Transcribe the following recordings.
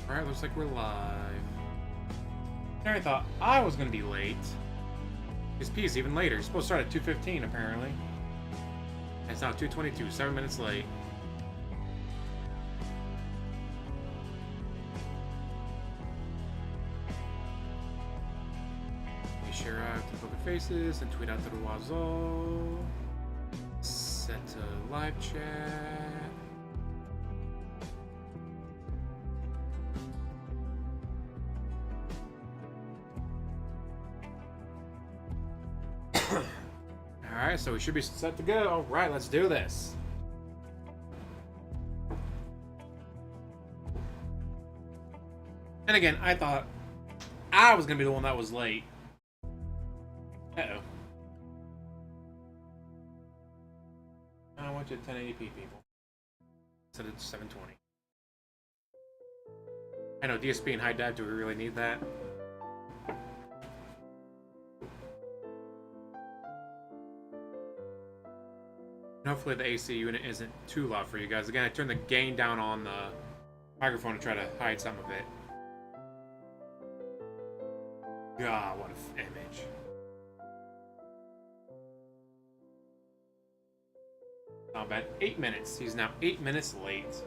Alright, looks like we're live. I thought I was gonna be late. His P is even later. He's supposed to start at 2:15 apparently. And it's now 2:22, 7 minutes late. Be sure to poker faces and tweet out to the Wazo. Set to live chat. Alright, so we should be set to go. Alright, let's do this. And again, I thought I was going to be the one that was late. Uh-oh. I want you at 1080p, people. Instead of 720. I know, DSP and high dive, do we really need that? And hopefully the AC unit isn't too loud for you guys. Again, I turned the gain down on the microphone to try to hide some of it. God, what an image. Not bad. 8 minutes. He's now 8 minutes late.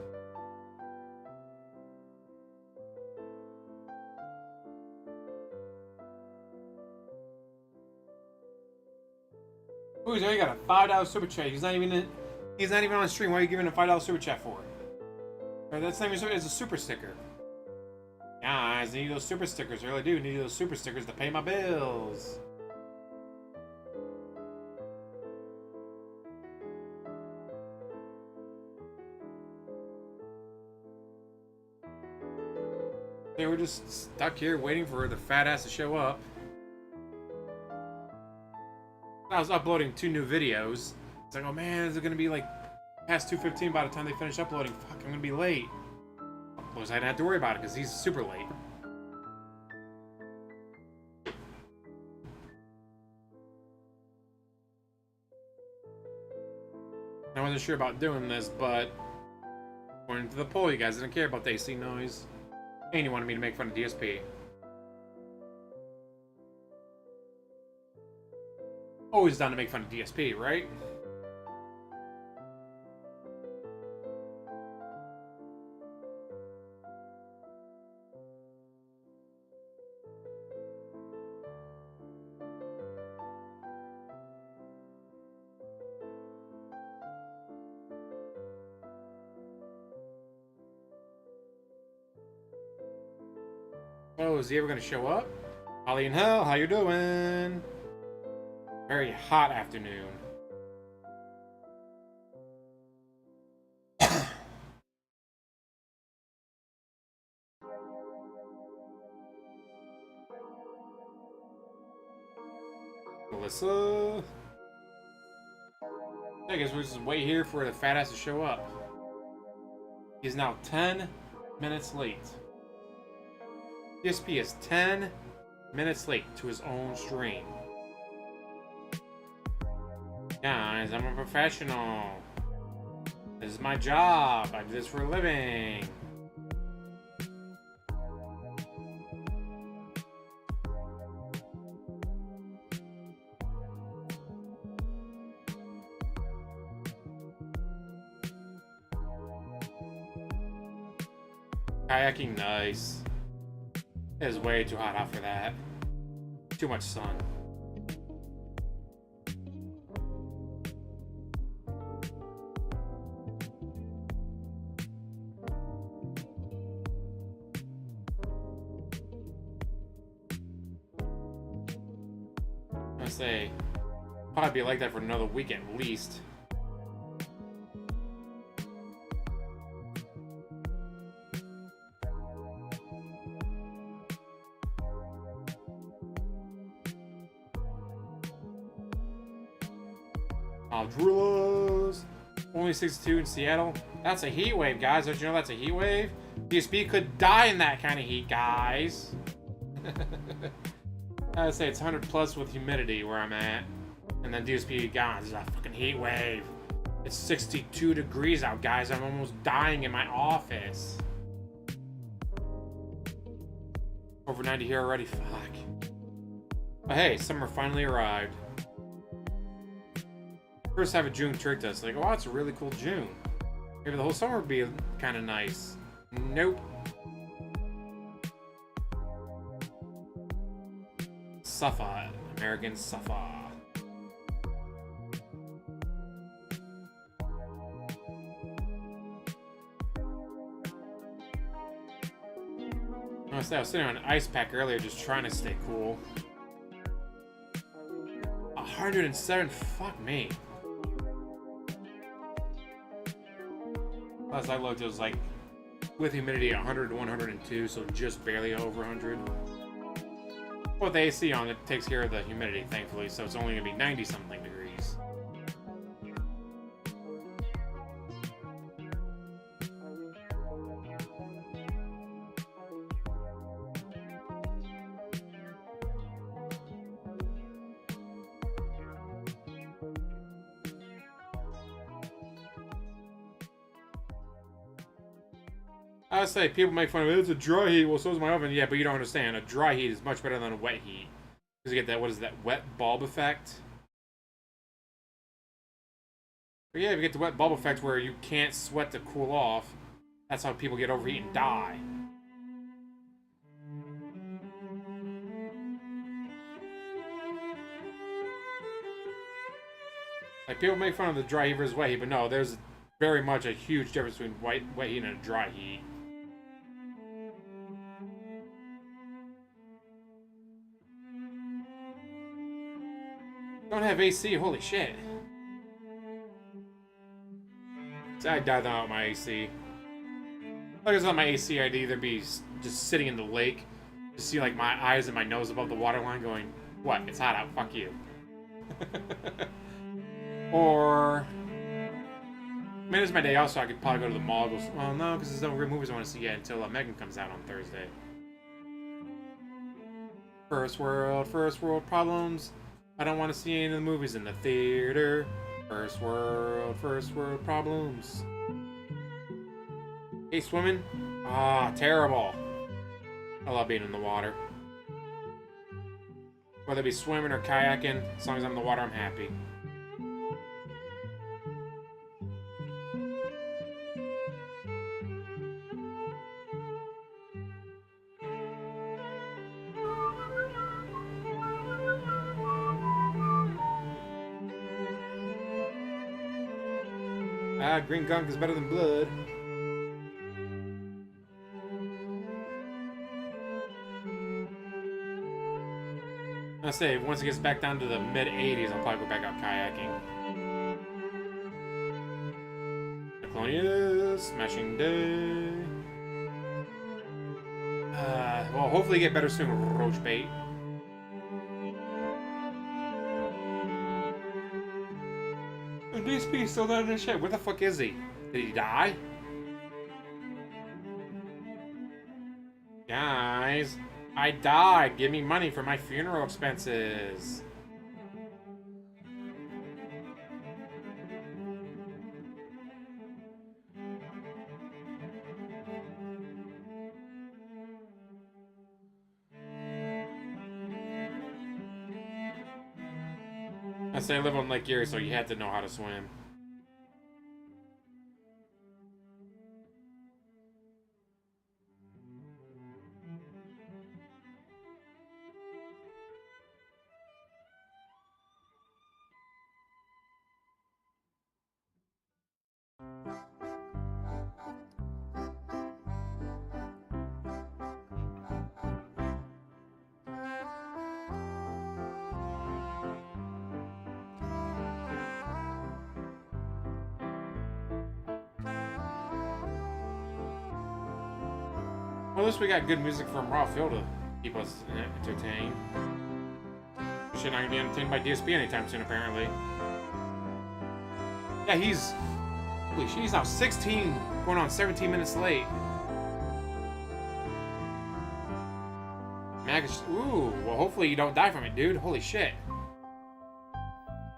Oh, he's already got a $5 super chat. He's not even on stream. Why are you giving a $5 super chat for? Or that's not even, it's a super sticker. Guys, I need those super stickers. I really do need those super stickers to pay my bills. They were just stuck here waiting for the fat ass to show up. I was uploading 2 new videos. It's like, oh man, is it gonna be like past 2:15 by the time they finish uploading? Fuck, I'm gonna be late. Of course, I didn't have to worry about it because he's super late. I wasn't sure about doing this, but according to the poll, you guys didn't care about the AC noise. And you wanted me to make fun of DSP. Always down to make fun of DSP, right? Oh, is he ever gonna show up? Holly in hell, how you doing? Very hot afternoon. Melissa. I guess we'll just wait here for the fat ass to show up. He's now 10 minutes late. DSP is 10 minutes late to his own stream. Guys, I'm a professional. This is my job. I do this for a living. Kayaking, nice. It is way too hot out for that. Too much sun. Say probably be like that for another week at least. Drulas. Only 62 in Seattle. That's a heat wave, guys. Don't you know that's a heat wave? DSP could die in that kind of heat, guys. I'd say it's 100 plus with humidity where I'm at. And then DSP, God, this is a fucking heat wave. It's 62 degrees out, guys. I'm almost dying in my office. Over 90 here already. Fuck. But hey, summer finally arrived. First half of June tricked us. Like, oh, it's a really cool June. Maybe the whole summer would be kind of nice. Nope. Suffer. American suffer. I was sitting on an ice pack earlier just trying to stay cool. 107, fuck me. Last I looked, it was like, with humidity 100 to 102, so just barely over 100. With the AC on, it takes care of the humidity, thankfully, so it's only gonna be 90-something degrees. I say people make fun of it. It's a dry heat. Well, so is my oven. Yeah, but you don't understand. A dry heat is much better than a wet heat. Because you get that, what is that, wet bulb effect? But yeah, if you get the wet bulb effect where you can't sweat to cool off, that's how people get overheat and die. Like, people make fun of the dry heat versus wet heat, but no, there's very much a huge difference between wet heat and a dry heat. Don't have AC, holy shit. So I died without my AC. Like it's on my AC, I'd either be just sitting in the lake, just see like my eyes and my nose above the waterline going, what? It's hot out, fuck you. Or, I mean, it's my day off, so I could probably go to the mall. Go, well, no, because there's no real movies I want to see yet until Megan comes out on Thursday. First world problems. I don't want to see any of the movies in the theater. First world problems. Hey, swimming? Ah, terrible. I love being in the water. Whether it be swimming or kayaking, as long as I'm in the water, I'm happy. Ah, green gunk is better than blood. I say, once it gets back down to the mid-80s, I'll probably go back out kayaking. Nickelodeon, smashing day. Well, hopefully get better soon, roach bait. DSP still down in his shit. Where the fuck is he? Did he die? Guys, I died. Give me money for my funeral expenses. I say I live on Lake Erie, so you had to know how to swim. Well, at least we got good music from Raw Phil to keep us entertained. Shit, not gonna be entertained by DSP anytime soon, apparently. Yeah, holy shit, he's now 16, going on 17 minutes late. Ooh, well, hopefully you don't die from it, dude. Holy shit.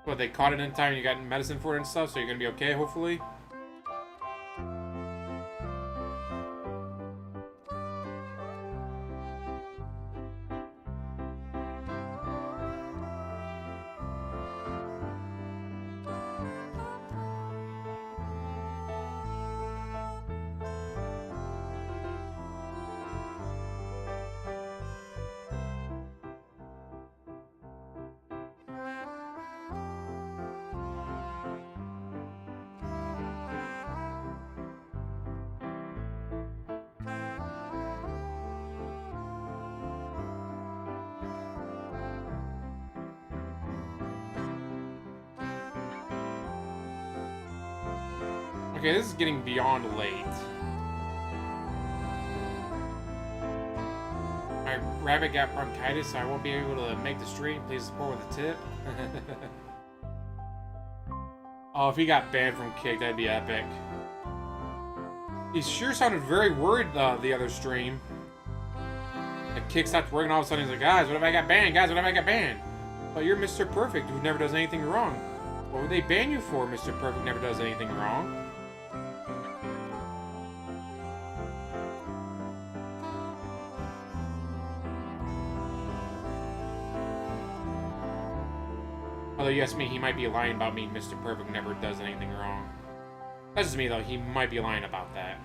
What, they caught it in time and you got medicine for it and stuff, so you're gonna be okay, hopefully? Okay, this is getting beyond late. My rabbit got bronchitis, so I won't be able to make the stream. Please support with a tip. Oh, if he got banned from Kick, that'd be epic. He sure sounded very worried the other stream. The Kick stopped working, all of a sudden he's like, guys, what if I got banned? Guys, what if I got banned? Well, you're Mr. Perfect, who never does anything wrong. What would they ban you for, Mr. Perfect never does anything wrong? Although, you ask me, he might be lying about me, Mr. Perfect never does anything wrong. That's just me, though. He might be lying about that.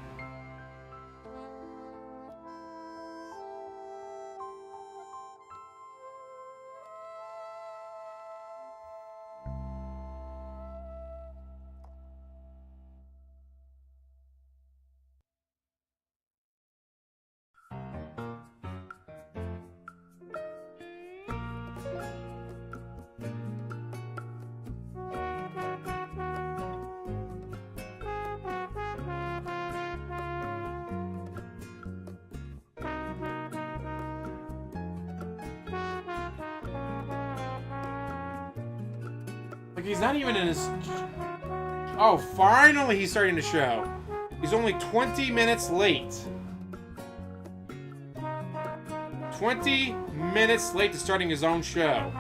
Like, he's not even in his... Oh, finally he's starting to show. He's only 20 minutes late. 20 minutes late to starting his own show.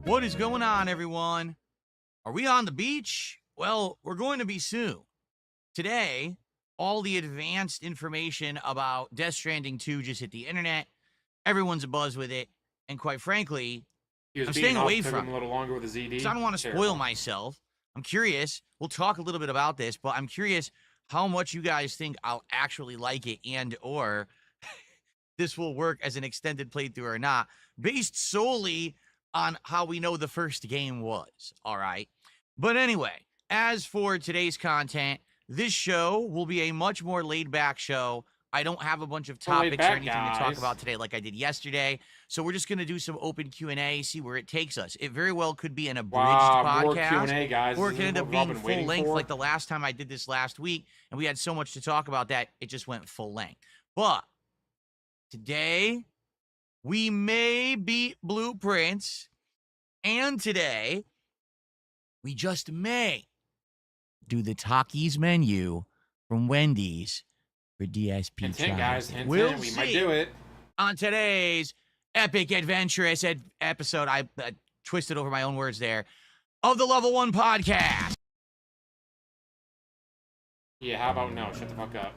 What is going on, everyone? Are we on the beach? Well, we're going to be soon. Today, all the advanced information about Death Stranding 2 just hit the internet. Everyone's abuzz with it. And quite frankly, I'm staying away from it. A little longer with the ZD. Because I don't want to spoil myself. I'm curious. We'll talk a little bit about this, but I'm curious how much you guys think I'll actually like it and or this will work as an extended playthrough or not, based solely on how we know the first game was, all right? But anyway, as for today's content, this show will be a much more laid-back show. I don't have a bunch of topics or anything to talk about today like I did yesterday, so we're just going to do some open Q&A, see where it takes us. It very well could be an abridged podcast, more Q&A, guys. Or it could end up being full length like the last time I did this last week, and we had so much to talk about that it just went full length. But today, we may beat Blueprints, and today, we just may do the Takis menu from Wendy's for DSP. Hint, guys. Hint, we'll we see might do it. On today's epic, adventurous episode, I twisted over my own words there, of the Level 1 podcast. Yeah, how about no? Shut the fuck up.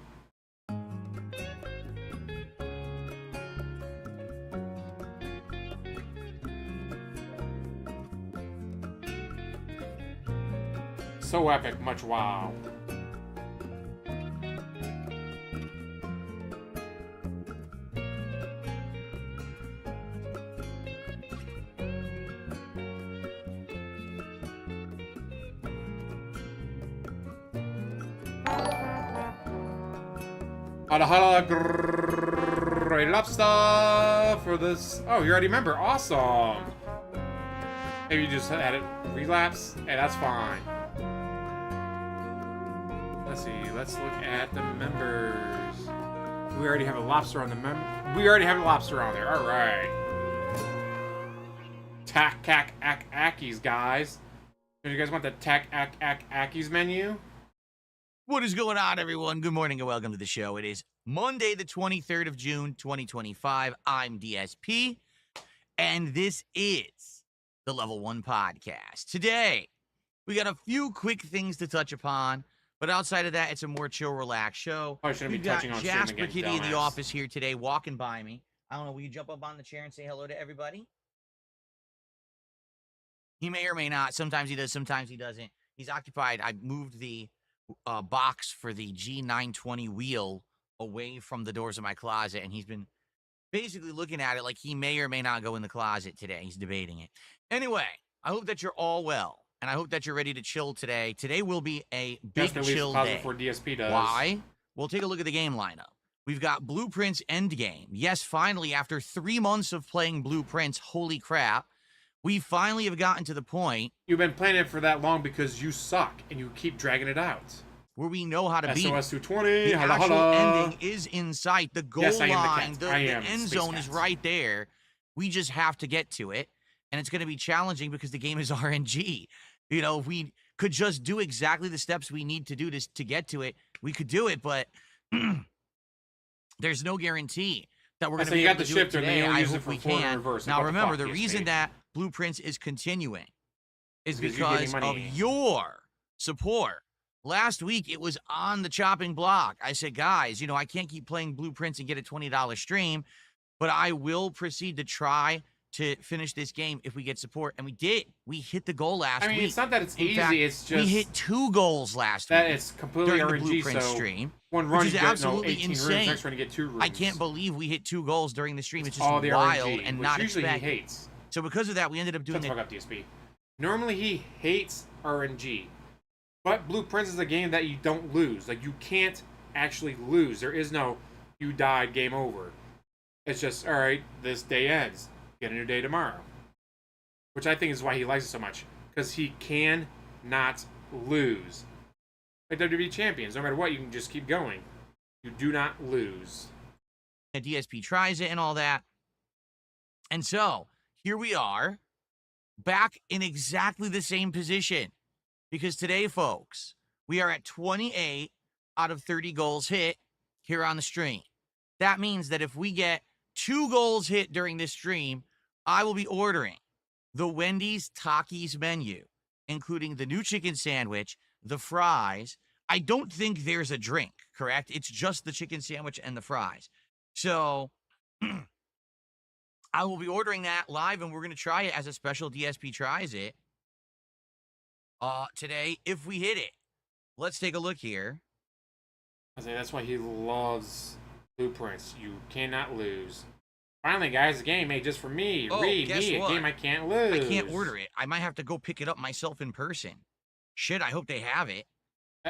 So epic, much wow. Hada great lobster for this. Oh, you already remember. Awesome. Maybe you just had it relapse. Hey, that's fine. Let's see. Let's look at the members. We already have a lobster on the We already have a lobster on there. All right. Tack-ack-ack-ackies, guys. Do you guys want the tack-ack-ack-ackies menu? What is going on, everyone? Good morning and welcome to the show. It is Monday, the 23rd of June, 2025. I'm DSP, and this is the Level 1 podcast. Today, we got a few quick things to touch upon, but outside of that, it's a more chill, relaxed show. Oh, shouldn't we be got touching on Jasper Kitty in the office here today, walking by me. I don't know, will you jump up on the chair and say hello to everybody? He may or may not. Sometimes he does, sometimes he doesn't. He's occupied. I moved the box for the G920 wheel away from the doors of my closet, and he's been basically looking at it like he may or may not go in the closet today. He's debating it. Anyway, I hope that you're all well, and I hope that you're ready to chill today. Today will be a big chill day. Before DSP does. Why? We'll take a look at the game lineup. We've got Blueprints Endgame. Yes, finally, after 3 months of playing Blueprints, holy crap, we finally have gotten to the point. You've been playing it for that long because you suck, and you keep dragging it out. Where we know how to beat it. SOS 220, the actual ending is in sight. The goal line, the end zone is right there. We just have to get to it, and it's going to be challenging because the game is RNG. You know, if we could just do exactly the steps we need to do to get to it, we could do it, but there's no guarantee that we're going to be able to do it today. I hope we can. Now, remember, the reason that Blueprints is continuing is because of your support. Last week, it was on the chopping block. I said, guys, you know, I can't keep playing Blueprints and get a $20 stream, but I will proceed to try to finish this game if we get support. And we did. We hit the goal last week. It's not that it's easy. Fact, it's just... we hit 2 goals last week. That is completely during RNG, the Blueprint so stream, one run, which is absolutely insane. Rooms, to get 2 rooms. I can't believe we hit 2 goals during the stream. It's just all the wild RNG, and not usually expected. He hates. So because of that, we ended up doing it. Up, DSP. Normally he hates RNG. But Blueprints is a game that you don't lose. Like, you can't actually lose. There is no, you died, game over. It's just, all right, this day ends. Get a new day tomorrow. Which I think is why he likes it so much. Because he can not lose. Like WWE champions, no matter what, you can just keep going. You do not lose. The DSP tries it and all that. And so, here we are, back in exactly the same position. Because today, folks, we are at 28 out of 30 goals hit here on the stream. That means that if we get 2 goals hit during this stream, I will be ordering the Wendy's Takis menu, including the new chicken sandwich, the fries. I don't think there's a drink, correct? It's just the chicken sandwich and the fries. So I will be ordering that live, and we're going to try it as a special DSP tries it. Today, if we hit it. Let's take a look here. I say that's why he loves Blueprints. You cannot lose. Finally, guys, the game made just for me. Reee, me, a game I can't lose. I can't order it. I might have to go pick it up myself in person. Shit, I hope they have it.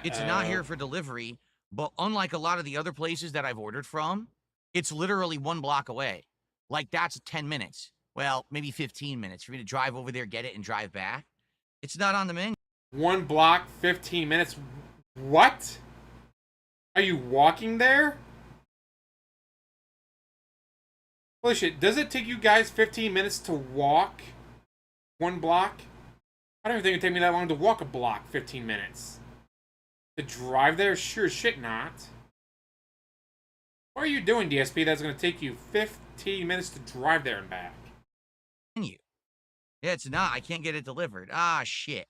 It's not here for delivery, but unlike a lot of the other places that I've ordered from, it's literally 1 block away. Like, that's 10 minutes. Well, maybe 15 minutes for me to drive over there, get it, and drive back. It's not on the menu. 1 block, 15 minutes. What? Are you walking there? Holy shit, does it take you guys 15 minutes to walk 1 block? I don't even think it'd take me that long to walk a block, 15 minutes. To drive there? Sure as shit not. What are you doing, DSP, that's going to take you 15 minutes to drive there and back? Yeah, it's not. I can't get it delivered. Ah, shit.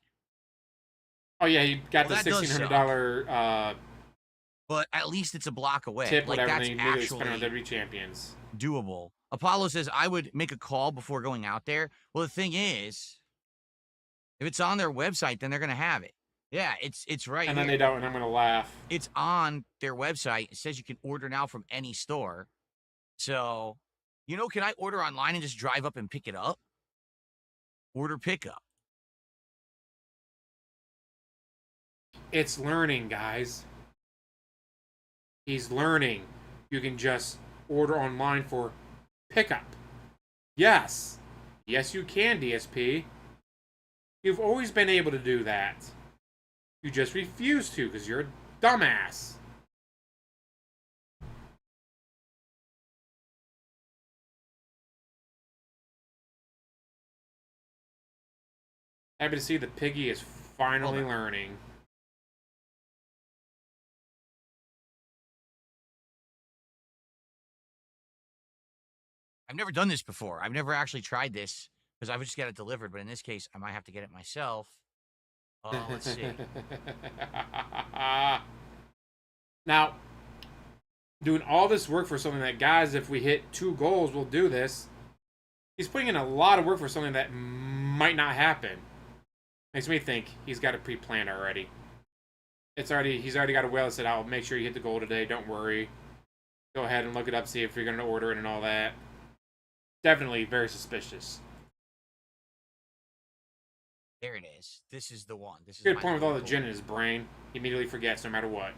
Oh, yeah, you got the $1,600... but at least it's a block away. Tip, like, whatever that's they actually spend on WWE champions. Doable. Apollo says, I would make a call before going out there. Well, the thing is, if it's on their website, then they're going to have it. Yeah, it's right And here. then they don't, and I'm going to laugh. It's on their website. It says you can order now from any store. So, you know, can I order online and just drive up and pick it up? Order pickup. It's learning, guys. He's learning. You can just order online for pickup. Yes. Yes, you can, DSP. You've always been able to do that. You just refuse to because you're a dumbass. Happy to see the piggy is finally learning. I've never done this before. I've never actually tried this because I've just got it delivered. But in this case, I might have to get it myself. Let's see. Now, doing all this work for something that, guys, if we hit 2 goals, we'll do this. He's putting in a lot of work for something that might not happen. Makes me think he's got it pre-planned already. He's already got a whale that said, "I'll make sure you hit the goal today. Don't worry. Go ahead and look it up, see if you're gonna order it and all that." Definitely very suspicious. There it is. This is the one. This is Good my point with all the local. gin in his brain. He immediately forgets no matter what.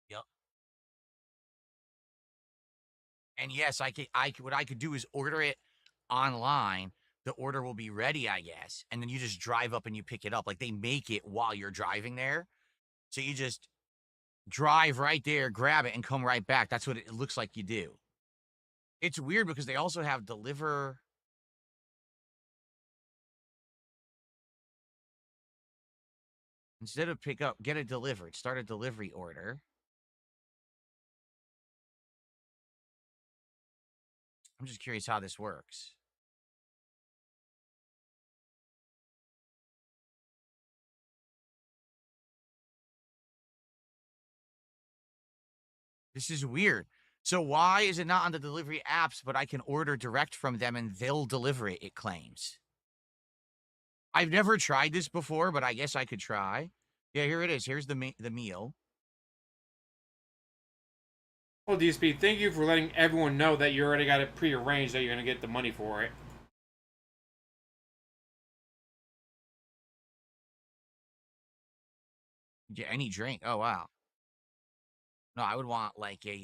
Yep. And yes, what I could do is order it online. The order will be ready, I guess, and then you just drive up and you pick it up. Like they make it while you're driving there, so you just drive right there, grab it, and come right back. That's what it looks like you do. It's weird because they also have deliver. Instead of pick up, get it delivered. Start a delivery order. I'm just curious how this works. This is weird. So why is it not on the delivery apps, but I can order direct from them and they'll deliver it, it claims. I've never tried this before, but I guess I could try. Yeah, here it is. Here's the meal. Well, DSP, thank you for letting everyone know that you already got it pre-arranged that you're gonna get the money for it. Yeah, any drink. Oh, wow. No, I would want like a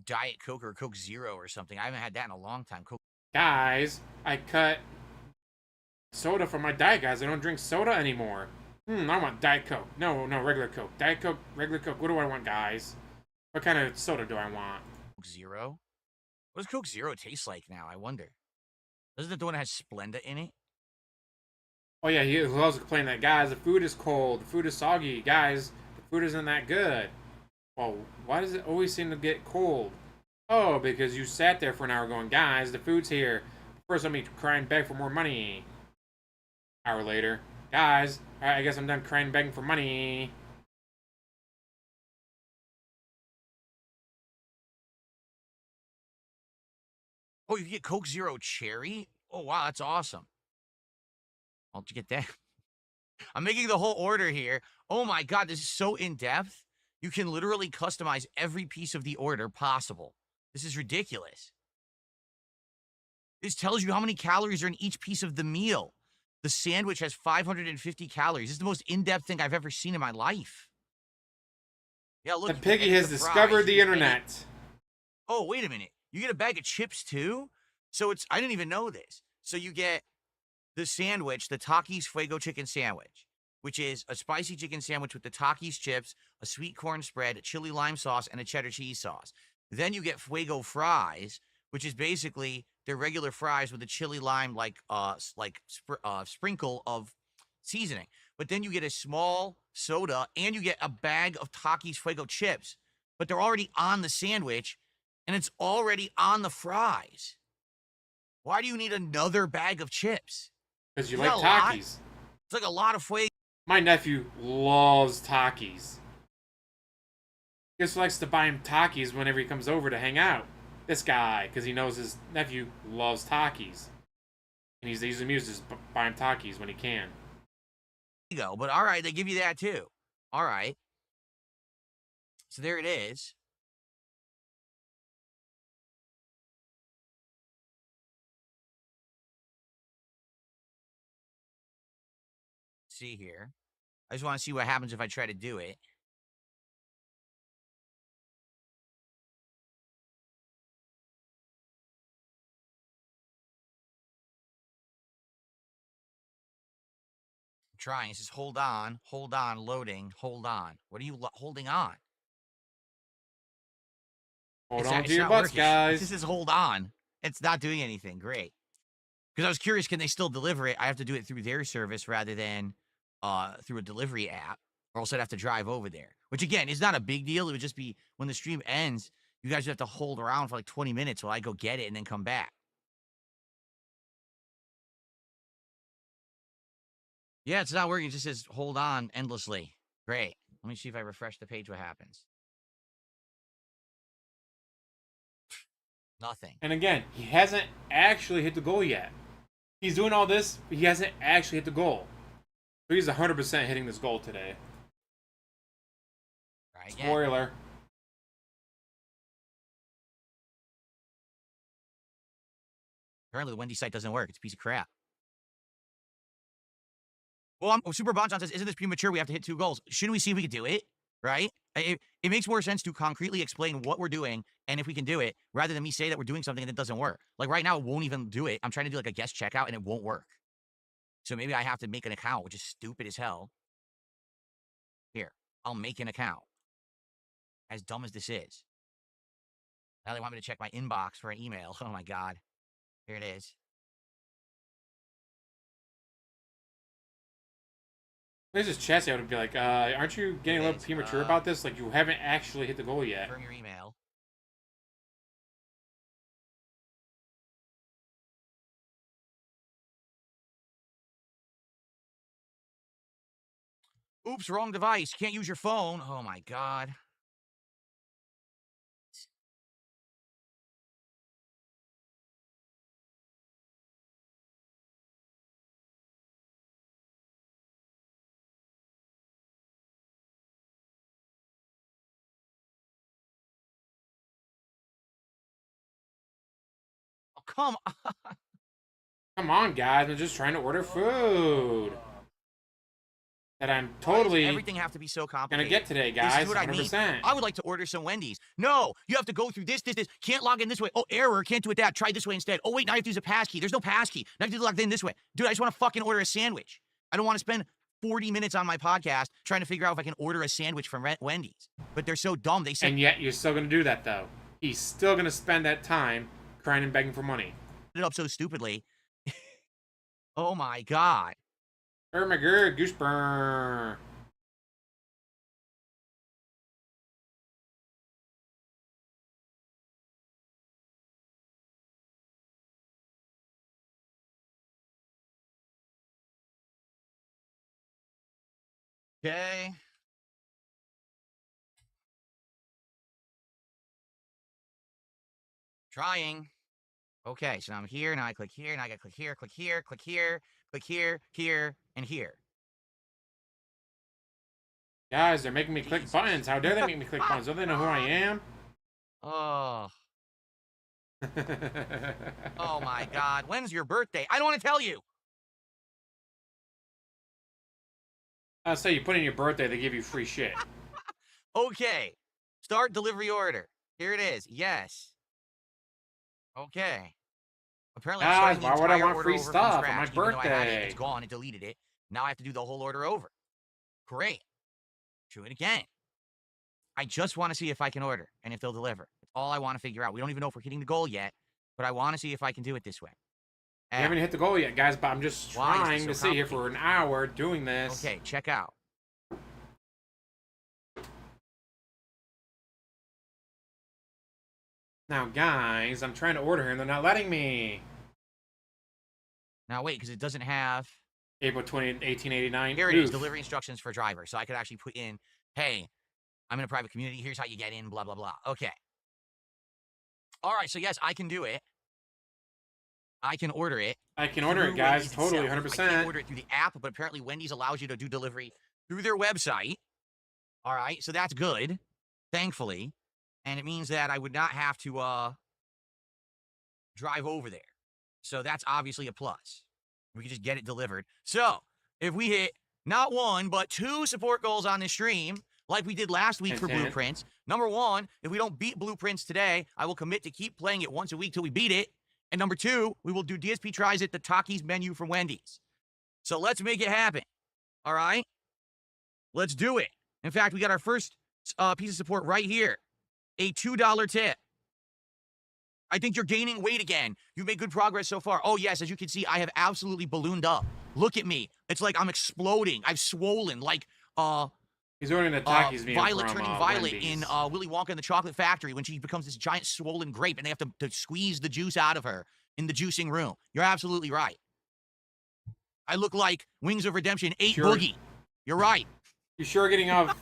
Diet Coke or a Coke Zero or something. I haven't had that in a long time. Coke. Guys, I cut soda from my diet, guys. I don't drink soda anymore. I want Diet Coke. No, regular Coke. Diet Coke, regular Coke. What do I want, guys? What kind of soda do I want? Coke Zero? What does Coke Zero taste like now? I wonder. Isn't it the one that has Splenda in it? Oh yeah, he loves complaining that, guys, the food is cold, the food is soggy, guys, the food isn't that good. Well, why does it always seem to get cold? Oh, because you sat there for an hour going, guys, the food's here. First, let me cry and beg for more money. Hour later, guys, alright, I guess I'm done crying and begging for money. Oh, you get Coke Zero Cherry? Oh, wow, that's awesome. I'll get that. I'm making the whole order here. Oh my God, this is so in-depth. You can literally customize every piece of the order possible. This is ridiculous. This tells you how many calories are in each piece of the meal. The sandwich has 550 calories. This is the most in-depth thing I've ever seen in my life. Yeah, look. The piggy has discovered the internet. Oh, wait a minute. You get a bag of chips too? So I didn't even know this. So you get the sandwich, the Takis Fuego chicken sandwich, which is a spicy chicken sandwich with the Takis chips, a sweet corn spread, a chili lime sauce, and a cheddar cheese sauce. Then you get Fuego fries, which is basically their regular fries with a chili lime sprinkle of seasoning. But then you get a small soda and you get a bag of Takis Fuego chips, but they're already on the sandwich and it's already on the fries. Why do you need another bag of chips? Because you like Takis. It's like a lot of Fuego. My nephew loves Takis. He just likes to buy him Takis whenever he comes over to hang out. This guy, because he knows his nephew loves Takis. And he's usually amused to buy him Takis when he can. Go, but all right, they give you that too. All right. So there it is. See here. I just want to see what happens if I try to do it. I'm trying. It says hold on, loading, hold on. What are you holding on? Hold on to your butts, guys. This is hold on. It's not doing anything. Great. Because I was curious, can they still deliver it? I have to do it through their service rather than through a delivery app, or else I'd have to drive over there. Which, again, is not a big deal. It would just be when the stream ends, you guys would have to hold around for like 20 minutes while I go get it and then come back. Yeah, it's not working. It just says hold on endlessly. Great. Let me see if I refresh the page what happens. Nothing. And again, he hasn't actually hit the goal yet. He's doing all this, but he hasn't actually hit the goal. So he's 100% hitting this goal today. Right. Spoiler. Apparently, the Wendy site doesn't work. It's a piece of crap. Well, Super Bonchon says, isn't this premature? We have to hit 2 goals. Shouldn't we see if we can do it? Right? It makes more sense to concretely explain what we're doing and if we can do it, rather than me say that we're doing something and it doesn't work. Like right now, it won't even do it. I'm trying to do like a guest checkout and it won't work. So maybe I have to make an account, which is stupid as hell. Here, I'll make an account. As dumb as this is. Now they want me to check my inbox for an email. Oh my God. Here it is. There's this Chassis would be like, aren't you getting a little premature about this? Like, you haven't actually hit the goal yet. Confirm your email. Oops, wrong device. Can't use your phone. Oh my God. Oh, come on. Come on, guys. I'm just trying to order food. That I'm totally everything have to be so complicated. gonna get today, guys. This is what 100%. I mean. I would like to order some Wendy's. No, you have to go through this. Can't log in this way. Oh, error. Can't do it that. Try this way instead. Oh, wait, now you have to use a passkey. There's no passkey. Now you have to log in this way. Dude, I just want to fucking order a sandwich. I don't want to spend 40 minutes on my podcast trying to figure out if I can order a sandwich from Wendy's. But they're so dumb. They say. And yet you're still gonna do that, though. He's still gonna spend that time crying and begging for money. It up so stupidly. Oh my God. Oh my God, goose burn. Okay. Trying. Okay, so I'm here, now I click here, now I gotta click here, click here, click here, click here, here, and here. Guys, they're making me click buttons. How dare they make me click buttons? Don't they know who I am? Oh. Oh my God. When's your birthday? I don't want to tell you. I'll say you put in your birthday, they give you free shit. Okay. Start delivery order. Here it is. Yes. Okay. Apparently, Guys, I'm why would I entire want order free over from stuff on scratch, my even though I had it, birthday? it's gone. It deleted it. Now I have to do the whole order over. Great. Do it again. I just want to see if I can order and if they'll deliver. That's all I want to figure out. We don't even know if we're hitting the goal yet, but I want to see if I can do it this way. We haven't hit the goal yet, guys, but I'm just trying to sit here for an hour doing this. Okay, check out. Now, guys, I'm trying to order here and they're not letting me. Now, wait, because it doesn't have... April 20, 1889. Here it is, delivery instructions for driver. So I could actually put in, hey, I'm in a private community. Here's how you get in, blah, blah, blah. Okay. All right, so yes, I can do it. I can order it. I can order it, guys. Wendy's Totally, itself. 100%. I can't order it through the app, but apparently Wendy's allows you to do delivery through their website. All right, so that's good, thankfully. And it means that I would not have to drive over there. So that's obviously a plus. We can just get it delivered. So if we hit not 1, but 2 support goals on this stream, like we did last week for Blueprints. Number 1, if we don't beat Blueprints today, I will commit to keep playing it once a week till we beat it. And number 2, we will do DSP Tries It, the Takis menu from Wendy's. So let's make it happen. All right? Let's do it. In fact, we got our first piece of support right here. A $2 tip. I think you're gaining weight again. You've made good progress so far. Oh, yes, as you can see, I have absolutely ballooned up. Look at me. It's like I'm exploding. I've swollen like, he's ordering the Takis Violet from, turning Violet Wendy's. in Willy Wonka and the Chocolate Factory when she becomes this giant swollen grape and they have to squeeze the juice out of her in the juicing room. You're absolutely right. I look like Wings of Redemption 8 Boogie. You're right. You sure getting off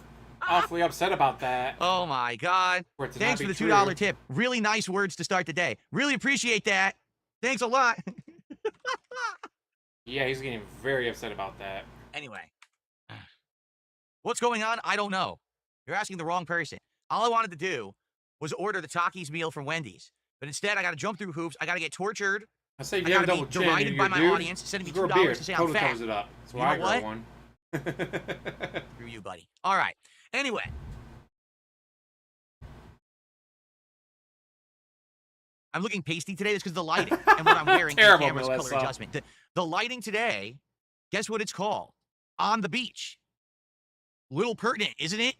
awfully upset about that. Oh my God. For it to Thanks not for be the $2 true. tip. Really nice words to start the day. Really appreciate that. Thanks a lot. Yeah, he's getting very upset about that. Anyway, what's going on? I don't know. You're asking the wrong person. All I wanted to do was order the Takis meal from Wendy's. But instead, I got to jump through hoops. I got to get tortured. I say if I you have a got to double be chin, derided you're by my dude, audience, sending me grow a $2 beard. to say I'm Totally fat. covers it up. So You know I grow what? one. Screw you, buddy. All right. Anyway. I'm looking pasty today. That's because of the lighting and what I'm wearing in the Terrible, camera's color Melissa. adjustment. The lighting today, guess what it's called? On the beach. Little pertinent, isn't it?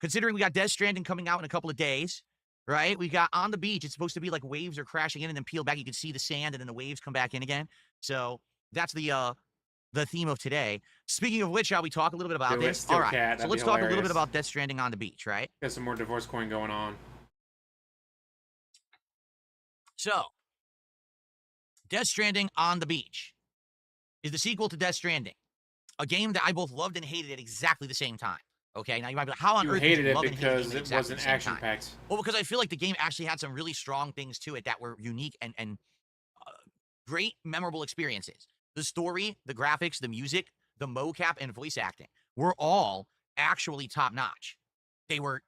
Considering we got Death Stranding coming out in a couple of days, right? We got on the beach. It's supposed to be like waves are crashing in and then peel back. You can see the sand and then the waves come back in again. So that's the theme of today. Speaking of which, shall we talk a little bit about this? All right. So let's talk a little bit about Death Stranding on the beach, right? Got some more divorce coin going on. So, Death Stranding on the beach is the sequel to Death Stranding, a game that I both loved and hated at exactly the same time. Okay, now you might be like, how on earth hated did you it love and hate a game because at it exactly wasn't the same action time? packed. Well, because I feel like the game actually had some really strong things to it that were unique and great, memorable experiences. The story, the graphics, the music, the mocap, and voice acting were all actually top notch. They were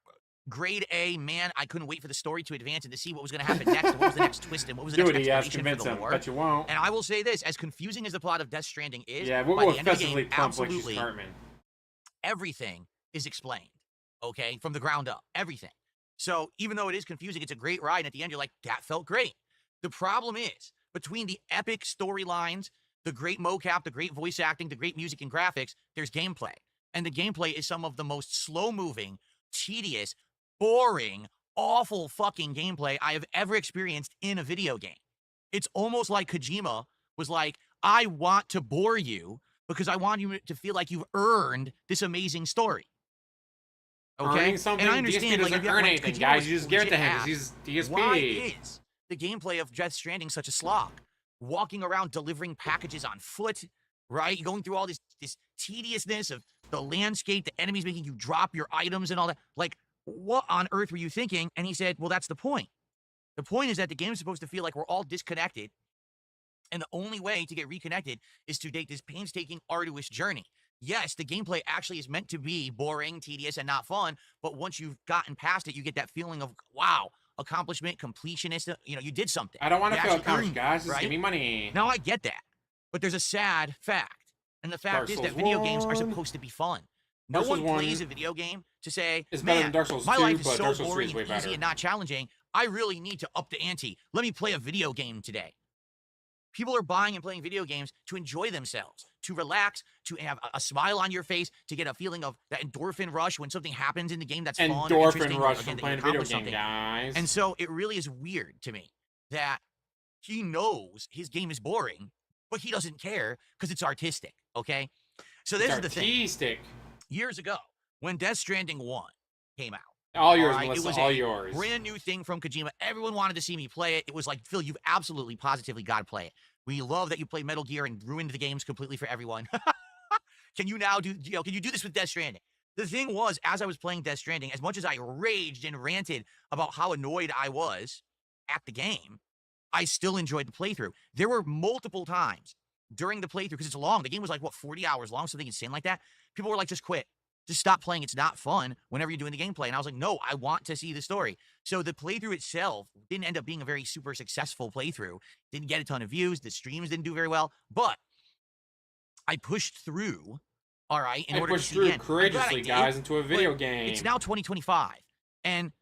grade A. Man, I couldn't wait for the story to advance and to see what was going to happen next, and what was the next twist, and what was the next explanation for the lore. But you won't. And I will say this: as confusing as the plot of Death Stranding is, Yeah, we'll by go the end of the offensively game, plump like she's absolutely Cartman. everything is explained. Okay, from the ground up, everything. So even though it is confusing, it's a great ride. And at the end, you're like, that felt great. The problem is between the epic storylines, the great mocap, the great voice acting, the great music and graphics, there's gameplay. And the gameplay is some of the most slow-moving, tedious, boring, awful fucking gameplay I have ever experienced in a video game. It's almost like Kojima was like, I want to bore you because I want you to feel like you've earned this amazing story. Okay? Earning something? And I understand, DSP like, doesn't earn anything, guys. You just give it to him because he's DSP. Why is the gameplay of Death Stranding such a slog? Walking around delivering packages on foot, right? Going through all this tediousness of the landscape, the enemies making you drop your items and all that. Like, what on earth were you thinking? And he said, well, that's the point. The point is that the game is supposed to feel like we're all disconnected. And the only way to get reconnected is to take this painstaking, arduous journey. Yes, the gameplay actually is meant to be boring, tedious, and not fun. But once you've gotten past it, you get that feeling of, wow, accomplishment, completionist. You know, you did something. I don't want to feel actually accomplished, earned, guys. Just right? give me money. Now, I get that. But there's a sad fact. And the fact is that video games are supposed to be fun. No one plays a video game to say, man, my life is so boring and easy and not challenging. I really need to up the ante. Let me play a video game today. People are buying and playing video games to enjoy themselves, to relax, to have a smile on your face, to get a feeling of that endorphin rush when something happens in the game that's fun or interesting. Endorphin rush from playing a video game, guys. And so it really is weird to me that he knows his game is boring, but he doesn't care because it's artistic, okay? So this is the thing. Artistic. Years ago, when Death Stranding 1 came out, all yours, right, Melissa, it was all a yours. brand new thing from Kojima. Everyone wanted to see me play it. It was like, Phil, you've absolutely, positively got to play it. We love that you played Metal Gear and ruined the games completely for everyone. Can you now do, can you do this with Death Stranding? The thing was, as I was playing Death Stranding, as much as I raged and ranted about how annoyed I was at the game, I still enjoyed the playthrough. There were multiple times during the playthrough, because it's long. The game was like, what, 40 hours long, something insane like that? People were like, just quit. Just stop playing. It's not fun whenever you're doing the gameplay. And I was like, no, I want to see the story. So the playthrough itself didn't end up being a very super successful playthrough. Didn't get a ton of views. The streams didn't do very well. But I pushed through, all right, in order to see the end. Courageously, guys, into a video game. It's now 2025. And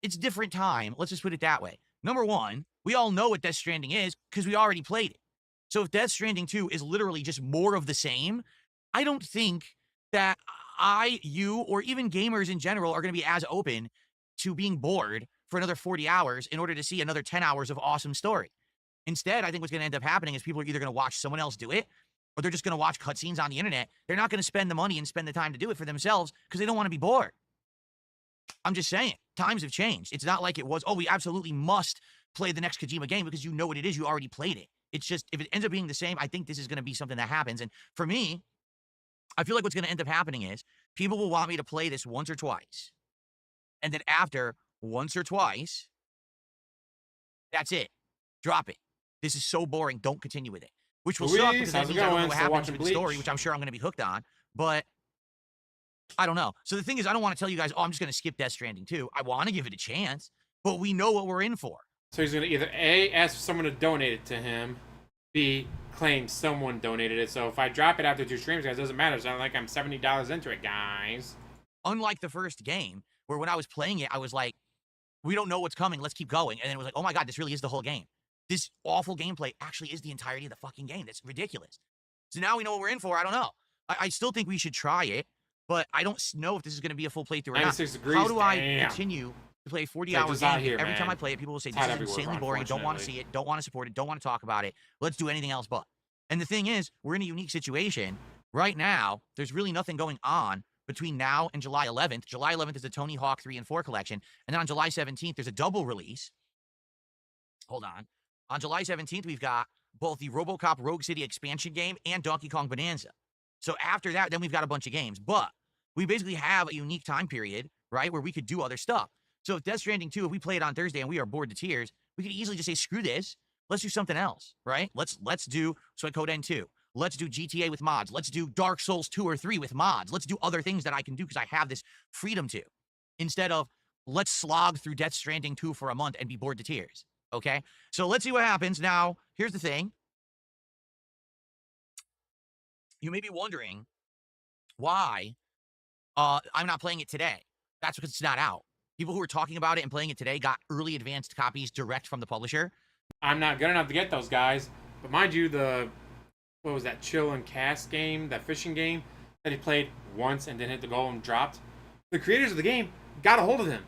it's a different time. Let's just put it that way. Number one, we all know what Death Stranding is because we already played it. So if Death Stranding 2 is literally just more of the same, I don't think that you, or even gamers in general are going to be as open to being bored for another 40 hours in order to see another 10 hours of awesome story. Instead, I think what's going to end up happening is people are either going to watch someone else do it, or they're just going to watch cutscenes on the internet. They're not going to spend the money and spend the time to do it for themselves because they don't want to be bored. I'm just saying, times have changed. It's not like it was, oh, we absolutely must play the next Kojima game because you know what it is. You already played it. It's just, if it ends up being the same, I think this is going to be something that happens. And for me, I feel like what's going to end up happening is people will want me to play this once or twice. And then after once or twice, that's it. Drop it. This is so boring. Don't continue with it. Which will suck because that how's it means I don't know going? what Still happens watching with the story, Bleach? which I'm sure I'm going to be hooked on. But I don't know. So the thing is, I don't want to tell you guys, oh, I'm just going to skip Death Stranding 2. I want to give it a chance, but we know what we're in for. So he's gonna either A, ask someone to donate it to him, B, claim someone donated it. So if I drop it after 2 streams, guys, it doesn't matter. It's not like I'm $70 into it, guys. Unlike the first game, where when I was playing it, I was like, we don't know what's coming. Let's keep going. And then it was like, oh my God, this really is the whole game. This awful gameplay actually is the entirety of the fucking game. That's ridiculous. So now we know what we're in for. I don't know. I still think we should try it, but I don't know if this is going to be a full playthrough or not. 96 degrees, How do I damn. continue to play a 40-hour Like, game? just out here, Every time man. I play it, people will say, It's this hot is insanely everywhere, boring. Don't want to see unfortunately. it. Don't want to support it. Don't want to talk about it. Let's do anything else but. And the thing is, we're in a unique situation. Right now, there's really nothing going on between now and July 11th. July 11th is the Tony Hawk 3 and 4 collection. And then on July 17th, there's a double release. Hold on. On July 17th, we've got both the RoboCop Rogue City expansion game and Donkey Kong Bonanza. So after that, then we've got a bunch of games. But we basically have a unique time period, right, where we could do other stuff. So if Death Stranding 2, if we play it on Thursday and we are bored to tears, we could easily just say, screw this. Let's do something else, right? Let's do Suikoden 2. Let's do GTA with mods. Let's do Dark Souls 2 or 3 with mods. Let's do other things that I can do because I have this freedom to. Instead of, let's slog through Death Stranding 2 for a month and be bored to tears. Okay? So let's see what happens. Now, here's the thing. You may be wondering why I'm not playing it today. That's because it's not out. People who are talking about it and playing it today got early advanced copies direct from the publisher. I'm not good enough to get those guys. But mind you, what was that chill and cast game, that fishing game that he played once and didn't hit the goal and dropped? The creators of the game got a hold of him.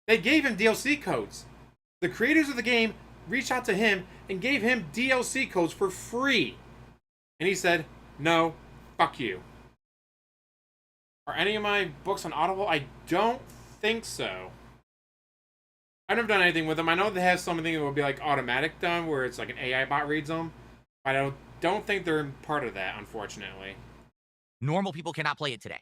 They gave him DLC codes. The creators of the game reached out to him and gave him DLC codes for free. And he said, no, fuck you. Are any of my books on Audible? I don't think so. I've never done anything with them. I know they have something that will be like automatic done, where it's like an AI bot reads them. But I don't think they're part of that, unfortunately. Normal people cannot play it today.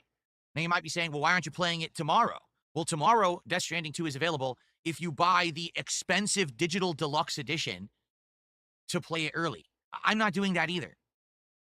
Now you might be saying, well, why aren't you playing it tomorrow? Well, tomorrow, Death Stranding 2 is available if you buy the expensive digital deluxe edition to play it early. I'm not doing that either.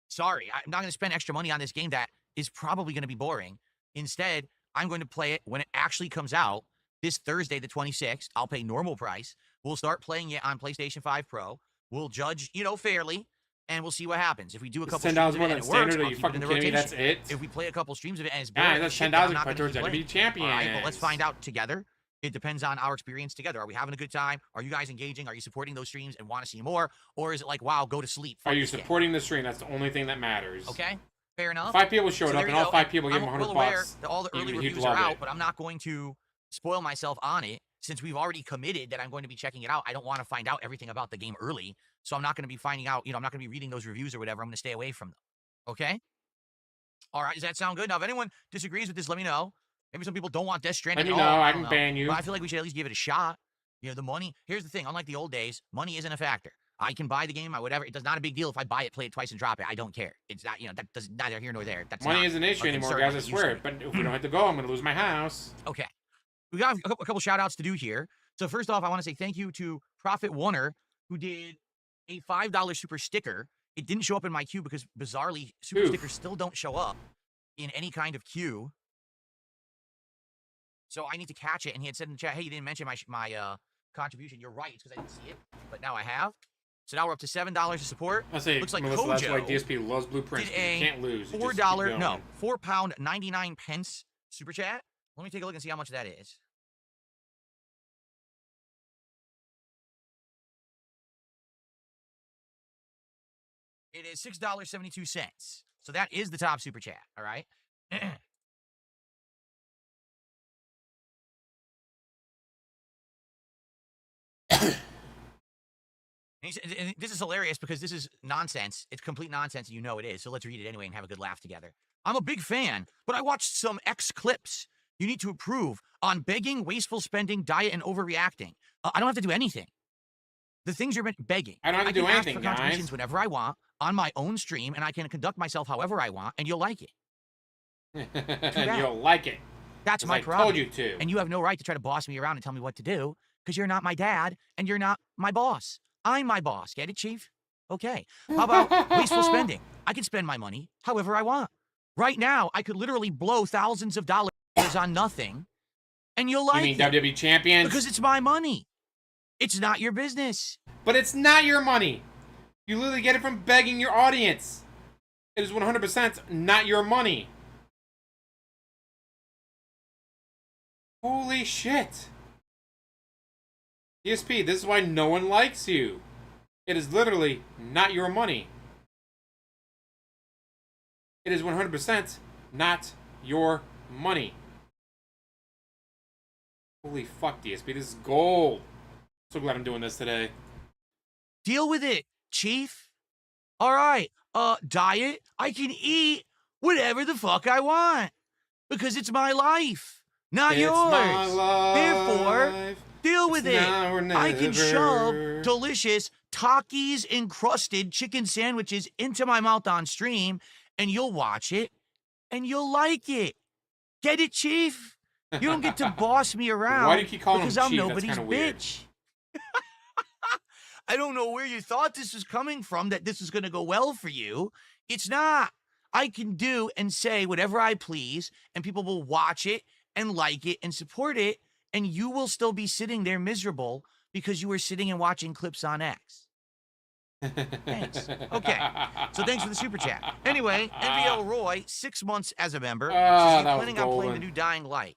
Sorry, I'm not going to spend extra money on this game that is probably going to be boring. Instead, I'm going to play it when it actually comes out this Thursday, the 26th. I'll pay normal price. We'll start playing it on PlayStation 5 Pro. We'll judge, fairly, and we'll see what happens. If we do a couple $10 streams more of it than and it works, standard. Are I'll you keep it in fucking the kidding me? rotation. That's it. If we play a couple streams of it and it's boring, Yeah, that's shit, $10 I'm not per gonna keep to be playing. champions. All right, but let's find out together. It depends on our experience together. Are we having a good time? Are you guys engaging? Are you supporting those streams and want to see more? Or is it like, wow, go to sleep? Are you supporting the stream? That's the only thing that matters. Okay, fair enough. 5 people showed up, and all 5 people gave him I'm $100. well aware that all the early You'd reviews love are out, it. but I'm not going to spoil myself on it since we've already committed that I'm going to be checking it out. I don't want to find out everything about the game early, so I'm not going to be finding out, I'm not going to be reading those reviews or whatever. I'm going to stay away from them. Okay? All right, does that sound good? Now, if anyone disagrees with this, let me know. Maybe some people don't want Death Stranding Let me at all. know. I don't can ban you. But I feel like we should at least give it a shot. The money. Here's the thing. Unlike the old days, money isn't a factor. I can buy the game, whatever. It's not a big deal if I buy it, play it twice, and drop it. I don't care. It's not, that does neither here nor there. That's Money not isn't an issue a anymore, concern guys. I like it used to swear. be. But if we don't hit the goal, I'm going to lose my house. Okay. We got a couple shout outs to do here. So first off, I want to say thank you to Prophet Warner, who did a $5 super sticker. It didn't show up in my queue because bizarrely, super stickers still don't show up in any kind of queue. So I need to catch it. And he had said in the chat, hey, you didn't mention my contribution. You're right. It's because I didn't see it. But now I have. So now we're up to $7 to support. I say, looks like Melissa, that's why Kojo DSP loves blueprints. did You a can't lose. You just keep $4, going. no, £4.99 super chat. Let me take a look and see how much that is. It is $6.72. So that is the top super chat. All right. And this is hilarious because this is nonsense. It's complete nonsense, and it is. So let's read it anyway and have a good laugh together. I'm a big fan, but I watched some X clips. You need to improve on begging, wasteful spending, diet, and overreacting. I don't have to do anything. The things you're begging. I don't have to do can anything, ask for contributions guys. whenever I want on my own stream, and I can conduct myself however I want, and you'll like it. And you'll like it. That's my I problem. told you to. And you have no right to try to boss me around and tell me what to do because you're not my dad and you're not my boss. I'm my boss. Get it, Chief? Okay. How about wasteful spending? I can spend my money however I want. Right now, I could literally blow thousands of dollars on nothing, and you'll like You mean it. WWE champions? Because it's my money. It's not your business. But it's not your money. You literally get it from begging your audience. It is 100% not your money. Holy shit. DSP, this is why no one likes you. It is literally not your money. It is 100% not your money. Holy fuck, DSP, this is gold. So glad I'm doing this today. Deal with it, Chief. All right, diet, I can eat whatever the fuck I want. Because it's my life, not It's yours. my life. Therefore, deal with It's it. now or I can never. shove delicious Takis encrusted chicken sandwiches into my mouth on stream, and you'll watch it, and you'll like it. Get it, Chief? You don't get to boss me around. Why do you keep calling because him I'm Chief? nobody's That's kinda weird. bitch. I don't know where you thought this was coming from, that this is going to go well for you. It's not. I can do and say whatever I please, and people will watch it and like it and support it, and you will still be sitting there miserable because you were sitting and watching clips on X. Thanks. Okay. So thanks for the super chat. Anyway, NBL Roy, 6 months as a member. Says he's that was planning on playing the golden. new Dying Light.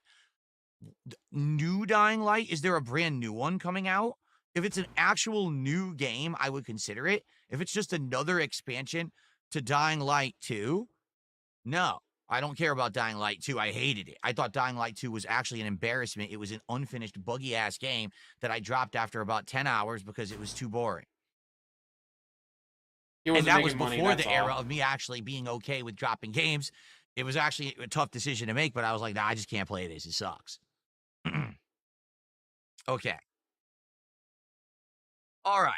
New Dying Light? Is there a brand new one coming out? If it's an actual new game, I would consider it. If it's just another expansion to Dying Light 2, no. I don't care about Dying Light 2. I hated it. I thought Dying Light 2 was actually an embarrassment. It was an unfinished, buggy-ass game that I dropped after about 10 hours because it was too boring. And that was before the era of me actually being okay with dropping games. It was actually a tough decision to make, but I was like, nah, I just can't play this. It sucks. Okay. All right.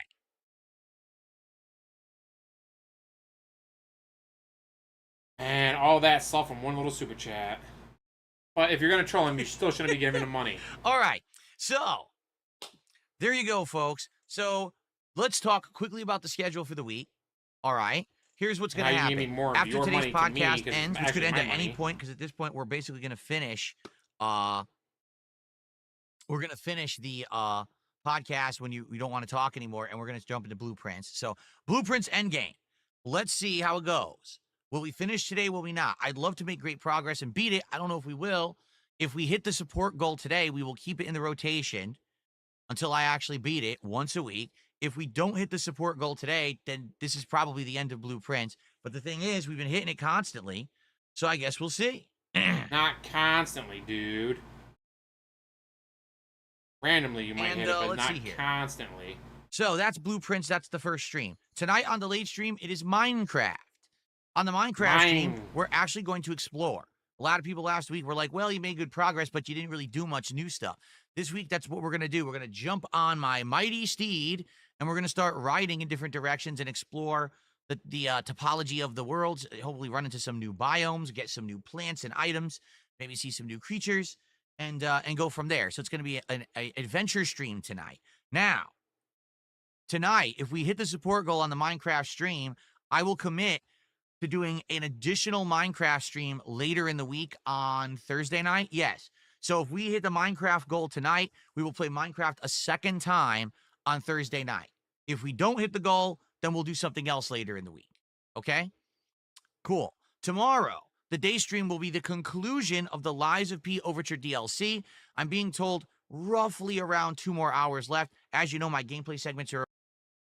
And all that stuff from one little super chat. But if you're going to troll him, you still shouldn't be giving him money. All right. So, there you go, folks. So, let's talk quickly about the schedule for the week. All right. Here's what's going to happen. Give me more of After your today's money to me, podcast 'cause ends, it's which could end actually at my any money. point, because at this point, we're basically going to finish, the podcast when you don't want to talk anymore, and we're going to jump into Blueprints. So, Blueprints Endgame. Let's see how it goes. Will we finish today? Will we not? I'd love to make great progress and beat it. I don't know if we will. If we hit the support goal today, we will keep it in the rotation until I actually beat it once a week. If we don't hit the support goal today, then this is probably the end of Blueprints. But the thing is, we've been hitting it constantly, so I guess we'll see. Not constantly, dude. Randomly, you might hit it, but not constantly. So that's Blueprints. That's the first stream. Tonight on the late stream, it is Minecraft. On the Minecraft stream, we're actually going to explore. A lot of people last week were like, well, you made good progress, but you didn't really do much new stuff. This week, that's what we're going to do. We're going to jump on my mighty steed, and we're going to start riding in different directions and explore the topology of the worlds, hopefully run into some new biomes, get some new plants and items, maybe see some new creatures, and go from there. So it's going to be an adventure stream tonight. Now, tonight, if we hit the support goal on the Minecraft stream, I will commit to doing an additional Minecraft stream later in the week on Thursday night. Yes. So if we hit the Minecraft goal tonight, we will play Minecraft a second time on Thursday night. If we don't hit the goal, then we'll do something else later in the week. Okay? Cool. Tomorrow, the day stream will be the conclusion of the Lies of P Overture DLC. I'm being told roughly around 2 more hours left. As you know, my gameplay segments are...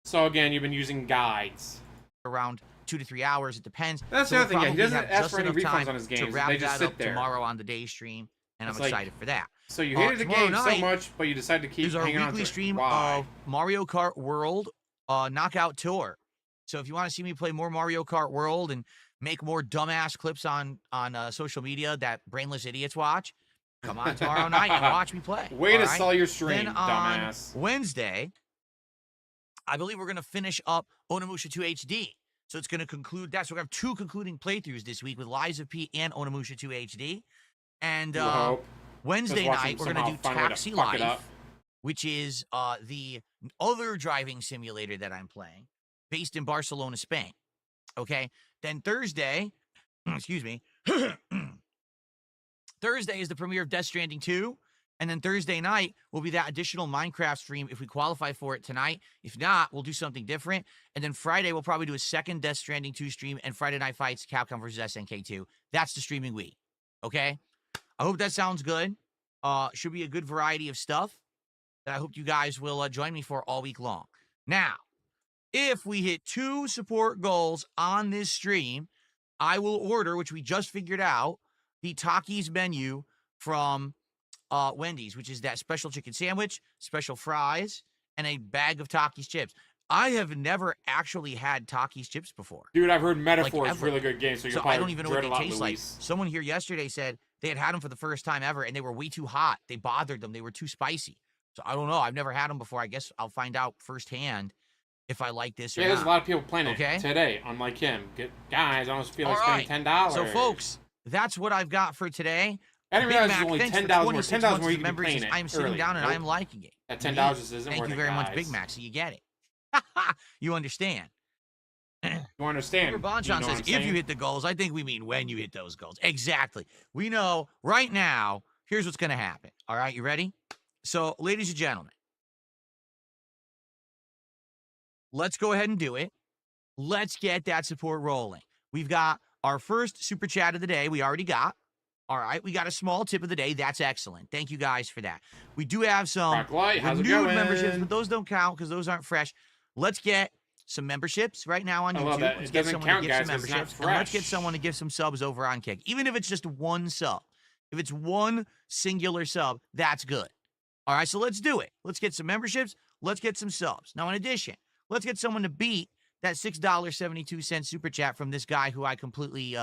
So again, you've been using guides. Around 2 to 3 hours. It depends. That's the other thing. Yeah, he doesn't ask for any refunds on his games. To wrap they just that sit up there. Tomorrow on the day stream, and It's I'm excited for that. So you hated the game so much, but you decided to keep There's our hanging on to weekly it. stream Why? of Mario Kart World Knockout Tour. So if you want to see me play more Mario Kart World and make more dumbass clips on social media that brainless idiots watch, come on tomorrow night and watch me play. Way to sell your stream, then dumbass. On Wednesday, I believe we're going to finish up Onimusha 2 HD. So it's going to conclude that. So we have 2 concluding playthroughs this week with Lies of P and Onimusha 2 HD. And You hope. Wednesday Just watch night, them we're going to do somehow find a way to Taxi fuck it Life, up. which is the other driving simulator that I'm playing, based in Barcelona, Spain. Okay? Then Thursday, excuse me, Thursday is the premiere of Death Stranding 2. And then Thursday night will be that additional Minecraft stream if we qualify for it tonight. If not, we'll do something different. And then Friday, we'll probably do a second Death Stranding 2 stream and Friday Night Fights, Capcom versus SNK 2. That's the streaming week. Okay? I hope that sounds good. Should be a good variety of stuff that I hope you guys will join me for all week long. Now, if we hit 2 support goals on this stream, I will order, which we just figured out, the Takis menu from Wendy's, which is that special chicken sandwich, special fries, and a bag of Takis chips. I have never actually had Takis chips before. Dude, I've heard Metaphor is really good game, so you'll probably I don't even know what dread they a lot, taste like. Luis. Someone here yesterday said they had them for the first time ever, and they were way too hot. They bothered them. They were too spicy. So I don't know. I've never had them before. I guess I'll find out firsthand if I like this or not. Yeah, there's a lot of people playing it today, unlike him. Guys, I almost feel like spending $10. So, folks, that's what I've got for today. I didn't realize it was only thanks $10 for more. 26 $10 months more you of can be playing it. I'm sitting down and I'm liking it. At $10 just isn't Thank worth you it, very much, guys. Big Mac, so you get it. You understand. You understand? Bonchon says, if you hit the goals, I think we mean when you hit those goals. Exactly. We know right now, here's what's going to happen. All right, you ready? So, ladies and gentlemen, let's go ahead and do it. Let's get that support rolling. We've got our first super chat of the day. We already got. All right, we got a small tip of the day. That's excellent. Thank you guys for that. We do have some renewed memberships, but those don't count because those aren't fresh. Let's get some memberships right now on YouTube. Let's get someone to give some memberships. And let's get someone to give some subs over on Kick. Even if it's just one sub. If it's one singular sub, that's good. All right, so let's do it. Let's get some memberships. Let's get some subs. Now, in addition, let's get someone to beat that $6.72 super chat from this guy who I completely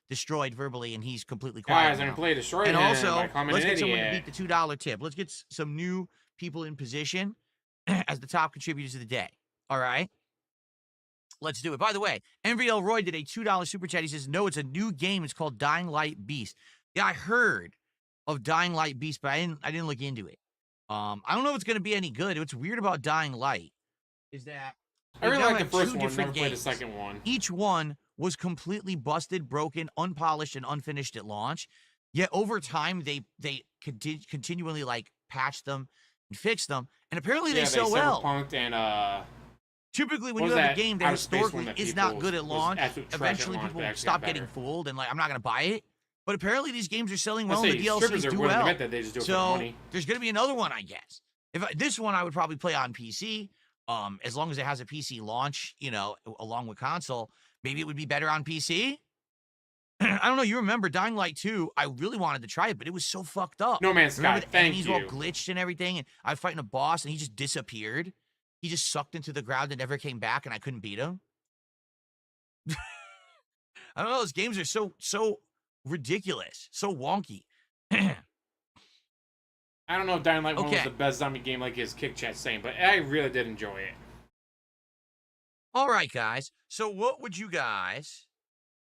destroyed verbally, and he's completely quiet. Guys, I'm gonna play destroy him. And also, let's get someone to idiot. beat the $2 tip. Let's get some new people in position as the top contributors of the day. All right? Let's do it. By the way, MVL Roy did a $2 super chat. He says, no, it's a new game. It's called Dying Light Beast. Yeah, I heard of Dying Light Beast, but I didn't look into it. I don't know if it's going to be any good. What's weird about Dying Light is that I really like the first one. different Never played the games. second one. Each one was completely busted, broken, unpolished, and unfinished at launch. Yet over time, they continually like patch them and fix them, and apparently they sell well. Cyberpunked and Typically, when you have a game that historically is not good at launch, eventually people stop getting fooled and like, I'm not going to buy it. But apparently these games are selling well, and the DLCs do well. That they just do it so for money. There's going to be another one, I guess. This one I would probably play on PC, as long as it has a PC launch, you know, along with console. Maybe it would be better on PC. I don't know. You remember Dying Light 2? I really wanted to try it, but it was so fucked up. No Man's Sky. Thank you. Enemies all glitched and everything, and I was fighting a boss, and he just disappeared. He just sucked into the ground and never came back, and I couldn't beat him. I don't know. Those games are so ridiculous, so wonky. I don't know if Dying Light 1 was the best zombie game like his Kick Chat's saying, but I really did enjoy it. All right, guys. So what would you guys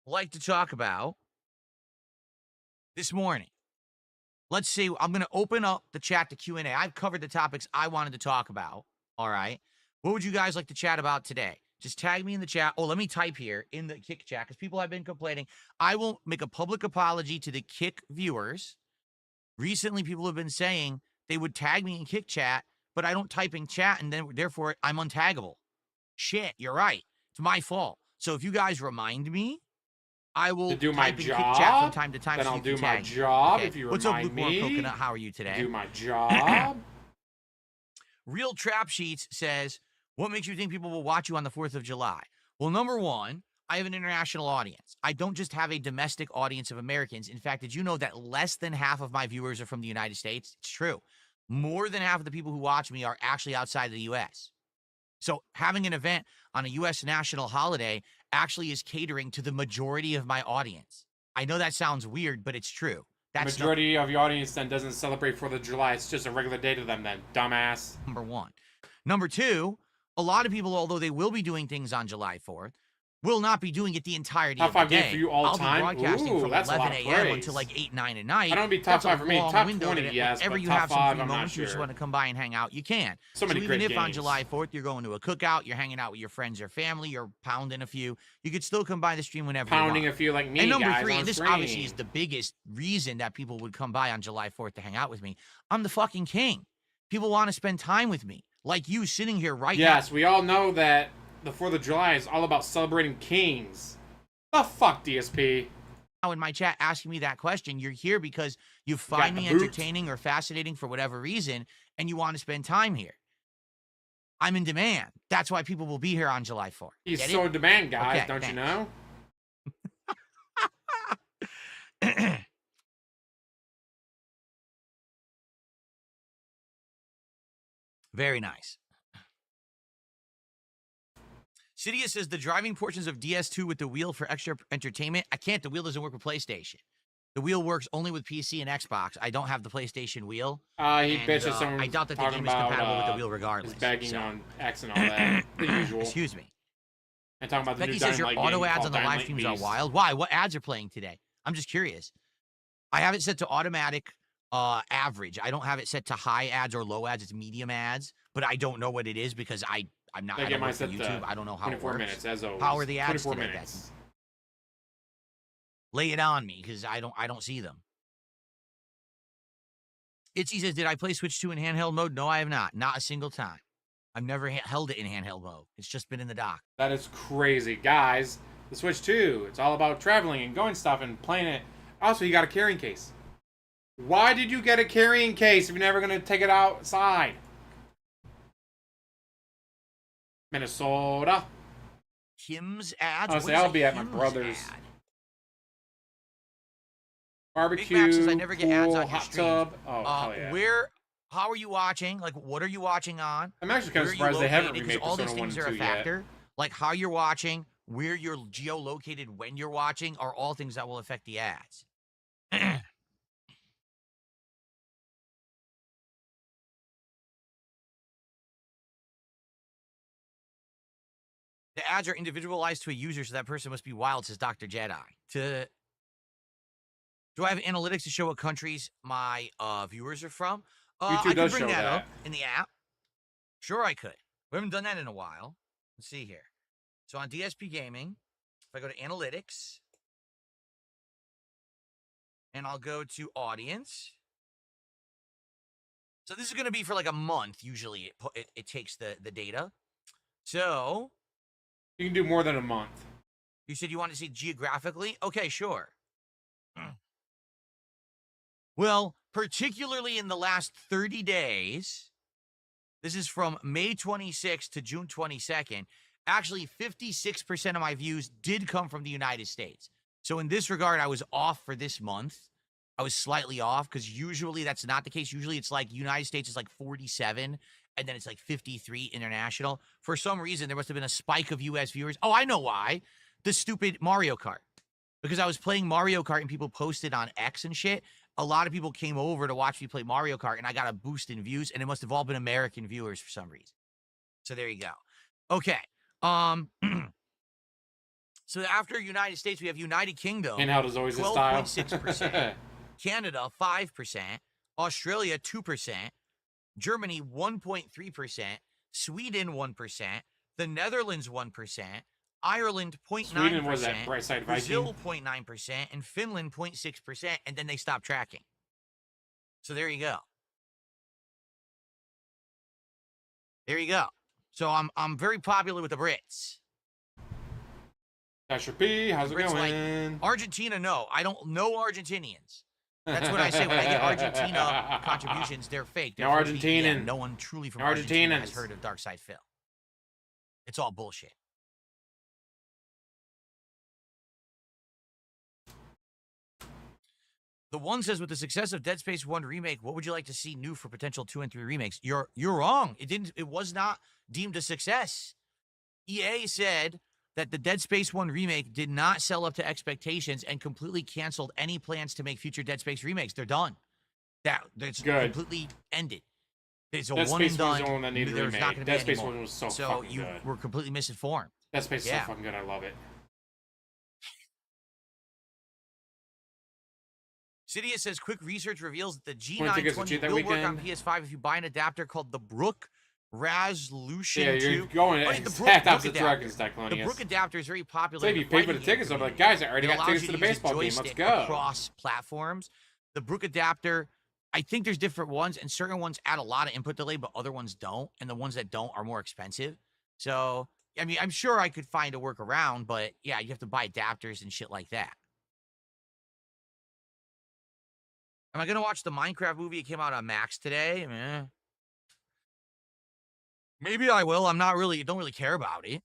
like to talk about this morning? Let's see. I'm going to open up the chat to Q&A. I've covered the topics I wanted to talk about. All right. What would you guys like to chat about today? Just tag me in the chat. Oh, let me type here in the Kick chat because people have been complaining. I will make a public apology to the Kick viewers. Recently, people have been saying they would tag me in Kick chat, but I don't type in chat, and then therefore I'm untaggable. Shit, you're right. It's my fault. So if you guys remind me, I will do my type in job. Kick chat from time to time. Then so I'll you do can my tag me. job Okay. if you What's up, remind Lukewarm me. Coconut? How are you today? Do my job. Real Trap Sheets says, what makes you think people will watch you on the 4th of July? Well, number one, I have an international audience. I don't just have a domestic audience of Americans. In fact, did you know that less than half of my viewers are from the United States? It's true. More than half of the people who watch me are actually outside of the U.S. So having an event on a U.S. national holiday actually is catering to the majority of my audience. I know that sounds weird, but it's true. The majority of your audience then doesn't celebrate 4th of July. It's just a regular day to them then, dumbass. Number one. Number two, a lot of people, although they will be doing things on July 4th, will not be doing it the entirety Top of the 5 game day. for you all I'll time? be broadcasting Ooh, from that's a 11 lot of a.m. praise. until like 8, 9 at night. I don't be top That's 5 a for me. long Top window 20, that yes, whenever but you top have some 5, free I'm not moments, you just sure. want to come by and hang out, you can. So many even great if on games. July 4th you're going to a cookout, you're hanging out with your friends or family, you're pounding a few, you could still come by the stream whenever Pounding you a want. few like me, And number guys, 3, on and this stream. obviously is the biggest reason that people would come by on July 4th to hang out with me. I'm the fucking king. People want to spend time with me, like you sitting here right now. Yes, we all know that the 4th of July is all about celebrating kings. The fuck, DSP? Now in my chat asking me that question, you're here because you find me entertaining or fascinating for whatever reason, and you want to spend time here. I'm in demand. That's why people will be here on July 4th. He's so in demand, guys, Okay, don't thanks. you know? Very nice. Cydia says the driving portions of DS2 with the wheel for extra entertainment. I can't. The wheel doesn't work with PlayStation. The wheel works only with PC and Xbox. I don't have the PlayStation wheel. He bitches someone. I doubt that the game is compatible with the wheel regardless. He's begging on X and all that. The usual. Excuse me. And talking about the Becky new says your Dying Light auto game ads called on the Dying live Light streams are Beast. wild. Why? What ads are playing today? I'm just curious. I have it set to automatic average. I don't have it set to high ads or low ads. It's medium ads, but I don't know what it is because I'm not. I don't work for YouTube. I don't know how it 24 works. minutes, as always. How are the ads 24 today, minutes. Becky? Lay it on me because I don't see them. Itzy says, did I play Switch 2 in handheld mode? No, I have not. Not a single time. I've never held it in handheld mode. It's just been in the dock. That is crazy. Guys, the Switch 2, it's all about traveling and going stuff and playing it. Also, you got a carrying case. Why did you get a carrying case if you're never going to take it outside? Minnesota. Kim's ads? Honestly, I'll be at my brother's. Ad? Barbecue, Big Mac says I never get ads pool, on your hot streams. tub. Oh, hell yeah. How are you watching? Like, what are you watching on? I'm actually kind of Where are you surprised they haven't located? remade 'Cause all Persona these 1 things and are 2 a yet. factor. Like how you're watching, where you're geolocated when you're watching are all things that will affect the ads. The ads are individualized to a user, so that person must be wild, says Dr. Jedi. Do I have analytics to show what countries my viewers are from? YouTube I could does bring show that that. up in the app. Sure, I could. We haven't done that in a while. Let's see here. So on DSP Gaming, if I go to analytics, and I'll go to audience. So this is going to be for like a month. Usually it takes the data. So You can do more than a month. you said you want to see geographically? Okay, sure. Well, particularly in the last 30 days, this is from May 26th to June 22nd. Actually, 56% of my views did come from the United States. So in this regard, I was off for this month. I was slightly off because usually that's not the case. Usually it's like United States is like 47 and then it's like 53 international. For some reason, there must have been a spike of US viewers. Oh, I know why. The stupid Mario Kart. Because I was playing Mario Kart and people posted on X and shit. A lot of people came over to watch me play Mario Kart and I got a boost in views and it must have all been American viewers for some reason. So there you go. Okay. So after United States, we have United Kingdom. And how does always his style? 12.6%. Canada, 5%. Australia, 2%. Germany, 1.3%. Sweden, 1%. The Netherlands, 1%. Ireland, 0.9%. Sweden was that bright side Viking. Brazil, 0.9%. And Finland, 0.6%. And then they stopped tracking. So there you go. There you go. So I'm very popular with the Brits. Jasper P, how's it Brits going? like Argentina, no. I don't know Argentinians. That's what I say when I get Argentina contributions. They're fake. They're No supposed to be- Argentinian. yeah, no one truly from Argentina has Argentinians. heard of Dark Side Phil. It's all bullshit. The one says, with the success of Dead Space 1 remake, what would you like to see new for potential 2 and 3 remakes? You're wrong. It was not deemed a success. EA said that the Dead Space 1 remake did not sell up to expectations and completely canceled any plans to make future Dead Space remakes. They're done. That's Good. completely ended. It's a Dead one Space and 1 was done. the one that needed There's remade. not going to Dead be Space any 1 more. was so So fucking you good. were completely misinformed. That space is Yeah. so fucking good. I love it. Cydia says, quick research reveals that the Wanna take us to G920 cheat that will work on weekend? PS5 if you buy an adapter called the Brook Resolution Yeah, you're 2. going Oh, in the exact opposite adapter. directions, The Diclonius. Brook adapter is very popular. So if in you the pay for fighting the game tickets, I'm like, community. guys, I already It got allows tickets you to the use a baseball game. Let's joystick go. across platforms. The Brook adapter, I think there's different ones, and certain ones add a lot of input delay, but other ones don't, and the ones that don't are more expensive. So, I mean, I'm sure I could find a workaround, but yeah, you have to buy adapters and shit like that. Am I going to watch the Minecraft movie? It came out on Max today. Maybe I will. I'm not really, don't really care about it.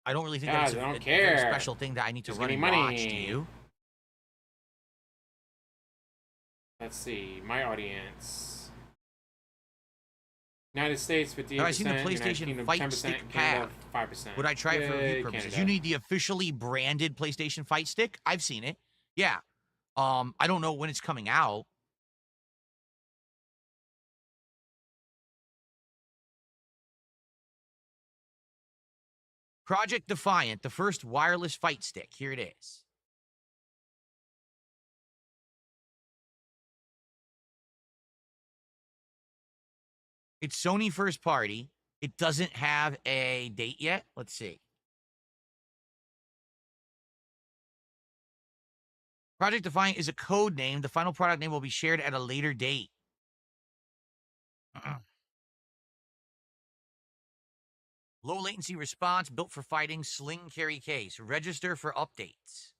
I don't really think that Guys, it's I don't a very care. special thing that I need to Just run give me and watch. Do money. you? Let's see. My audience. United States, 58%. Have I seen the United PlayStation Kingdom, Fight 10%. Stick Canada, pad? 5%. Would I try it for Yay, review purposes? Canada. You need the officially branded PlayStation Fight Stick? I've seen it. Yeah. I don't know when it's coming out. Project Defiant, the first wireless fight stick. Here it is. It's Sony first party. It doesn't have a date yet. Let's see. Project Defiant is a code name. The final product name will be shared at a later date. Low latency response, built for fighting, sling carry case. Register for updates.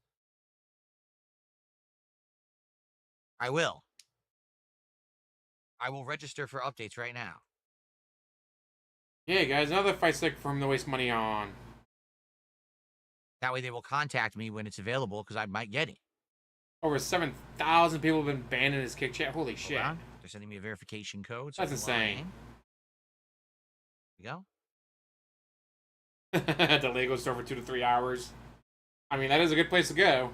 I will. I will register for updates right now. Yeah, guys, another fight stick for him to waste money on. That way they will contact me when it's available because I might get it. Over 7,000 people have been banned in his kick chat. Holy shit. Hold on. They're sending me a verification code. So That's insane. There you go. The Lego store for 2 to 3 hours. I mean, that is a good place to go.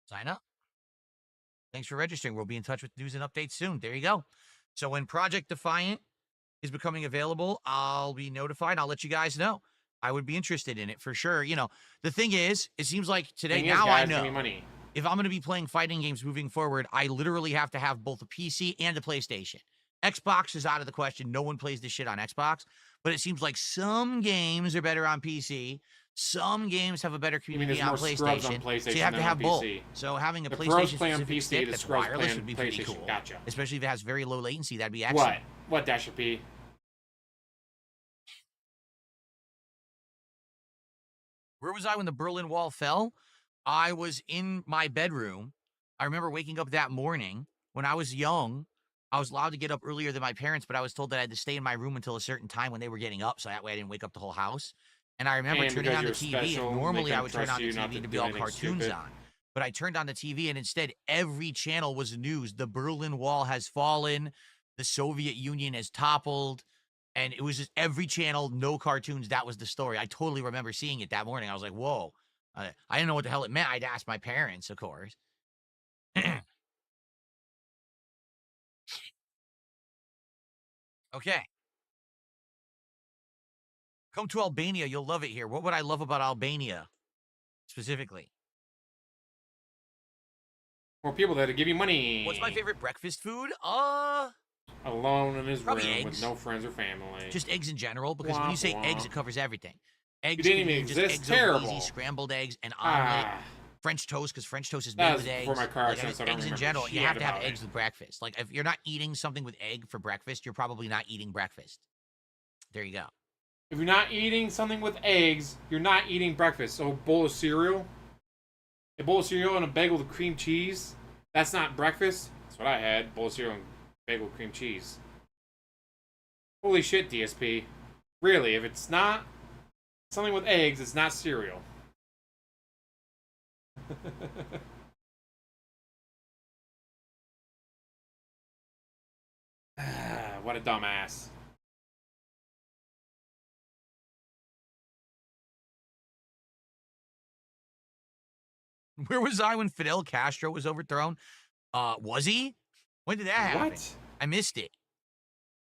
Sign up. Thanks for registering. We'll be in touch with news and updates soon. There you go. So when Project Defiant is becoming available, I'll be notified. I'll let you guys know. I would be interested in it for sure. You know, the thing is, it seems like today, now guys, I know. give me money. If I'm going to be playing fighting games moving forward, I literally have to have both a PC and a PlayStation. Xbox is out of the question. No one plays this shit on Xbox. But it seems like some games are better on PC. Some games have a better community on PlayStation. So you have to have both. So having a PlayStation specific stick that's wireless would be pretty cool. Gotcha. Especially if it has very low latency. That'd be excellent. What, Dasher P? Where was I when the Berlin Wall fell? I was in my bedroom. I remember waking up that morning. When I was young, I was allowed to get up earlier than my parents, but I was told that I had to stay in my room until a certain time when they were getting up, so that way I didn't wake up the whole house. And I remember turning on the TV, and normally I would turn on the TV to be all cartoons on. But I turned on the TV, and instead every channel was news. The Berlin Wall has fallen. The Soviet Union has toppled. And it was just every channel, no cartoons. That was the story. I totally remember seeing it that morning. I was like, whoa. I didn't know what the hell it meant. I'd ask my parents, of course. Okay. Come to Albania. You'll love it here. What would I love about Albania specifically? More people there to give you money. What's my favorite breakfast food? Alone in his room eggs. with no friends or family. Just eggs in general, because when you say eggs, it covers everything. Eggs didn't even just exist. eggs Terrible. Easy, scrambled eggs, and omelet. French toast, because French toast is made with eggs. Before my car accident, so I don't eggs in remember general, you have to have shit eggs with breakfast. Like, if you're not eating something with egg for breakfast, you're probably not eating breakfast. There you go. If you're not eating something with eggs, you're not eating breakfast. So a bowl of cereal, and a bagel with cream cheese, that's not breakfast. That's what I had. Bowl of cereal and bagel with cream cheese. Holy shit, DSP. Really, if it's not something with eggs, it's not cereal. What a dumbass. Where was I when Fidel Castro was overthrown? Was he? When did that happen? What? I missed it.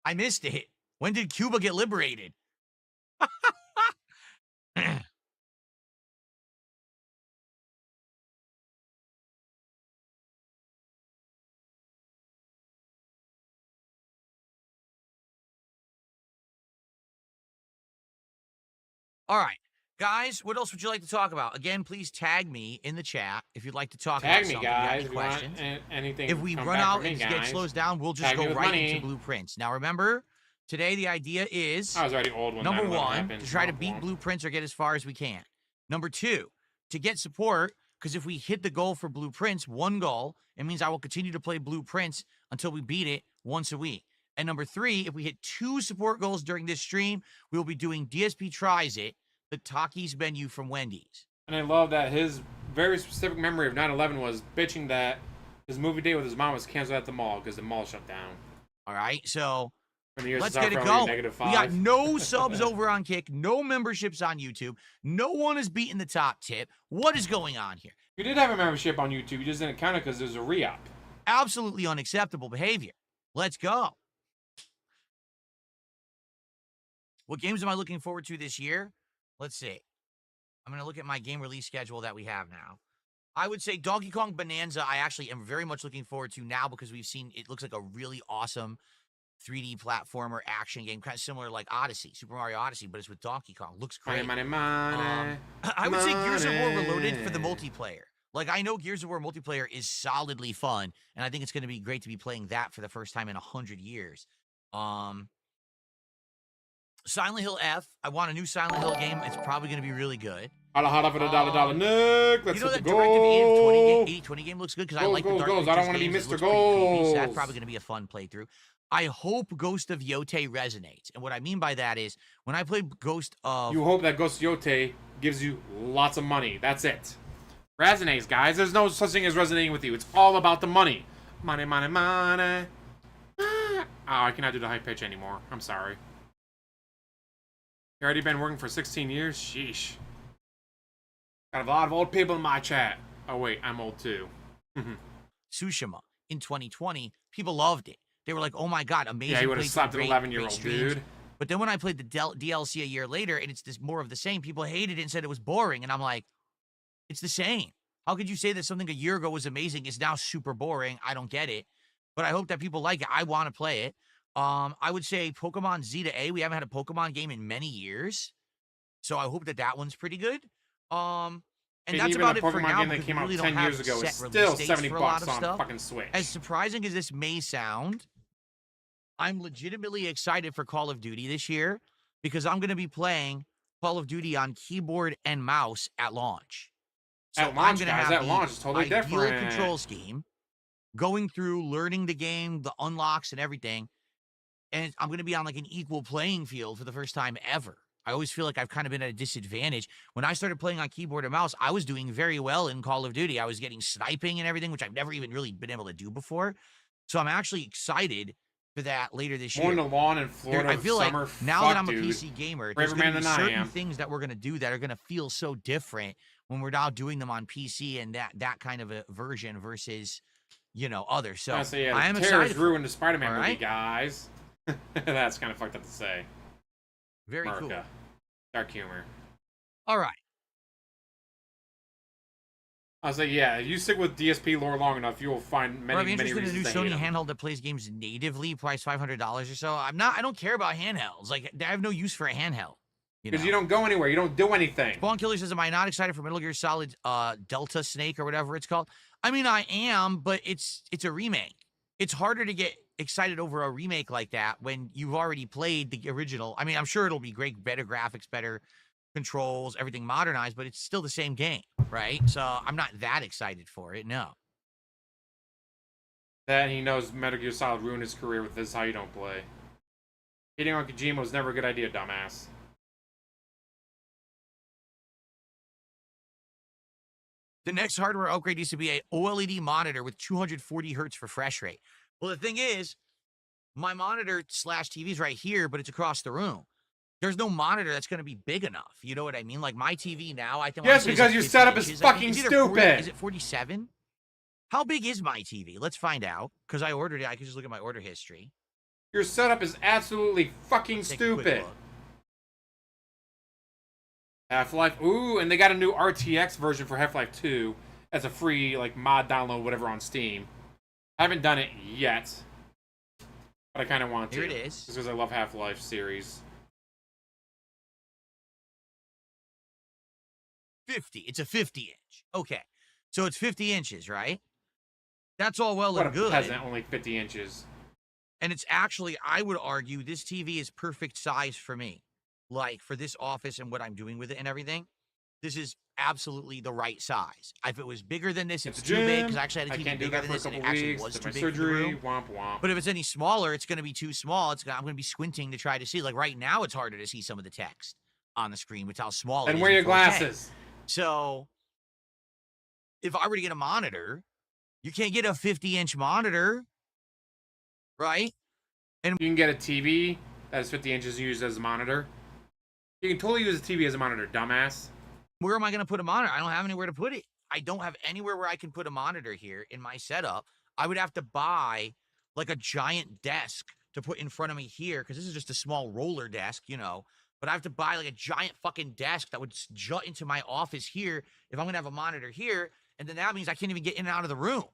I missed it. When did Cuba get liberated? All right. Guys, what else would you like to talk about? Again, please tag me in the chat if you'd like to talk about Tag me, something. You got guys. any If you want questions. anything, If we come run back out from me, and the sketch guys. slows down, we'll just Tag me go with right money. into blueprints. Now, remember, today the idea is I was already old when number 9/11 one, happened. to try to beat blueprints or get as far as we can. Number two, to get support, because if we hit the goal for blueprints, one goal, it means I will continue to play blueprints until we beat it once a week. And number three, if we hit 2 support goals during this stream, we will be doing DSP Tries It, the Takis menu from Wendy's. And I love that his very specific memory of 9/11 was bitching that his movie date with his mom was canceled at the mall because the mall shut down. All right, so let's get get it going. We got no subs over on Kick, no memberships on YouTube. No one is beating the top tip. What is going on here? You did have a membership on YouTube. You just didn't count it because there's a re-up. Absolutely unacceptable behavior. Let's go. What games am I looking forward to this year? Let's see. I'm going to look at my game release schedule that we have now. I would say Donkey Kong Bonanza, I actually am very much looking forward to now because we've seen it looks like a really awesome 3D platformer action game, kind of similar like Odyssey, Super Mario Odyssey, but it's with Donkey Kong. Looks great. Money. I would say Gears of War Reloaded for the multiplayer. Like, I know Gears of War multiplayer is solidly fun, and I think it's going to be great to be playing that for the first time in 100 years. Silent Hill F. I want a new Silent Hill game. It's probably going to be really good. Holla for the dollar Nick. Let's you know hit that the directive 80-20 goal. game looks good because I like the Dark Goals. I don't want to be games. Mr. It looks pretty creepy, so that's Goals. probably going to be a fun playthrough. I hope Ghost of Yoti resonates. And what I mean by that is, when I played Ghost of... You hope that Ghost of Yoti gives you lots of money. That's it. Resonates, guys. There's no such thing as resonating with you. It's all about the money. Money. Oh, I cannot do the high pitch anymore. I'm sorry. You already been working for 16 years? Sheesh. Got a lot of old people in my chat. Oh, wait. I'm old, too. Tsushima in 2020, people loved it. They were like, oh my God, amazing. Yeah, you would have slapped an 11-year-old dude. But then when I played the DLC a year later, and it's this more of the same, people hated it and said it was boring. And I'm like, it's the same. How could you say that something a year ago was amazing is now super boring? I don't get it. But I hope that people like it. I want to play it. I would say Pokemon Z to A. We haven't had a Pokemon game in many years. So I hope that that one's pretty good. And that's about it for now. Game that came out 10 years ago is still $70 on fucking Switch. As surprising as this may sound, I'm legitimately excited for Call of Duty this year because I'm going to be playing Call of Duty on keyboard and mouse at launch. So at launch, I'm gonna guys, have at launch, it's totally different. Control scheme, going through, learning the game, the unlocks and everything. And I'm going to be on like an equal playing field for the first time ever. I always feel like I've kind of been at a disadvantage. When I started playing on keyboard and mouse, I was doing very well in Call of Duty. I was getting sniping and everything, which I've never even really been able to do before. So I'm actually excited for that later this year. Mowing the lawn in Florida I feel summer, like now that I'm a PC gamer, there's going to be certain things that we're going to do that are going to feel so different when we're now doing them on PC and that kind of a version versus, you know, others. So I am excited. Ruined the Spider-Man movie, guys. That's kind of fucked up to say. Very cool. Dark humor. All right. I was like, yeah, you stick with DSP lore long enough, you will find many reasons. I'm interested in a new Sony handheld that plays games natively, priced $500 or so. I don't care about handhelds. Like, I have no use for a handheld. Because you don't go anywhere. You don't do anything. Spawn Killer says, am I not excited for Metal Gear Solid Delta Snake or whatever it's called? I mean, I am, but it's a remake. It's harder to get excited over a remake like that when you've already played the original. I mean, I'm sure it'll be great, better graphics, better controls, everything modernized, but it's still the same game, right? So I'm not that excited for it, no. That he knows Metal Gear Solid ruined his career with this how you don't play. Hitting on Kojima was never a good idea, dumbass. The next hardware upgrade needs to be a OLED monitor with 240 hertz refresh rate. Well, the thing is, my monitor / TV is right here, but it's across the room. There's no monitor that's going to be big enough. You know what I mean? Like my TV now, I think. Yes, because your setup is fucking stupid. Is it 47? How big is my TV? Let's find out. Because I ordered it. I can just look at my order history. Your setup is absolutely fucking Let's take a quick stupid. look. Half-Life. Ooh, and they got a new RTX version for Half-Life 2 as a free like mod download, whatever, on Steam. I haven't done it yet, but I kind of want to. Here it is. Just because I love Half-Life series. 50. It's a 50-inch. Okay. So it's 50 inches, right? That's all well What and a good. peasant, only 50 inches. And it's actually, I would argue, this TV is perfect size for me. Like, for this office and what I'm doing with it and everything, this is absolutely the right size. If it was bigger than this, it's too big, because I actually had a TV bigger than this, and it actually was too big for the room. Womp womp. But if it's any smaller, it's going to be too small. I'm going to be squinting to try to see. Like, right now, it's harder to see some of the text on the screen with how small it is. And wear your 4K. glasses. So, if I were to get a monitor, you can't get a 50-inch monitor, right? And you can get a TV that is 50 inches used as a monitor. You can totally use a TV as a monitor, dumbass. Where am I going to put a monitor? I don't have anywhere to put it. I don't have anywhere where I can put a monitor here in my setup. I would have to buy like a giant desk to put in front of me here, because this is just a small roller desk, you know. But I have to buy like a giant fucking desk that would jut into my office here if I'm going to have a monitor here. And then that means I can't even get in and out of the room.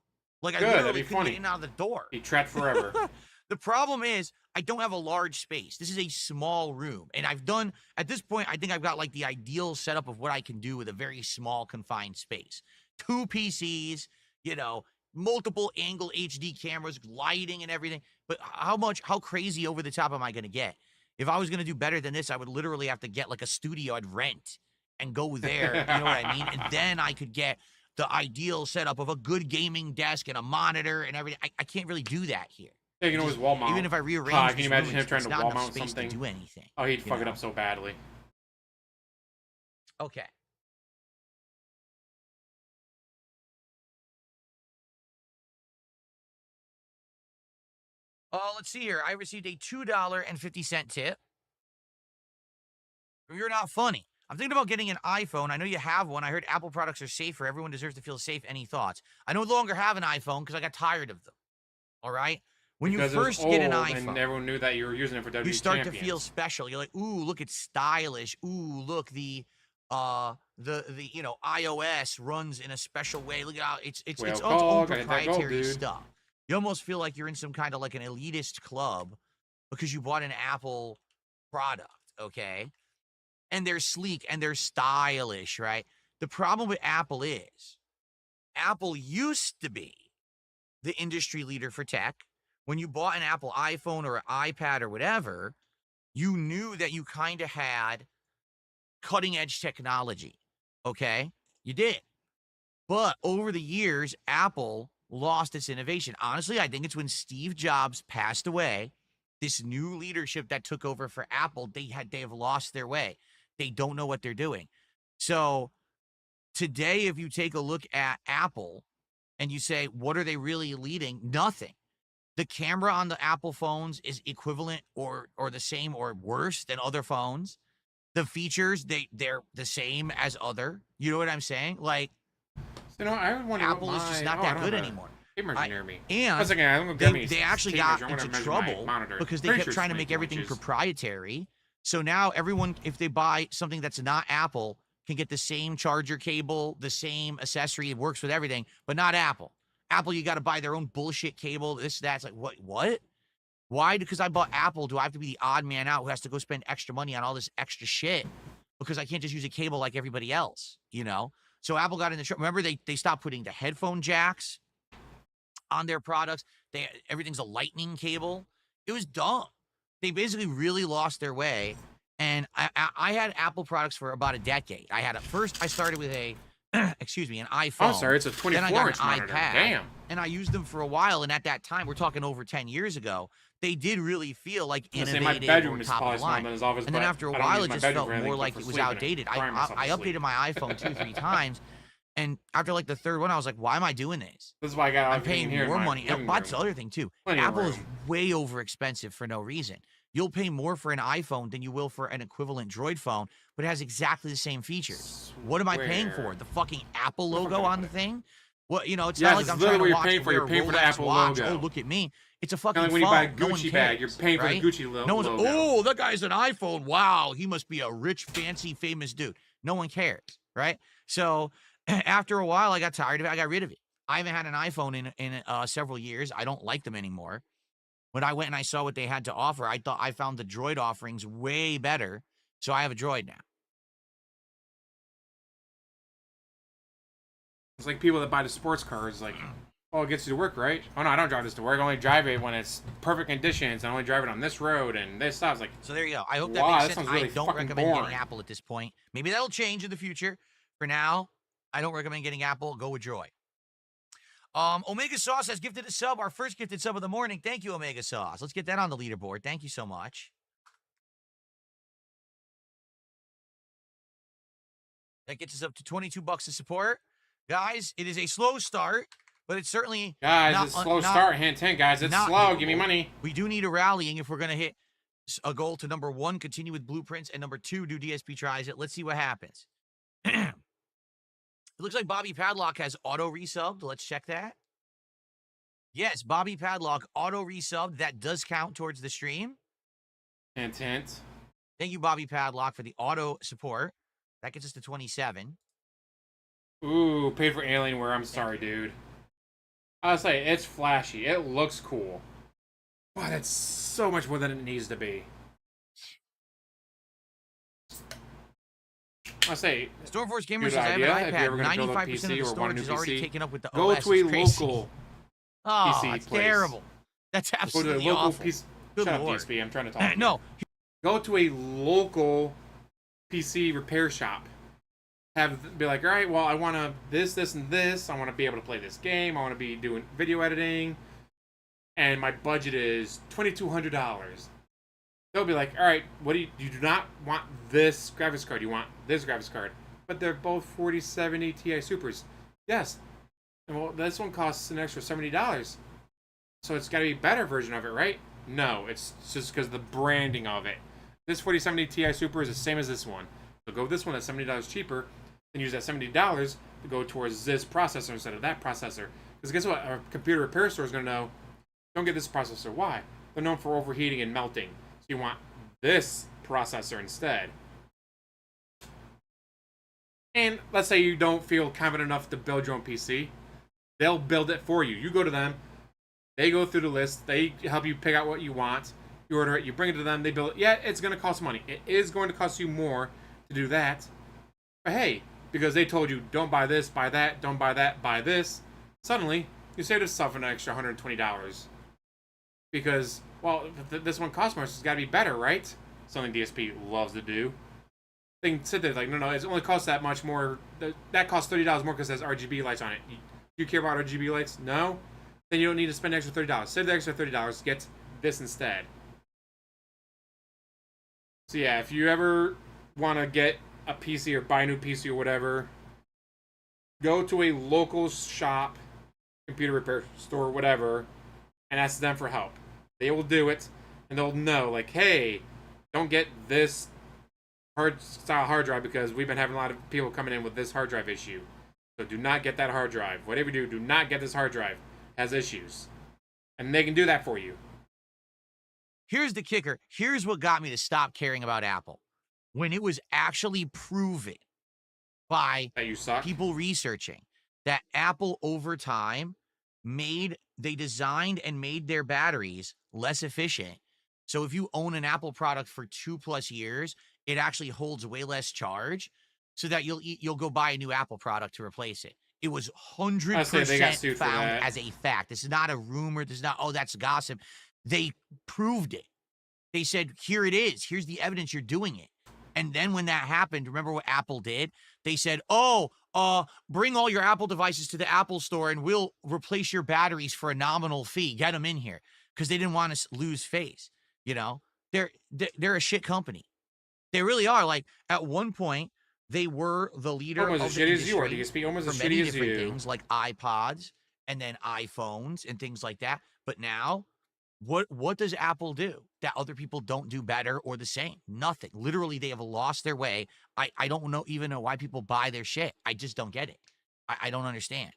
Like, I literally couldn't get in and out of the door. Be trapped forever. The problem is I don't have a large space. This is a small room. And I've done, at this point, I think I've got like the ideal setup of what I can do with a very small confined space. 2 PCs, you know, multiple angle HD cameras, lighting and everything. But how crazy over the top am I going to get? If I was going to do better than this, I would literally have to get like a studio I'd rent and go there. You know what I mean? And then I could get the ideal setup of a good gaming desk and a monitor and everything. I can't really do that here. Yeah, you can always wall mount. Even if I rearrange, can you imagine him trying to wall mount something? To do anything. Oh, he'd fuck it up so badly. Okay. Let's see here. I received a $2.50 tip. You're not funny. I'm thinking about getting an iPhone. I know you have one. I heard Apple products are safer. Everyone deserves to feel safe. Any thoughts? I no longer have an iPhone because I got tired of them. All right? When you first get an iPhone, and everyone knew that you were using it for WWE you start champions. to feel special. You're like, ooh, look, it's stylish. Ooh, look, the you know, iOS runs in a special way. Look at how it's its own proprietary stuff. You almost feel like you're in some kind of like an elitist club because you bought an Apple product, okay? And they're sleek and they're stylish, right? The problem with Apple is Apple used to be the industry leader for tech. When you bought an Apple iPhone or an iPad or whatever, you knew that you kind of had cutting edge technology, okay? You did. But over the years, Apple lost its innovation. Honestly, I think it's when Steve Jobs passed away, this new leadership that took over for Apple, they have lost their way. They don't know what they're doing. So today, if you take a look at Apple and you say, what are they really leading? Nothing. The camera on the Apple phones is equivalent or the same or worse than other phones. The features, they're the same as other. You know what I'm saying? Like, you know, I would want Apple is just not that good anymore. Near me. And they actually got into trouble because they kept trying to make everything proprietary. So now everyone, if they buy something that's not Apple, can get the same charger cable, the same accessory. It works with everything, but not Apple. Apple, you got to buy their own bullshit cable. This, that's like, what? Why? Because I bought Apple, do I have to be the odd man out who has to go spend extra money on all this extra shit? Because I can't just use a cable like everybody else, you know? So Apple got in the trouble. Remember, they stopped putting the headphone jacks on their products. Everything's a lightning cable. It was dumb. They basically really lost their way. And I had Apple products for about a decade. First I started with a excuse me, an iPhone. Oh, sorry, it's a 24-inch monitor. iPad, damn. And I used them for a while. And at that time, we're talking over 10 years ago, they did really feel like innovative my bedroom or is top of the line. than his office, and then after a while, it just felt more like it was outdated. I updated updated my iPhone 2-3 times. And after like the third one, I was like, why am I doing this? This is why I got. I'm paying more money. And that's the other thing too. Apple is way over expensive for no reason. You'll pay more for an iPhone than you will for an equivalent Droid phone, but it has exactly the same features. What am I paying for? The fucking Apple logo on the thing? Well, you know, it's Yes, not like it's I'm literally trying to what you're watch paying for. wear You're a paying for the Rolex Apple watch. logo. Oh, look at me. It's a Kind fucking of like when you phone. buy a No one Gucci bag, you're cares, paying for right? the Gucci No one's, logo. oh, that guy's an iPhone. Wow, he must be a rich, fancy, famous dude. No one cares, right? So after a while, I got tired of it. I got rid of it. I haven't had an iPhone in several years. I don't like them anymore. When I went and I saw what they had to offer, I found the Droid offerings way better. So I have a Droid now. It's like people that buy the sports cars, like, oh, it gets you to work, right? Oh no, I don't drive this to work. I only drive it when it's perfect conditions. I only drive it on this road and this stuff. Like, So there you go. I hope that wow, makes that sense. sounds really I don't fucking recommend boring. getting Apple at this point. Maybe that'll change in the future. For now, I don't recommend getting Apple. Go with Droid. Omega Sauce has gifted a sub, our first gifted sub of the morning. Thank you, Omega Sauce. Let's get that on the leaderboard. Thank you so much. That gets us up to 22 bucks to support. Guys, it is a slow start, but it's certainly guys, it's slow start. Hint, hint, guys, it's slow. Give me money. We do need a rallying if we're going to hit a goal to number 1, continue with blueprints, and number 2, do DSP tries it. Let's see what happens. It looks like Bobby Padlock has auto resubbed. Let's check that. Yes, Bobby Padlock auto resubbed. That does count towards the stream. Hint, hint. Thank you, Bobby Padlock, for the auto support. That gets us to 27. Ooh, paid for Alienware. I'm sorry, dude. I'll say, it's flashy. It looks cool. But it's so much more than it needs to be. I'll say, Stormforce Gamer good says I have an idea if you're ever iPad. gonna build a 95% of PC the or want a storage new is already PC. taken up with the Go OS. to a It's crazy. local Oh, PC it's place. terrible. That's Go to a absolutely local awful. PC. Good Shut Lord. up, DSP. I'm trying to talk. No. Go to a local PC repair shop. Be like, all right, well, I want to this, and this. I want to be able to play this game. I want to be doing video editing, and my budget is $2,200. They'll be like, all right, what do you do not want this graphics card? You want this graphics card, but they're both 4070 Ti Supers. Yes, and well, this one costs an extra $70. So it's got to be a better version of it, right? No, it's just because of the branding of it. This 4070 Ti Super is the same as this one. So go with this one that's $70 cheaper, and use that $70 to go towards this processor instead of that processor. Because guess what? A computer repair store is going to know, don't get this processor. Why? They're known for overheating and melting. So you want this processor instead. And let's say you don't feel confident enough to build your own PC. They'll build it for you. You go to them. They go through the list. They help you pick out what you want. You order it. You bring it to them. They build it. Yeah, it's going to cost money. It is going to cost you more to do that. But hey, because they told you, don't buy this, buy that, don't buy that, buy this. Suddenly, you save yourself an extra $120. Because, well, this one costs more, so it's got to be better, right? Something DSP loves to do. They can sit there like, no, it only costs that much more. That costs $30 more because it has RGB lights on it. Do you care about RGB lights? No? Then you don't need to spend extra $30. Save the extra $30, get this instead. So yeah, if you ever want to get a PC or buy a new PC or whatever, go to a local shop, computer repair store, whatever, and ask them for help. They will do it, and they'll know, like, hey, don't get this hard drive because we've been having a lot of people coming in with this hard drive issue. So do not get that hard drive. Whatever you do not get this hard drive. It has issues. And they can do that for you. Here's the kicker. Here's what got me to stop caring about Apple. When it was actually proven by That you suck. people researching that Apple over time they designed and made their batteries less efficient. So if you own an Apple product for 2+ years, it actually holds way less charge so that you'll go buy a new Apple product to replace it. It was 100% found as a fact. This is not a rumor. This is not, oh, that's gossip. They proved it. They said, here it is. Here's the evidence you're doing it. And then when that happened, remember what Apple did? They said, bring all your Apple devices to the Apple store and we'll replace your batteries for a nominal fee. Get them in here. Because they didn't want to lose face. You know, they're a shit company. They really are. Like, at one point, they were the leader almost of as the shitty as you are, industry DSP. Almost for as many shitty as different you. things like iPods and then iPhones and things like that. But now, what does Apple do that other people don't do better or the same? Nothing. Literally, they have lost their way. I don't even know why people buy their shit. I just don't get it. I don't understand.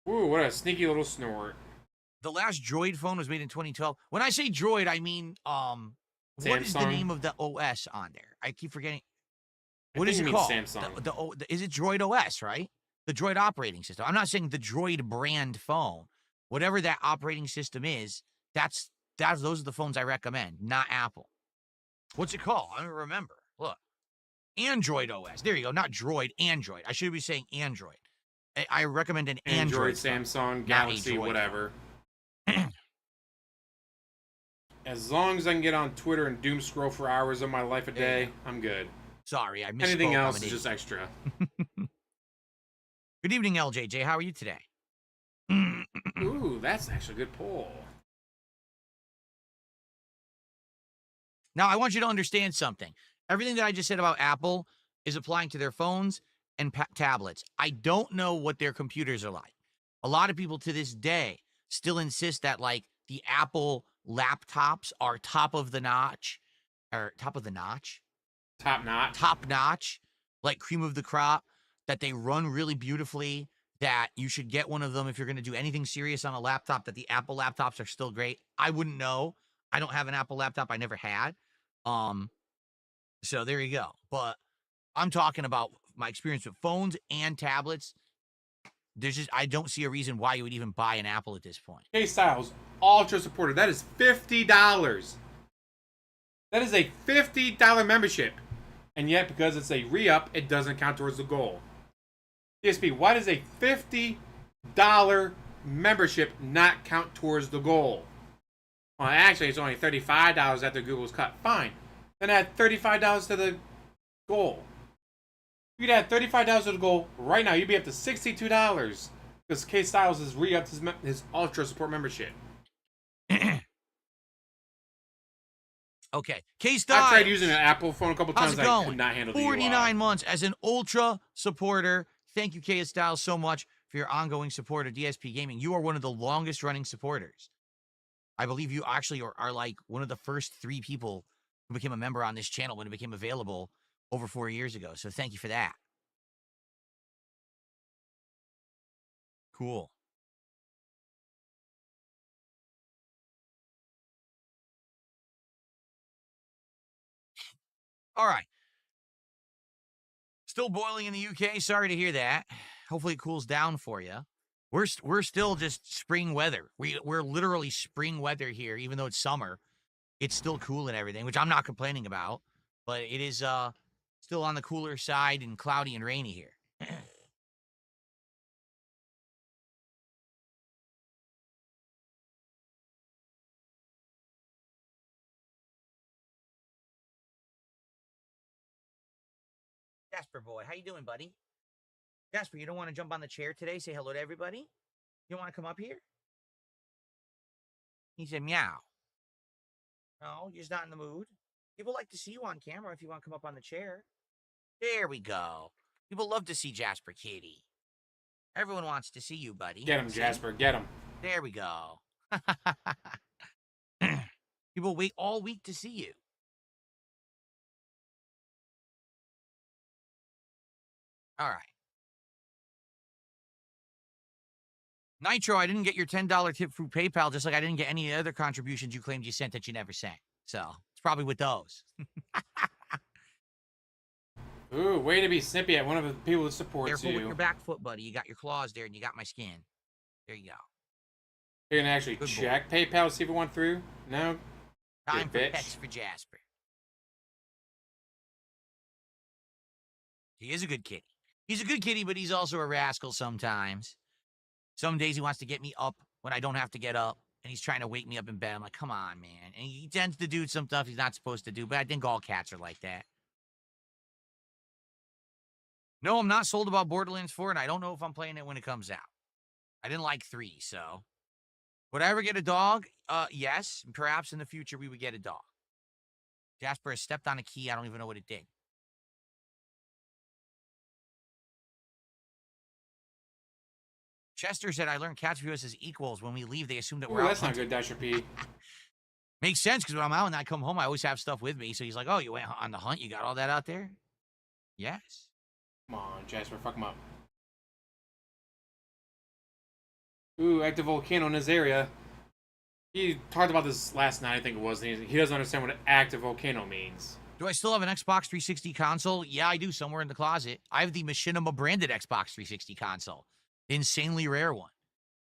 Ooh, what a sneaky little snort. The last Droid phone was made in 2012. When I say Droid, I mean what is the Samsung. name of the OS on there? I keep forgetting. I What think is you it mean called? Samsung. Is it Droid OS, right? The Droid operating system. I'm not saying the Droid brand phone. Whatever that operating system is, those are the phones I recommend, not Apple. What's it called? I don't remember. Look. Android OS. There you go. Not Droid, Android. I should be saying Android. I recommend an Android, Android phone, Samsung, not a Galaxy, Droid whatever. phone. As long as I can get on Twitter and doom scroll for hours of my life a There you day, I'm good. Sorry, I misspoke. Anything I'm else an is just idiot. extra. Good evening, LJJ. How are you today? Ooh, that's actually a good poll. Now, I want you to understand something. Everything that I just said about Apple is applying to their phones and tablets. I don't know what their computers are like. A lot of people to this day still insist that, like, the Apple laptops are top of the notch, or top of the notch? Top notch. Top notch, like cream of the crop, that they run really beautifully, that you should get one of them if you're going to do anything serious on a laptop, that the Apple laptops are still great. I wouldn't know. I don't have an Apple laptop. I never had. So there you go. But I'm talking about my experience with phones and tablets. I don't see a reason why you would even buy an Apple at this point. K Styles, Ultra supporter. That is $50. That is a $50 membership. And yet, because it's a re-up, it doesn't count towards the goal. DSP, why does a $50 membership not count towards the goal? Well, actually, it's only $35 after Google's cut. Fine. Then add $35 to the goal. You could add $35 to the goal right now. You'd be up to $62 because K Styles has re-upped his Ultra support membership. Okay. K-Styles. I've tried using an Apple phone a couple How's times. it going? I could not handle the UI. 49 months as an Ultra supporter. Thank you, K-Styles, so much for your ongoing support of DSP Gaming. You are one of the longest running supporters. I believe you actually are like one of the first 3 people who became a member on this channel when it became available over 4 years ago. So thank you for that. Cool. All right. Still boiling in the UK. Sorry to hear that. Hopefully it cools down for you. We're still just spring weather. We're literally spring weather here, even though it's summer. It's still cool and everything, which I'm not complaining about. But it is still on the cooler side and cloudy and rainy here. Jasper boy, how you doing, buddy? Jasper, you don't want to jump on the chair today? Say hello to everybody? You don't want to come up here? He said, meow. No, you're just not in the mood. People like to see you on camera if you want to come up on the chair. There we go. People love to see Jasper Kitty. Everyone wants to see you, buddy. Get him, Jasper. Get him. There we go. People wait all week to see you. All right. Nitro, I didn't get your $10 tip through PayPal, just like I didn't get any other contributions you claimed you sent that you never sent. So it's probably with those. Ooh, way to be snippy at one of the people that supports Careful you. with your back foot, buddy. You got your claws there and you got my skin. There you go. You're going to actually Good check PayPal to see if it went through? No? Time for bitch. pets for Jasper. He is a good kitty. He's a good kitty, but he's also a rascal sometimes. Some days he wants to get me up when I don't have to get up, and he's trying to wake me up in bed. I'm like, come on, man. And he tends to do some stuff he's not supposed to do, but I think all cats are like that. No, I'm not sold about Borderlands 4, and I don't know if I'm playing it when it comes out. I didn't like 3, so. Would I ever get a dog? Yes. Perhaps in the future we would get a dog. Jasper has stepped on a key. I don't even know what it did. Chester said, I learned cats view us as equals. When we leave, they assume that Ooh, we're out that's not hunting. good, Dasher P. Makes sense, because when I'm out and I come home, I always have stuff with me. So he's like, oh, you went on the hunt? You got all that out there? Yes. Come on, Jasper, fuck him up. Ooh, active volcano in his area. He talked about this last night, I think it was, and he doesn't understand what an active volcano means. Do I still have an Xbox 360 console? Yeah, I do, somewhere in the closet. I have the Machinima branded Xbox 360 console. The insanely rare one.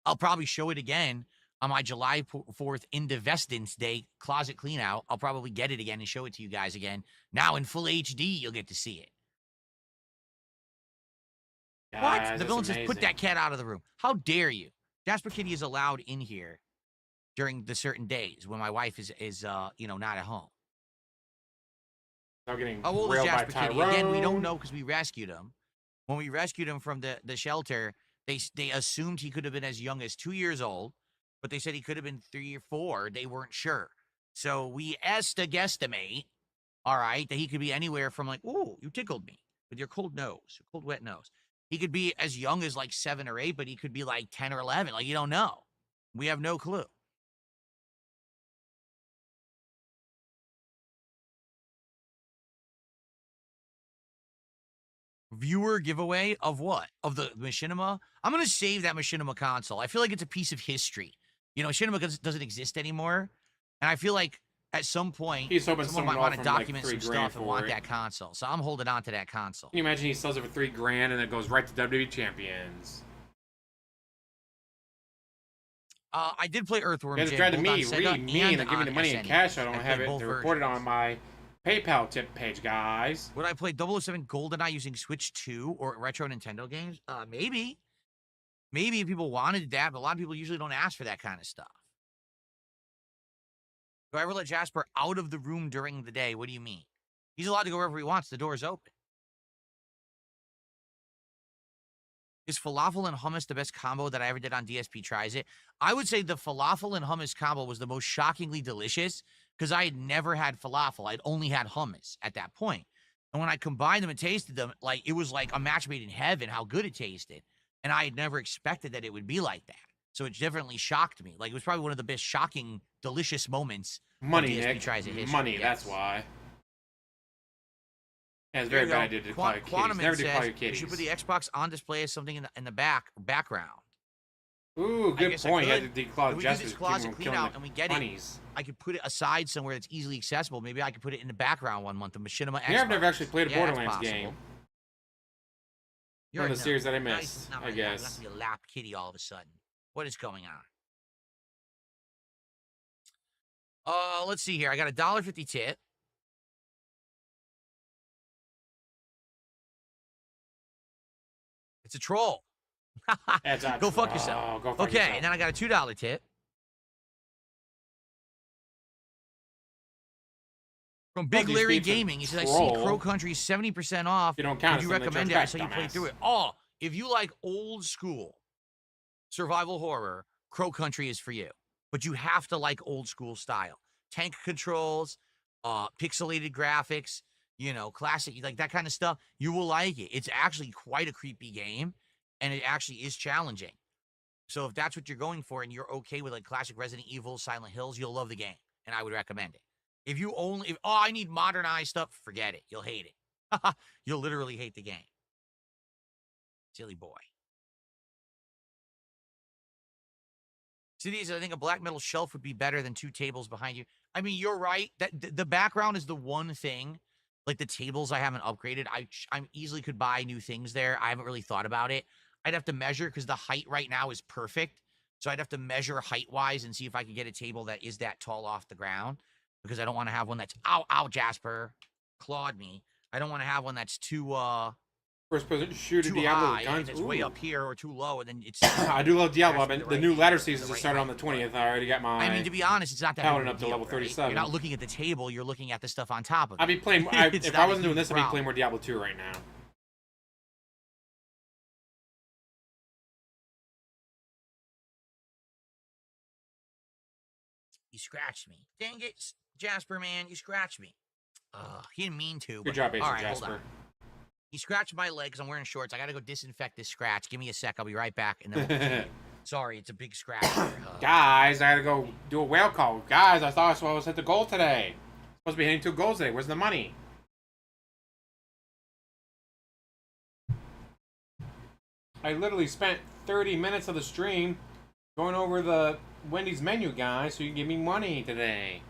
I'll probably show it again on my July 4th Indivestance Day closet clean out. I'll probably get it again and show it to you guys again. Now in full HD, you'll get to see it. Guys, What? The villain says, put that cat out of the room. How dare you? Jasper Kitty is allowed in here during the certain days when my wife is not at home. How old is Jasper Kitty? Again, we don't know because we rescued him. When we rescued him from the shelter, they assumed he could have been as young as 2 years old, but they said he could have been 3 or 4. They weren't sure. So we guesstimate, all right, that he could be anywhere from like, ooh, you tickled me with your cold nose, your cold, wet nose. He could be as young as like 7 or 8, but he could be like 10 or 11. Like, you don't know. We have no clue. Viewer giveaway of what? Of the Machinima? I'm going to save that Machinima console. I feel like it's a piece of history. You know, Machinima doesn't exist anymore. And I feel like at some point, someone might want to document some stuff and want that console. So I'm holding on to that console. Can you imagine he sells it for $3,000 and it goes right to WWE Champions? I did play Earthworm Jim. They're giving me the money in cash. I don't have it. They reported on my PayPal tip page, guys. Would I play 007 GoldenEye using Switch 2 or retro Nintendo games? Maybe. Maybe if people wanted that, but a lot of people usually don't ask for that kind of stuff. Do I ever let Jasper out of the room during the day? What do you mean? He's allowed to go wherever he wants. The door is open. Is falafel and hummus the best combo that I ever did on DSP Tries It? I would say the falafel and hummus combo was the most shockingly delicious because I had never had falafel. I'd only had hummus at that point. And when I combined them and tasted them, like it was like a match made in heaven how good it tasted. And I had never expected that it would be like that. So it definitely shocked me. Like it was probably one of the best shocking, delicious moments. Money, Nick. Money, yes. That's why. Yeah, it's very bad idea to call your kitties. Never do call your kitties. You should put the Xbox on display as something in the background. Ooh, good point. You had to declaw Jasper's closet clean out and we get it. I could put it aside somewhere that's easily accessible. Maybe I could put it in the background one month. The Machinima Xbox. Yeah, I've never actually played a Borderlands game. One of the series that I missed, I guess. Not to be a lap kitty all of a sudden. What is going on? Let's see here. I got a $1.50 tip. It's a troll. Go fuck yourself. Okay, and then I got a $2 tip. From Big Larry Gaming, he says, I see Crow Country 70% off. You don't count. Would you recommend it? I saw you play through it. Oh, if you like old school survival horror, Crow Country is for you. But you have to like old school style. Tank controls, pixelated graphics, you know, classic, like that kind of stuff. You will like it. It's actually quite a creepy game, and it actually is challenging. So if that's what you're going for and you're okay with like classic Resident Evil, Silent Hills, you'll love the game, and I would recommend it. If you only, I need modernized stuff, forget it. You'll hate it. You'll literally hate the game. Silly boy. Cities, I think a black metal shelf would be better than 2 tables behind you. I mean, you're right. That the background is the one thing. Like the tables I haven't upgraded. I easily could buy new things there. I haven't really thought about it. I'd have to measure because the height right now is perfect. So I'd have to measure height-wise and see if I could get a table that is that tall off the ground. Because I don't want to have one that's, ow, Jasper, clawed me. I don't want to have one that's too, first person shooter Diablo high, guns. It's way up here or too low, and then it's. I do love Diablo, but the new ladder season started on the 20th. I already got my. I mean, to be honest, it's not that. Paladin up to level 37. You're not looking at the table; you're looking at the stuff on top of it. I'd be playing. If I wasn't doing this, I'd be playing more Diablo 2 right now. You scratched me. Dang it, Jasper, man! You scratched me. He didn't mean to. Good job, Jasper. He scratched my leg because I'm wearing shorts. I got to go disinfect this scratch. Give me a sec. I'll be right back. And then sorry, it's a big scratch. Guys, I got to go do a whale call. Guys, I thought I was hit the goal today. Supposed to be hitting 2 goals today. Where's the money? I literally spent 30 minutes of the stream Going over the Wendy's menu, guys, so you can give me money today.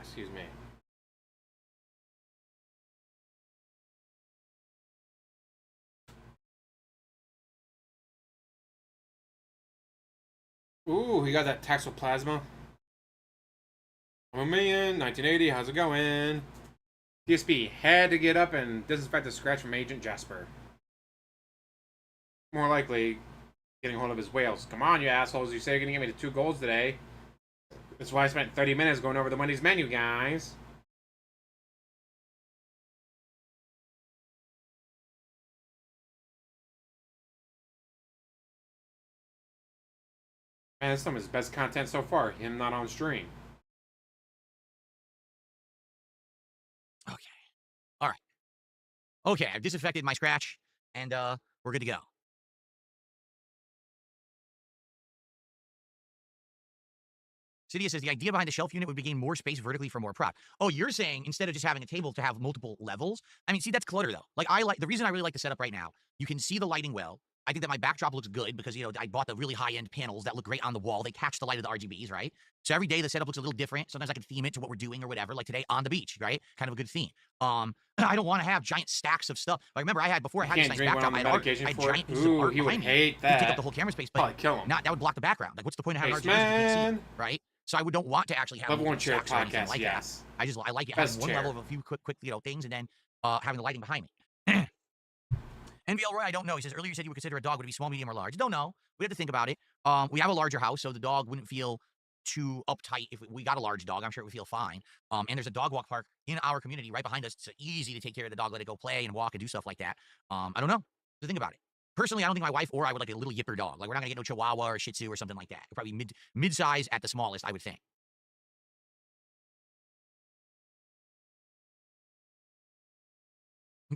Excuse me. Ooh, he got that Taxoplasma. I'm a million, 1980, how's it going? DSP had to get up and disinfect the scratch from Agent Jasper. More likely, getting hold of his whales. Come on, you assholes, you say you're gonna give me the 2 golds today. That's why I spent 30 minutes going over the Wendy's menu, guys. Man, this is some of his best content so far. Him not on stream. Okay. All right. Okay, I've disinfected my scratch, and we're good to go. Cydia says the idea behind the shelf unit would be gain more space vertically for more prop. Oh, you're saying instead of just having a table to have multiple levels? I mean, see, that's clutter though. Like the reason I really like the setup right now, you can see the lighting well. I think that my backdrop looks good because, you know, I bought the really high-end panels that look great on the wall. They catch the light of the RGBs, right? So every day the setup looks a little different. Sometimes I can theme it to what we're doing or whatever. Like today on the beach, right? Kind of a good theme. I don't want to have giant stacks of stuff. Like remember, before I had this nice backdrop, I had giant pieces of art he would behind me. hate that. It would take up the whole camera space, but probably kill him. that would block the background. Like, what's the point of having RGBs if you can't see it, right? So I don't want to actually have level 1 chair podcast, like yes. that. I like it having one level of a few quick things, and then having the lighting behind me. NVL Roy, I don't know. He says earlier you said you would consider a dog would it be small, medium, or large. Don't know. We have to think about it. We have a larger house, so the dog wouldn't feel too uptight if we got a large dog. I'm sure it would feel fine. And there's a dog walk park in our community right behind us. It's easy to take care of the dog, let it go play and walk and do stuff like that. I don't know. To think about it. Personally, I don't think my wife or I would like a little yipper dog. Like we're not gonna get no Chihuahua or Shih Tzu or something like that. Probably mid-size at the smallest, I would think.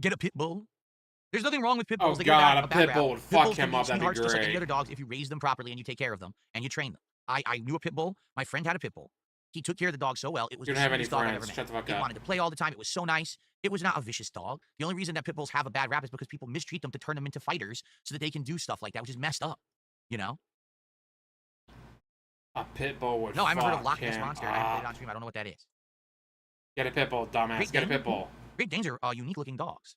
Get a pit bull. There's nothing wrong with pit bulls. Oh god, a pit bull would fuck him up. That'd be great. Just like any other dogs if you raise them properly and you take care of them and you train them. I knew a pit bull. My friend had a pit bull. He took care of the dog so well. It was the sweetest dog I've ever met. Shut the fuck up. It wanted to play all the time. It was so nice. It was not a vicious dog. The only reason that pit bulls have a bad rap is because people mistreat them to turn them into fighters so that they can do stuff like that, which is messed up. You know? A pit bull would No, I haven't heard of Loch Ness Monster. I haven't played it on stream. I don't know what that is. Get a pit bull, dumbass. Get a pit bull. Great Danes are unique-looking dogs.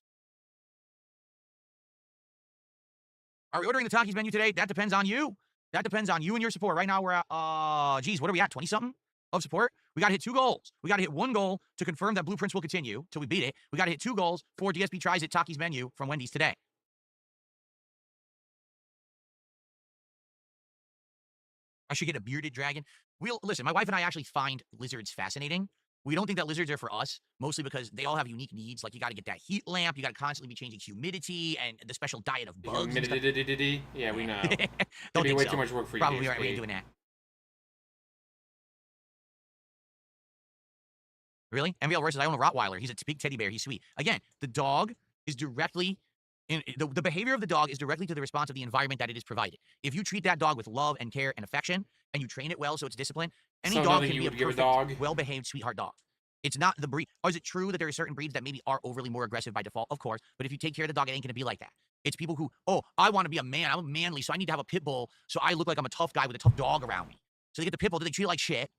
Are we ordering the Takis menu today? That depends on you. That depends on you and your support. Right now, we're at, geez, what are we at? 20-something of support? We got to hit 2 goals. We got to hit 1 goal to confirm that Blueprints will continue till we beat it. We got to hit 2 goals for DSP tries it Takis menu from Wendy's today. I should get a bearded dragon. Listen, my wife and I actually find lizards fascinating. We don't think that lizards are for us, mostly because they all have unique needs. Like, you got to get that heat lamp. You got to constantly be changing humidity and the special diet of bugs. Humidity? Yeah, we know. Don't be way so. too much work for you. Probably right. We ain't doing that. Really? MVL Roy says, I own a Rottweiler. He's a big teddy bear. He's sweet. Again, the dog is directly... the behavior of the dog is directly to the response of the environment that it is provided. If you treat that dog with love and care and affection, and you train it well so it's disciplined, any dog can be a perfect, well-behaved, sweetheart dog. It's not the breed. Or is it true that there are certain breeds that maybe are overly more aggressive by default? Of course. But if you take care of the dog, it ain't going to be like that. It's people who, oh, I want to be a man. I'm manly, so I need to have a pit bull so I look like I'm a tough guy with a tough dog around me. So they get the pit bull, they treat it like shit,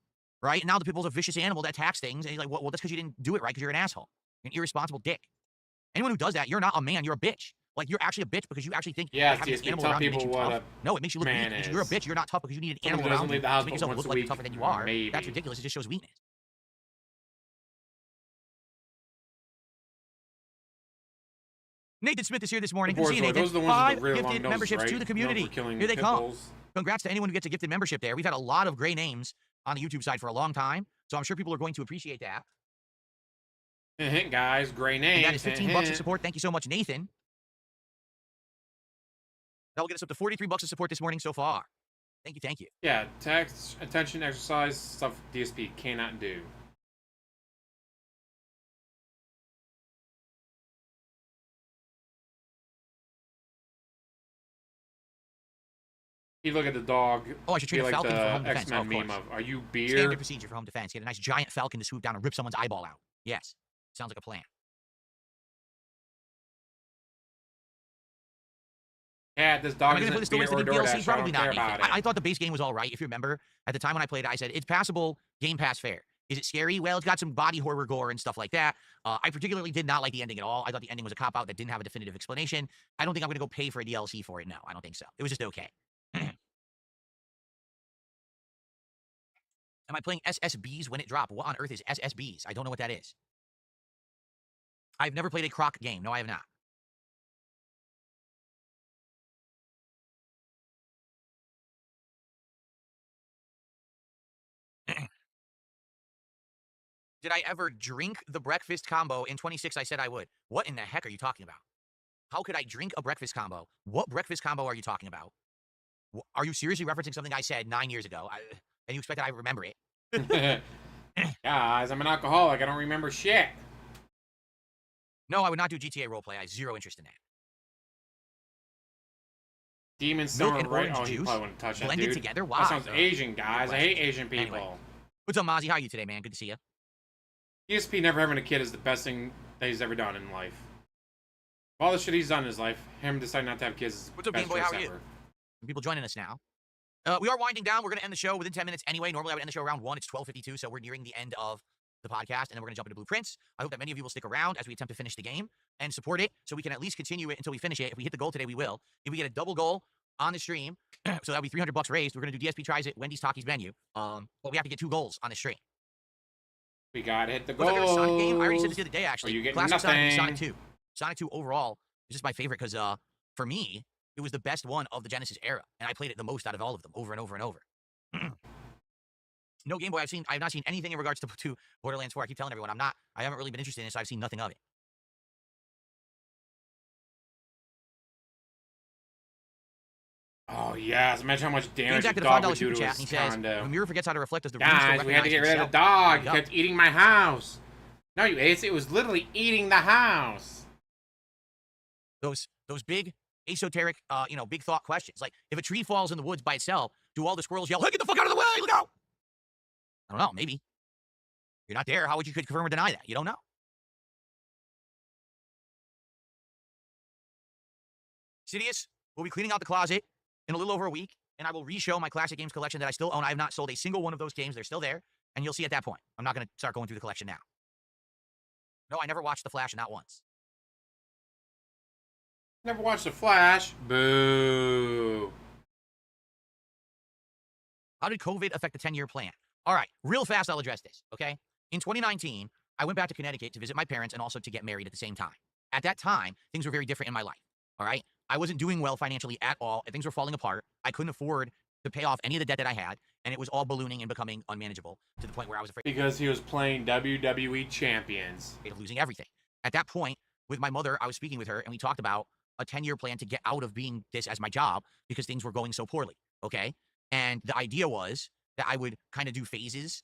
right? And now the pit bull's a vicious animal that attacks things. And he's like, well, that's because you didn't do it right because you're an asshole. You're an irresponsible dick. Anyone who does that, you're not a man. You're a bitch. Like, you're actually a bitch because you actually think having this animal around you makes you tough. No, it makes you look weak. You're a bitch. You're not tough because you need an animal around you to make yourself look like you're tougher than you are. Maybe. That's ridiculous. It just shows weakness. Nathan Smith is here this morning. Good to see you, Nathan. 5 gifted memberships to the community. Here they come. Congrats to anyone who gets a gifted membership there. We've had a lot of gray names on the YouTube side for a long time, so I'm sure people are going to appreciate that. Hint, guys. Gray names. And that is 15 bucks of support. Thank you so much, Nathan. That will get us up to 43 bucks of support this morning so far. Thank you, thank you. Yeah, text, attention, exercise, stuff DSP cannot do. You look at the dog. Oh, I should train a like falcon for home the defense. X-Men Of meme course. of, are you beer? Standard procedure for home defense. Get a nice giant falcon to swoop down and rip someone's eyeball out. Yes. Sounds like a plan. Yeah, this dog Am I isn't gonna play this beer or DLC? DoorDash. Probably not. About I thought the base game was all right. If you remember, at the time when I played, I said it's passable, Game Pass fare. Is it scary? Well, it's got some body horror gore and stuff like that. I particularly did not like the ending at all. I thought the ending was a cop-out that didn't have a definitive explanation. I don't think I'm going to go pay for a DLC for it. No, I don't think so. It was just okay. Am I playing SSBs when it dropped? What on earth is SSBs? I don't know what that is. I've never played a croc game. No, I have not. Did I ever drink the breakfast combo? In 26, I said I would. What in the heck are you talking about? How could I drink a breakfast combo? What breakfast combo are you talking about? Are you seriously referencing something I said 9 years ago? And you expect that I remember it? Guys, I'm an alcoholic. I don't remember shit. No, I would not do GTA roleplay. I have zero interest in that. Demon Summer, right? Oh, you probably wouldn't touch that, blended dude. together? Why? That sounds Asian, guys. I hate Asian people. Anyway. What's up, Mozzie? How are you today, man? Good to see you. DSP never having a kid is the best thing that he's ever done in life. All the shit he's done in his life, him deciding not to have kids is What's up, best Game Boy? How are choice you? ever. People joining us now. We are winding down. We're going to end the show within 10 minutes anyway. Normally, I would end the show around 1. It's 12:52, so we're nearing the end of the podcast, and then we're going to jump into Blueprints. I hope that many of you will stick around as we attempt to finish the game and support it, so we can at least continue it until we finish it. If we hit the goal today, we will. If we get a double goal on the stream, so that'll be $300 raised. We're going to do DSP Tries It, Wendy's Talkies menu. But we have to get 2 goals on the stream. We gotta hit the goal. Was there a Sonic game? I already said this the other day, actually. Are you getting Classic nothing? Sonic 2. Sonic 2 overall is just my favorite because, for me, it was the best one of the Genesis era, and I played it the most out of all of them, over and over and over. No Game Boy. I have not seen anything in regards to Borderlands 4. I keep telling everyone I haven't really been interested in it, so I've seen nothing of it. Oh yes, imagine how much damage Jack a did a dog $5 would do super to chat, his and he says, condo. "When a mirror forgets how to reflect, does the Guys, we had to get rid of the dog. It kept eating my house. No, you idiots! It was literally eating the house. Those big esoteric, big thought questions. Like, if a tree falls in the woods by itself, do all the squirrels yell, "Hey, get the fuck out of the way! Look out!" I don't know. Maybe you're not there. How would you confirm or deny that? You don't know. Sidious will be cleaning out the closet in a little over a week, and I will re-show my classic games collection that I still own. I have not sold a single one of those games. They're still there, and you'll see at that point. I'm not going to start going through the collection now. No, I never watched The Flash, not once. Never watched The Flash. Boo. How did COVID affect the 10-year plan? All right, real fast, I'll address this, okay? In 2019, I went back to Connecticut to visit my parents and also to get married at the same time. At that time, things were very different in my life, all right? I wasn't doing well financially at all, and things were falling apart. I couldn't afford to pay off any of the debt that I had, and it was all ballooning and becoming unmanageable to the point where I was afraid. Because he was playing WWE champions. Of losing everything. At that point, with my mother, I was speaking with her, and we talked about a 10-year plan to get out of being this as my job because things were going so poorly, okay? And the idea was that I would kind of do phases,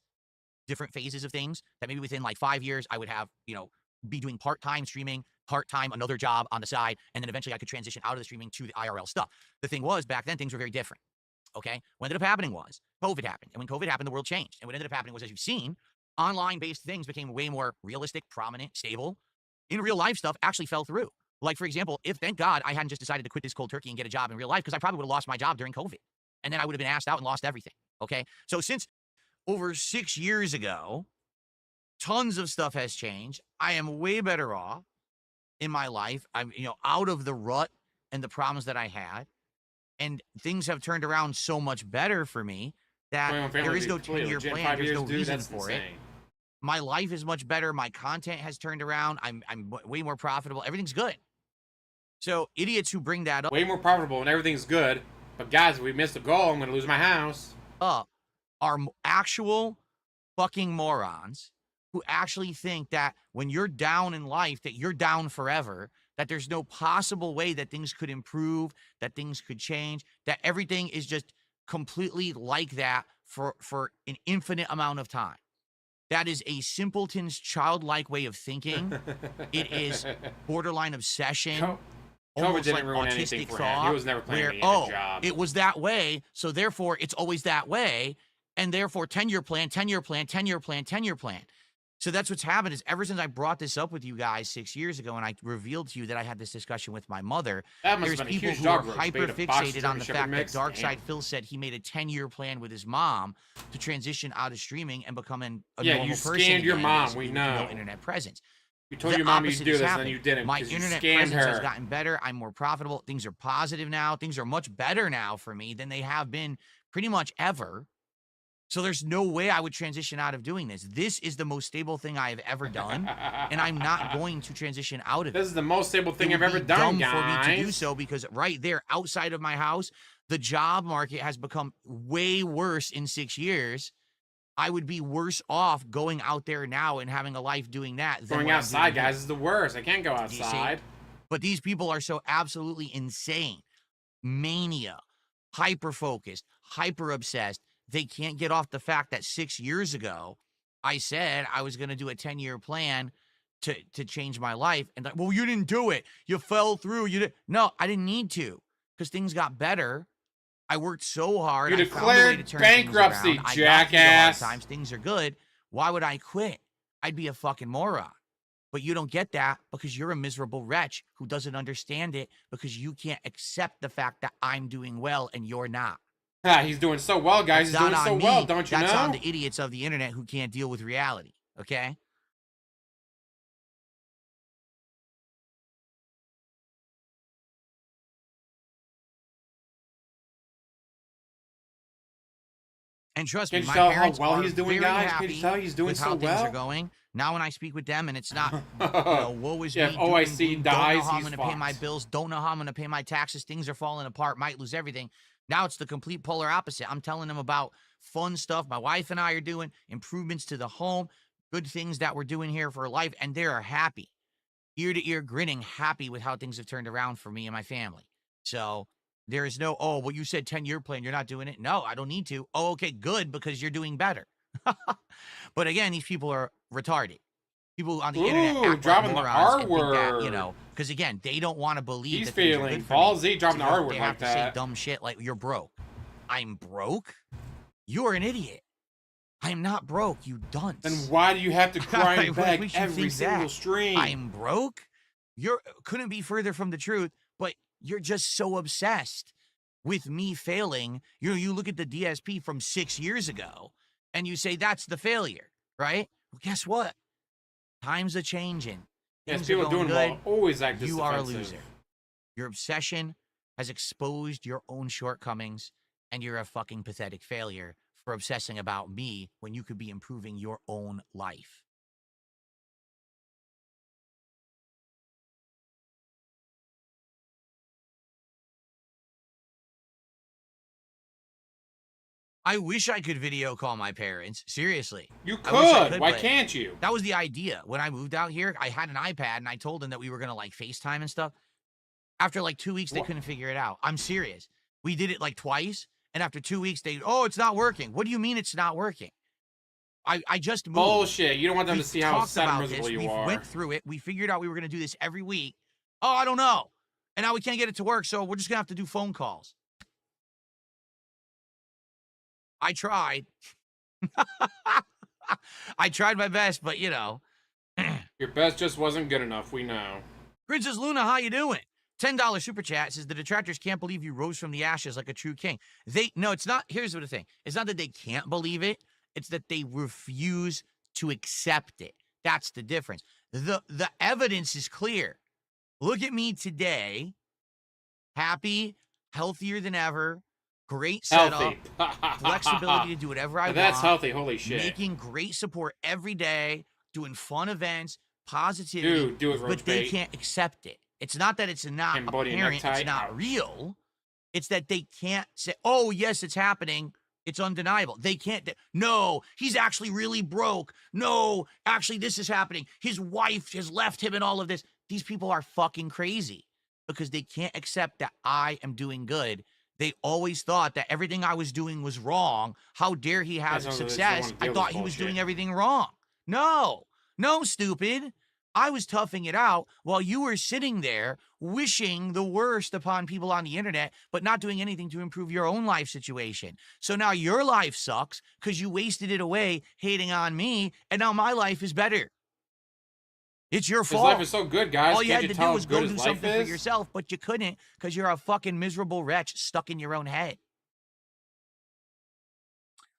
different phases of things, that maybe within like 5 years, I would have, be doing part-time streaming, part-time another job on the side, and then eventually I could transition out of the streaming to the IRL stuff. The thing was, back then, things were very different, okay? What ended up happening was, COVID happened. And when COVID happened, the world changed. And what ended up happening was, as you've seen, online-based things became way more realistic, prominent, stable. In real life stuff actually fell through. Like, for example, if, thank God, I hadn't just decided to quit this cold turkey and get a job in real life, because I probably would have lost my job during COVID. And then I would have been asked out and lost everything, okay? So since over 6 years ago, tons of stuff has changed. I am way better off in my life. I'm, out of the rut and the problems that I had. And things have turned around so much better for me that there is no 10-year plan. There's no reason for it. My life is much better. My content has turned around. I'm way more profitable. Everything's good. So idiots who bring that up. Way more profitable and everything's good. But guys, if we missed a goal, I'm going to lose my house. Are actual fucking morons who actually think that when you're down in life, that you're down forever, that there's no possible way that things could improve, that things could change, that everything is just completely like that for an infinite amount of time. That is a simpleton's childlike way of thinking. It is borderline obsession. almost didn't like ruin anything autistic for him. thought, He was never planning where, to get a oh, job. it was that way, so therefore it's always that way, and therefore 10-year plan, 10-year plan, 10-year plan, 10-year plan. So that's what's happened is ever since I brought this up with you guys 6 years ago and I revealed to you that I had this discussion with my mother, That must there's have been a people huge who are dog roast. hyper Made a box of fixated on German the Shepherd fact that mix. Dark Damn. Side Phil said he made a 10-year plan with his mom to transition out of streaming and become a Yeah, normal you person scammed your again, mom, basically, we with no know. internet presence. You told The your mom you'd opposite do has this, and then happened. you didn't My because you internet scammed presence has her. gotten better. I'm more profitable. Things are positive now. Things are much better now for me than they have been pretty much ever. So there's no way I would transition out of doing this. This is the most stable thing I have ever done, and I'm not going to transition out of it. This is the most stable thing It I've would ever be done, dumb guys. for me to do so because right there outside of my house, the job market has become way worse in 6 years. I would be worse off going out there now and having a life doing that than Going what I'm outside, doing here. guys, is the worst. I can't go Do you see? outside. But these people are so absolutely insane. Mania, hyper focused, hyper obsessed. They can't get off the fact that 6 years ago, I said I was going to do a 10-year plan to change my life. And like, well, you didn't do it. You fell through. You didn't. No, I didn't need to because things got better. I worked so hard. You I found a way to declared turn bankruptcy, things around. I got through the jackass. hard times. Things are good. Why would I quit? I'd be a fucking moron. But you don't get that because you're a miserable wretch who doesn't understand it because you can't accept the fact that I'm doing well and you're not. Ah, he's doing so well, guys. That's He's doing not so on me. well, don't you That's know? on the idiots of the internet who can't deal with reality, okay? And trust me, Can't you my tell how parents well are he's doing, very guys? happy Can't you tell he's doing with so how things well? are going. Now when I speak with them and it's not, woe is Yeah, me, if doom and OIC gloom, dies, don't know how I'm he's going to pay my fucked. bills, don't know how I'm going to pay my taxes, things are falling apart, might lose everything. Now it's the complete polar opposite. I'm telling them about fun stuff my wife and I are doing, improvements to the home, good things that we're doing here for life, and they are happy. Ear to ear grinning, happy with how things have turned around for me and my family. So there is no, oh, well, you said 10-year plan, you're not doing it. No, I don't need to. Oh, okay, good, because you're doing better. But again, these people are retarded. People on the internet Ooh, act dropping like the morons R and think that, word. because again, they don't want to believe He's that things are feeling good for me. ballsy, dropping the So R they word have like to say that. dumb shit like, you're broke. I'm broke? You're an idiot. I am not broke, you dunce. Then why do you have to cry and What beg makes you every think single that? stream? I'm broke? You're couldn't be further from the truth, but you're just so obsessed with me failing. You look at the DSP from 6 years ago and you say that's the failure, right? Well, guess what? Times are changing. Yes, Things are people going doing well good. always act You are a defensive. loser. Your obsession has exposed your own shortcomings, and you're a fucking pathetic failure for obsessing about me when you could be improving your own life. I wish I could video call my parents. Seriously. You I wish I could. could, Why but can't you? that was the idea. When I moved out here, I had an iPad and I told them that we were going to like FaceTime and stuff. After like 2 weeks, they What? couldn't figure it out. I'm serious. We did it like twice. And after 2 weeks, oh, it's not working. What do you mean it's not working? I just moved. Bullshit. You don't want them We to see how talked sad and about miserable this. you We are. went through it. We figured out we were going to do this every week. Oh, I don't know. And now we can't get it to work, so we're just going to have to do phone calls. I tried. I tried my best, but you know. Your best just wasn't good enough, we know. Princess Luna, how you doing? $10 super chat says the detractors can't believe you rose from the ashes like a true king. No, it's not. Here's the thing. It's not that they can't believe it. It's that they refuse to accept it. That's the difference. The evidence is clear. Look at me today. Happy, healthier than ever, great setup, Healthy. flexibility to do whatever I That's want. healthy, holy shit. Making great support every day, doing fun events, positivity. Dude, do it, But they Roach can't accept it. It's not that it's not Cambodia apparent, necktie, it's not ouch. real. It's that they can't say, oh, yes, it's happening. It's undeniable. They can't. No, he's actually really broke. No, actually, this is happening. His wife has left him and all of this. These people are fucking crazy because they can't accept that I am doing good. They always thought that everything I was doing was wrong. How dare he have That's not- they don't success? wanna deal I with thought he was bullshit. doing everything wrong. No, stupid. I was toughing it out while you were sitting there wishing the worst upon people on the internet, but not doing anything to improve your own life situation. So now your life sucks because you wasted it away hating on me, and now my life is better. It's your His fault. life is so good, guys. All you Can't had you to tell do how was good go his do life something for is? yourself, but you couldn't because you're a fucking miserable wretch stuck in your own head.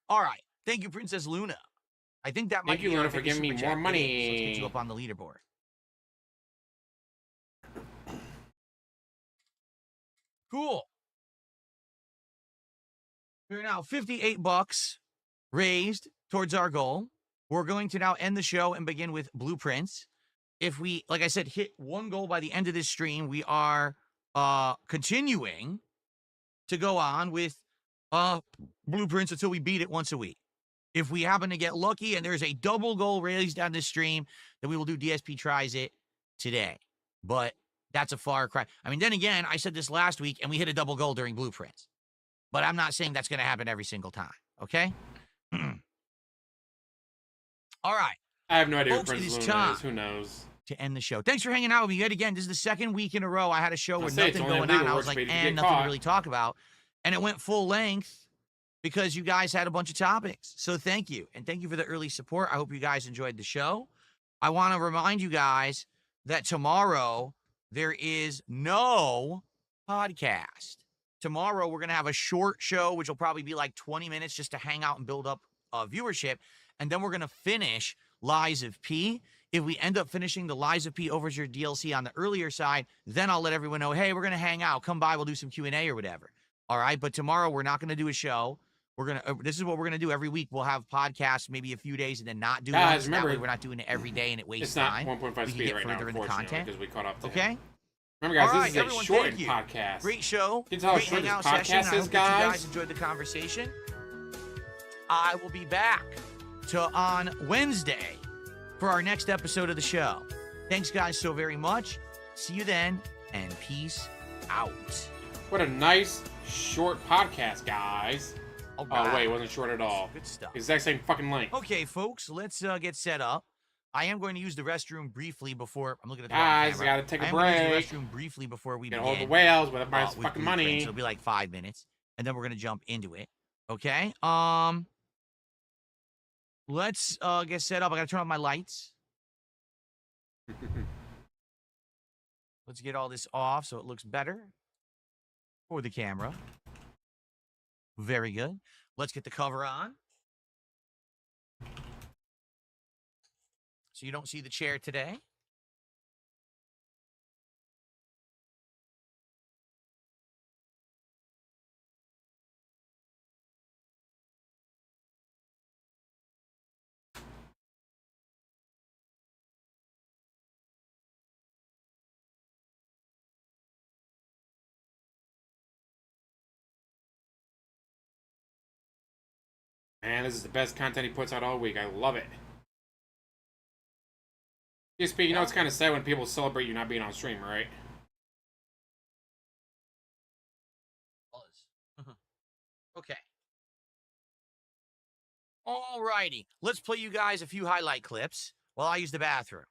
All right. Thank you, Princess Luna. I think that might Thank you, be our Luna, for biggest giving me super more chat. It is. Let's get money. you up on the leaderboard. Cool. We're now 58 bucks raised towards our goal. We're going to now end the show and begin with blueprints. If we, like I said, hit one goal by the end of this stream, we are continuing to go on with blueprints until we beat it once a week. If we happen to get lucky and there's a double goal raised on this stream, then we will do DSP Tries It today. But that's a far cry. I mean, then again, I said this last week and we hit a double goal during blueprints. But I'm not saying that's going to happen every single time, okay? All right. I have no idea Folks, who it Princess is Luna time is. Who knows? to end the show. Thanks for hanging out with me yet again. This is the second week in a row I had a show I'll with say it's nothing only going legal on. I work was like, speed if you and get nothing to caught. really talk about. And it went full length because you guys had a bunch of topics. So thank you. And thank you for the early support. I hope you guys enjoyed the show. I want to remind you guys that tomorrow there is no podcast. Tomorrow we're going to have a short show, which will probably be like 20 minutes just to hang out and build up viewership. And then we're going to finish Lies of P. If we end up finishing the Lies of P Overture DLC on the earlier side, then I'll let everyone know, hey, we're going to hang out. Come by. We'll do some Q&A or whatever. All right. But tomorrow we're not going to do a show. We're going to, this is what we're going to do every week. We'll have podcasts maybe a few days and then not do one. Guys, So remember, that way we're not doing it every day and it wastes it's not time. 1.5 We can speed get right now, further in the unfortunately, content. because we caught up to Okay. him. Remember, guys, All right, this is everyone, a shortened thank you. podcast. Great show. Can you tell how Great short this hangout podcast session. I is, hope that you guys? guys enjoyed the conversation. I will be back on Wednesday for our next episode of the show. Thanks, guys, so very much. See you then, and peace out. What a nice, short podcast, guys. All Oh, right. wait, it wasn't short at all. Good stuff. Exact same fucking length. Okay, folks, let's get set up. I am going to use the restroom briefly before I'm looking at the Guys, camera. gotta take a I am going to break. use the restroom briefly before we Gotta begin. hold the whales with everybody's with fucking blueprints. money. It'll be like 5 minutes, and then we're gonna jump into it. Okay. Let's get set up. I gotta turn off my lights. Let's get all this off so it looks better for the camera. Very good. Let's get the cover on. So you don't see the chair today. Man, this is the best content he puts out all week. I love it. DSP, you know it's kind of sad when people celebrate you not being on stream, right? Okay. Alrighty. Let's play you guys a few highlight clips while I use the bathroom.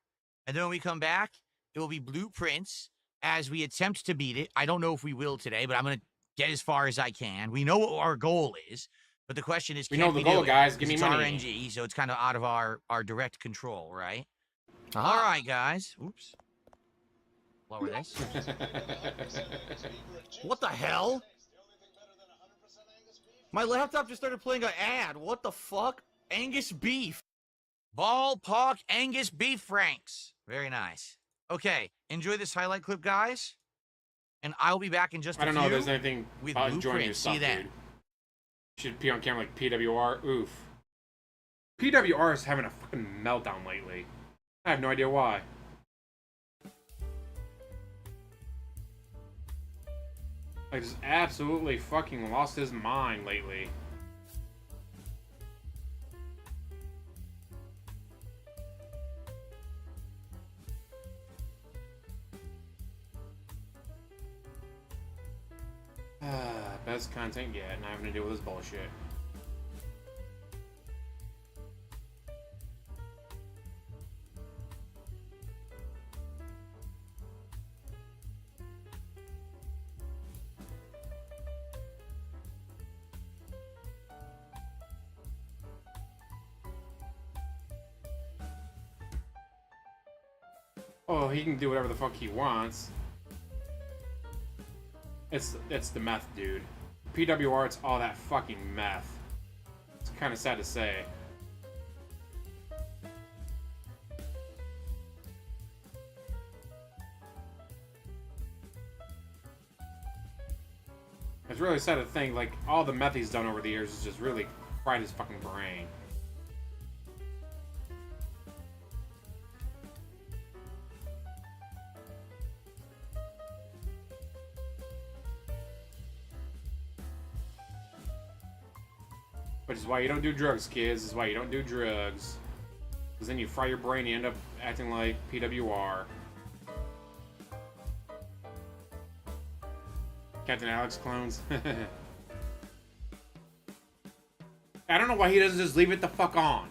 And then when we come back, it will be blueprints as we attempt to beat it. I don't know if we will today, but I'm going to get as far as I can. We know what our goal is, but the question is, We can know the we goal, do it? guys. Give me It's money. RNG, so it's kind of out of our direct control, right? Uh-huh. All right, guys. Oops. Lower this. What the hell? My laptop just started playing an ad. What the fuck? Angus beef. Ballpark Angus beef franks. Very nice. Okay, enjoy this highlight clip, guys. And I'll be back in just a few. I don't know if there's anything with about enjoying your blueprints. See stuff, you then. dude. Should pee on camera like PWR. Oof. PWR is having a fucking meltdown lately. I have no idea why. Like, just absolutely fucking lost his mind lately. Best content yet, not having to deal with this bullshit. Oh, he can do whatever the fuck he wants. It's the meth, dude. PWR, it's all that fucking meth. It's kind of sad to say. It's really sad to think, like, all the meth he's done over the years has just really fried his fucking brain. Which is why you don't do drugs, kids. This is why you don't do drugs. Because then you fry your brain, you end up acting like PWR. Captain Alex clones. I don't know why he doesn't just leave it the fuck on.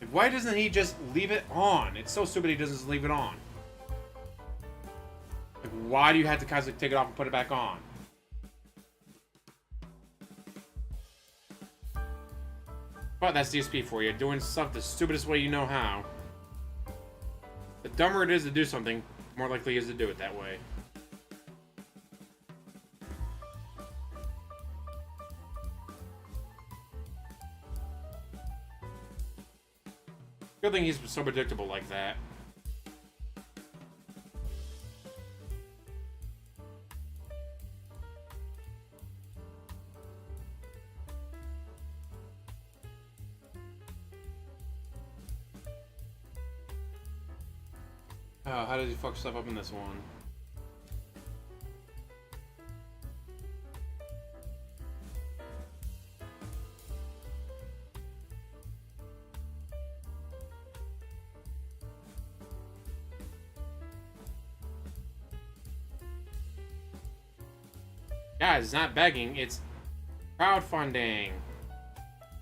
Like, why doesn't he just leave it on? It's so stupid he doesn't just leave it on. Like, why do you have to constantly take it off and put it back on? But that's DSP for you, doing stuff the stupidest way you know how. The dumber it is to do something, the more likely it is to do it that way. Good thing he's so predictable like that. Oh, how did he fuck stuff up in this one? Guys, it's not begging, it's crowdfunding.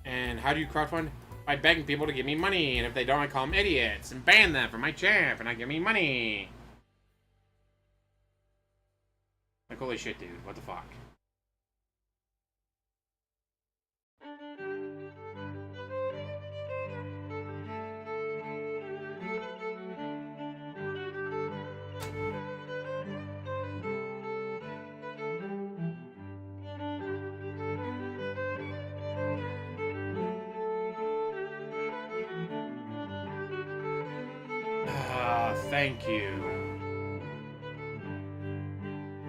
And how do you crowdfund? By begging people to give me money, and if they don't, I call them idiots and ban them from my chat for not giving me money. Like, holy shit, dude, what the fuck? Thank you.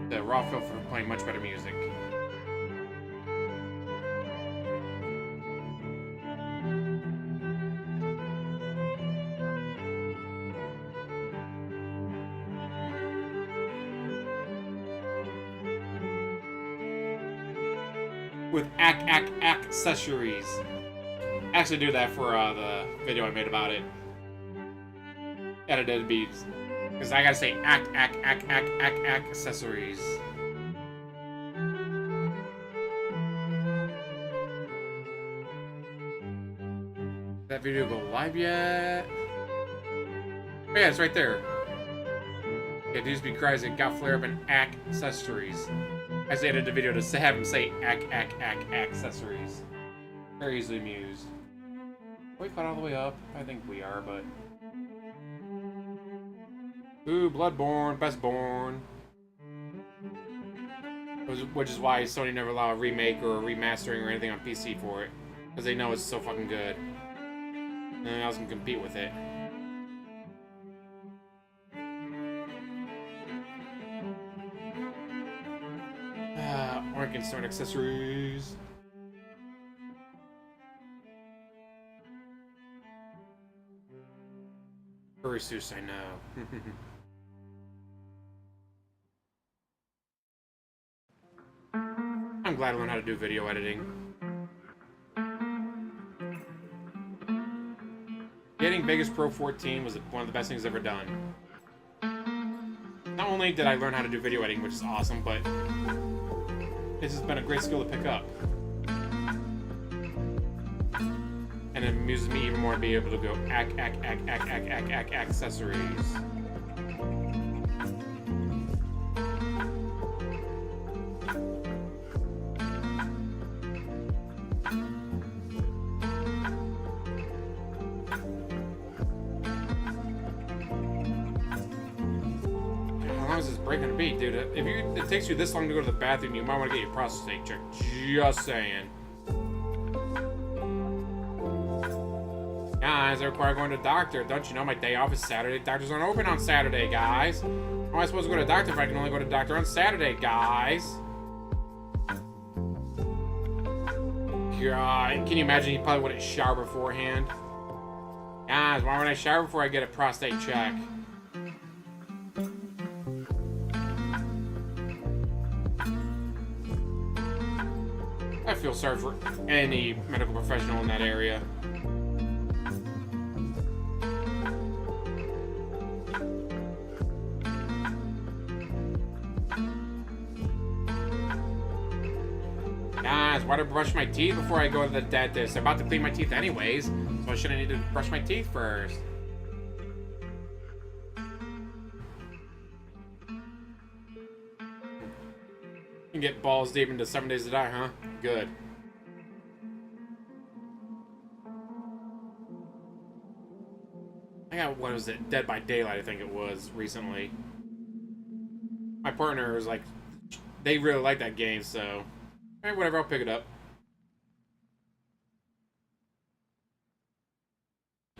The raw feel for playing much better music. With accessories. I actually do that for the video I made about it. Edited beats. Because I gotta say accessories. Did that video go live yet? Oh yeah, it's right there. Yeah, DSP cries and got flare up and accessories. I just edited the video to have him say accessories. Very easily amused. Are we caught all the way up? I think we are, but... Ooh, Bloodborne, Bestborn. Which is why Sony never allowed a remake or a remastering or anything on PC for it. Because they know it's so fucking good. And no one else can compete with it. Orkin Stone accessories. Very Seuss, I know. I'm glad I learned how to do video editing. Getting Vegas Pro 14 was one of the best things I've ever done. Not only did I learn how to do video editing, which is awesome, but this has been a great skill to pick up. And it amuses me even more to be able to go accessories. long is this break gonna be, dude? If it takes you this long to go to the bathroom, you might want to get your prostate checked. Just saying. Guys, I require going to the doctor. Don't you know my day off is Saturday? Doctors aren't open on Saturday, guys. How am I supposed to go to the doctor if I can only go to the doctor on Saturday, guys? God, can you imagine he probably wouldn't shower beforehand? Guys, why would I shower before I get a prostate check? I feel sorry for any medical professional in that area. Guys, why do I brush my teeth before I go to the dentist? I'm about to clean my teeth anyways, so I shouldn't need to brush my teeth first. You can get balls deep into 7 Days to Die, huh? Good. I got, what was it? Dead by Daylight, I think it was, recently. My partner was like, they really like that game, so... Alright, whatever, I'll pick it up.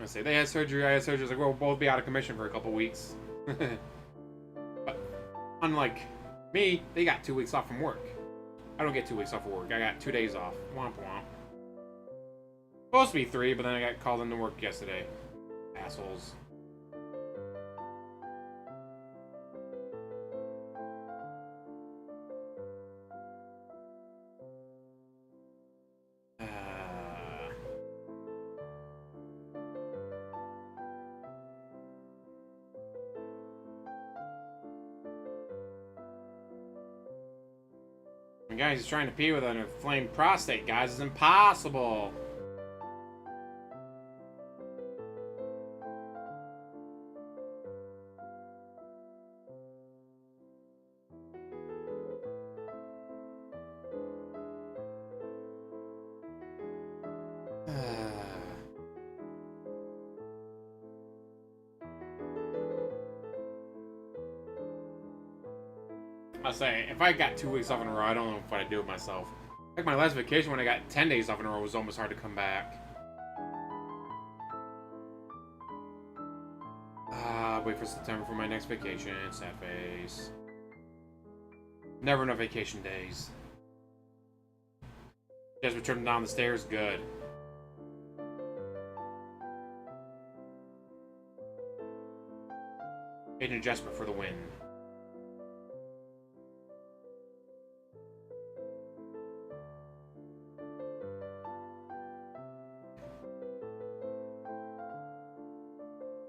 I say, they had surgery, I had surgery. I was like, we'll both be out of commission for a couple weeks. But, unlike me, they got 2 weeks off from work. I don't get 2 weeks off of work. I got 2 days off. Womp womp. Supposed to be 3, but then I got called into work yesterday. Assholes. Guys, he's trying to pee with an inflamed prostate, guys. It's impossible. I say, if I got 2 weeks off in a row, I don't know if I'd do it myself. Like my last vacation when I got 10 days off in a row was almost hard to come back. Wait for September for my next vacation. Sad face. Never enough vacation days. Jasper turned down the stairs. Good. Agent Jasper for the win.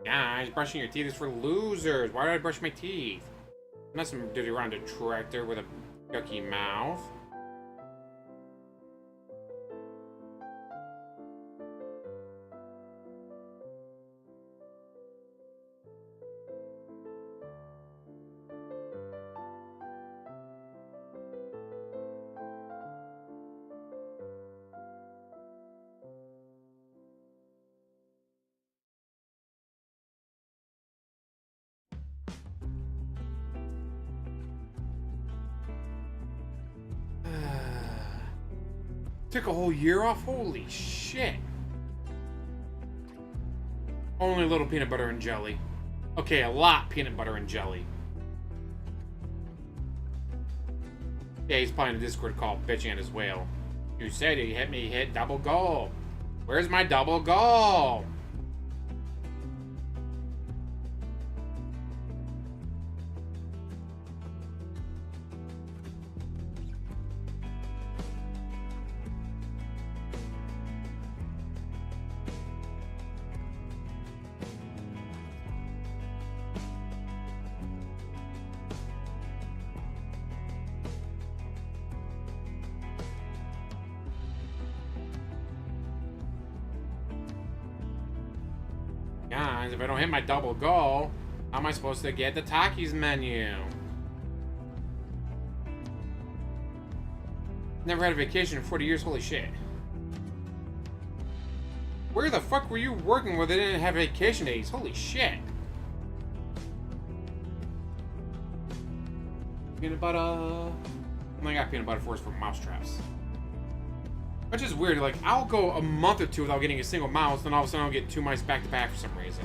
Guys, brushing your teeth is for losers. Why did I brush my teeth? Not some dirty round tractor with a yucky mouth. Took a whole year off? Holy shit. Only a little peanut butter and jelly. Okay, a lot peanut butter and jelly. Yeah, he's playing a Discord call bitching at his whale. You said he hit me, hit double goal. Where's my double goal? Guys, if I don't hit my double goal, how am I supposed to get the Takis menu? Never had a vacation in 40 years, holy shit. Where the fuck were you working where they didn't have vacation days? Holy shit. Peanut butter. I got peanut butter for mouse traps. Which is weird. Like, I'll go a month or two without getting a single mouse, then all of a sudden I'll get 2 mice back to back for some reason.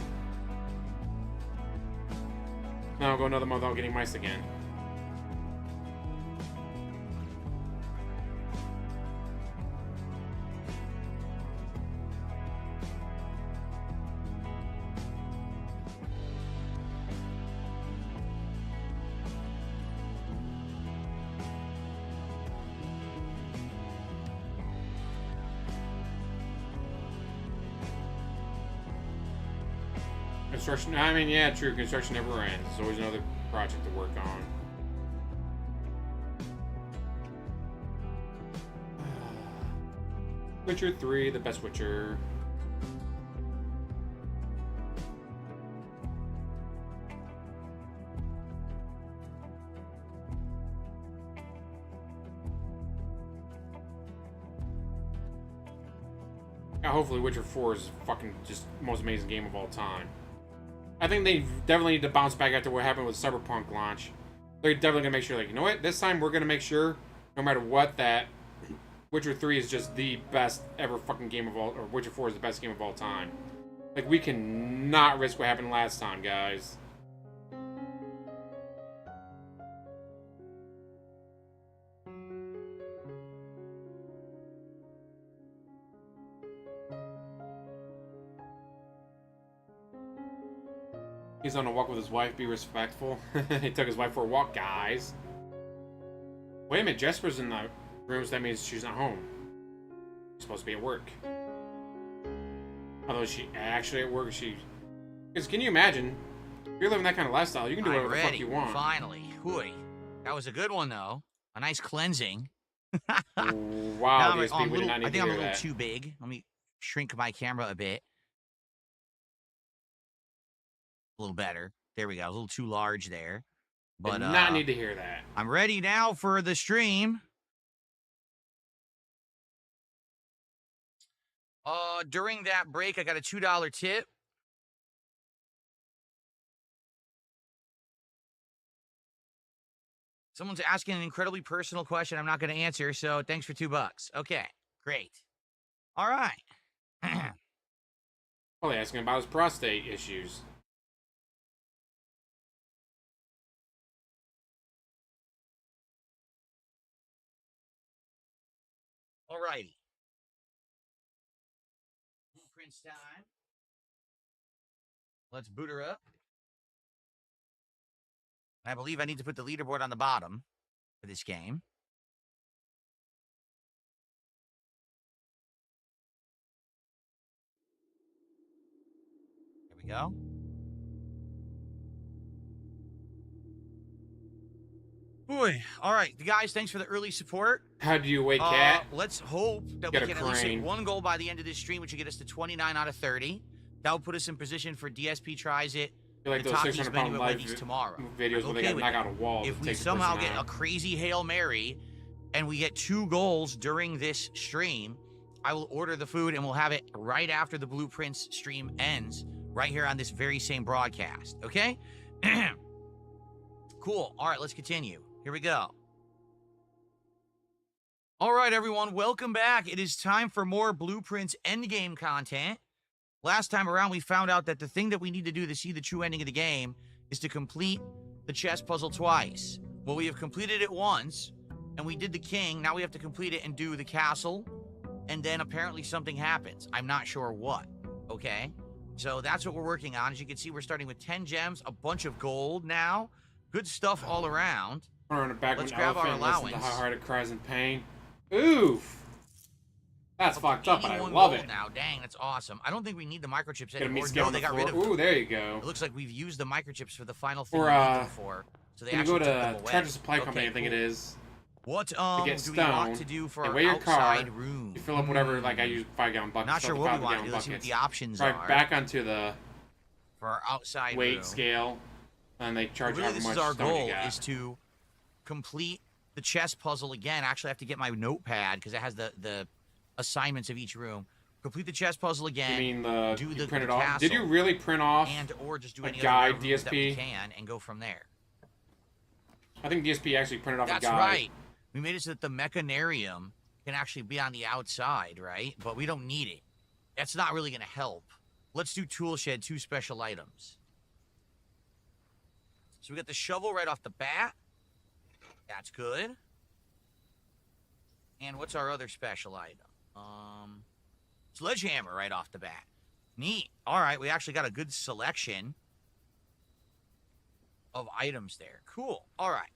Then I'll go another month without getting mice again. Construction, I mean, yeah, true. Construction never ends. There's always another project to work on. Witcher 3, the best Witcher. Yeah, hopefully Witcher 4 is fucking just the most amazing game of all time. I think they definitely need to bounce back after what happened with Cyberpunk launch. They're definitely gonna make sure, like, you know what? This time we're gonna make sure, no matter what, that Witcher 3 is just the best ever fucking game of all, or Witcher 4 is the best game of all time. Like, we cannot risk what happened last time, guys. He's on a walk with his wife. Be respectful. He took his wife for a walk, guys. Wait a minute. Jasper's in the room, so that means she's not home. She's supposed to be at work. Although, is she actually at work? Is she... Because can you imagine? If you're living that kind of lifestyle, you can do whatever the fuck you want. Finally. Hooey. That was a good one, though. A nice cleansing. Wow, DSP, we did not need I to think hear I'm a little that. too big. Let me shrink my camera a bit. A little better. There we go. A little too large there. But did not need to hear that. I'm ready now for the stream. During that break, I got a $2 tip. Someone's asking an incredibly personal question I'm not going to answer, so thanks for $2. Okay, great. All right. Probably asking about his prostate issues. Alrighty. Blueprints time. Let's boot her up. I believe I need to put the leaderboard on the bottom for this game. There we go. Boy, all right, guys, thanks for the early support. How do you wait, Cat? Let's hope that we can at least hit 1 goal by the end of this stream, which will get us to 29 out of 30. That will put us in position for DSP tries it. I like those 600-pound live videos where they got to knock out a wall. If we somehow get a crazy Hail Mary and we get 2 goals during this stream, I will order the food and we'll have it right after the Blueprints stream ends, right here on this very same broadcast, okay? Cool. All right, let's continue. Here we go. All right, everyone, welcome back. It is time for more Blueprints endgame content. Last time around, we found out that the thing that we need to do to see the true ending of the game is to complete the chess puzzle twice. Well, we have completed it once, and we did the king. Now we have to complete it and do the castle, and then apparently something happens. I'm not sure what, okay? So that's what we're working on. As you can see, we're starting with 10 gems, a bunch of gold now. Good stuff all around. Let's grab our allowance. Listen to how hard it cries in pain. Oof. That's fucked up, but I love it. Now, dang, that's awesome. I don't think we need the microchips anymore. No, they got rid of them. Ooh, there you go. It looks like we've used the microchips for the final thing we need them for. So they actually go to Tractor Supply Company, I think it is. What do we want to do for our outside room? You fill up whatever, like I use 5-gallon buckets. Not sure what we want to do. Let's see what the options are. Right back onto the for our outside weight scale, and they charge you how much stone you got. Really, this is our goal, is to complete the chess puzzle again. Actually, I have to get my notepad because it has the assignments of each room. Complete the chess puzzle again. You mean do the print it off? Did you really print off or just do any guide other rooms DSP that we can and go from there? I think DSP actually printed off a guide. That's right. We made it so that the mechanarium can actually be on the outside, right? But we don't need it. That's not really going to help. Let's do tool shed, 2 special items. So we got the shovel right off the bat. That's good. And what's our other special item? Sledgehammer right off the bat. Neat. All right, we actually got a good selection of items there. Cool. All right.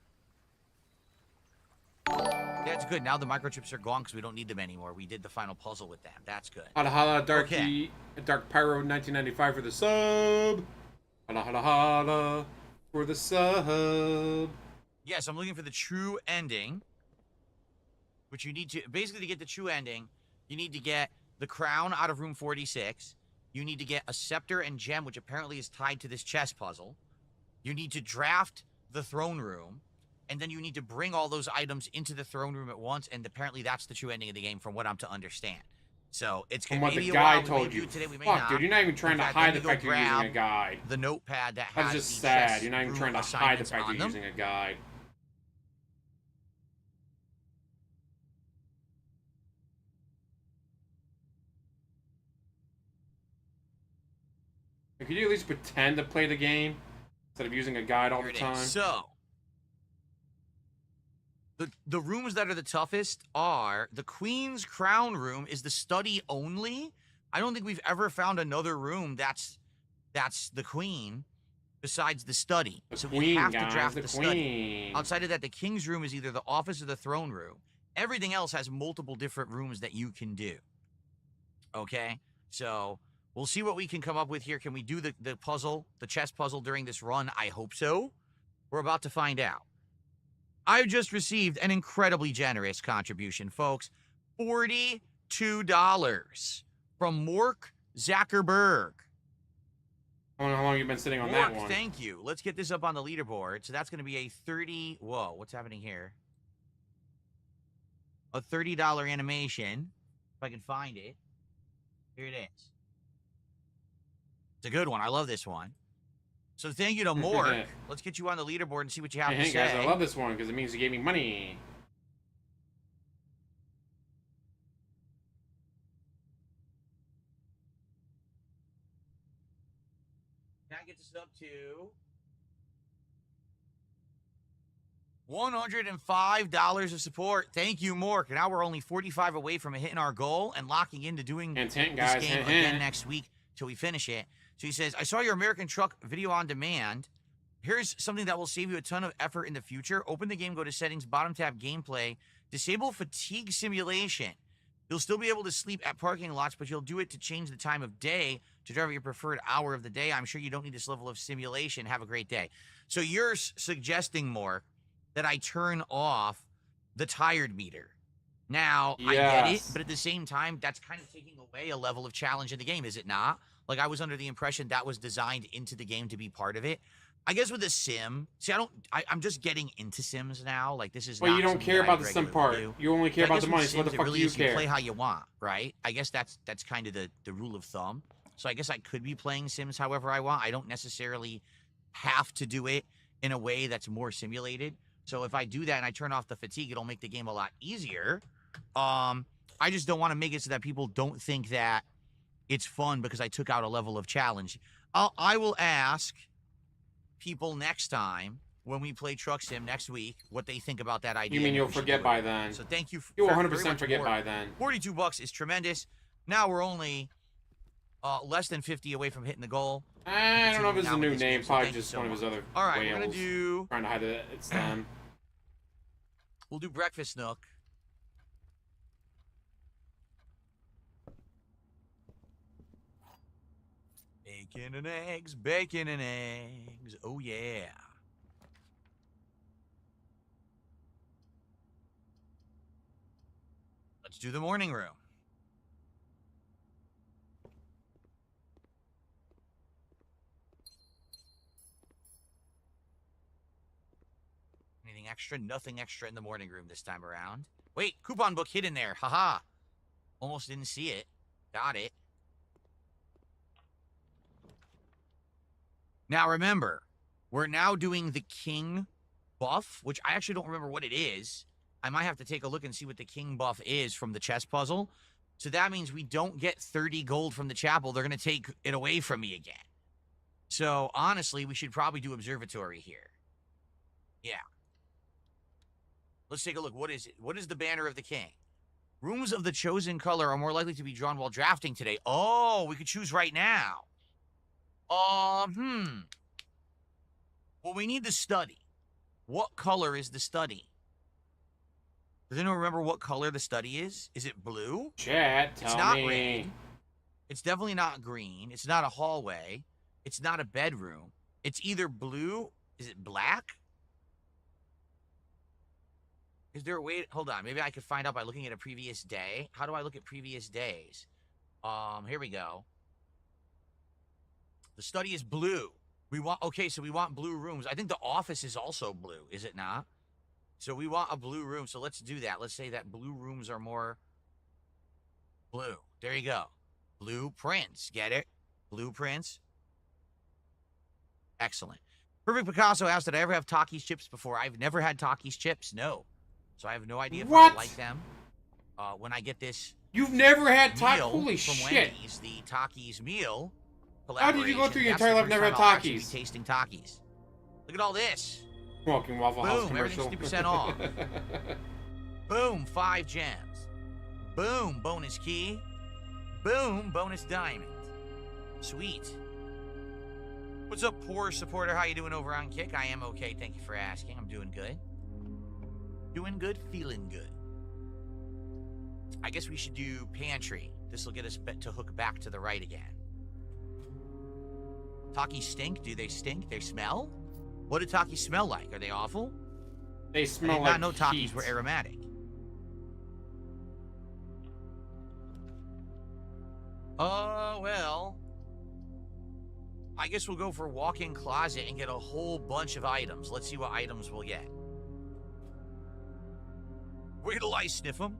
That's good. Now the microchips are gone because we don't need them anymore. We did the final puzzle with them. That's good. Holla holla, Dark Okay. Dark Pyro 1995 for the sub. Holla holla holla for the sub. Yes, I'm looking for the true ending. Which you need to, basically to get the true ending, you need to get the crown out of room 46. You need to get a scepter and gem, which apparently is tied to this chess puzzle. You need to draft the throne room. And then you need to bring all those items into the throne room at once, and apparently that's the true ending of the game from what I'm to understand. So it's From gonna what be the a while. guide told you. Today, we may Fuck, not. dude, you're not even trying to hide the fact you're using a guide. The notepad that has That's just the sad. chess You're not even room trying to hide the assignments fact on you're them. using a guide. Could you at least pretend to play the game instead of using a guide all Here the it time? is. So the rooms that are the toughest are the Queen's Crown room is the study only. I don't think we've ever found another room that's the Queen besides the study. The we queen, have guys, to draft the the queen. study. Outside of that, the King's room is either the office or the throne room. Everything else has multiple different rooms that you can do. Okay? So we'll see what we can come up with here. Can we do the puzzle, the chess puzzle during this run? I hope so. We're about to find out. I just received an incredibly generous contribution, folks. $42 from Mork Zuckerberg. I don't know how long you've been sitting on Mork, that one. thank you. Let's get this up on the leaderboard. So that's going to be a 30... Whoa, what's happening here? A $30 animation. If I can find it. Here it is. It's a good one. I love this one. So thank you to Mork. Let's get you on the leaderboard and see what you have to Hey say. guys, I love this one because it means you gave me money. Can I get this up to $105 of support? Thank you, Mork. And now we're only 45 away from hitting our goal and locking into doing Hint, hint, this guys, game hint, again hint. next week till we finish it. So he says, I saw your American Truck video on demand. Here's something that will save you a ton of effort in the future. Open the game, go to settings, bottom tab, gameplay, disable fatigue simulation. You'll still be able to sleep at parking lots, but you'll do it to change the time of day to drive at your preferred hour of the day. I'm sure you don't need this level of simulation. Have a great day. So you're suggesting, Mork, that I turn off the tired meter. Now, I get it, but at the same time, that's kind of taking away a level of challenge in the game, is it not? Like, I was under the impression that was designed into the game to be part of it. I guess with a sim, see, I'm just getting into sims now. Like, this is Well, not you don't something care that I about the sim regularly part. do. You only care So I about the guess money, with so what the Sims, fuck it really do you is care? You play how you want, right? I guess that's kind of the rule of thumb. So I guess I could be playing Sims however I want. I don't necessarily have to do it in a way that's more simulated. So if I do that and I turn off the fatigue, it'll make the game a lot easier. I just don't want to make it so that people don't think that it's fun because I took out a level of challenge. I will ask people next time when we play Truck Sim next week what they think about that idea. You mean you'll forget by then? So thank you. You'll very 100% much, forget Mork. by then. $42 is tremendous. Now we're only less than 50 away from hitting the goal. I don't know if it's a Now with new this name, game, so probably thank you just so one of his much. other All right, whales. we're gonna do. Trying to hide it. It's them. We'll do breakfast nook. Bacon and eggs, bacon and eggs. Oh yeah. Let's do the morning room. Anything extra? Nothing extra in the morning room this time around. Wait, coupon book hid in there. Haha. Almost didn't see it. Got it. Now remember, we're now doing the king buff, which I actually don't remember what it is. I might have to take a look and see what the king buff is from the chess puzzle. So that means we don't get 30 gold from the chapel. They're going to take it away from me again. So honestly, we should probably do observatory here. Yeah. Let's take a look. What is it? What is the banner of the king? Rooms of the chosen color are more likely to be drawn while drafting today. Oh, we could choose right now. Well, we need the study. What color is the study? Does anyone remember what color the study is? Is it blue? Chat, tell It's not me. red. It's definitely not green. It's not a hallway. It's not a bedroom. It's either blue. Is it black? Is there a way? Hold on. Maybe I could find out by looking at a previous day. How do I look at previous days? Here we go. The study is blue. Okay, so we want blue rooms. I think the office is also blue, is it not? So we want a blue room. So let's do that. Let's say that blue rooms are more blue. There you go. Blueprints. Get it? Blueprints. Excellent. Perfect Picasso asked, did I ever have Takis chips before? I've never had Takis chips. No. So I have no idea if I would like them. When I get this You've never had Takis? meal Holy from shit. Wendy's, the Takis meal. How did you go through your That's entire the life and first never time had I'll actually be Takis? tasting Takis. Look at all this. Smoking Waffle House Boom, commercial. everything's 50% off. Boom, 5 gems. Boom, bonus key. Boom, bonus diamond. Sweet. What's up, poor supporter? How you doing over on Kick? I am okay. Thank you for asking. I'm doing good. Doing good, feeling good. I guess we should do pantry. This will get us to hook back to the right again. Takis stink? Do they stink? They smell? What do Takis smell like? Are they awful? They smell I did like not know Takis heat. were aromatic. Oh, well. I guess we'll go for walk-in closet and get a whole bunch of items. Let's see what items we'll get. Wait till I sniff them.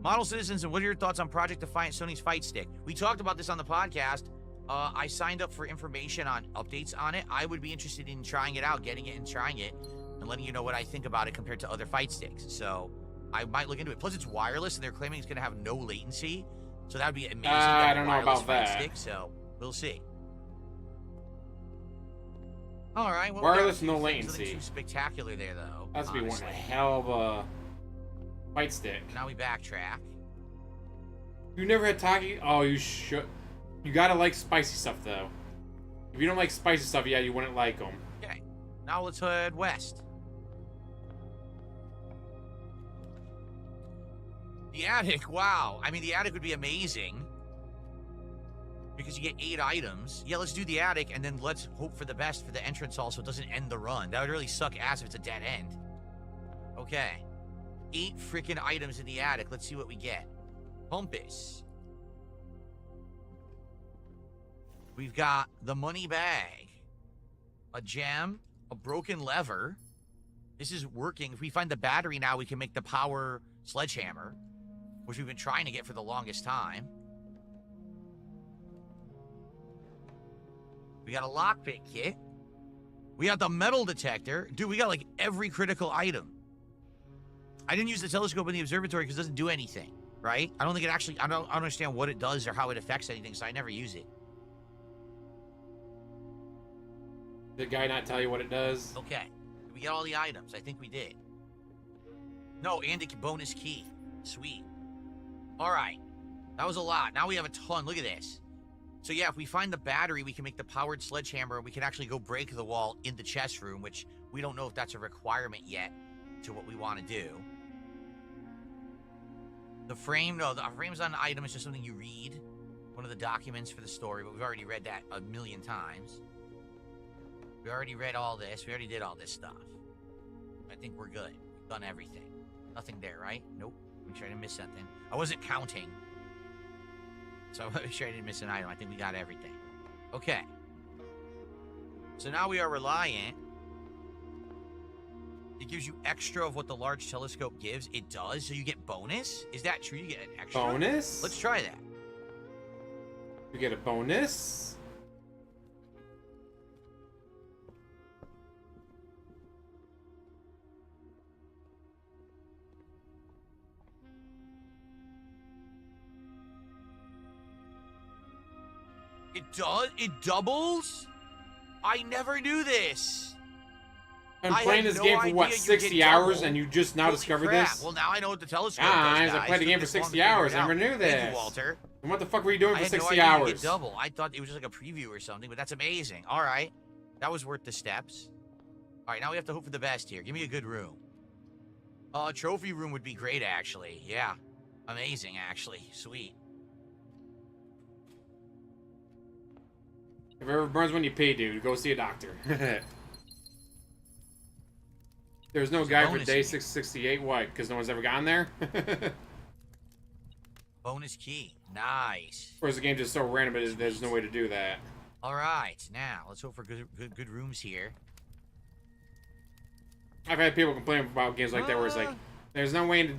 Model Citizens, and what are your thoughts on Project Defiant Sony's Fight Stick? We talked about this on the podcast. I signed up for information on updates on it. I would be interested in trying it out, getting it and trying it, and letting you know what I think about it compared to other fight sticks. So I might look into it. Plus, it's wireless, and they're claiming it's going to have no latency. So that would be amazing. I don't know wireless about fight that. Stick, so we'll see. All right. Well, wireless, no nothing latency. too spectacular there, though. That's be one honestly. hell of a fight stick. Now we backtrack. You never had Takis? Oh, you should. You gotta like spicy stuff, though. If you don't like spicy stuff, yeah, you wouldn't like them. Okay. Now let's head west. The attic, wow. I mean, the attic would be amazing. Because you get 8 items. Yeah, let's do the attic, and then let's hope for the best for the entrance hall so it doesn't end the run. That would really suck ass if it's a dead end. Okay. 8 freaking items in the attic. Let's see what we get. Compass. We've got the money bag. A gem. A broken lever. This is working. If we find the battery now, we can make the power sledgehammer, which we've been trying to get for the longest time. We got a lockpick kit. We got the metal detector. Dude, we got like every critical item. I didn't use the telescope in the observatory because it doesn't do anything, right? I don't think it actually, I don't understand what it does or how it affects anything, so I never use it. Did the guy not tell you what it does? Okay. Did we get all the items? I think we did. No, and a bonus key. Sweet. All right. That was a lot. Now we have a ton. Look at this. So yeah, if we find the battery, we can make the powered sledgehammer, and we can actually go break the wall in the chest room, which we don't know if that's a requirement yet to what we want to do. The frame, no, the frame's on an item. It's just something you read. One of the documents for the story, but we've already read that a million times. We already read all this. We already did all this stuff. I think we're good. We've done everything. Nothing there, right? Nope. Make sure I didn't miss something. I wasn't counting. So I'm sure I didn't miss an item. I think we got everything. Okay. So now we are reliant. It gives you extra of what the large telescope gives. It does. So you get bonus? Is that true? You get an extra? Bonus? Let's try that. You get a bonus? It does? It doubles? I never knew this. I've been playing this game for what, 60 hours, and you just now discovered this? Well, now I know what the telescope Guys, does, I played the game for 60 hours. I never knew this. Thank you, Walter. And what the fuck were you doing for 60 I had no idea hours? you get double. I thought it was just like a preview or something, but that's amazing. All right. That was worth the steps. All right, now we have to hope for the best here. Give me a good room. Trophy room would be great, actually. Yeah. Amazing, actually. Sweet. If it ever burns when you pay, dude, go see a doctor. There's no guide for day 668. What? Because no one's ever gotten there? Bonus key. Nice. Or is the game just so random that there's no way to do that? All right. Now, let's hope for good rooms here. I've had people complain about games like that where it's like, there's no way to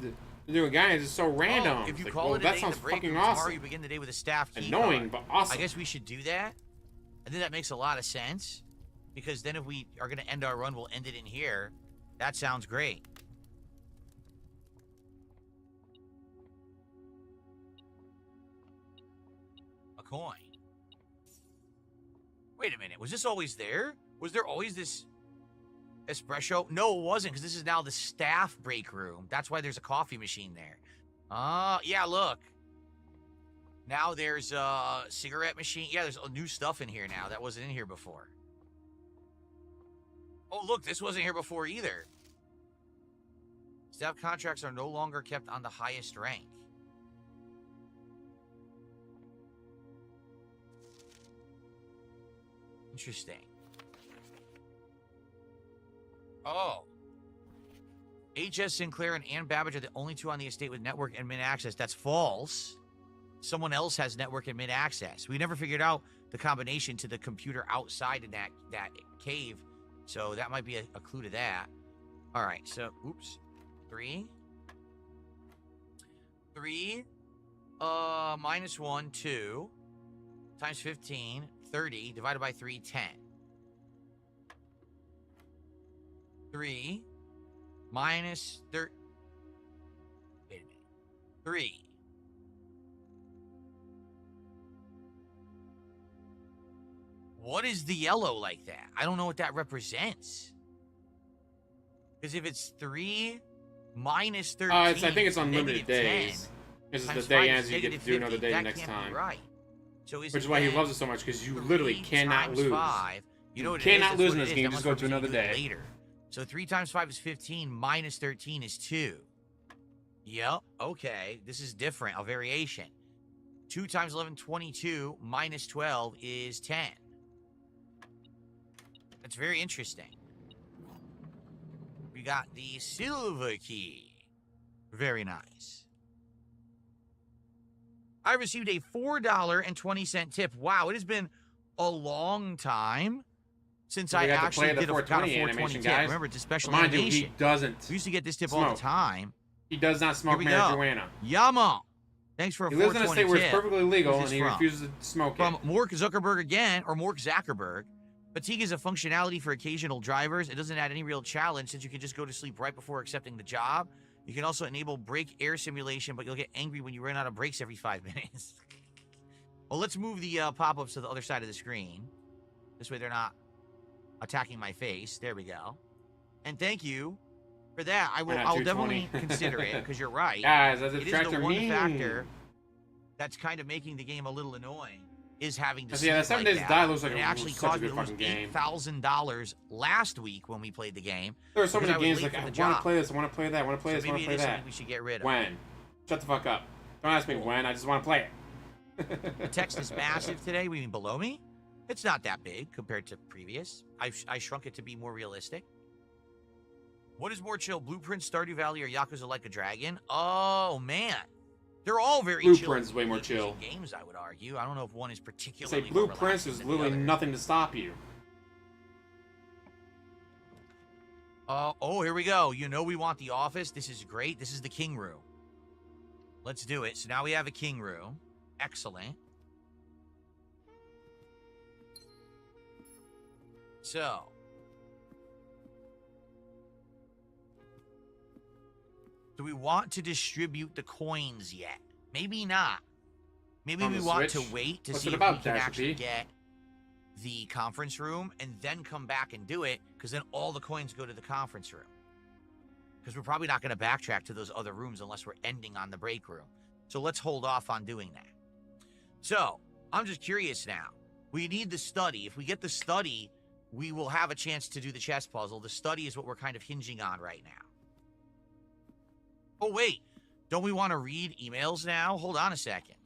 do a guide. It's just so random. If you like, call well, it a that day sounds in the break fucking room, awesome. tomorrow you begin the day with a staff key Annoying, card. but awesome. I guess we should do that. I think that makes a lot of sense. Because then if we are going to end our run, we'll end it in here. That sounds great. A coin. Wait a minute. Was this always there? Was there always this espresso? No, it wasn't, because this is now the staff break room. That's why there's a coffee machine there. Yeah, look. Now there's a cigarette machine. Yeah, there's new stuff in here now that wasn't in here before. Oh, look, this wasn't here before either. Staff contracts are no longer kept on the highest rank. Interesting. Oh. H.S. Sinclair and Ann Babbage are the only two on the estate with network and mid-access. That's false. Someone else has network and mid-access. We never figured out the combination to the computer outside in that cave. So that might be a clue to that. All right, so, oops. 3, minus 1, 2, times 15, 30, divided by 3, 10. 3, minus 30, wait a minute, 3. What is the yellow like that? I don't know what that represents. Because if it's 3 minus 13, I think it's unlimited days. 10, This is the day ends, you get to do another day that next can't time. Be right. So which is why he loves it so much, because you literally cannot lose. 5, you cannot lose in this game, just go to another day. Later. So 3 times 5 is 15, minus 13 is 2. Yep, okay, this is different, a variation. 2 times 11, 22, minus 12 is 10. That's very interesting. We got the silver key. Very nice. I received a $4.20 tip. Wow, it has been a long time since I actually got a 420 tip. Guys. Remember, it's a special Mind animation. you, he doesn't. We used to get this tip smoke. all the time. He does not smoke marijuana. Yama. Thanks for a 420 tip. He lives in a state where it's perfectly legal, and he refuses to smoke From Mork Zuckerberg again, or Mork Zuckerberg. Fatigue is a functionality for occasional drivers. It doesn't add any real challenge since you can just go to sleep right before accepting the job. You can also enable brake air simulation, but you'll get angry when you run out of brakes every 5 minutes. Well, let's move the pop-ups to the other side of the screen. This way they're not attacking my face. There we go. And thank you for that. I will definitely consider it, because you're right. Guys, that's a it is the one factor that's kind of making the game a little annoying. Is having to that 7 Days to Die looks like it actually cost me fucking game. $8,000 last week when we played the game. There are so many games like, I want to play this, I want to play that, I want to play this, I want to play that. We should get rid of. When? Shut the fuck up. Don't ask me when, I just want to play it. The text is massive today. We mean below me? It's not that big compared to previous. I shrunk it to be more realistic. What is more chill, Blueprint, Stardew Valley, or Yakuza Like a Dragon? Oh, man. They're all very chill. Blueprint's way more chill. Games, I would argue. I don't know if one is particularly. Say Blueprints is literally nothing to stop you. Oh, here we go. You know we want the office. This is great. This is the king room. Let's do it. So now we have a king room. Excellent. So. Do we want to distribute the coins yet? Maybe not. Maybe On we the want Switch? to wait to What's see it if about, we can Jasper actually P? get the conference room and then come back and do it, because then all the coins go to the conference room. Because we're probably not going to backtrack to those other rooms unless we're ending on the break room. So let's hold off on doing that. So I'm just curious now. We need the study. If we get the study, we will have a chance to do the chess puzzle. The study is what we're kind of hinging on right now. Oh, wait. Don't we want to read emails now? Hold on a second.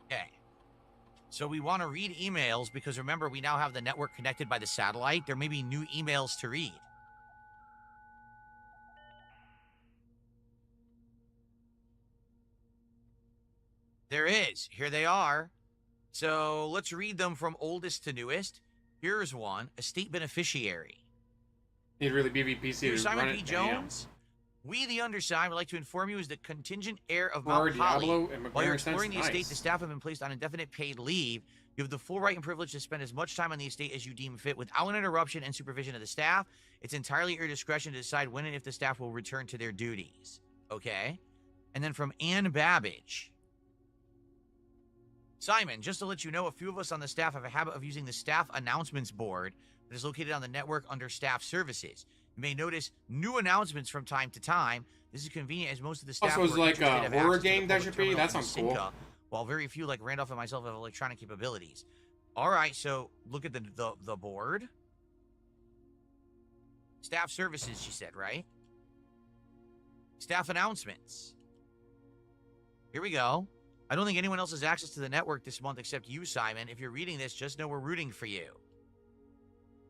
Okay. So we want to read emails because remember, we now have the network connected by the satellite. There may be new emails to read. There is. Here they are. So let's read them from oldest to newest. Here's one. Estate beneficiary. Need really BBPC Dear to Simon run P. it. Jones, we, the undersigned, would like to inform you as the contingent heir of Or Mount Holly. Diablo and While you're McLaren exploring the Sense. estate, Nice. the staff have been placed on indefinite paid leave. You have the full right and privilege to spend as much time on the estate as you deem fit without an interruption and supervision of the staff. It's entirely at your discretion to decide when and if the staff will return to their duties. Okay? And then from Ann Babbage. Simon, just to let you know, a few of us on the staff have a habit of using the staff announcements board that is located on the network under staff services. You may notice new announcements from time to time. This is convenient as most of the staff Also, it's who are like interested a have horror access to the game, public Jasper P? terminal That in sounds cool. Cinca, while very few like Randolph and myself have electronic capabilities. All right, so look at the board. Staff services, she said, right? Staff announcements. Here we go. I don't think anyone else has access to the network this month except you, Simon. If you're reading this, just know we're rooting for you.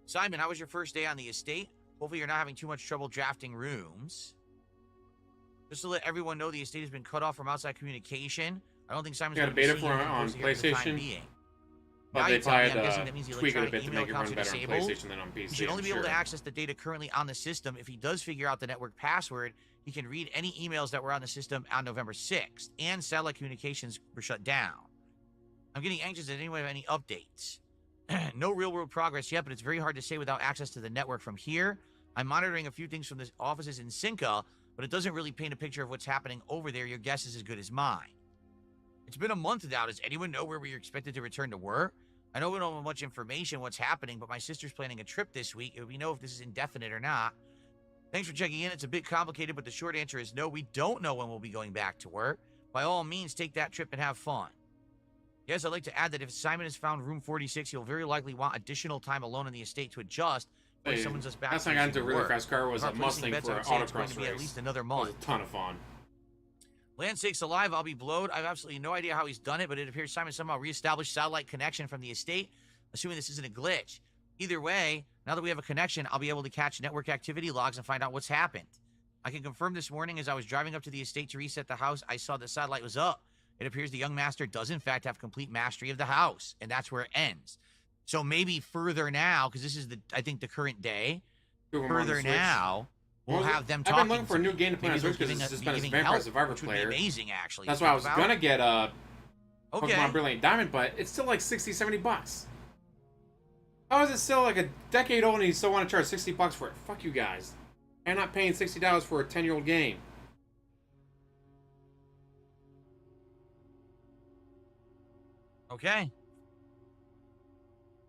Simon, how was your first day on the estate? Hopefully you're not having too much trouble drafting rooms. Just to let everyone know, the estate has been cut off from outside communication. I don't think Simon's You got a going to beta be for seeing it on anything here for the time PlayStation? being. But Now they you tell me, probably I'm guessing that means the tweak it a electronic bit to email make it accounts run are better on disabled. PlayStation than on PC. You should only I'm be able to sure. access the data currently on the system. If he does figure out the network password, he can read any emails that were on the system on November 6th, and satellite communications were shut down. I'm getting anxious. Does anyone have any updates? No real-world progress yet, but it's very hard to say without access to the network from here. I'm monitoring a few things from the offices in Cinca, but it doesn't really paint a picture of what's happening over there. Your guess is as good as mine. It's been a month now. Does anyone know where we're expected to return to work? I know we don't have much information what's happening, but my sister's planning a trip this week, and we know if this is indefinite or not. Thanks for checking in. It's a bit complicated, but the short answer is no, we don't know when we'll be going back to work. By all means, take that trip and have fun. Yes, I'd like to add that if Simon has found room 46, he'll very likely want additional time alone in the estate to adjust. When he summons us back. Last time I got into a really fast car was If a I'm placing Mustang bets, for I an would say it's going autocross to be at race. least another That was month. a ton of fun. Land sakes alive, I'll be blowed. I have absolutely no idea how he's done it, but it appears Simon somehow reestablished satellite connection from the estate, assuming this isn't a glitch. Either way, now that we have a connection, I'll be able to catch network activity logs and find out what's happened. I can confirm this morning as I was driving up to the estate to reset the house, I saw the satellite was up. It appears the young master does in fact have complete mastery of the house, and that's where it ends. So maybe further now, because this is I think the current day, further now, we'll have them talking. I've been looking for a new game to play on Switch because it's just been a Vampire Survivor which would be player. amazing, actually. That's why I was gonna get Okay. Pokemon Brilliant Diamond, but it's still like 60, 70 bucks. How is it still like a decade old and you still want to charge 60 bucks for it? Fuck you guys. I'm not paying $60 for a 10-year-old game. Okay.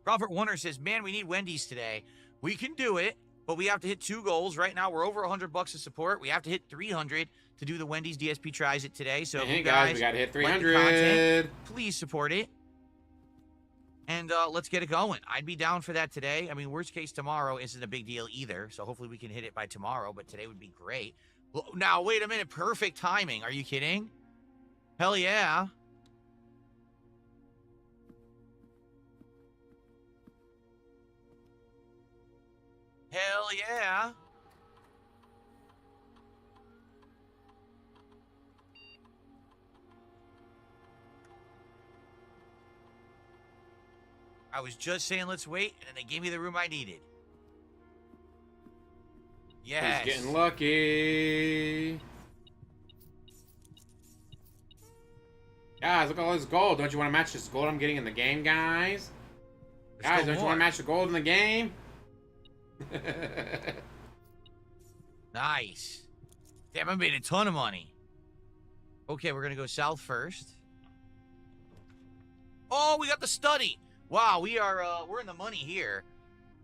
Robert Warner says, man, we need Wendy's today. We can do it, but we have to hit 2 goals. Right now, we're over 100 bucks of support. We have to hit 300 to do the Wendy's DSP Tries It today. So Hey you guys, we gotta hit like the 300. content, please support it. And let's get it going. I'd be down for that today. I mean, worst case tomorrow isn't a big deal either. So hopefully we can hit it by tomorrow, but today would be great. Well, now, wait a minute. Perfect timing. Are you kidding? Hell yeah. Hell yeah. I was just saying let's wait, and then they gave me the room I needed. Yes. He's getting lucky. Guys, look at all this gold. Don't you want to match this gold I'm getting in the game, guys? Guys, don't you want to match the gold in the game? Nice. Damn, I made a ton of money. Okay, we're gonna go south first. Oh, we got the study. Wow, we're in the money here.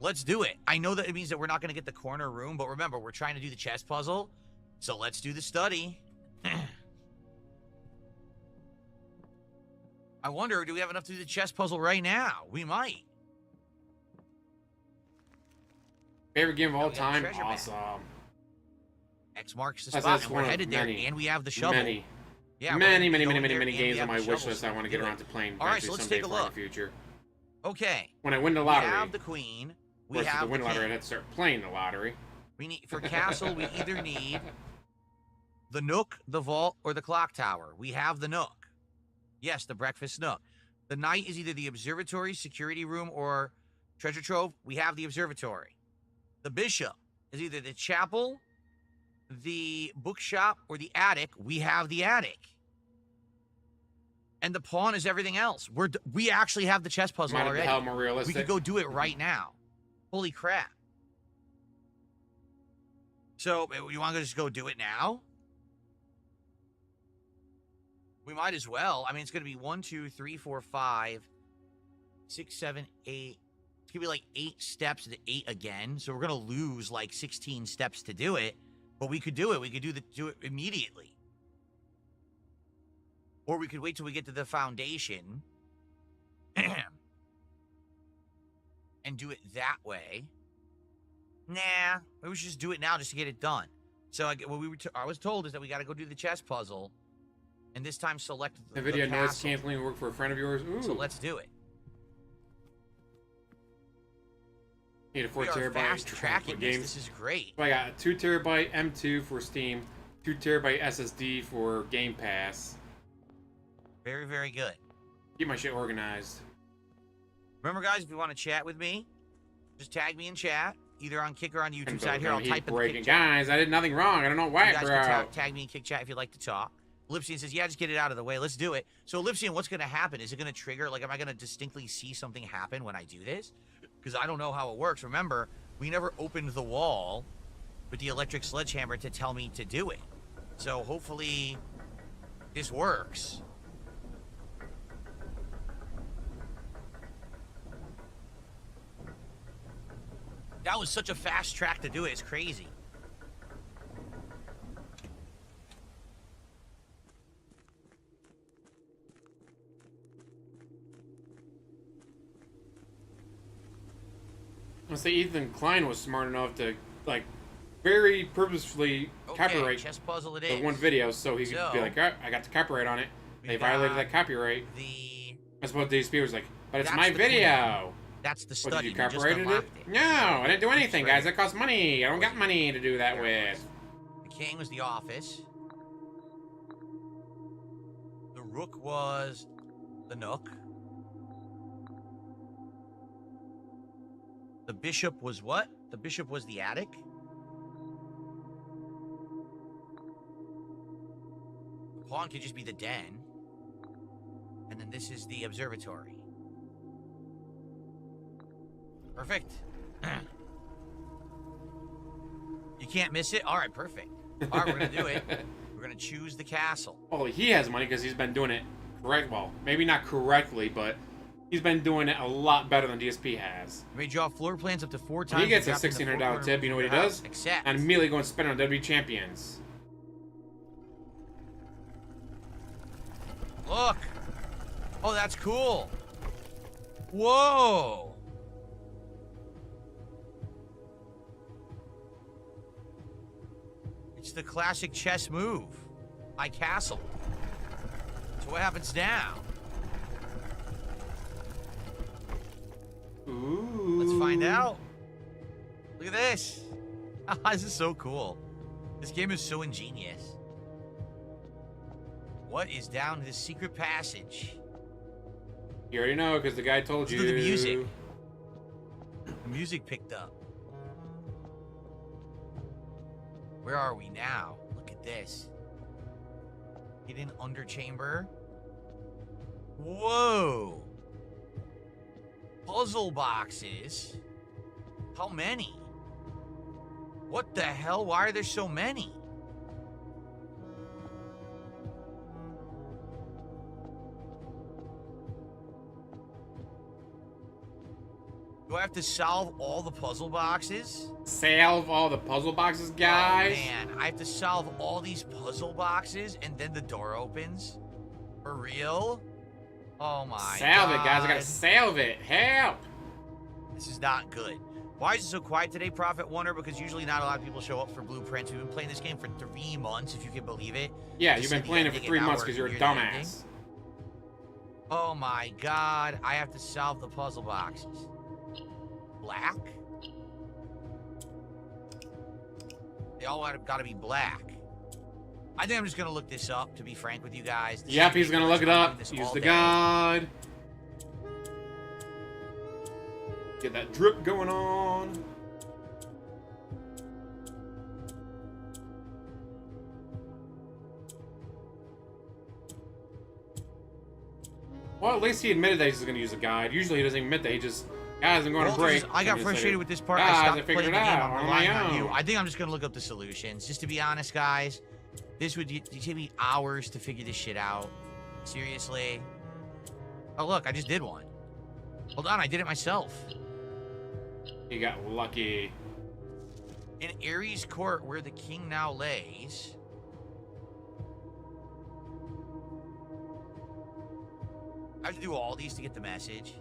Let's do it. I know that it means that we're not gonna get the corner room, but remember, we're trying to do the chess puzzle. So let's do the study. I wonder, do we have enough to do the chess puzzle right now? We might. Favorite game of all we have time? treasure Awesome. X marks the That's spot, and one we're of headed there, many, and we have the shovel. Many. Yeah, we're many gonna be going there, games and we on my have the wish shovel, list so I want to do get it. around to playing All right, so eventually let's someday take a far in look. the future. Okay. When I win the We lottery. have the queen. We Of course, have to win the the lottery, king. I'd have to start playing the lottery. We need for castle. We either need the nook, the vault, or the clock tower. We have the nook. Yes, the breakfast nook. The knight is either the observatory, security room, or treasure trove. We have the observatory. The bishop is either the chapel, the bookshop, or the attic. We have the attic. And the pawn is everything else. We actually have the chess puzzle Might have already. hell more realistic. We could go do it right now. Holy crap. So, you want to just go do it now? We might as well. I mean, it's going to be 1, 2, 3, 4, 5, 6, 7, 8. It's going to be like 8 steps to 8 again. So we're going to lose like 16 steps to do it. But we could do it. We could do it immediately. Or we could wait till we get to the foundation and do it that way. Nah, we should just do it now just to get it done. So what I was told is that we got to go do the chess puzzle, and this time select the video noise castle. canceling work for a friend of yours. Ooh. So let's do it. Need a 4 We are terabyte fast tracking games. this. This is great. So I got a 2 terabyte M2 for Steam, 2 terabyte SSD for Game Pass. Very, very good. Keep my shit organized. Remember, guys, if you want to chat with me, just tag me in chat, either on Kick or on the YouTube And side. Here, I'll type in the Kick chat. Guys, I did nothing wrong. I don't know why, You guys bro. can tag me in Kick chat if you'd like to talk. Lipsian says, yeah, just get it out of the way. Let's do it. So, Lipsian, what's going to happen? Is it going to trigger? Like, am I going to distinctly see something happen when I do this? Because I don't know how it works. Remember, we never opened the wall with the electric sledgehammer to tell me to do it. So, hopefully, this works. That was such a fast track to do it. It's crazy. I say Ethan Klein was smart enough to, like, very purposefully copyright chess puzzle it the is. one video so he could be like, oh, I got the copyright on it. They violated that copyright. I suppose DSP was like, but it's my video. That's the What, study. did you copyrighted it? No, I didn't do anything, guys. That costs money. I don't got money to do that with. The king was the office. The rook was the nook. The bishop was what? The bishop was the attic. The pawn could just be the den. And then this is the observatory. Perfect. You can't miss it? All right, perfect. All right, we're going to do it. We're going to choose the castle. Well, he has money because he's been doing it correct. Well, maybe not correctly, but he's been doing it a lot better than DSP has. You may draw floor plans up to 4 times. When he gets a $1,600 tip, you know what he does? Accept. And immediately go and spend it on WWE Champions. Look. Oh, that's cool. Whoa. It's the classic chess move. I castle. So what happens now? Ooh. Let's find out. Look at this. This is so cool. This game is so ingenious. What is down this secret passage? You already know because the guy told you. Look at the music. The music picked up. Where are we now? Look at this. Hidden underchamber. Whoa. Puzzle boxes. How many? What the hell? Why are there so many? Do I have to solve all the puzzle boxes? Salve all the puzzle boxes, guys. Oh, man, I have to solve all these puzzle boxes and then the door opens? For real? Oh my god. Salve it, guys. I gotta salve it. Help! This is not good. Why is it so quiet today, Prophet Wonder? Because usually not a lot of people show up for blueprints. We've been playing this game for 3 months, if you can believe it. Yeah, you've been playing it for 3 months because you're a dumbass. Oh my god, I have to solve the puzzle boxes. Black? They all gotta be black. I think I'm just gonna look this up, to be frank with you guys. Yep, he's gonna look it up. Use the guide. Get that drip going on. Well, at least he admitted that he's going to use a guide. Usually he doesn't admit that. He just, guys, I'm going to break. I got frustrated with this part. Guys, I stopped I figured playing it the game. out I'm on relying my on you. own. I think I'm just going to look up the solutions. Just to be honest, guys, this would take me hours to figure this shit out. Seriously. Oh, look, I just did one. Hold on, I did it myself. You got lucky. In Ares Court, where the king now lays... I have to do all these to get the message.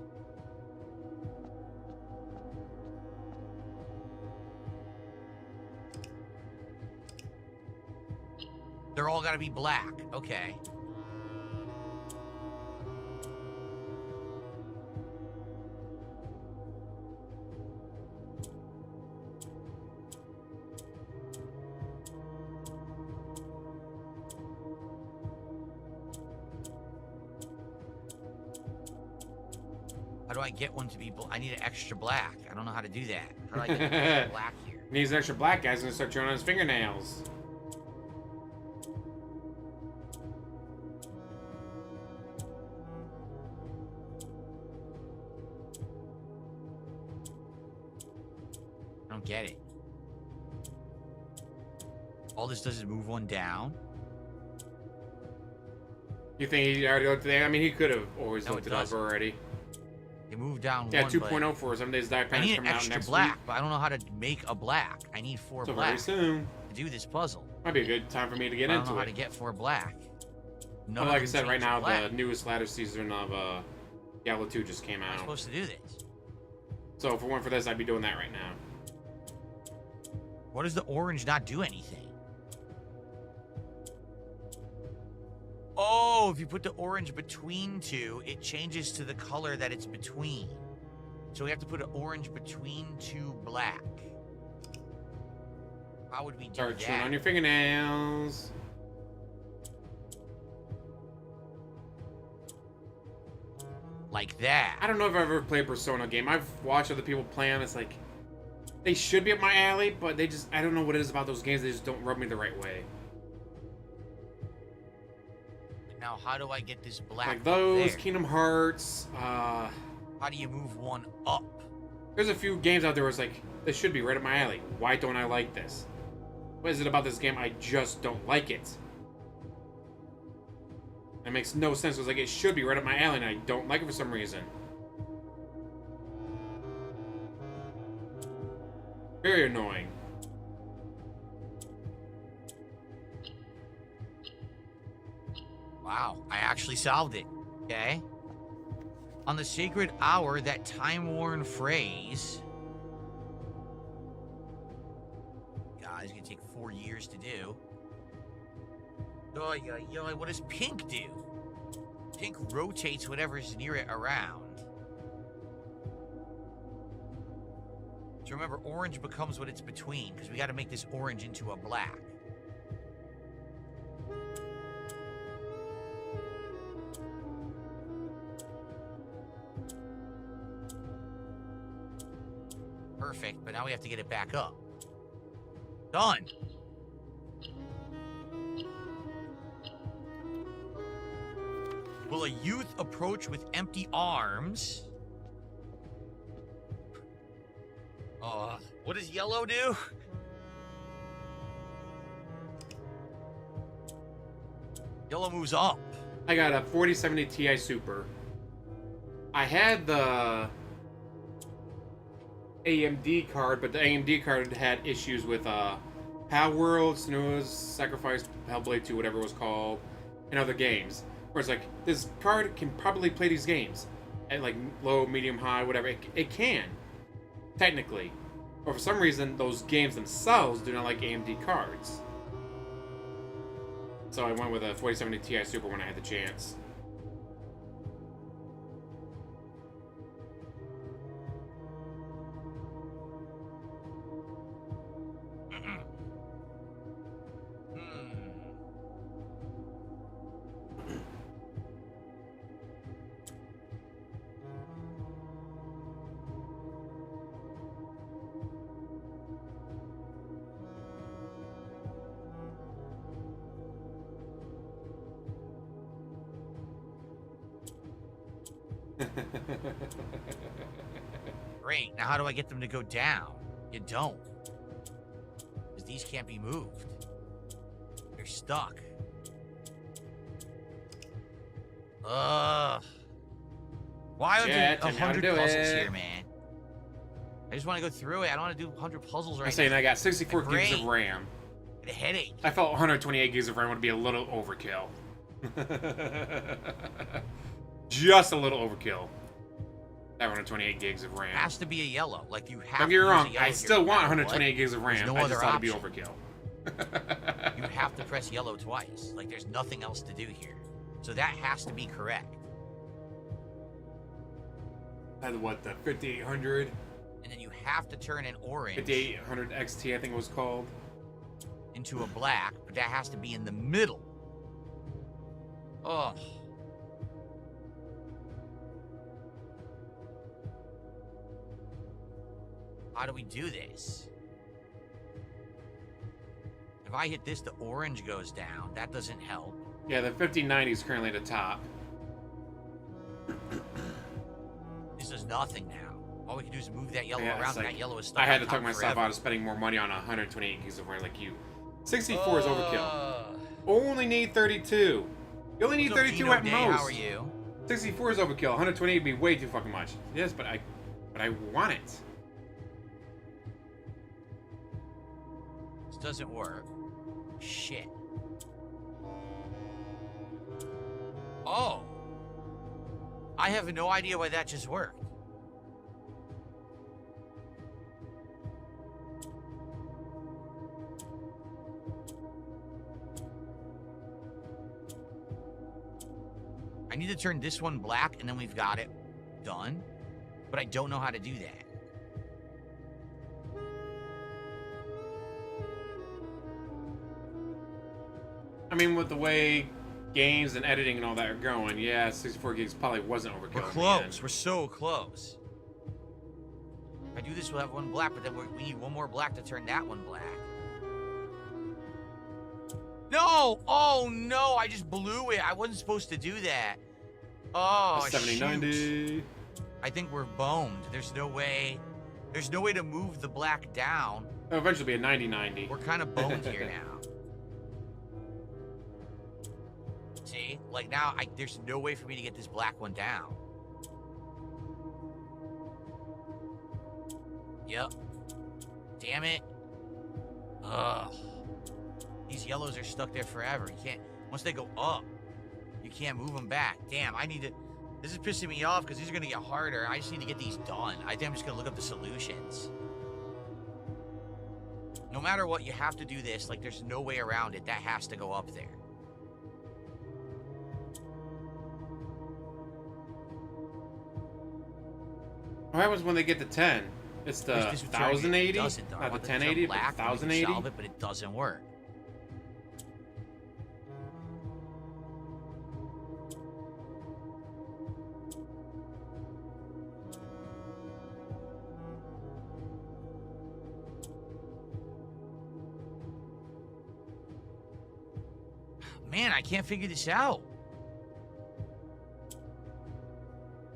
They're all gotta be black. Okay. How do I get one to be I need an extra black. I don't know how to do that. How do I get an extra black here? Needs an extra black, guys. Gonna start chewing on his fingernails. I don't get it. All this does is move one down. You think he already looked there? I mean, he could have always looked it up already. They moved down yeah, one. 2.0 for some days. I need an extra black, but I don't know how to make a black. I need 4 black very soon to do this puzzle. Might be a good time for me to get into it. into I don't know it. how to get 4 black. Well, like I said, right now the newest ladder season of Diablo 2 just came out. I'm supposed to do this. So if it weren't for this, I'd be doing that right now. What does the orange not do anything? Oh, if you put the orange between 2, it changes to the color that it's between. So we have to put an orange between 2 black. How would we do Start that? chewing on your fingernails. Like that. I don't know if I've ever played a Persona game. I've watched other people play them. It's like, they should be up my alley, but they just, I don't know what it is about those games. They just don't rub me the right way. Now, how do I get this black? Like those, there? Kingdom Hearts. How do you move one up? There's a few games out there where it's like, this should be right up my alley. Why don't I like this? What is it about this game? I just don't like it. It makes no sense. It's like, it should be right up my alley, and I don't like it for some reason. Very annoying. Wow, I actually solved it. Okay. On the sacred hour, that time-worn phrase. God, it's gonna take 4 years to do. Oh, yeah, what does pink do? Pink rotates whatever's near it around. So remember, orange becomes what it's between, because we got to make this orange into a black. Perfect, but now we have to get it back up. Done. Will a youth approach with empty arms? What does yellow do? Yellow moves up. I got a 4070 Ti Super. I had the AMD card, but the AMD card had issues with Pal World, Snooze, Sacrifice, Hellblade 2, whatever it was called, and other games. Where it's like, this card can probably play these games at like low, medium, high, whatever. It can, technically. But for some reason, those games themselves do not like AMD cards. So I went with a 4070 Ti Super when I had the chance. Great. Now how do I get them to go down? You don't. Because these can't be moved. They're stuck. Ugh. Why are there 100 puzzles here, man? I just want to go through it. I don't want to do 100 puzzles right now. I'm saying I got 64 gigs of RAM. I had a headache. I felt 128 gigs of RAM would be a little overkill. Just a little overkill. That 128 gigs of RAM. It has to be a yellow. Like, you have Don't get me wrong, I still want 128 gigs of RAM. No I other just thought option. it'd be overkill. You have to press yellow twice. Like, there's nothing else to do here. So that has to be correct. I had what, the 5800? And then you have to turn an orange 5800 XT, I think it was called. into a black, but that has to be in the middle. Ugh. How do we do this? If I hit this, the orange goes down. That doesn't help. Yeah, the 5090 is currently at the top. This is nothing now. All we can do is move that yellow Yeah, around, like, and that yellow is stuck I had on to top talk myself forever. out of spending more money on 128 gigs of RAM like you. 64 is overkill. Ugh. Only need 32. You only need What's up, 32 Dino at Day? most. How are you? 64 is overkill. 128 would be way too fucking much. Yes, but I want it. This doesn't work. Shit. Oh. I have no idea why that just worked. I need to turn this one black, and then we've got it done. But I don't know how to do that. I mean, with the way games and editing and all that are going, yeah, 64 gigs probably wasn't overkill. We're close. We're so close. If I do this, we'll have one black, but then we need one more black to turn that one black. No! Oh, no! I just blew it. I wasn't supposed to do that. Oh, 7090. shoot. I think we're boned. There's no way. There's no way to move the black down. It'll eventually be a 9090. We're kind of boned here now. See? Like, now, there's no way for me to get this black one down. Yep. Damn it. Ugh. These yellows are stuck there forever. You can't... Once they go up, you can't move them back. Damn, I need to... This is pissing me off because these are going to get harder. I just need to get these done. I think I'm just going to look up the solutions. No matter what, you have to do this. Like, there's no way around it. That has to go up there. What happens when they get to 10? It's the 1080? Not the 1080, but 1080? Solve it, but it doesn't work. Man, I can't figure this out.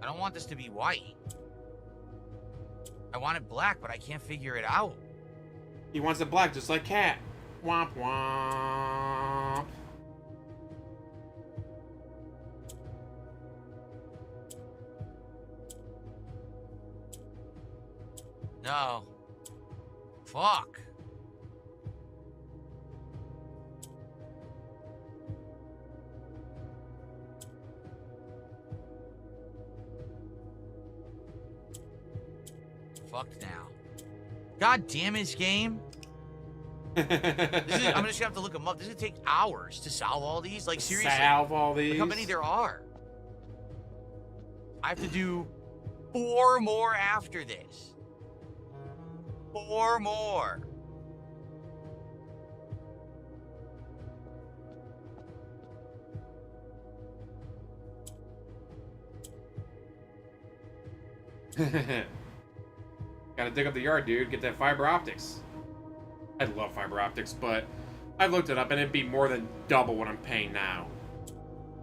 I don't want this to be white. I want it black, but I can't figure it out. He wants it black, just like Cat. Womp womp. No. Fuck. Fucked now. God damn it, game. I'm just gonna have to look them up. This is gonna take hours to solve all these. Like, seriously. Solve all these? Look how many there are. I have to do 4 more after this. 4 more. Gotta dig up the yard, dude. Get that fiber optics. I love fiber optics, but I've looked it up and it'd be more than double what I'm paying now.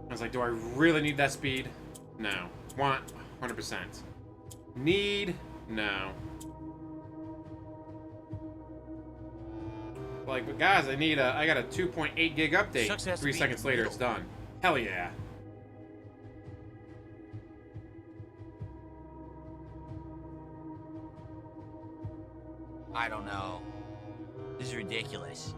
I was like, do I really need that speed? No. Want? 100%. Need? No. Like, but guys, I got a 2.8 gig update. 3 seconds later, it's done. Hell yeah. I don't know. This is ridiculous.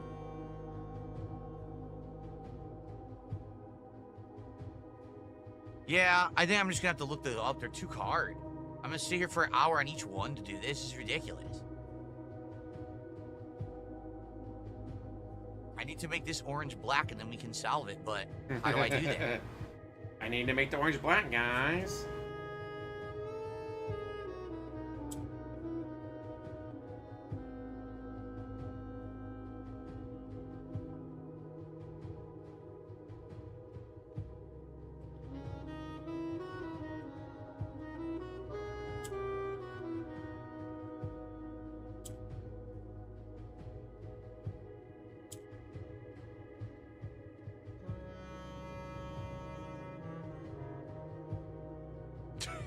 Yeah, I think I'm just gonna have to look those up. They're too hard. I'm gonna sit here for an hour on each one to do this. This is ridiculous. I need to make this orange black and then we can solve it, but how do I do that? I need to make the orange black, guys.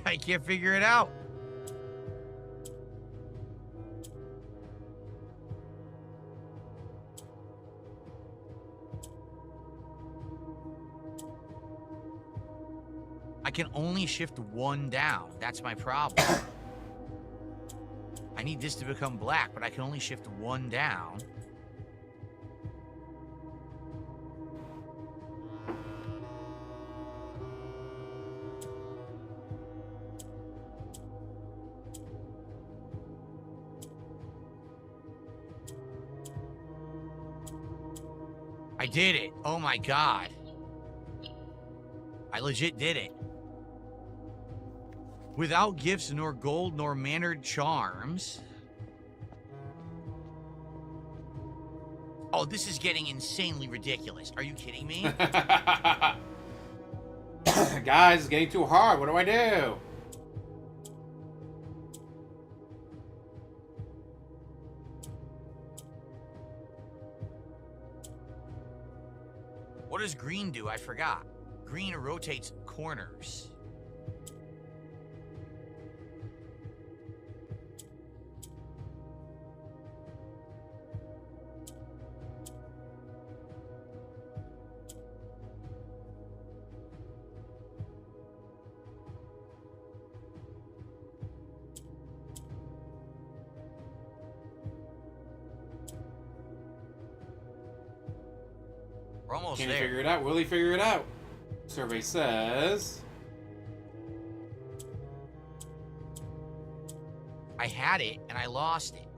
I can't figure it out. I can only shift 1 down. That's my problem. I need this to become black, but I can only shift 1 down. I did it. Oh my God. I legit did it. Without gifts, nor gold, nor mannered charms. Oh, this is getting insanely ridiculous. Are you kidding me? Guys, it's getting too hard. What do I do? What does green do? I forgot. Green rotates corners. We're almost Can there. he figure it out? Will he figure it out? Survey says... I had it, and I lost it.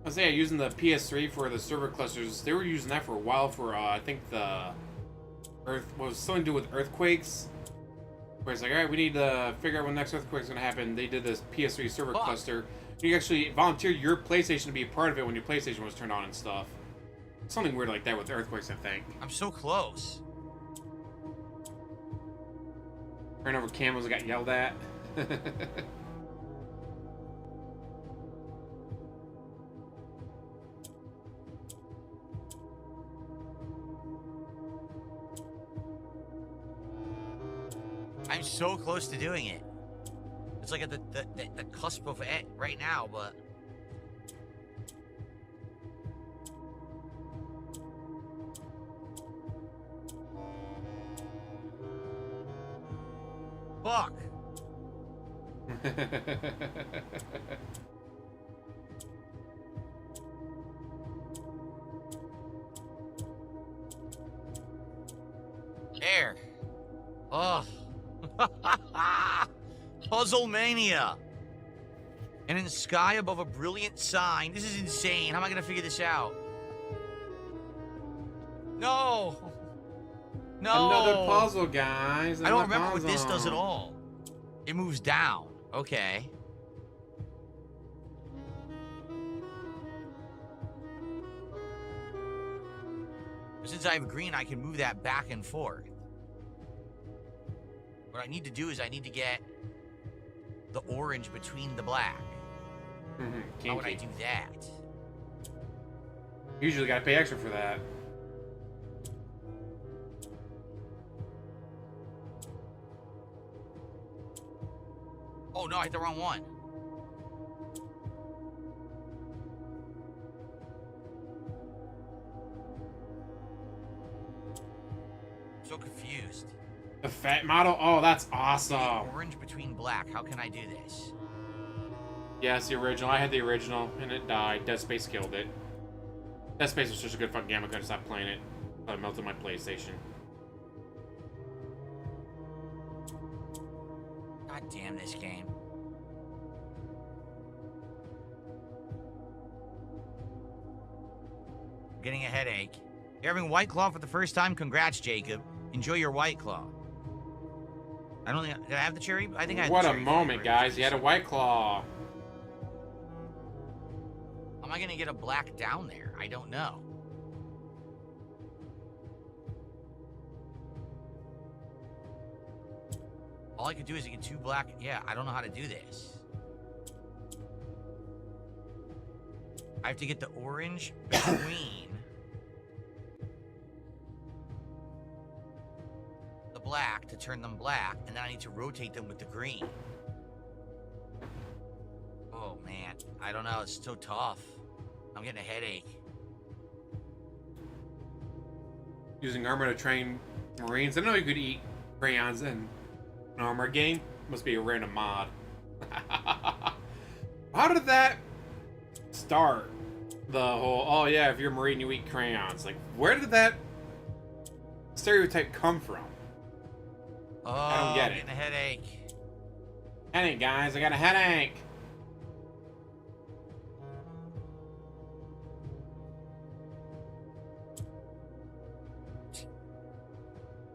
I was saying, using the PS3 for the server clusters. They were using that for a while for, I think the... was something to do with earthquakes. Where it's like, alright, we need to figure out when the next earthquake's gonna happen. They did this PS3 server cluster. You actually volunteered your PlayStation to be a part of it when your PlayStation was turned on and stuff. Something weird like that with earthquakes, I think. I'm so close. Ran over camels and got yelled at. I'm so close to doing it. It's like at the cusp of it right now, but... Fuck. There. Oh. Puzzle Mania. And in sky above a brilliant sign. This is insane. How am I going to figure this out? No. No. Another puzzle, guys. I don't remember what this does at all. It moves down. Okay. Since I have green, I can move that back and forth. What I need to do is I need to get the orange between the black. How would I do that? Usually gotta pay extra for that. Oh no, I hit the wrong one. I'm so confused. The fat model? Oh, that's awesome. Orange between black. How can I do this? Yes, the original. I had the original, and it died. Dead Space killed it. Dead Space was such a good fucking game, I couldn't stop playing it. I melted my PlayStation. God damn this game. I'm getting a headache. You're having White Claw for the first time? Congrats, Jacob. Enjoy your White Claw. I don't think... Did I have the cherry? I think I had What the a cherry moment, flavor. guys. You had a White Claw. How am I going to get a black down there? I don't know. All I could do is get two black... Yeah, I don't know how to do this. I have to get the orange between the black to turn them black, and then I need to rotate them with the green. Oh, man. I don't know. It's so tough. I'm getting a headache. Using armor to train Marines. I know you could eat crayons in an armor game. Must be a random mod. How did that start? The whole, oh yeah, if you're a Marine, you eat crayons. Like, where did that stereotype come from? Oh, I don't get I'm it. getting a headache. Headache, guys. I got a headache.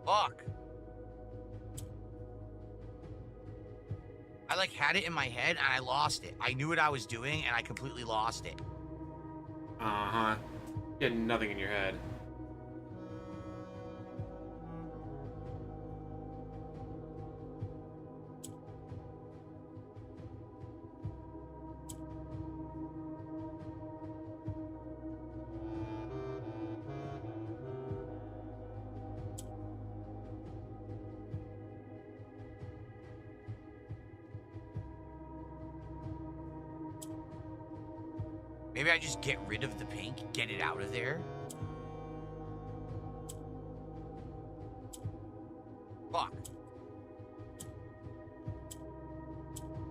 Fuck. I like had it in my head and I lost it. I knew what I was doing and I completely lost it. Uh-huh. You had nothing in your head. Maybe I just get rid of the pink, get it out of there. Fuck.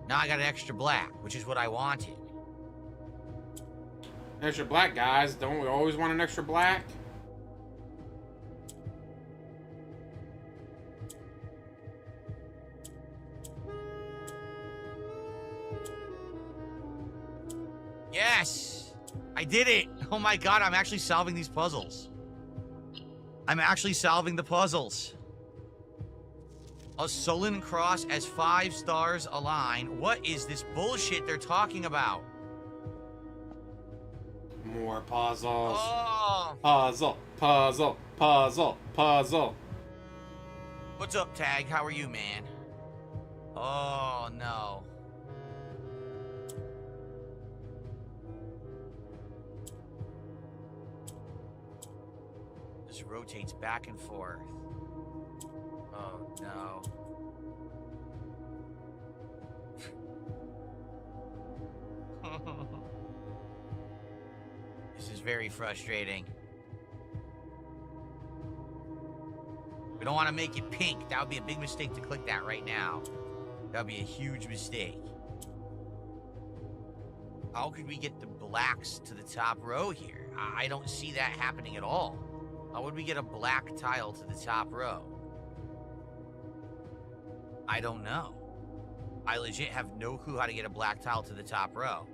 Now I got an extra black, which is what I wanted. Extra black, guys. Don't we always want an extra black? Yes! I did it! Oh my god, I'm actually solving these puzzles. I'm actually solving the puzzles. A sullen cross as 5 stars align. What is this bullshit they're talking about? More puzzles. Oh! Puzzle, puzzle, puzzle, puzzle. What's up, Tag? How are you, man? Oh, no. This rotates back and forth. Oh, no. This is very frustrating. We don't want to make it pink. That would be a big mistake to click that right now. That'd be a huge mistake. How could we get the blacks to the top row here? I don't see that happening at all. How would we get a black tile to the top row? I don't know. I legit have no clue how to get a black tile to the top row.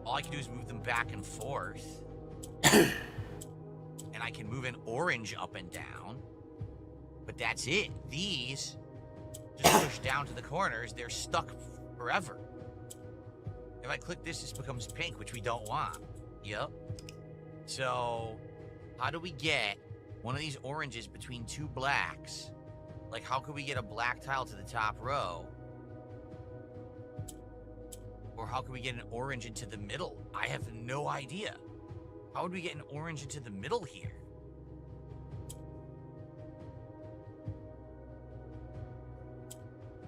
All I can do is move them back and forth. And I can move an orange up and down. But that's it. These just push down to the corners. They're stuck forever. If I click this, this becomes pink, which we don't want. Yep. So, how do we get one of these oranges between two blacks? Like, how could we get a black tile to the top row? Or how could we get an orange into the middle? I have no idea. How would we get an orange into the middle here?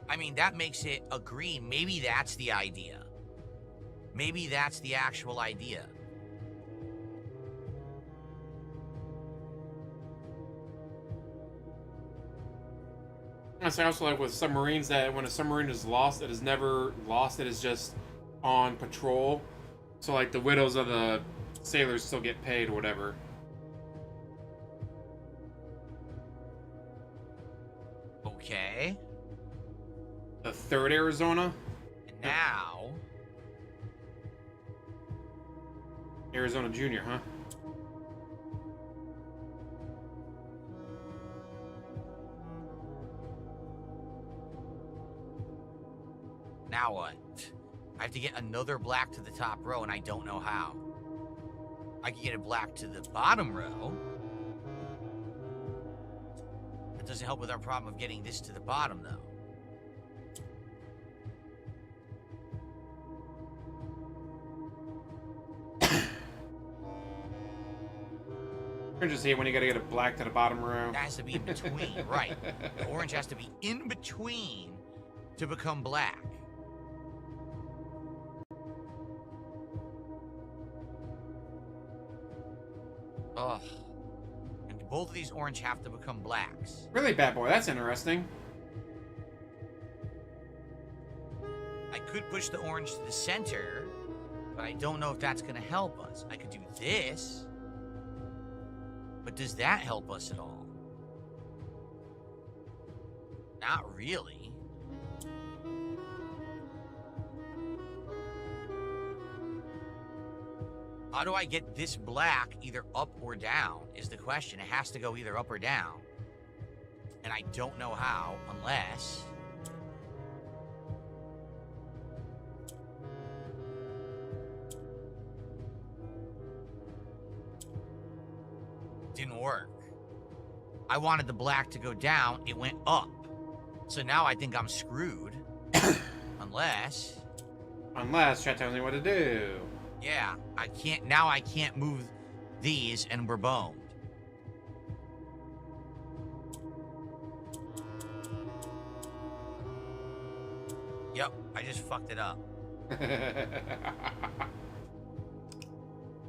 I mean, that makes it a green. Maybe that's the idea. Maybe that's the actual idea. It's also like with submarines that when a submarine is lost, it is never lost. It is just on patrol. So like the widows of the sailors still get paid or whatever. Okay. The third Arizona. And now... Arizona Junior, huh? Now what? I have to get another black to the top row, and I don't know how. I can get a black to the bottom row. That doesn't help with our problem of getting this to the bottom, though. I just hate when you gotta get a black to the bottom row. That has to be in between, right. The orange has to be in between to become black. Ugh. And both of these orange have to become blacks. Really, bad boy. That's interesting. I could push the orange to the center, but I don't know if that's going to help us. I could do this, but does that help us at all? Not really. How do I get this black either up or down is the question. It has to go either up or down. And I don't know how unless... Didn't work. I wanted the black to go down. It went up. So now I think I'm screwed. Unless... Unless chat tells me what to do. Yeah, I can't... Now I can't move these and we're boned. Yep, I just fucked it up.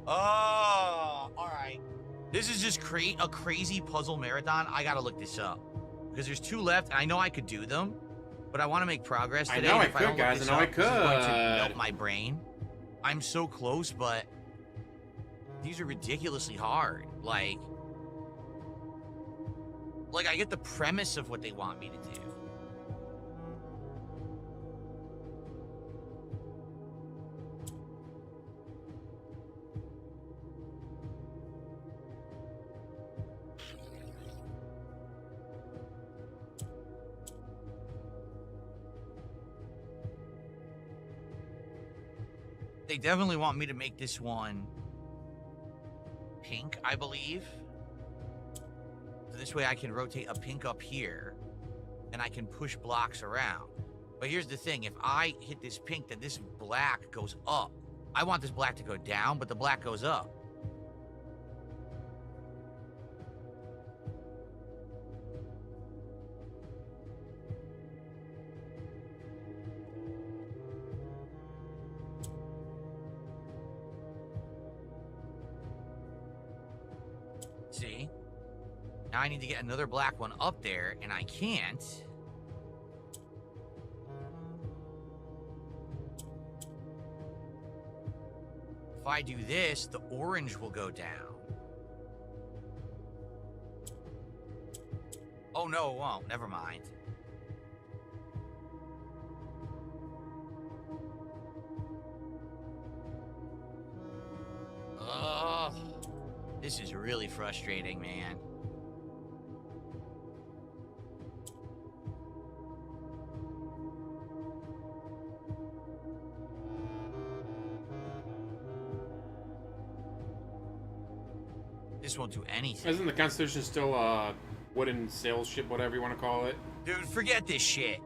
Oh, alright. This is just a crazy puzzle marathon. I gotta look this up. Because there's two left, and I know I could do them. But I want to make progress today. I know I If could, don't guys. look I know I this up, this is going to could. melt my brain. I'm so close, but... These are ridiculously hard. Like, I get the premise of what they want me to do. They definitely want me to make this one pink, I believe. So this way I can rotate a pink up here and I can push blocks around. But here's the thing, if I hit this pink, then this black goes up. I want this black to go down, but the black goes up. See? Now I need to get another black one up there, and I can't. If I do this, the orange will go down. Oh, no, it won't. Never mind. Ugh. This is really frustrating, man. This won't do anything. Isn't the Constitution still a wooden sail ship, whatever you want to call it? Dude, forget this shit.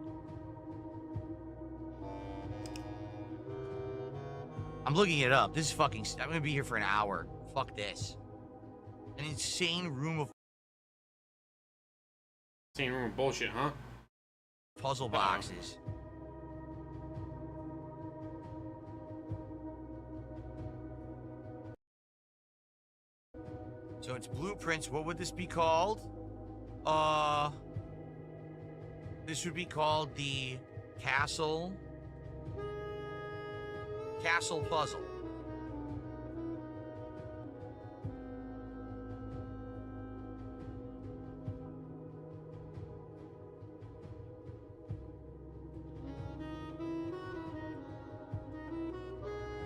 I'm looking it up. This is fucking... I'm gonna be here for an hour. Fuck this. An insane room of... Insane room of bullshit, huh? Puzzle boxes. So it's blueprints. What would this be called? This would be called the Castle Puzzle.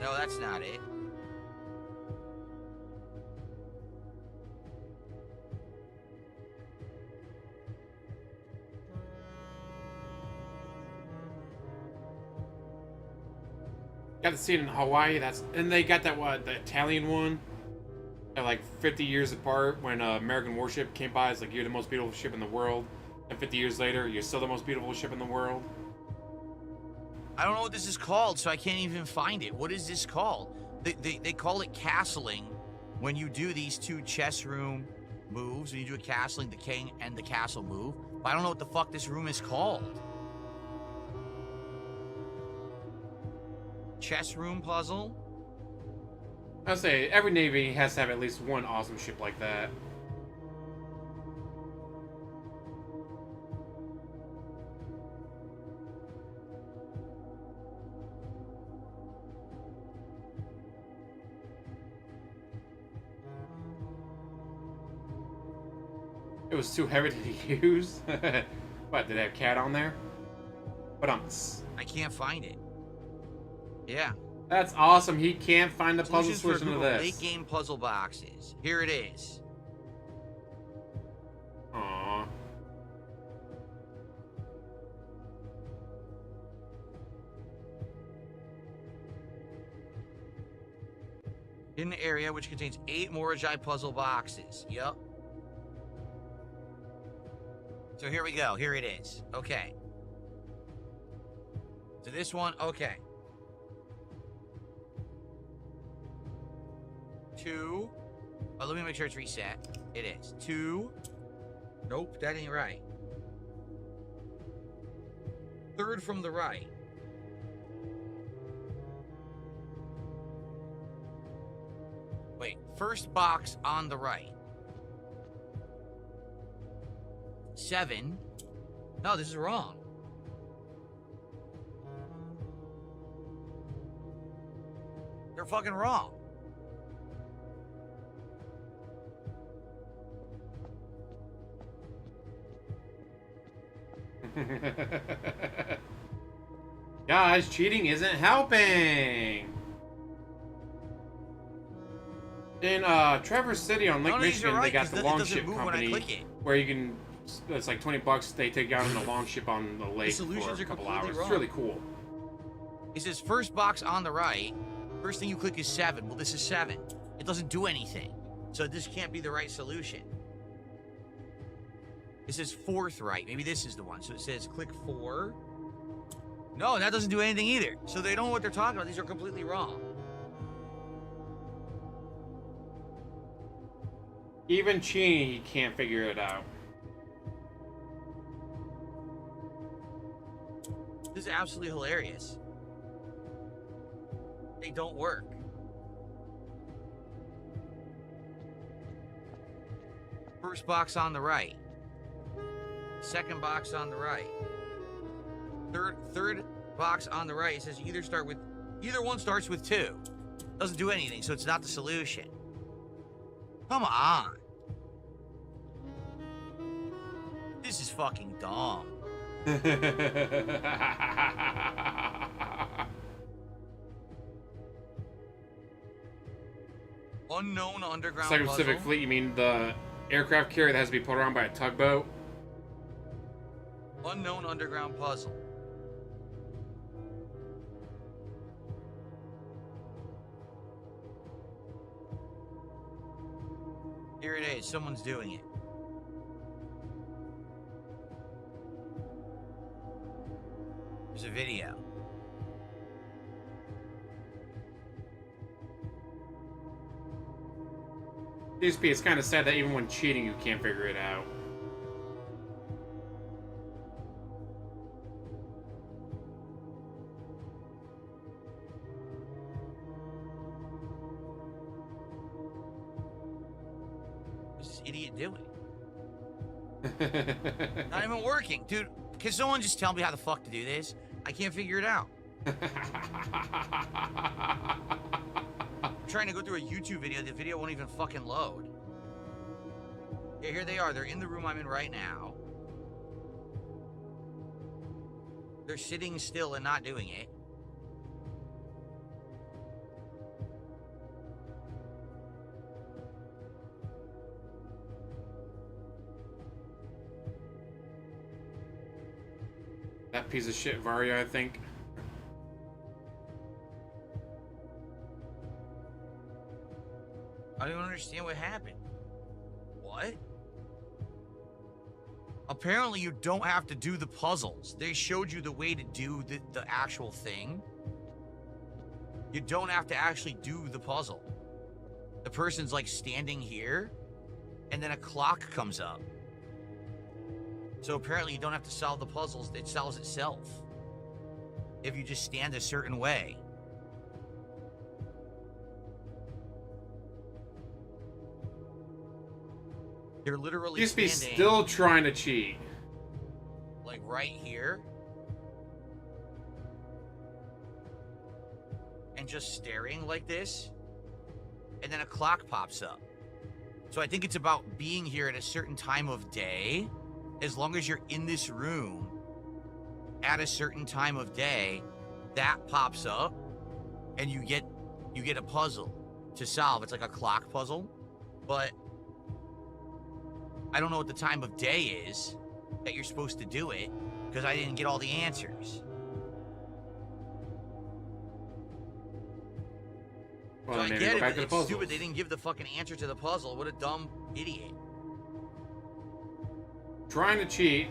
No, that's not it. Got to see it in Hawaii. And they got that the Italian one. They're like 50 years apart when an American warship came by. It's like, you're the most beautiful ship in the world. And 50 years later, you're still the most beautiful ship in the world. I don't know what this is called, so I can't even find it. What is this called? They call it castling when you do these two chess room moves. When you do a castling, the king and the castle move. But I don't know what the fuck this room is called. Chess room puzzle? I'll say every Navy has to have at least one awesome ship like that. It was too heavy to use. What, did it have cat on there? But I can't find it. Yeah. That's awesome. He can't find the puzzle solution to this. Late game puzzle boxes. Here it is. Aww. In the area which contains 8 Morajai puzzle boxes. Yep. So here we go. Here it is. Okay. So this one, okay. 2. Oh, let me make sure it's reset. It is. 2. Nope, that ain't right. 3rd from the right. Wait, first box on the right. 7. No, this is wrong. They're fucking wrong. Guys, cheating isn't helping. In Traverse City on Lake Michigan, they got the Longship company where you can. It's like $20. They take you out on a longship on the lake for a couple hours. It's really cool. It says first box on the right. First thing you click is 7. Well, this is 7. It doesn't do anything, so this can't be the right solution. It says 4th right. Maybe this is the one. So it says click 4. No, that doesn't do anything either. So they don't know what they're talking about. These are completely wrong. Even cheating, he can't figure it out. This is absolutely hilarious. They don't work. First box on the right. Second box on the right. Third box on the right. It says either one starts with 2. Doesn't do anything, so it's not the solution. Come on. This is fucking dumb. Unknown underground Second puzzle. Pacific Fleet, you mean the aircraft carrier that has to be pulled around by a tugboat? Unknown underground puzzle. Here it is. Someone's doing it. There's a video. DSP, it's kind of sad that even when cheating, you can't figure it out. What's this idiot doing? Not even working. Dude, can someone just tell me how the fuck to do this? I can't figure it out. I'm trying to go through a YouTube video. The video won't even fucking load. Yeah, here they are. They're in the room I'm in right now. They're sitting still and not doing it. That piece of shit, Vario, I think. I don't understand what happened. What? Apparently you don't have to do the puzzles. They showed you the way to do the actual thing. You don't have to actually do the puzzle. The person's like standing here, and then a clock comes up. So apparently you don't have to solve the puzzles. It solves itself. If you just stand a certain way. They're literally DSP standing, still trying to cheat. like right here, and just staring like this, and then a clock pops up. So I think it's about being here at a certain time of day. As long as you're in this room at a certain time of day, that pops up, and you get a puzzle to solve. It's like a clock puzzle, but I don't know what the time of day is that you're supposed to do it, because I didn't get all the answers. Well, So I maybe get go it, back but to the it's puzzles. stupid they didn't give the fucking answer to the puzzle. What a dumb idiot. Trying to cheat,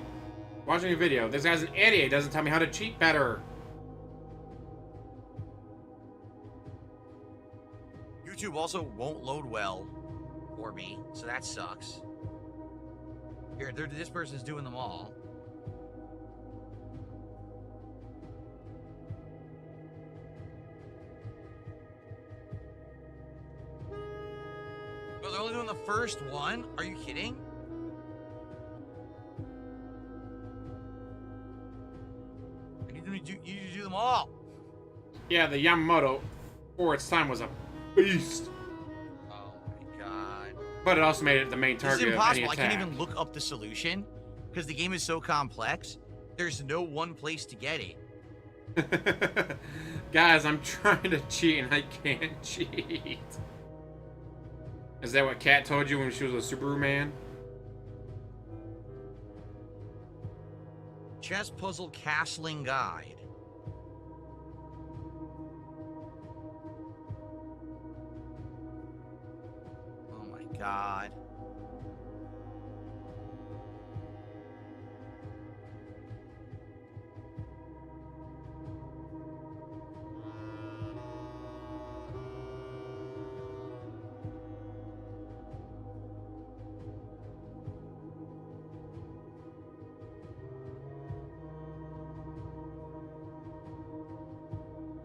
watching a video. This guy's an idiot. Doesn't tell me how to cheat better. YouTube also won't load well for me, so that sucks. Here, this person's doing them all. Oh, they're only doing the first one? Are you kidding? You need to do them all. Yeah, the Yamamoto, for its time, was a beast. Oh my god. But it also made it the main This target is of any impossible. I attack. can't even look up the solution because the game is so complex. There's no one place to get it. Guys, I'm trying to cheat and I can't cheat. Is that what Kat told you when she was a Subaru man? Chess puzzle castling guide. Oh my god.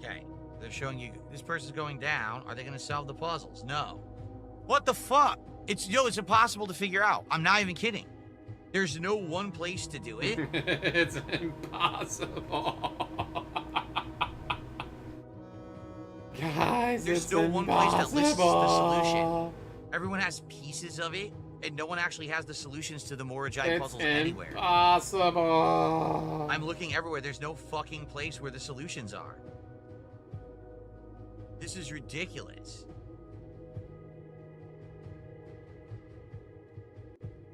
Okay, they're showing you this person's going down. Are they going to solve the puzzles? No. What the fuck? It's impossible to figure out. I'm not even kidding. There's no one place to do it. It's impossible. Guys, There's it's no one place that lists the solution. impossible. Everyone has pieces of it, and no one actually has the solutions to the Morajai puzzles anywhere. Impossible. I'm looking everywhere. There's no fucking place where the solutions are. This is ridiculous.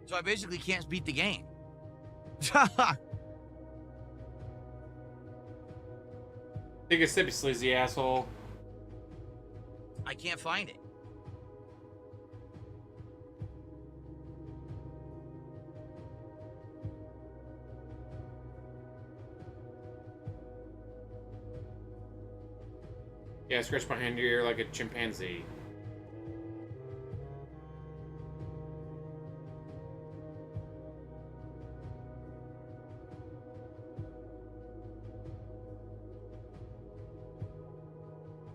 So I basically can't beat the game. Take a sip, you sleazy asshole. I can't find it. Yeah, scratch behind your ear like a chimpanzee.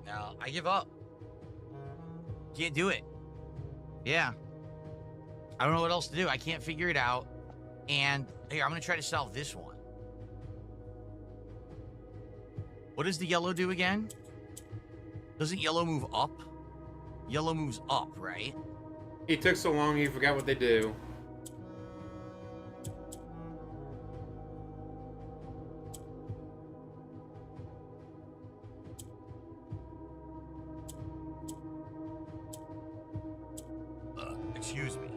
No, I give up. Can't do it. Yeah. I don't know what else to do. I can't figure it out. And here, I'm going to try to solve this one. What does the yellow do again? Doesn't yellow move up? Yellow moves up, right? He took so long, he forgot what they do. Excuse me.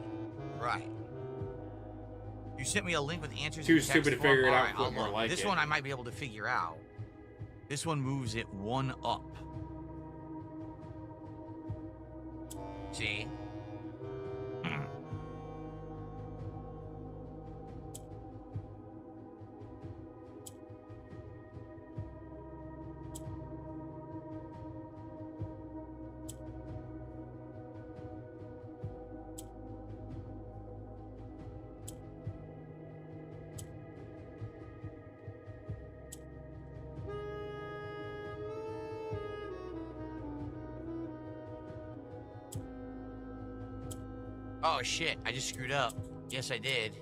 Right. You sent me a link with answers. Too in text stupid to form. figure it All out. right, Put I'll more look. like This it. one I might be able to figure out. This one moves it one up. See? Oh shit, I just screwed up. Yes, I did.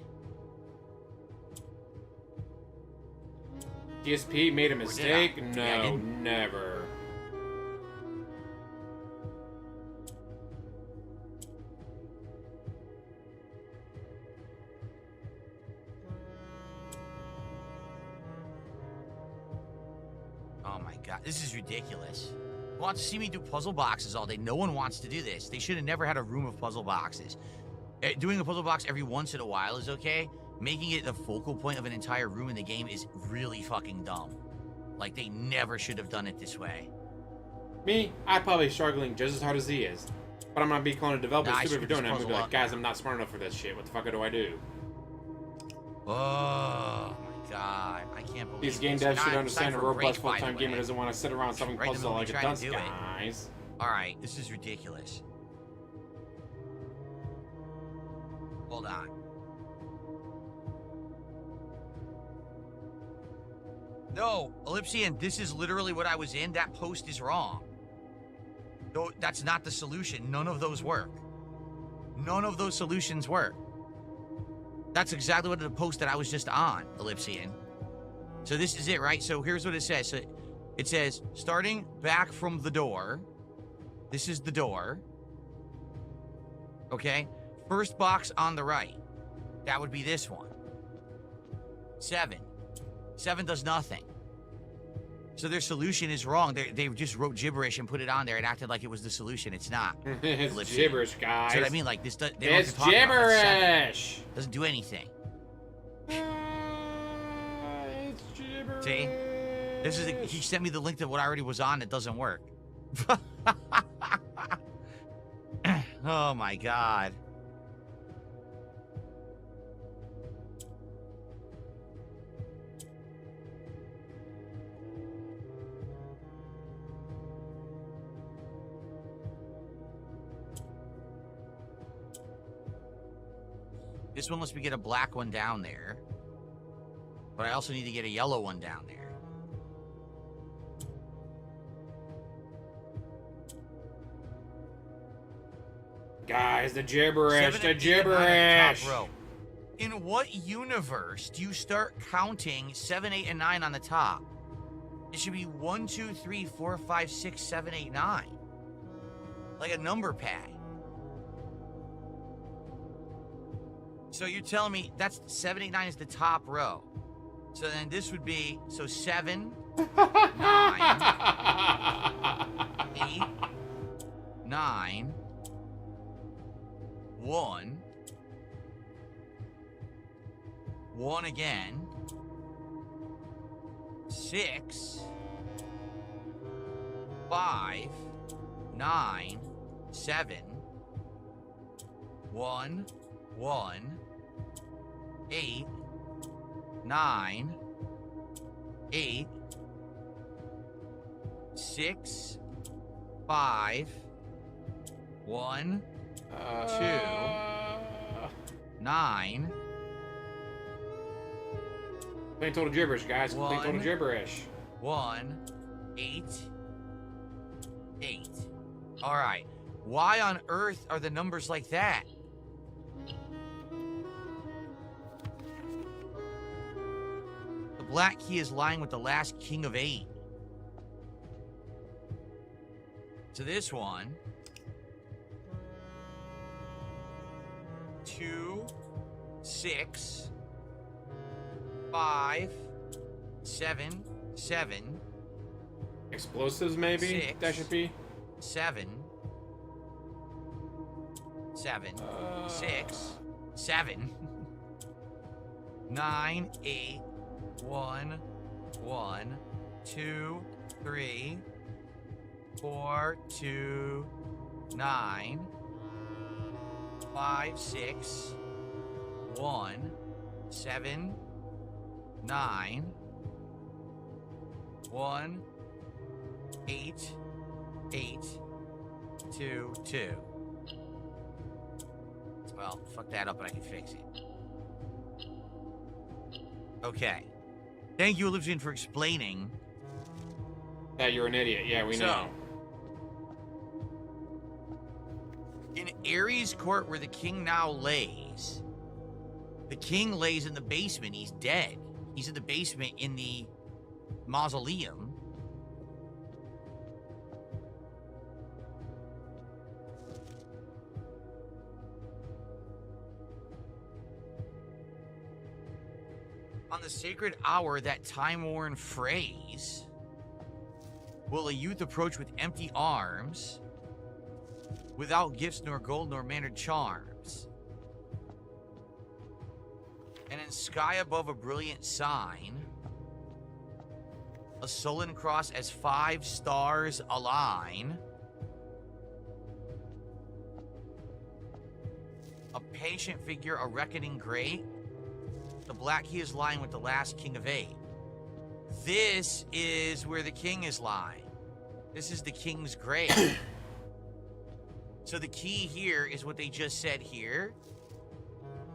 DSP made a mistake? Yeah, I No, didn't. never. Oh my god, this is ridiculous. Want to see me do puzzle boxes all day. No one wants to do this. They should have never had a room of puzzle boxes. Doing a puzzle box every once in a while is okay. Making it the focal point of an entire room in the game is really fucking dumb. Like, they never should have done it this way. Me, I'm probably struggling just as hard as he is. But I'm not be calling a developer Nah, I stupid for screwed this doing it. I'm gonna be puzzle like, up guys, now. I'm not smart enough for this shit. What the fuck do I do? Oh my god, I can't believe These game this. devs Now should I'm understand a excited for a break, robust by the full-time gamer way. doesn't want to sit around solving Right in the puzzles moment like it trying does, to do it. guys. Alright, this is ridiculous. Hold on. No, Ellipsian, this is literally what I was in. That post is wrong. No, that's not the solution. None of those work. None of those solutions work. That's exactly what the post that I was just on, Ellipsian. So this is it, right? So here's what it says. So it says, starting back from the door. This is the door. Okay? First box on the right. That would be this one. 7. 7 does nothing. So their solution is wrong. They just wrote gibberish and put it on there and acted like it was the solution. It's not. It's Ellipsian. gibberish, guys. See what I mean? Like, this they don't have It's to talk about it. That's 7. gibberish. Doesn't do anything. It's gibberish. See? This is he sent me the link to what I already was on. It doesn't work. Oh my god. This one lets me get a black one down there. But I also need to get a yellow one down there. Guys, the gibberish, 7 the and 8 and 9 on the gibberish. top row. In what universe do you start counting 7, 8, and 9 on the top? It should be 1, 2, 3, 4, 5, 6, 7, 8, 9. Like a number pad. So you're telling me that's 7, 8, 9 is the top row. So then this would be, so 7, 9, 8, 9, 1, 1 again, 6, 5, 9, 7, 1, 1, 8, 9, 8, 6, 5, 1, 2, 9. Plain total gibberish, guys. Plain total gibberish. 1, 8, 8. All right. Why on earth are the numbers like that? The black key is lying with the last king of 8. So this one. 2, 6, 5, 7, 7. Explosives, maybe? 6, That should be. 7, 7, 6, 7, 9, 8, 1, 1, 2, 3, 4, 2, 9, 5, 6, 1, 7, 9, 1, 8, 8, 2, 2. Well, fuck that up, but I can fix it. Okay. Thank you, Olivia, for explaining. That you're an idiot. Yeah, we know. In Ares' court, where the king now lays, the king lays in the basement. He's dead. He's in the basement in the mausoleum. On the sacred hour, that time-worn phrase, will a youth approach with empty arms, without gifts nor gold nor mannered charms? And in sky above a brilliant sign, a sullen cross as 5 stars align, a patient figure, a reckoning great, the black key is lying with the last king of 8. This is where the king is lying. This is the king's grave. So the key here is what they just said here.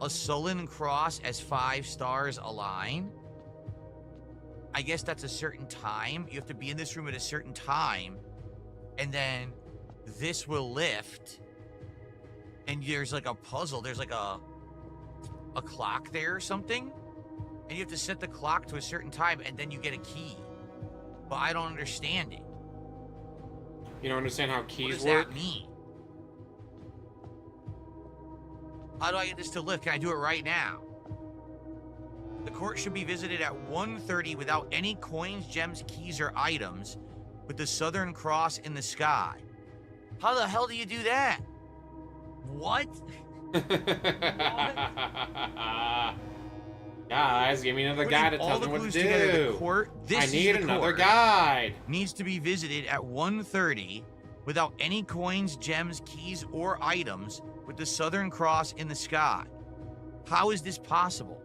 A sullen cross as 5 stars align. I guess that's a certain time. You have to be in this room at a certain time. And then this will lift. And there's like a puzzle. There's like a clock there or something. And you have to set the clock to a certain time and then you get a key. But I don't understand it. You don't understand how keys work? What does that mean? How do I get this to lift? Can I do it right now? The court should be visited at 1:30 without any coins, gems, keys, or items, with the Southern Cross in the sky. How the hell do you do that? What? Guys, give me another guide to tell me what to do. Together, the court, I need another guide. Needs to be visited at 1:30 without any coins, gems, keys, or items, with the Southern Cross in the sky. How is this possible?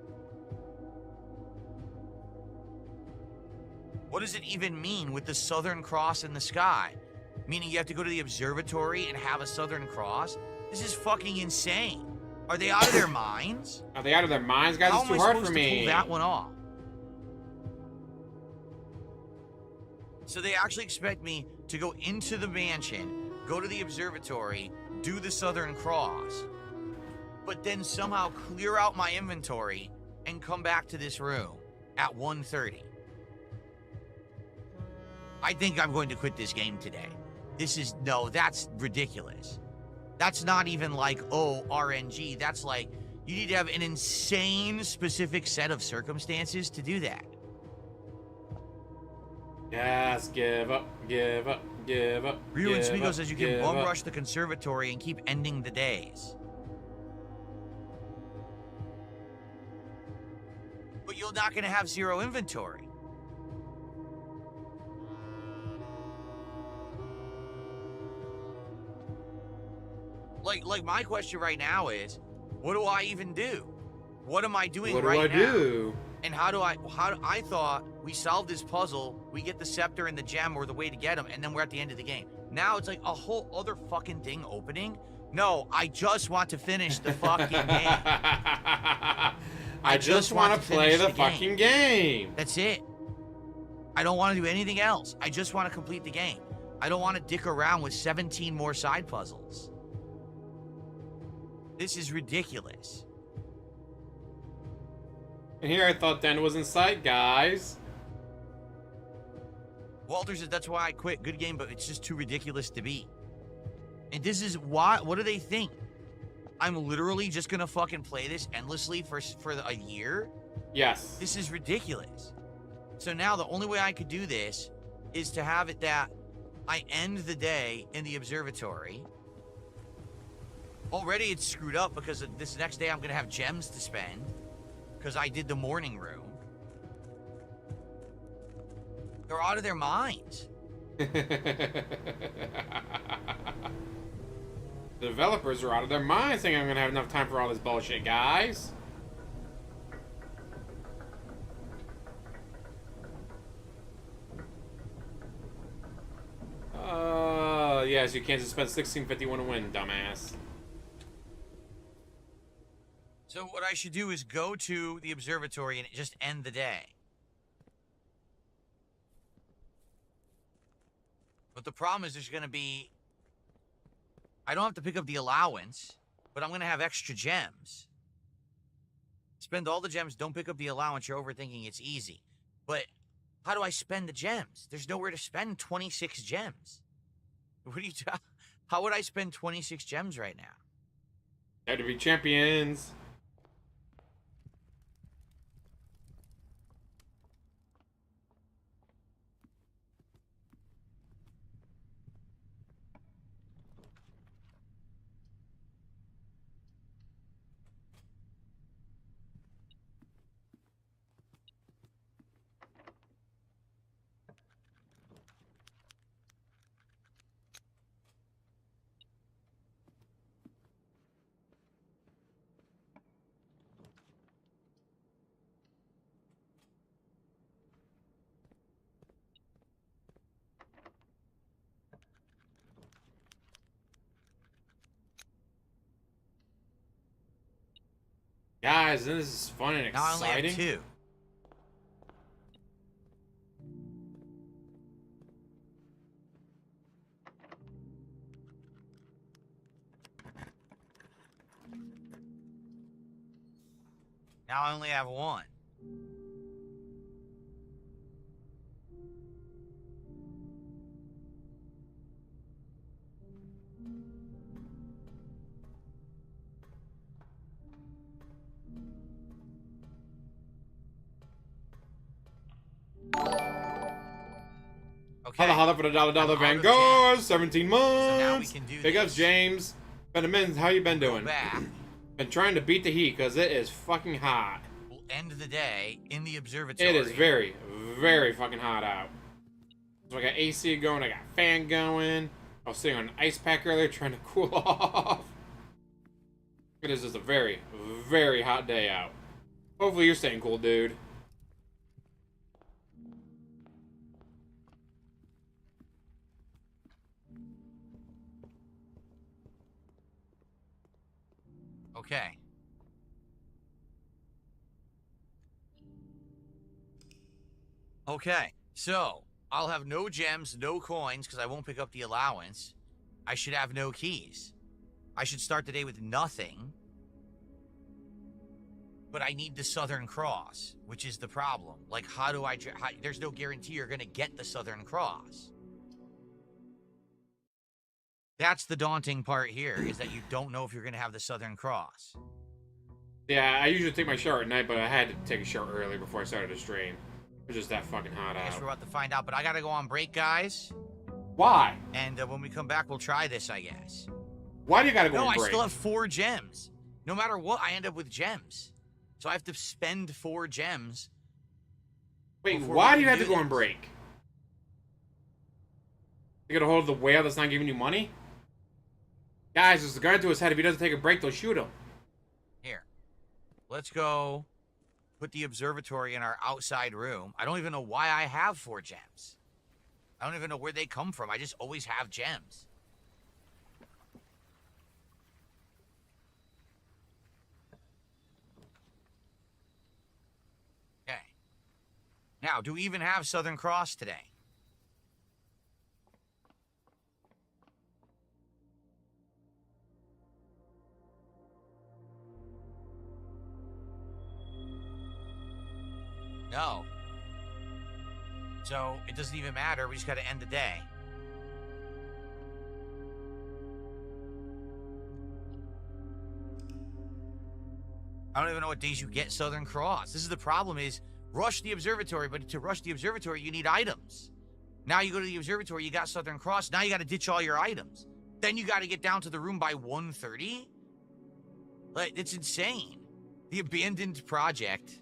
What does it even mean with the Southern Cross in the sky? Meaning you have to go to the observatory and have a Southern Cross? This is fucking insane. Are they out of their minds? Are they out of their minds, guys? It's too hard for me. How am I supposed to pull that one off? So they actually expect me to go into the mansion, go to the observatory, do the Southern Cross, but then somehow clear out my inventory and come back to this room at 1:30. I think I'm going to quit this game today. That's ridiculous. That's not even like, oh, RNG. That's like, you need to have an insane specific set of circumstances to do that. Yes, give up, give up, give up. Rio and give Smigo up, says you can give bum up. rush the conservatory and keep ending the days. But you're not going to have zero inventory. Like my question right now is, what do I even do? What am I doing right now? What do I do? And how do I thought we solved this puzzle, we get the scepter and the gem or the way to get them, and then we're at the end of the game. Now it's like a whole other fucking thing opening. No, I just want to finish the fucking game. I just want to play the fucking game. That's it. I don't want to do anything else. I just want to complete the game. I don't want to dick around with 17 more side puzzles. This is ridiculous. And here I thought Dan was in sight, guys. Walter says that's why I quit. Good game, but it's just too ridiculous to beat. And this is why. What do they think? I'm literally just gonna fucking play this endlessly for a year? Yes. This is ridiculous. So now the only way I could do this is to have it that I end the day in the observatory. Already it's screwed up because this next day I'm gonna have gems to spend because I did the morning room. They're out of their minds. The developers are out of their minds thinking I'm gonna have enough time for all this bullshit, guys. Yes, you can't just spend $16.51 to win, dumbass. So what I should do is go to the observatory and just end the day. But the problem is there's going to be... I don't have to pick up the allowance, but I'm going to have extra gems. Spend all the gems, don't pick up the allowance, you're overthinking, it's easy. But how do I spend the gems? There's nowhere to spend 26 gems. What are you How would I spend 26 gems right now? Had to be champions. Guys, this is fun and Now I only exciting. have 2. Now I only have 1. Okay. Holla for the dollar I'm out Van of Gogh, gems. 17 So months. now we can do Big ups, this. James. Benjamin, how you been Go doing? back. Been trying to beat the heat because it is fucking hot. We'll end the day in the observatory. It is very, very fucking hot out. So I got AC going, I got fan going. I was sitting on an ice pack earlier trying to cool off. It is just a very, very hot day out. Hopefully you're staying cool, dude. Okay. Okay, so I'll have no gems, no coins, because I won't pick up the allowance. I should have no keys. I should start the day with nothing. But I need the Southern Cross, which is the problem. Like, how do I... there's no guarantee you're going to get the Southern Cross. That's the daunting part here, is that you don't know if you're going to have the Southern Cross. Yeah, I usually take my shower at night, but I had to take a shower early before I started the stream. It was just that fucking hot I guess out. we're about to find out, but I got to go on break, guys. Why? And when we come back, we'll try this, I guess. Why do you gotta go No, on I break? still have 4 gems. No matter what, I end up with gems. So I have to spend 4 gems. Wait, before why we do you can have to go on this. break? You get a hold of the whale that's not giving you money? Guys, there's a gun to his head. If he doesn't take a break, they'll shoot him. Here. Let's go put the observatory in our outside room. I don't even know why I have 4 gems. I don't even know where they come from. I just always have gems. Okay. Now, do we even have Southern Cross today? No. So, it doesn't even matter. We just got to end the day. I don't even know what days you get Southern Cross. This is the problem is, rush the observatory, but to rush the observatory, you need items. Now you go to the observatory, you got Southern Cross, now you got to ditch all your items. Then you got to get down to the room by 1:30? Like, it's insane. The abandoned project.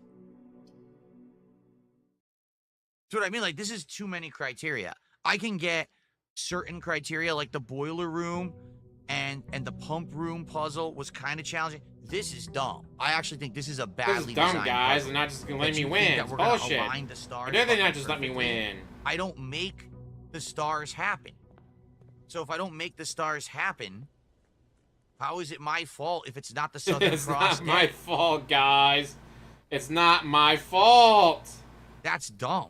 That's what I mean. Like, this is too many criteria. I can get certain criteria, like the boiler room and the pump room puzzle was kind of challenging. This is dumb. I actually think this is a badly This is dumb, designed guys. puzzle. They're not just gonna let That me you think win. that It's we're gonna bullshit. align the stars How dare they not fucking just let me perfectly? win? I don't make the stars happen. So if I don't make the stars happen, how is it my fault if it's not the Southern It's Cross not my day? fault, guys. It's not my fault. That's dumb.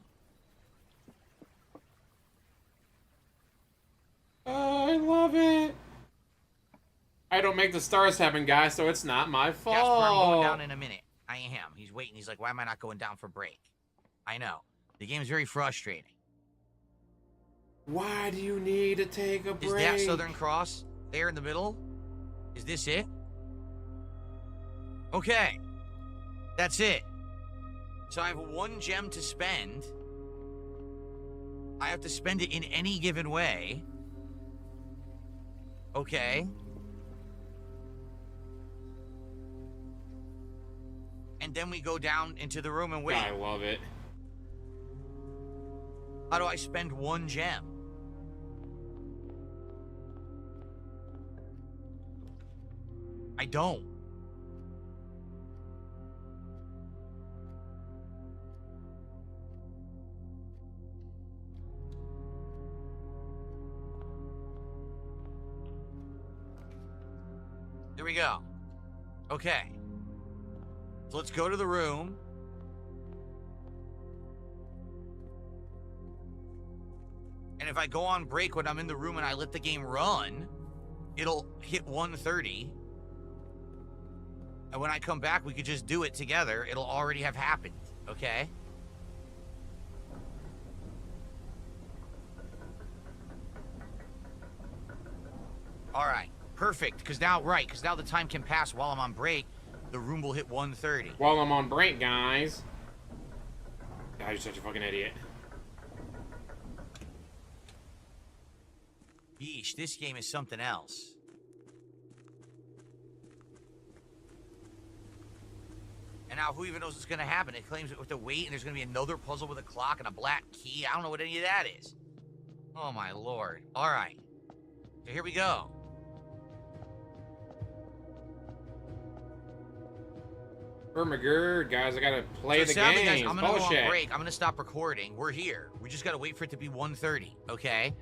Oh, I love it. I don't make the stars happen, guys, so it's not my fault. Jasper, I'm going down in a minute. I am. He's waiting. He's like, why am I not going down for break? I know. The game is very frustrating. Why do you need to take a break? Is that Southern Cross there in the middle? Is this it? Okay. That's it. So I have 1 gem to spend. I have to spend it in any given way. Okay. And then we go down into the room and wait. I love it. How do I spend 1 gem? I don't. There we go. Okay. So let's go to the room. And if I go on break when I'm in the room and I let the game run, it'll hit 1:30. And when I come back, we could just do it together. It'll already have happened, okay? All right, perfect. Because now the time can pass while I'm on break. The room will hit 1:30. While I'm on break, guys. God, you're such a fucking idiot. Yeesh, this game is something else. And now who even knows what's gonna happen? It claims that we have to wait and there's gonna be another puzzle with a clock and a black key. I don't know what any of that is. Oh my lord. All right. So here we go. Ermagerd, guys, I gotta play the sadly, game. guys, I'm gonna go Bullshit. on break. I'm gonna stop recording. We're here. We just gotta wait for it to be 1:30, okay?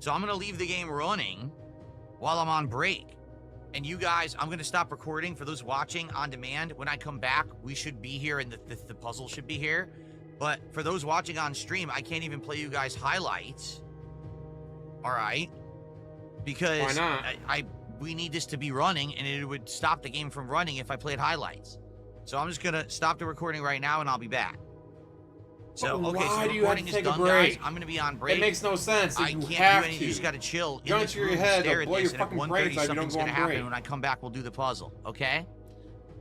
So I'm gonna leave the game running while I'm on break. And you guys, I'm gonna stop recording. For those watching on demand, when I come back, we should be here and the puzzle should be here. But for those watching on stream, I can't even play you guys highlights. All right? Because Why not? we need this to be running, and it would stop the game from running if I played highlights. So I'm just gonna stop the recording right now, and I'll be back. So, But okay, so why the do you have recording to is take a done, break? guys. I'm gonna be on break. It makes no sense. I You can't have do anything. to. You just gotta chill in Go this into your room, head, stare at blow your this, and at fucking 1:30 brains out if you don't something's go on gonna happen. break. When I come back, we'll do the puzzle, okay?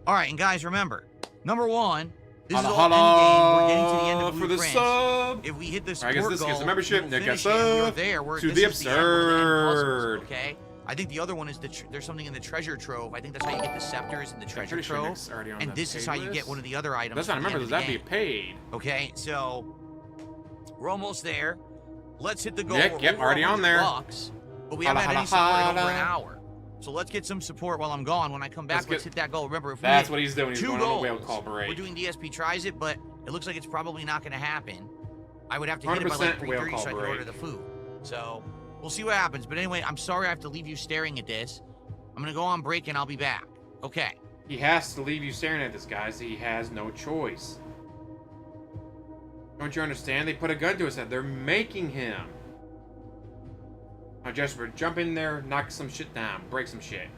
All right, and guys, remember, number one, this is all end game. We're getting to the end of for the Blueprints. sub. If we hit this I guess support this goal, gets a membership. we'll Nick finish gets it, and we're up there. We're, to this the is end. We're the end absurd. puzzles, okay? I think the other one is there's something in the treasure trove. I think that's how you get the scepters in the treasure trove. And this is how you get one of the other items. That's not. Remember, that'd be paid. Okay, so we're almost there. Let's hit the goal. Nick, yep, already on there. Bucks, but we haven't had any support in over an hour. So let's get some support while I'm gone. When I come back, let's hit that goal. Remember, if that's what he's doing. He's going goals, on a whale call break. we're doing DSP tries it, but it looks like it's probably not going to happen. I would have to hit it by like 3:30 so I can order the food. So we'll see what happens. But anyway, I'm sorry I have to leave you staring at this. I'm going to go on break and I'll be back. Okay. He has to leave you staring at this, guys. He has no choice. Don't you understand? They put a gun to his head. They're making him. Now, Jasper, jump in there, knock some shit down, break some shit.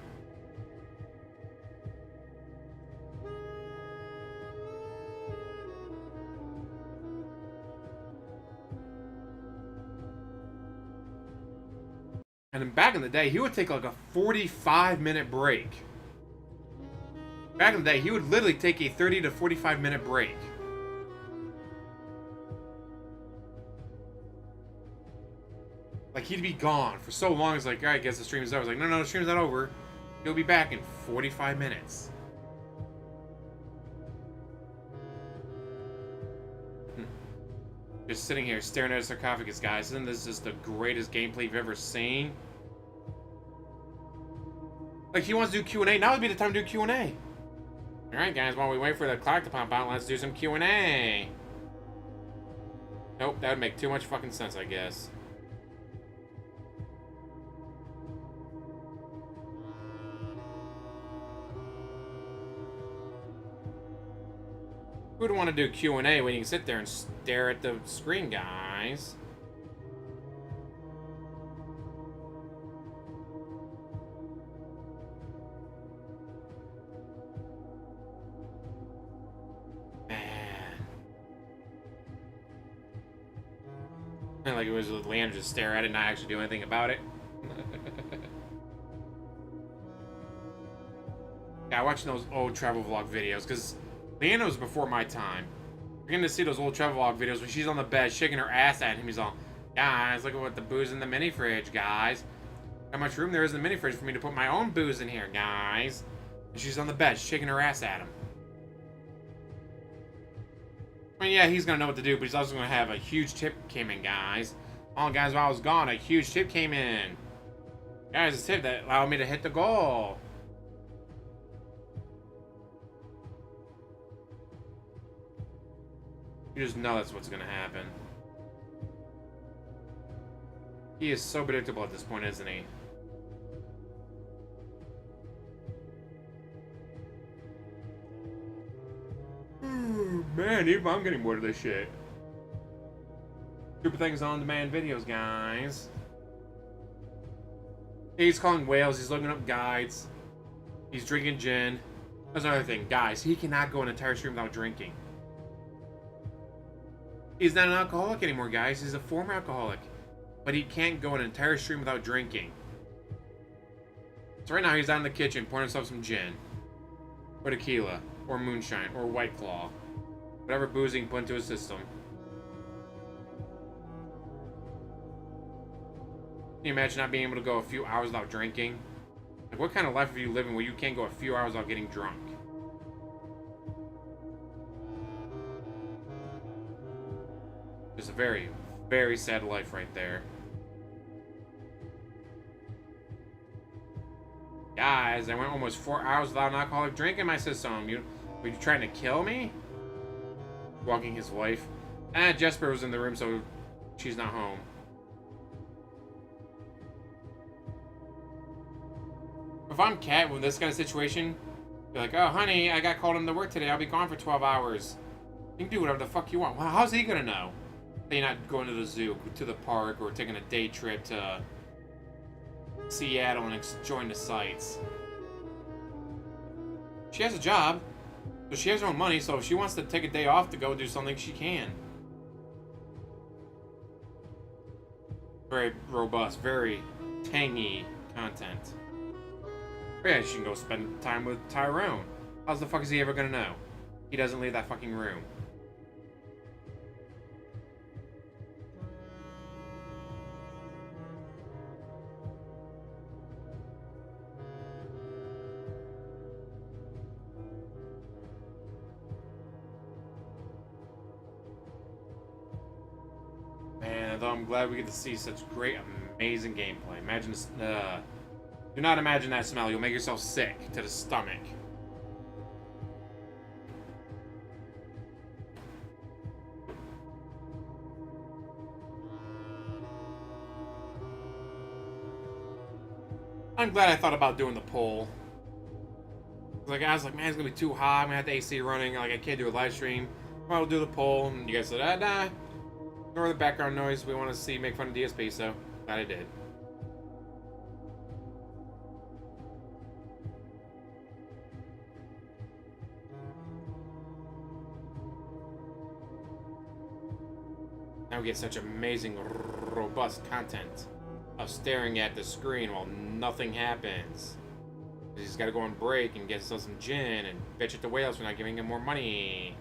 And then back in the day, he would take like a 45-minute break. Back in the day, he would literally take a 30 to 45-minute break. Like, he'd be gone for so long. It's like, all right, I guess the stream is over. I was like, no, the stream's not over. He'll be back in 45 minutes. Just sitting here staring at a sarcophagus, guys. Isn't this just the greatest gameplay you've ever seen? Like, he wants to do Q&A. Now would be the time to do Q&A. Alright, guys, while we wait for the clock to pop out, let's do some Q&A. Nope, that would make too much fucking sense, I guess. Who would want to do Q&A when you can sit there and stare at the screen, guys? Like it was with Leander just stare at it and not actually do anything about it. Yeah, watching those old travel vlog videos, because Leander was before my time. You're going to see those old travel vlog videos when she's on the bed shaking her ass at him. He's all, guys, look at what the booze in the mini fridge, guys. How much room there is in the mini fridge for me to put my own booze in here, guys. And she's on the bed shaking her ass at him. I mean, yeah, he's going to know what to do, but he's also going to have a huge tip came in, guys. Oh, guys, while I was gone, a huge tip came in. Guys, a tip that allowed me to hit the goal. You just know that's what's going to happen. He is so predictable at this point, isn't he? Man, even I'm getting bored of this shit. Super Things on demand videos, guys. He's calling whales, he's looking up guides. He's drinking gin. That's another thing, guys. He cannot go an entire stream without drinking. He's not an alcoholic anymore, guys. He's a former alcoholic. But he can't go an entire stream without drinking. So right now he's out in the kitchen pouring himself some gin. Or tequila. Or moonshine. Or White Claw. Whatever booze he can put into his system. Can you imagine not being able to go a few hours without drinking? Like, what kind of life are you living where you can't go a few hours without getting drunk? Just a very, very sad life right there. Guys, I went almost 4 hours without an alcoholic drink in my system. Were you trying to kill me? Walking his wife. Jasper was in the room, so she's not home. If I'm Kat with this kind of situation, be like, oh, honey, I got called into work today. I'll be gone for 12 hours. You can do whatever the fuck you want. Well, how's he gonna know that you're not going to the zoo, to the park, or taking a day trip to Seattle and join the sites. She has a job, so she has her own money, so if she wants to take a day off to go do something, she can. Very robust, very tangy content. But yeah, she can go spend time with Tyrone. How's the fuck is he ever gonna know? He doesn't leave that fucking room. Man, though I'm glad we get to see such great, amazing gameplay. Imagine this. Do not imagine that smell. You'll make yourself sick to the stomach. I'm glad I thought about doing the poll. Like, I was like, man, it's gonna be too hot. I'm gonna have the AC running. Like, I can't do a live stream. I'll do the poll. And you guys said, nah. Ignore the background noise. We want to see, make fun of DSP, so glad I did. Now we get such amazing, robust content of staring at the screen while nothing happens. He's got to go on break and get himself some gin and bitch at the whales for not giving him more money.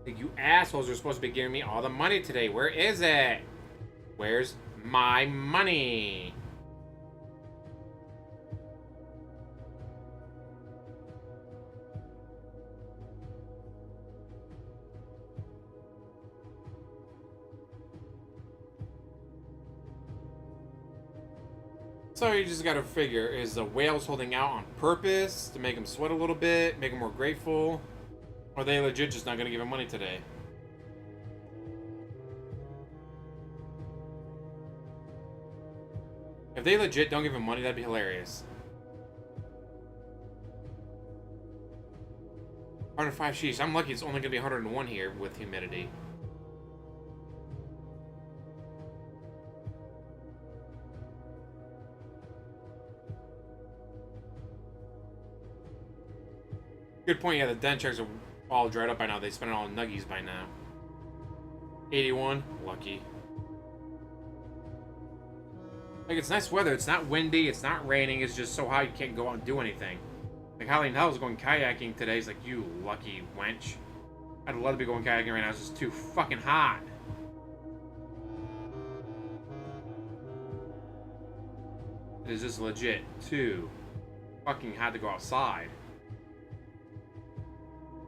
You assholes are supposed to be giving me all the money today. Where is it? Where's my money? So you just gotta figure, is the whales holding out on purpose to make him sweat a little bit, make him more grateful? Or are they legit just not gonna give him money today? If they legit don't give him money, that'd be hilarious. 105 sheesh. I'm lucky it's only gonna be 101 here with humidity. Good point, yeah, the den checks are all dried up by now. They spent it all on nuggies by now. 81, lucky. Like, it's nice weather. It's not windy, it's not raining, it's just so hot you can't go out and do anything. Like, Holly and Hell's going kayaking today. He's like, you lucky wench. I'd love to be going kayaking right now. It's just too fucking hot. It is just legit too fucking hot to go outside.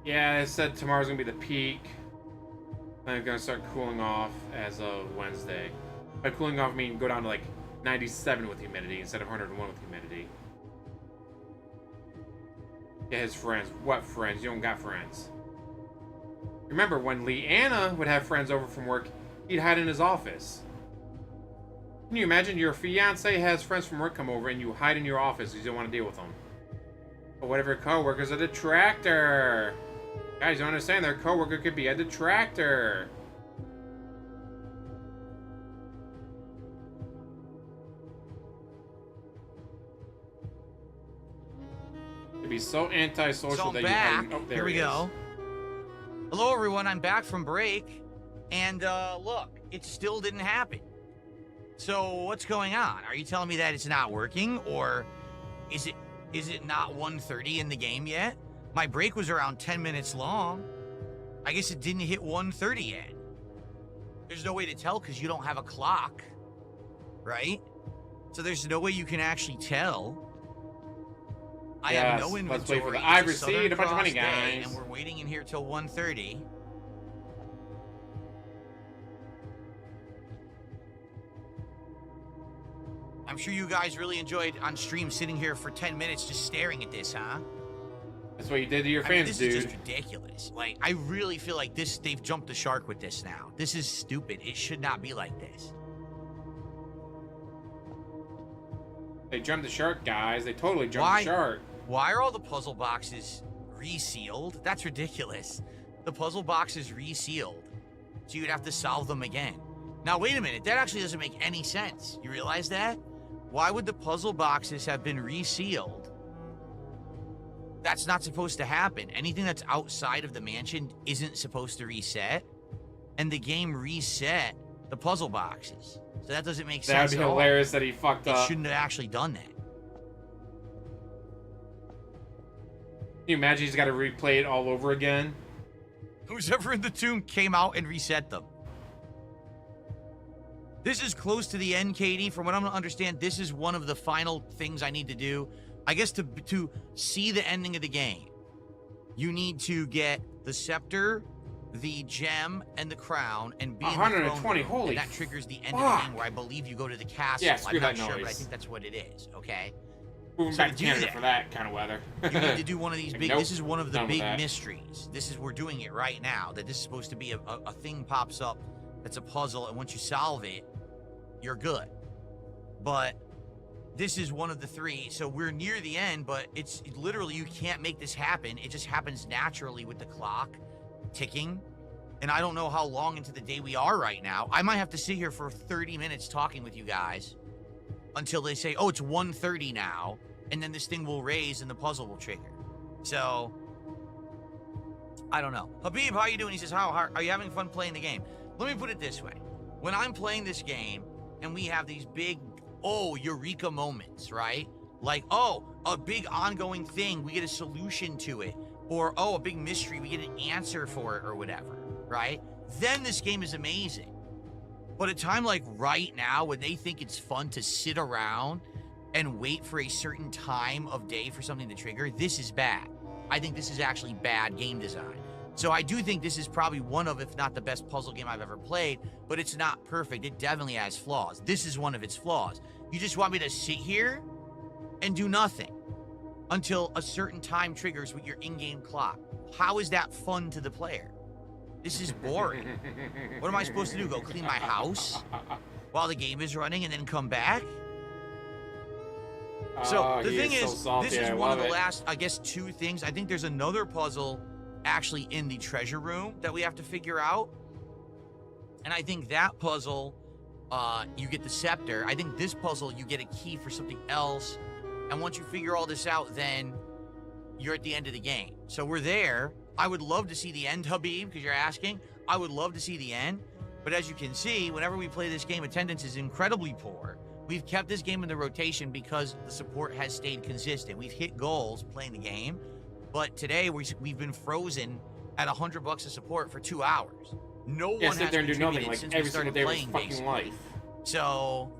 Yeah, it said tomorrow's gonna be the peak. Then it's gonna start cooling off as of Wednesday. By cooling off, I mean go down to like 97 with humidity instead of 101 with humidity. Yeah, his friends. What friends? You don't got friends. Remember, when Leanna would have friends over from work, he'd hide in his office. Can you imagine your fiance has friends from work come over and you hide in your office because you don't want to deal with them? But what if your coworker's a detractor? Guys, you understand their coworker could be a detractor. To be so antisocial So that back. you. Oh, there Here we he is. go. Hello, everyone. I'm back from break, and look, it still didn't happen. So what's going on? Are you telling me that it's not working, or is it not 1:30 in the game yet? My break was around 10 minutes long. I guess it didn't hit 1:30 yet. There's no way to tell because you don't have a clock, right? So there's no way you can actually tell. I have no inventory. Let's wait for the It's I've a received Southern a bunch of money, Cross day, guys. and we're waiting in here till 1:30. I'm sure you guys really enjoyed on stream sitting here for 10 minutes just staring at this, huh? That's what you did to your I mean, fans, this dude. is just ridiculous. Like, I really feel like they've jumped the shark with this now. This is stupid. It should not be like this. They jumped the shark, guys. They totally jumped the shark. Why are all the puzzle boxes resealed? That's ridiculous. The puzzle box is resealed. so you'd have to solve them again. Now, wait a minute. That actually doesn't make any sense. You realize that? Why would the puzzle boxes have been resealed? That's not supposed to happen. Anything that's outside of the mansion isn't supposed to reset. And the game reset the puzzle boxes. So that doesn't make sense. That'd be hilarious that he fucked up. It shouldn't have actually done that. Can you imagine he's got to replay it all over again? Who's ever in the tomb came out and reset them. This is close to the end, Katie. From what I'm going to understand, this is one of the final things I need to do. I guess to see the ending of the game, you need to get the scepter, the gem, and the crown, and be 120. in the throne room, Holy, and that triggers the end of the game, where I believe you go to the castle. Yeah, I'm not that sure, noise. but I think that's what it is. Okay. Moving back to Canada for that kind of weather. You need to do one of these big. Nope, this is one of the done with big that. mysteries. We're doing it right now. That this is supposed to be a thing pops up that's a puzzle, and once you solve it, you're good. But this is one of the three, so we're near the end, but it's literally, you can't make this happen. It just happens naturally with the clock ticking. And I don't know how long into the day we are right now. I might have to sit here for 30 minutes talking with you guys until they say, oh, it's 1:30 now, and then this thing will raise and the puzzle will trigger. So, I don't know. Habib, how you doing? He says, how are you having fun playing the game? Let me put it this way. When I'm playing this game, and we have these big, eureka moments, right? Like, a big ongoing thing, we get a solution to it. Or, a big mystery, we get an answer for it or whatever, right? Then this game is amazing. But a time like right now, when they think it's fun to sit around and wait for a certain time of day for something to trigger, this is bad. I think this is actually bad game design. So I do think this is probably one of, if not the best puzzle game I've ever played, but it's not perfect. It definitely has flaws. This is one of its flaws. You just want me to sit here and do nothing until a certain time triggers with your in-game clock. How is that fun to the player? This is boring. What am I supposed to do? Go clean my house while the game is running and then come back? So the thing is, this is one of the last, I guess, two things. I think there's another puzzle actually in the treasure room that we have to figure out. And I think that puzzle, you get the scepter. I think this puzzle, you get a key for something else. And once you figure all this out, then you're at the end of the game. So we're there. I would love to see the end, Habib, because you're asking. I would love to see the end. But as you can see, whenever we play this game, attendance is incredibly poor. We've kept this game in the rotation because the support has stayed consistent. We've hit goals playing the game. But today, we've been frozen at $100 of support for 2 hours. No one has sit there and do nothing contributed like since every we started single day of his playing, fucking basically. life. So,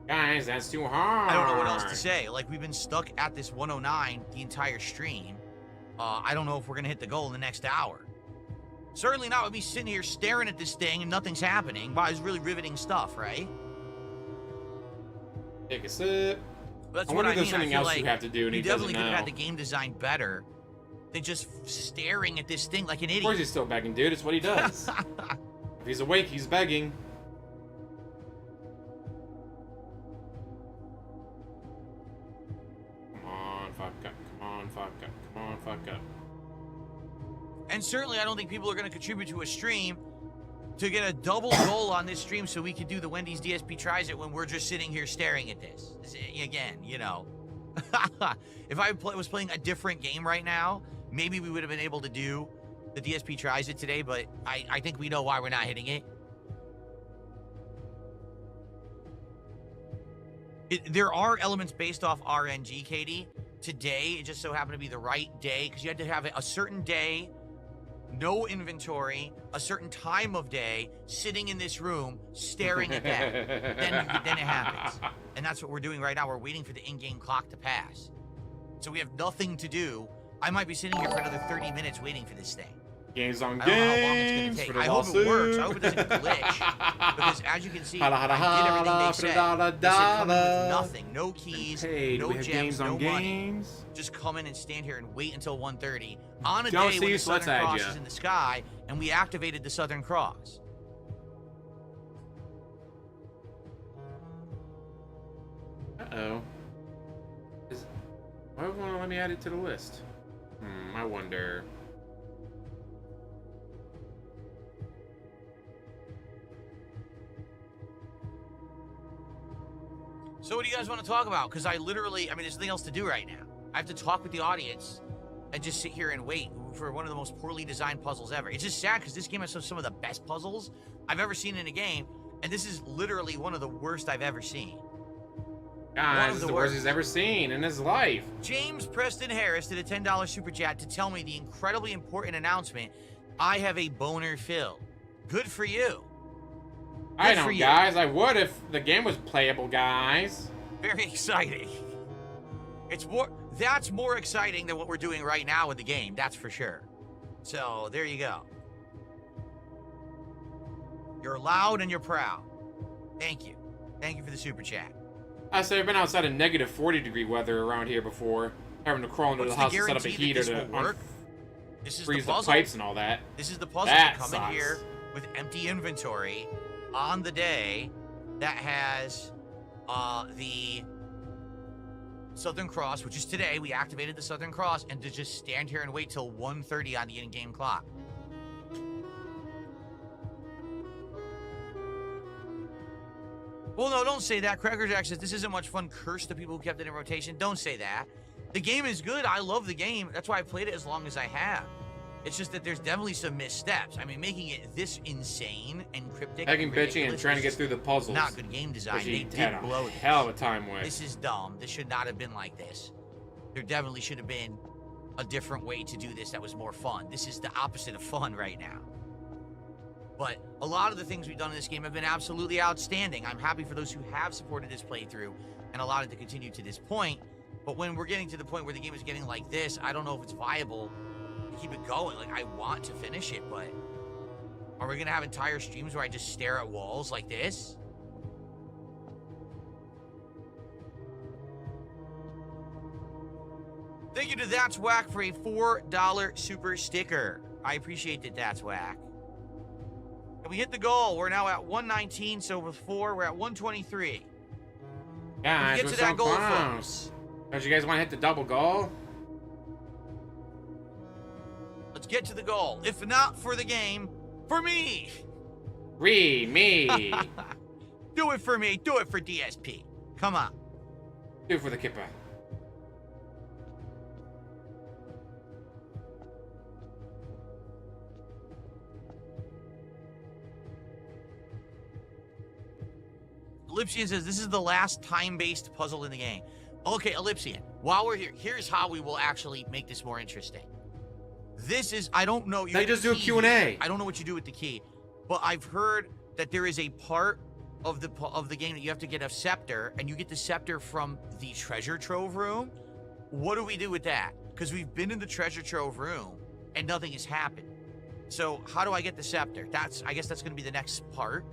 guys, that's too hard. I don't know what else to say. Like, we've been stuck at this 109 the entire stream. I don't know if we're going to hit the goal in the next hour. Certainly not with me sitting here staring at this thing and nothing's happening. Wow, it's really riveting stuff, right? Take a sip. That's I what wonder I if there's mean. something I feel else like you have to do and you he doesn't definitely could have know. had the game design better than just staring at this thing like an Of course idiot. he's still begging, dude. It's what he does. If he's awake, he's begging. Come on, fuck up. Come on, fuck up. Come on, fuck up. And certainly I don't think people are going to contribute to a stream to get a double goal on this stream so we could do the Wendy's DSP Tries It when we're just sitting here staring at this. Again, you know. If I was playing a different game right now, maybe we would have been able to do the DSP Tries It today, but I think we know why we're not hitting it. There are elements based off RNG, Katie. Today, it just so happened to be the right day, because you had to have a certain day, no inventory, a certain time of day, sitting in this room, staring at that. then it happens. And that's what we're doing right now. We're waiting for the in-game clock to pass. So we have nothing to do. I might be sitting here for another 30 minutes waiting for this thing. Games on I don't know how long it's games. going to For take. the I hope lawsuit. it works. I hope it doesn't glitch. Because as you can see, Holla, holla, I did everything holla, they said. da, da, They said come in with da. nothing. No keys, Paid. no We have gems, games no on money. games. Just come in and stand here and wait until 1:30 on a Don't day see when the us, let's Southern add Cross ya. is in the sky, and we activated the Southern Cross. Uh-oh. Why would you want to let me add it to the list? I wonder. So what do you guys want to talk about? Because I mean, there's nothing else to do right now. I have to talk with the audience and just sit here and wait for one of the most poorly designed puzzles ever. It's just sad because this game has some of the best puzzles I've ever seen in a game, and this is literally one of the worst I've ever seen. Guys, this is the worst he's ever seen in his life. James Preston Harris did a $10 super chat to tell me the incredibly important announcement. I have a boner fill. Good for you. I know, guys. I would if the game was playable, guys. Very exciting. That's more exciting than what we're doing right now with the game, that's for sure. So, there you go. You're loud and you're proud. Thank you. Thank you for the super chat. I say I've been outside in negative 40-degree weather around here before, having to crawl into the house to set up a heater to freeze the pipes and all that. This is the puzzle to come in here with empty inventory on the day that has the Southern Cross, which is today. We activated the Southern Cross, and to just stand here and wait till 1:30 on the in-game clock. Well, no, don't say that. Cracker Jack says, this isn't much fun. Curse the people who kept it in rotation. Don't say that. The game is good. I love the game. That's why I've played it as long as I have. It's just that there's definitely some missteps. I mean, making it this insane and cryptic, begging, bitching, and trying to get through the puzzles. Not good game design. They did blow this. Hell of a time with. This is dumb. This should not have been like this. There definitely should have been a different way to do this that was more fun. This is the opposite of fun right now. But a lot of the things we've done in this game have been absolutely outstanding. I'm happy for those who have supported this playthrough and allowed it to continue to this point. But when we're getting to the point where the game is getting like this, I don't know if it's viable to keep it going. Like, I want to finish it, but are we going to have entire streams where I just stare at walls like this? Thank you to That's Whack for a $4 super sticker. I appreciate that, That's Whack. And we hit the goal. We're now at 119, so with 4, we're at 123. Guys, get to that goal, folks. Don't you guys want to hit the double goal? Let's get to the goal. If not for the game, for me. Me. Do it for me. Do it for DSP. Come on. Do it for the kipper. Ellipsian says, this is the last time-based puzzle in the game. Okay, Ellipsian, while we're here, here's how we will actually make this more interesting. This is, I don't know. They just do a Q&A. I don't know what you do with the key, but I've heard that there is a part of the game that you have to get a scepter, and you get the scepter from the treasure trove room. What do we do with that? Because we've been in the treasure trove room, and nothing has happened. So how do I get the scepter? I guess that's going to be the next part.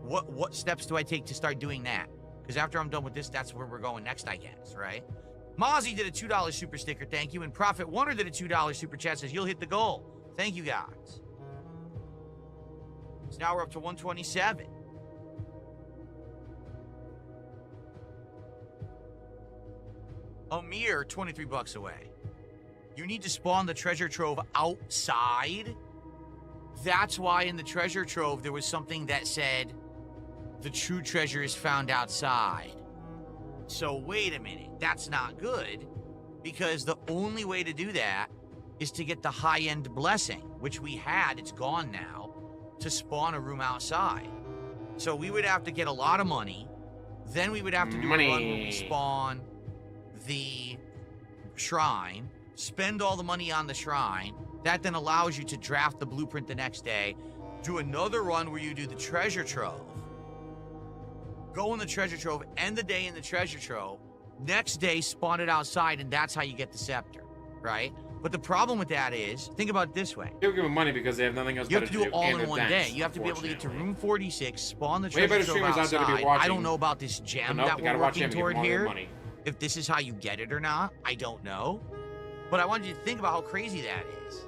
What steps do I take to start doing that? Because after I'm done with this, that's where we're going next, I guess, right? Mozzie did a $2 super sticker, thank you. And Prophet Wonder did a $2 super chat, says, you'll hit the goal. Thank you, guys. So now we're up to 127. A mere 23 bucks away. You need to spawn the treasure trove outside. That's why in the treasure trove, there was something that said, the true treasure is found outside. So wait a minute, that's not good, because the only way to do that is to get the high-end blessing, which we had, it's gone now, to spawn a room outside. So we would have to get a lot of money, then we would have to do a run where we spawn the shrine, spend all the money on the shrine, that then allows you to draft the blueprint the next day, do another run where you do the treasure trove, go in the treasure trove, end the day in the treasure trove, next day spawn it outside, and that's how you get the scepter, right? But the problem with that is, think about it this way. They'll give them money because they have nothing else to do. You have to do it all in one day. You have to be able to get to room 46, spawn the treasure trove outside. I don't know about this gem that we're working toward here. If this is how you get it or not, I don't know. But I wanted you to think about how crazy that is.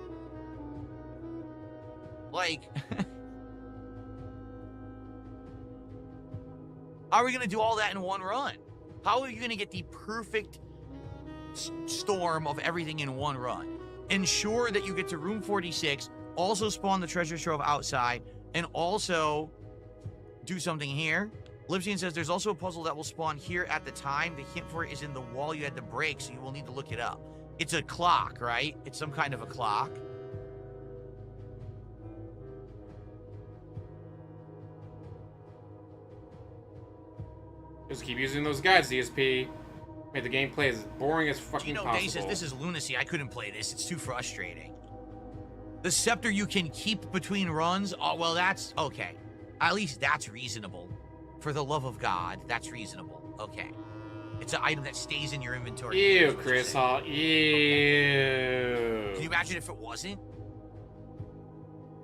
Like, how are we going to do all that in one run? How are you going to get the perfect storm of everything in one run? Ensure that you get to room 46, also spawn the treasure trove outside, and also do something here, Lipsian says there's also a puzzle that will spawn here at the time. The hint for it is in the wall you had to break, so you will need to look it up. It's a clock, right? It's some kind of a clock. Just keep using those guides, DSP. Made the gameplay as boring as fucking Gino possible. Day says this is lunacy. I couldn't play this. It's too frustrating. The scepter you can keep between runs. Oh, well, that's okay. At least that's reasonable. For the love of God, that's reasonable. Okay. It's an item that stays in your inventory. Ew, Chris Hall. Ew. Can you imagine if it wasn't?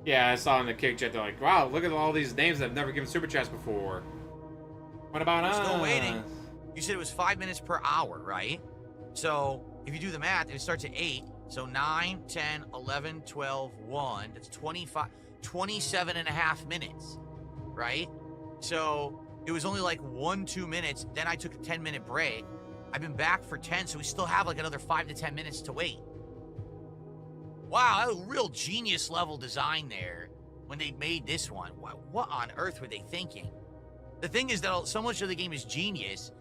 Yeah, I saw in the kick chat, they're like, wow, look at all these names that I've never given super chats before. What about us? Still waiting. You said it was 5 minutes per hour, right? So if you do the math, it starts at 8. So 9, 10, 11, 12, 1. That's 27 and a half minutes, right? So it was only like 1-2 minutes. Then I took a 10-minute break. I've been back for 10, so we still have like another 5 to 10 minutes to wait. Wow, that was a real genius level design there when they made this one. What on earth were they thinking? The thing is that so much of the game is genius.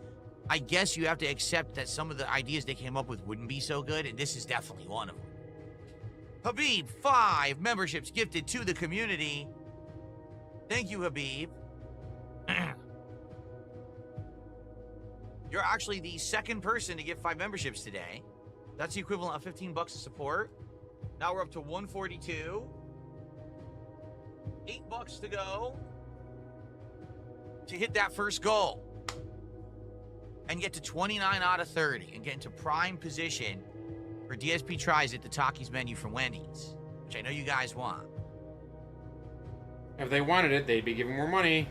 I guess you have to accept that some of the ideas they came up with wouldn't be so good, and this is definitely one of them. Habib, 5 memberships gifted to the community. Thank you, Habib. You're actually the second person to get 5 memberships today. That's the equivalent of $15 of support. Now we're up to 142. $8 to go to hit that first goal and get to 29 out of 30 and get into prime position for DSP tries at the Takis menu from Wendy's, which I know you guys want. If they wanted it, they'd be giving more money.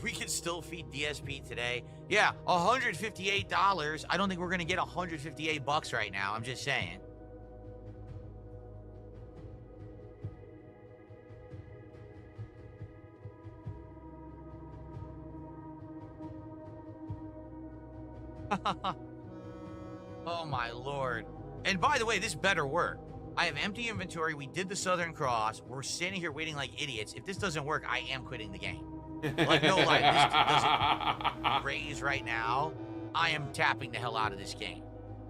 We can still feed DSP today. Yeah, $158. I don't think we're going to get $158 right now. I'm just saying. Oh my lord. And by the way, this better work. I have empty inventory. We did the Southern Cross. We're standing here waiting like idiots. If this doesn't work, I am quitting the game. Like, no lie, this doesn't raise right now. I am tapping the hell out of this game.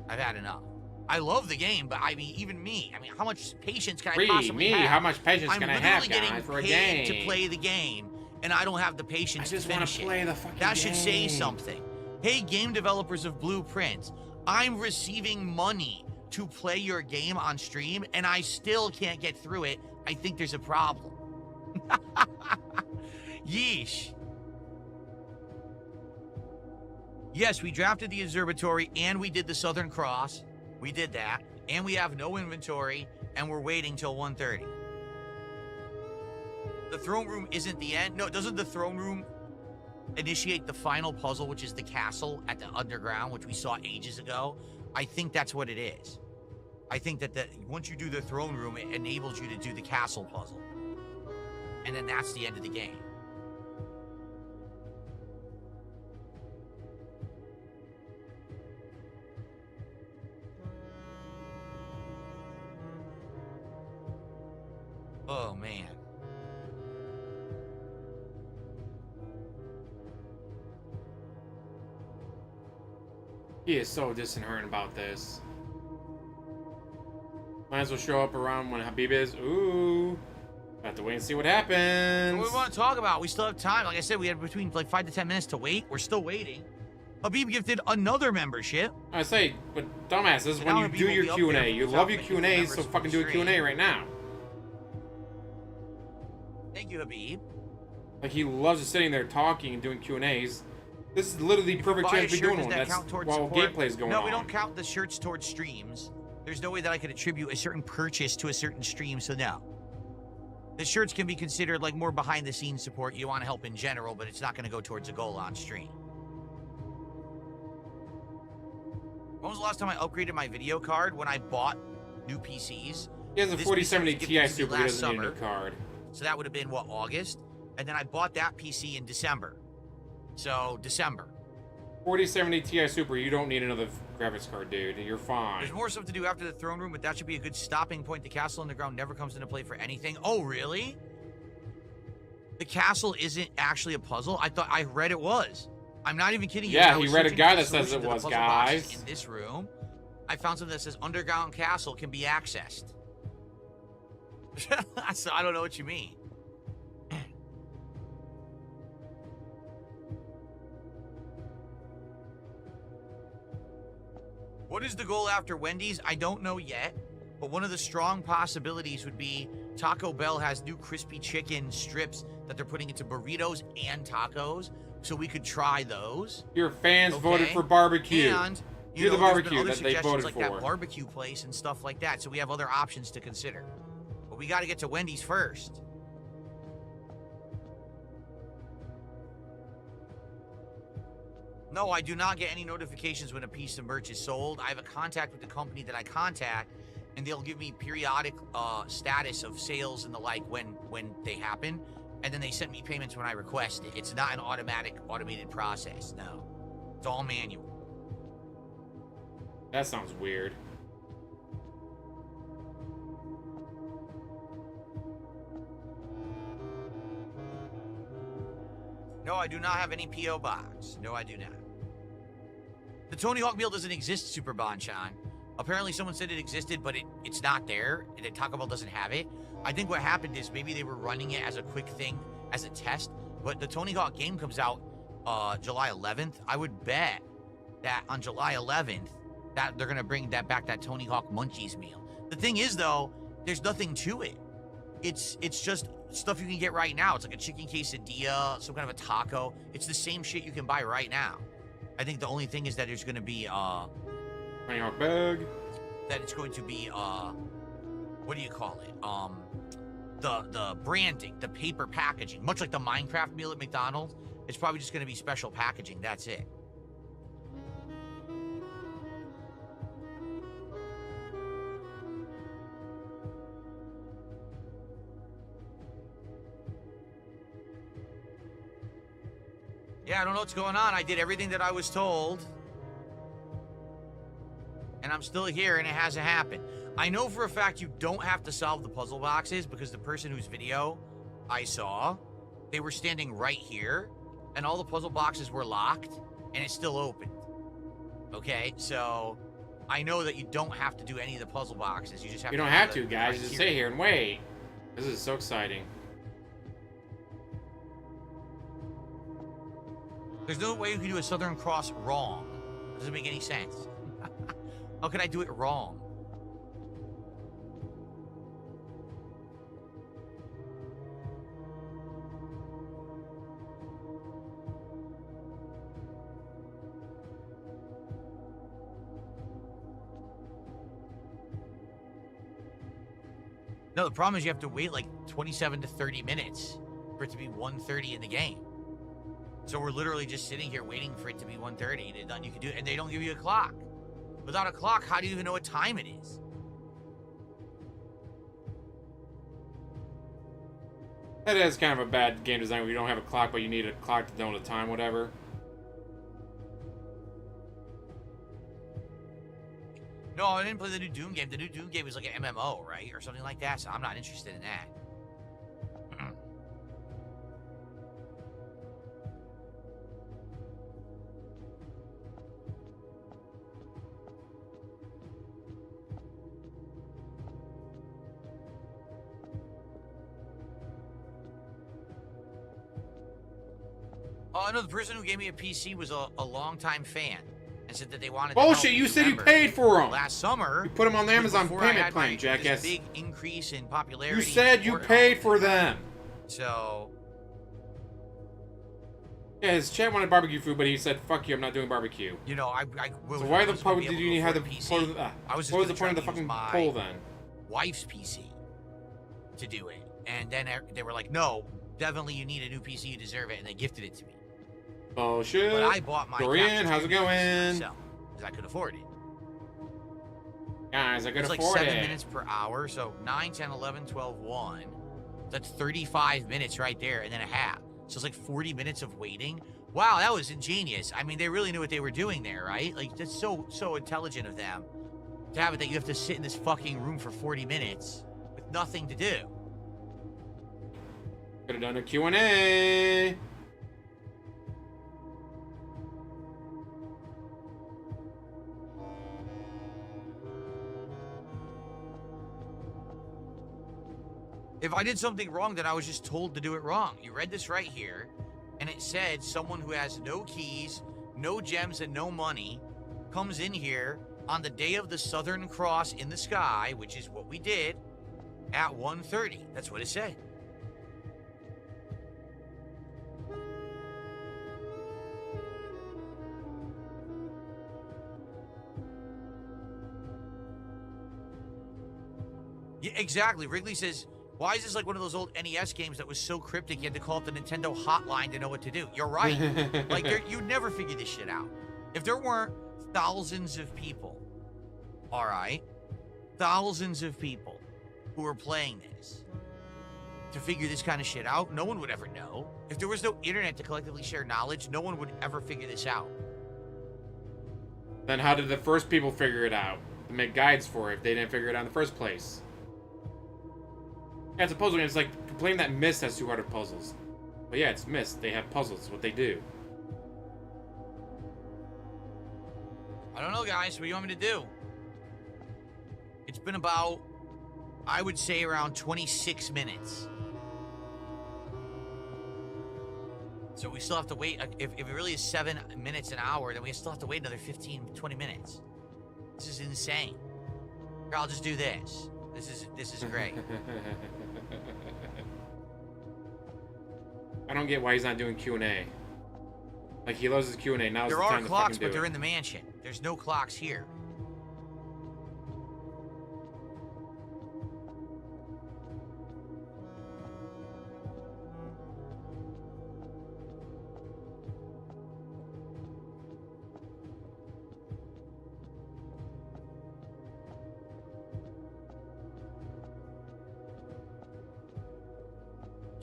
I've had enough. I love the game, but I mean, even me. I mean, how much patience can I possibly have? How much patience can I have, guys, for a game? To play the game, and I don't have the patience to finish it. I just want to play the fucking game. That should say something. Hey, game developers of Blueprints, I'm receiving money to play your game on stream, and I still can't get through it. I think there's a problem. Yeesh. Yes, we drafted the observatory and we did the Southern Cross. We did that. And we have no inventory and we're waiting till 1:30. The throne room isn't the end. No, doesn't the throne room initiate the final puzzle, which is the castle at the underground, which we saw ages ago? I think that's what it is. I think that once you do the throne room, it enables you to do the castle puzzle. And then that's the end of the game. Oh, man. He is so disheartened about this. Might as well show up around when Habib is. Ooh. Have to wait and see what happens. What do we want to talk about? We still have time. Like I said, we had between like 5 to 10 minutes to wait. We're still waiting. Habib gifted another membership. I say, but dumbass, this is when you do your Q&A. You love your Q&As, so fucking do a Q&A right now. Thank you, Habib. Like, he loves just sitting there talking and doing Q&As. This is literally the perfect chance to be doing one. That's while gameplay's going on. No, we don't count the shirts towards streams. There's no way that I could attribute a certain purchase to a certain stream, so no. The shirts can be considered like more behind-the-scenes support. You want to help in general, but it's not going to go towards a goal on stream. When was the last time I upgraded my video card? When I bought new PCs. He has a 4070 Ti Super. He doesn't need a new card. So that would have been, what, August? And then I bought that PC in December. So, December. 4070 Ti Super, you don't need another graphics card, dude. You're fine. There's more stuff to do after the throne room, but that should be a good stopping point. The castle underground never comes into play for anything. Oh, really? The castle isn't actually a puzzle? I read it was. I'm not even kidding you. Yeah, he read a guy that says it was, guys. In this room, I found something that says underground castle can be accessed. So I don't know what you mean. What is the goal after Wendy's? I don't know yet, but one of the strong possibilities would be Taco Bell has new crispy chicken strips that they're putting into burritos and tacos, so we could try those. Your fans voted for barbecue. And do the barbecue that they voted like for. That barbecue place and stuff like that, so we have other options to consider. But we got to get to Wendy's first. No, I do not get any notifications when a piece of merch is sold. I have a contact with the company that I contact, and they'll give me periodic status of sales and the like when they happen, and then they send me payments when I request it. It's not an automated process. No, it's all manual. That sounds weird. No, I do not have any P.O. box. No, I do not. The Tony Hawk meal doesn't exist, Super Bonchon. Apparently someone said it existed, but it's not there. Taco Bell doesn't have it. I think what happened is maybe they were running it as a quick thing, as a test, but the Tony Hawk game comes out July 11th. I would bet that on July 11th, that they're going to bring that back, that Tony Hawk Munchies meal. The thing is, though, there's nothing to it. It's just stuff you can get right now. It's like a chicken quesadilla, some kind of a taco. It's the same shit you can buy right now. I think the only thing is that there's going to be Tony Hawk bag. That it's going to be what do you call it? The branding, the paper packaging, much like the Minecraft meal at McDonald's. It's probably just going to be special packaging. That's it. Yeah, I don't know what's going on. I did everything that I was told. And I'm still here, and it hasn't happened. I know for a fact you don't have to solve the puzzle boxes, because the person whose video I saw, they were standing right here, and all the puzzle boxes were locked, and it's still open. Okay, so I know that you don't have to do any of the puzzle boxes. You just have You to don't do have the to, guys. Just stay here and wait. This is so exciting. There's no way you can do a Southern Cross wrong. It doesn't make any sense. How can I do it wrong? No, the problem is you have to wait like 27 to 30 minutes for it to be 1:30 in the game. So we're literally just sitting here waiting for it to be 1:30, and then you can do it, and they don't give you a clock. Without a clock, how do you even know what time it is? That is kind of a bad game design where you don't have a clock, but you need a clock to know the time, whatever. No, I didn't play the new Doom game. The new Doom game is like an MMO, right? Or something like that, so I'm not interested in that. Oh, no, the person who gave me a PC was a longtime fan and said that they wanted to Bullshit, you said you paid for them. Last summer. You put them on the Amazon before I payment had plan, jackass. Big increase in popularity. You said you paid for them. So. Yeah, his chat wanted barbecue food, but he said, fuck you, I'm not doing barbecue. You know, so why the fuck did you have the PC? What was the point of the fucking poll then? Wife's PC to do it. And then they were like, no, definitely you need a new PC, you deserve it, and they gifted it to me. Oh shit. But I bought my Dorian, how's it going? Because I could afford it. Guys, I could afford it. It's like 7 minutes per hour, so 9, 10, 11, 12, 1. That's 35 minutes right there, and then a half. So it's like 40 minutes of waiting Wow, that was ingenious. I mean, they really knew what they were doing there, right? Like, that's so intelligent of them to have it that you have to sit in this fucking room for 40 minutes with nothing to do. Could have done a Q&A. If I did something wrong, then I was just told to do it wrong. You read this right here, and it said someone who has no keys, no gems, and no money comes in here on the day of the Southern Cross in the sky, which is what we did, at 1:30. That's what it said. Yeah, exactly. Wrigley says, why is this like one of those old NES games that was so cryptic you had to call up the Nintendo hotline to know what to do? You're right. Like, you'd never figure this shit out. If there weren't thousands of people, all right, thousands of people who were playing this to figure this kind of shit out, no one would ever know. If there was no internet to collectively share knowledge, no one would ever figure this out. Then how did the first people figure it out? To make guides for it if they didn't figure it out in the first place. Yeah, it's a puzzle game. It's like complaining that Myst has 2 hard puzzles. But yeah, it's Myst. They have puzzles. It's what they do. I don't know, guys. What do you want me to do? It's been about, I would say, around 26 minutes. So we still have to wait. If it really is 7 minutes an hour, then we still have to wait another 15, 20 minutes. This is insane. Here, I'll just do this. This is great. I don't get why he's not doing Q&A. Like, he loves his Q&A. Now's the There are time to clocks, fucking do but they're it. in the mansion. There's no clocks here.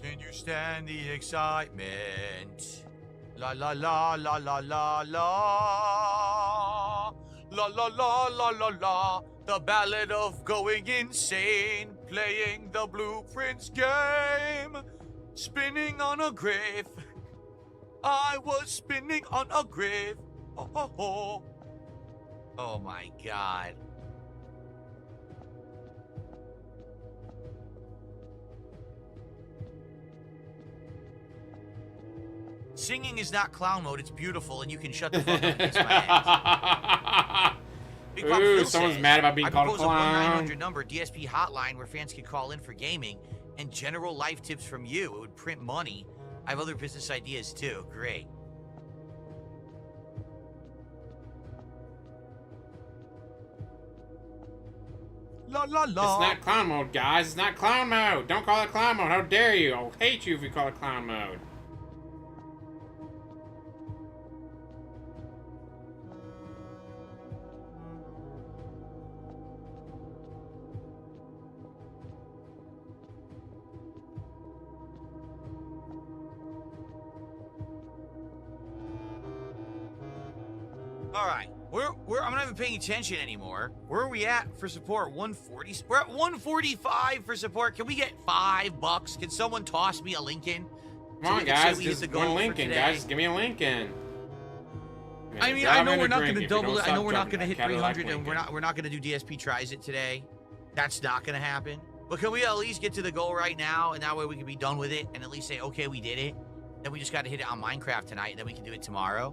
Can you stand the excitement? La la la la la la la. La la la la la la. The ballad of going insane. Playing the blueprints game. Spinning on a grave. I was spinning on a grave. Oh, oh, oh. Oh my god. Singing is not clown mode, it's beautiful, and you can shut the fuck up and kiss my ass. Big Pop Ooh, Phil someone's says, mad about being I called a propose a clown. 1-900 number DSP hotline where fans can call in for gaming and general life tips from you. It would print money. I have other business ideas too. Great. La la la. It's not clown mode, guys. It's not clown mode. Don't call it clown mode. How dare you? I'll hate you if you call it clown mode. All right, I'm not even paying attention anymore. Where are we at for support? 140. We're at 145 for support. Can we get $5? Can someone toss me a Lincoln? Come on, guys. Just one Lincoln, guys. Just give me a Lincoln. I mean, I know we're not going to double it. I know we're not going to hit 300, and we're not going to do DSP tries it today. That's not going to happen. But can we at least get to the goal right now, and that way we can be done with it, and at least say, okay, we did it. Then we just got to hit it on Minecraft tonight, and then we can do it tomorrow.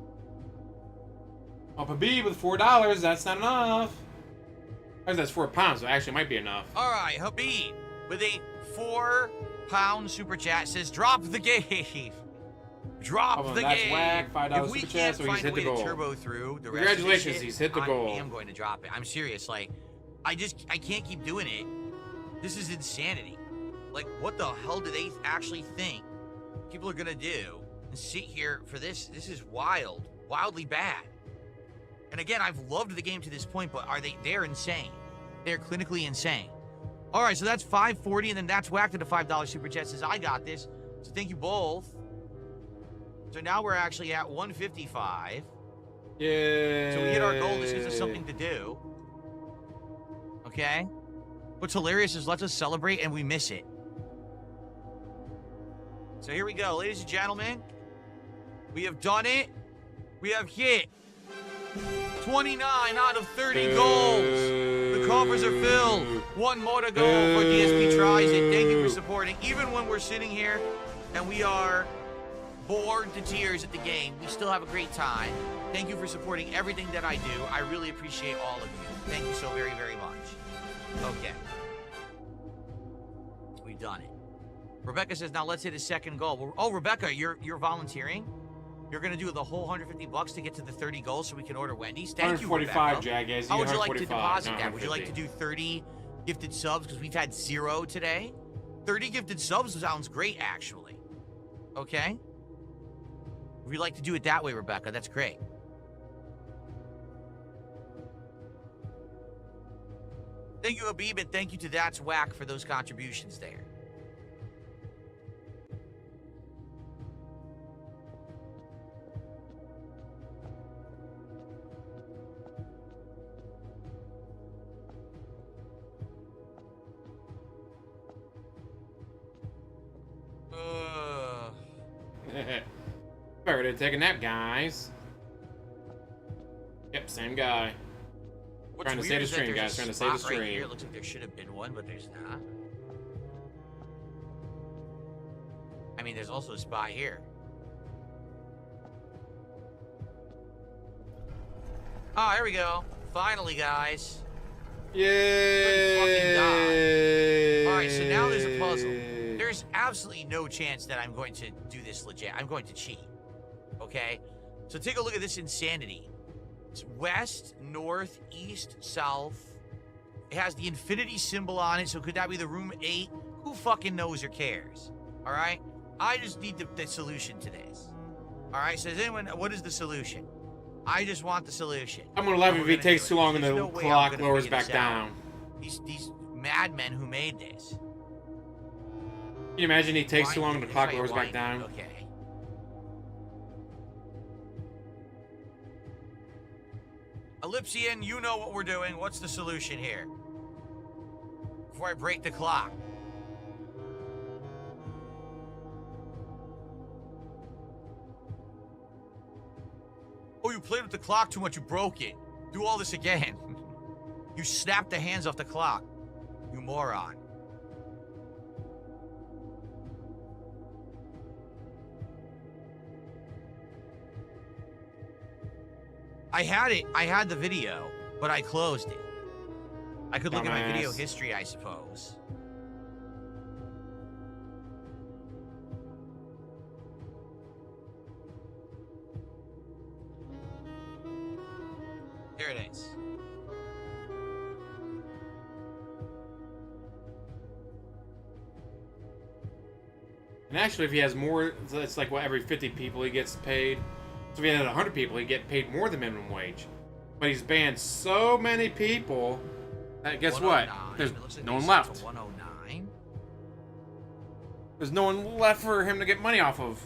Up a B with $4. That's not enough. That's £4, so actually it might be enough. All right, Habib with a £4 super chat says, "Drop the game, drop the that's game." Whack. $5 if we super can't chat, so he's find a hit way the to goal. turbo through the rest Congratulations, of this shit, he's hit the goal. I am going to drop it. I'm serious. Like, I can't keep doing it. This is insanity. Like, what the hell do they actually think people are gonna do and sit here for this? This is wild, wildly bad. And again, I've loved the game to this point, but they're insane. They're clinically insane. All right, so that's 540, and then that's whacked at a $5 super chat says, "I got this." So thank you both. So now we're actually at 155. Yeah. So we hit our goal. This gives us something to do. Okay? What's hilarious is lets us celebrate and we miss it. So here we go, ladies and gentlemen. We have done it. We have hit 29 out of 30 goals. The coffers are filled. One more to go for DSP Tries It. Thank you for supporting. Even when we're sitting here and we are bored to tears at the game, we still have a great time. Thank you for supporting everything that I do. I really appreciate all of you. Thank you so very, very much. Okay. We've done it. Rebecca says, now let's hit a second goal. Oh, Rebecca, you're volunteering? You're going to do the whole $150 to get to the 30 goals so we can order Wendy's? Thank you, Rebecca. 145, Jackass. How would you like to deposit that? Would you like to do 30 gifted subs? Because we've had 0 today. 30 gifted subs sounds great, actually. Okay? If you'd like to do it that way, Rebecca, that's great. Thank you, Habib, and thank you to That's Whack for those contributions there. Better to take a nap, guys. Yep, same guy. Trying to save the stream, guys. Trying to save the stream. Right here. It looks like there should have been one, but there's not. I mean, there's also a spot here. Oh, here we go. Finally, guys. Yay! All right, so now there's a puzzle. There's absolutely no chance that I'm going to do this legit. I'm going to cheat. Okay? So take a look at this insanity. It's west, north, east, south. It has the infinity symbol on it, so could that be the room 8? Who fucking knows or cares? All right? I just need the solution to this. All right? So does anyone, what is the solution? I just want the solution. I'm gonna laugh if it takes too long and the clock lowers back down. These madmen who made this. Can you imagine he takes too long and the clock lowers back down? Okay. Ellipsian, you know what we're doing. What's the solution here? Before I break the clock. Oh, you played with the clock too much. You broke it. Do all this again. You snapped the hands off the clock. You moron. I had the video, but I closed it. I could look at my video history, I suppose. Here it is. And actually, if he has more, it's like what, every 50 people he gets paid. So if he had 100 people, he'd get paid more than minimum wage. But he's banned so many people that guess what? There's no one left. 109. There's no one left for him to get money off of.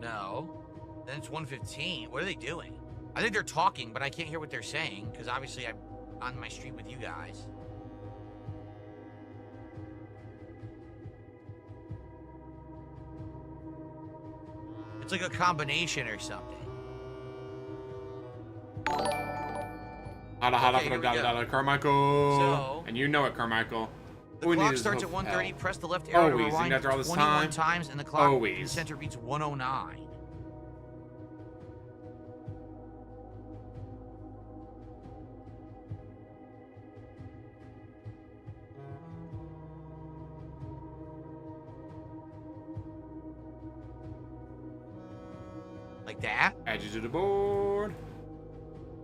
No. Then it's 115. What are they doing? I think they're talking, but I can't hear what they're saying because obviously I'm on my stream with you guys. It's like a combination or something. Holla, Carmichael. So, and you know it, Carmichael. The clock starts at 1:30. Press the left arrow to rewind after all this 21 time? times, and the clock in the Always. center reads 109. Like that? Add you to the board.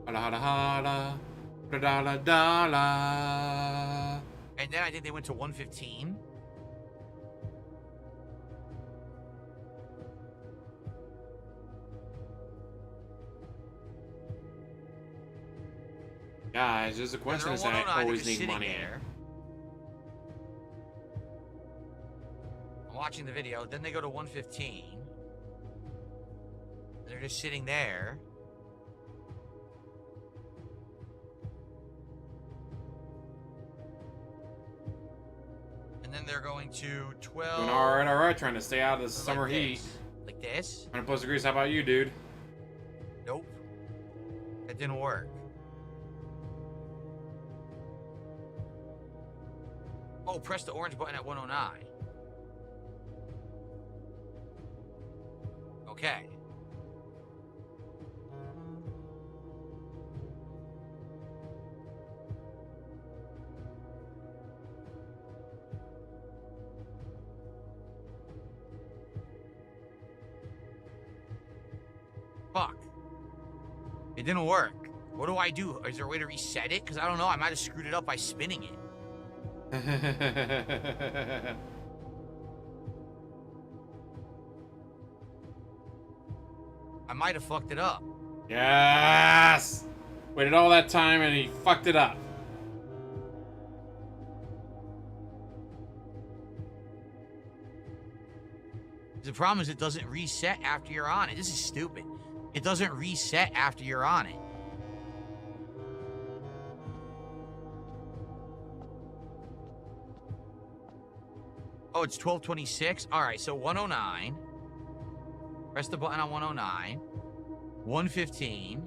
Holla, holla, holla. Da da da. And then I think they went to 115. Guys, there's a question that I always need money. There. I'm watching the video. Then they go to 115. They're just sitting there. And then they're going to 12. Doing alright. Trying to stay out of the summer like heat. Like this? 100+ degrees. How about you, dude? Nope. That didn't work. Oh, press the orange button at 109. Okay. Fuck. It didn't work. What do I do? Is there a way to reset it? Because I don't know. I might have screwed it up by spinning it. I might have fucked it up. Yes! Waited all that time and he fucked it up. The problem is it doesn't reset after you're on it. This is stupid. It doesn't reset after you're on it. Oh, it's 12:26? All right, so 109. Press the button on 109. 1:15.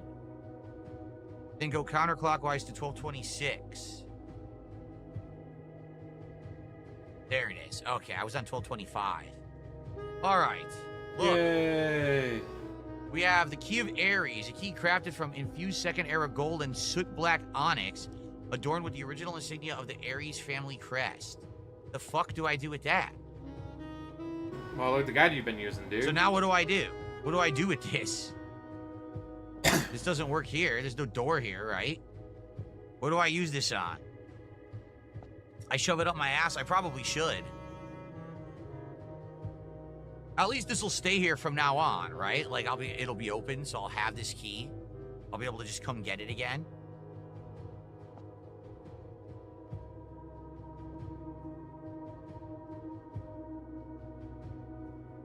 Then go counterclockwise to 12:26. There it is. Okay, I was on 12:25. All right. Look. Yay! We have the Key of Ares, a key crafted from infused Second Era gold and soot black onyx, adorned with the original insignia of the Ares family crest. The fuck do I do with that? Well, look, the guide you've been using, dude. So now what do I do? What do I do with this? This doesn't work here. There's no door here, right? What do I use this on? I shove it up my ass? I probably should. At least this will stay here from now on, right? Like, it'll be open, so I'll have this key. I'll be able to just come get it again.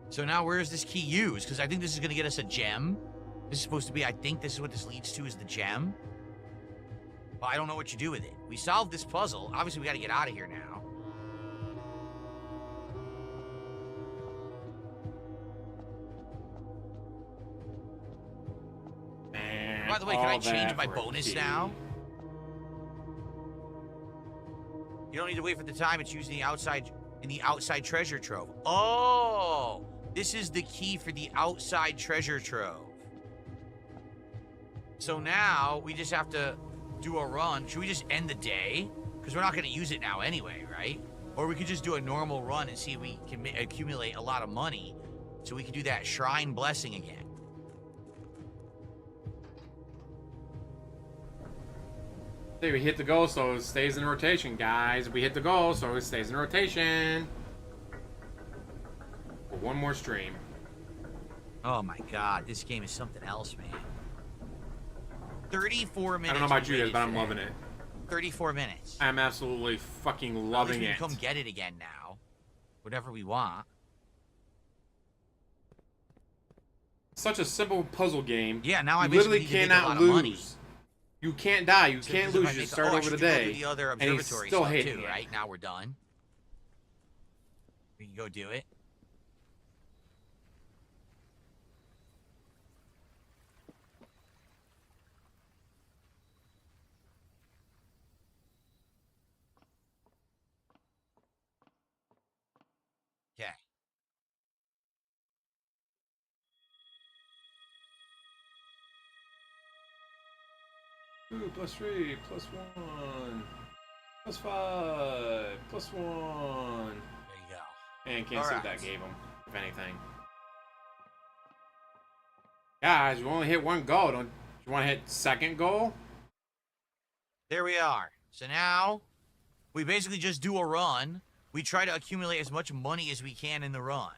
So now where is this key used? Because I think this is going to get us a gem. This is supposed to be, I think this is what this leads to, is the gem. But I don't know what you do with it. We solved this puzzle. Obviously, we got to get out of here now. Man, by the way, can I change my bonus now? You don't need to wait for the time. It's used in the outside treasure trove. Oh, this is the key for the outside treasure trove. So now we just have to do a run. Should we just end the day? Because we're not going to use it now anyway, right? Or we could just do a normal run and see if we can accumulate a lot of money so we can do that shrine blessing again. Hey, we hit the goal, so it stays in rotation, guys. We hit the goal, so it stays in rotation. For one more stream. Oh my god, this game is something else, man. 34 minutes. I don't know about you guys, but I'm loving it. 34 minutes. I'm absolutely fucking loving we it. can come get it again now. Whatever we want. Such a simple puzzle game. Yeah, now I you literally basically need to make a cannot lot of money. lose. You can't die. You can't lose. You start over the day. The other and he's observatory still stuff hating too, it. right? Now we're done. We can go do it. Okay. Ooh, +3, +1, +5, +1. There you go. And can't see what that Alright. gave him, if anything. Guys, you only hit one goal. Don't you want to hit second goal? There we are. So now we basically just do a run. We try to accumulate as much money as we can in the run.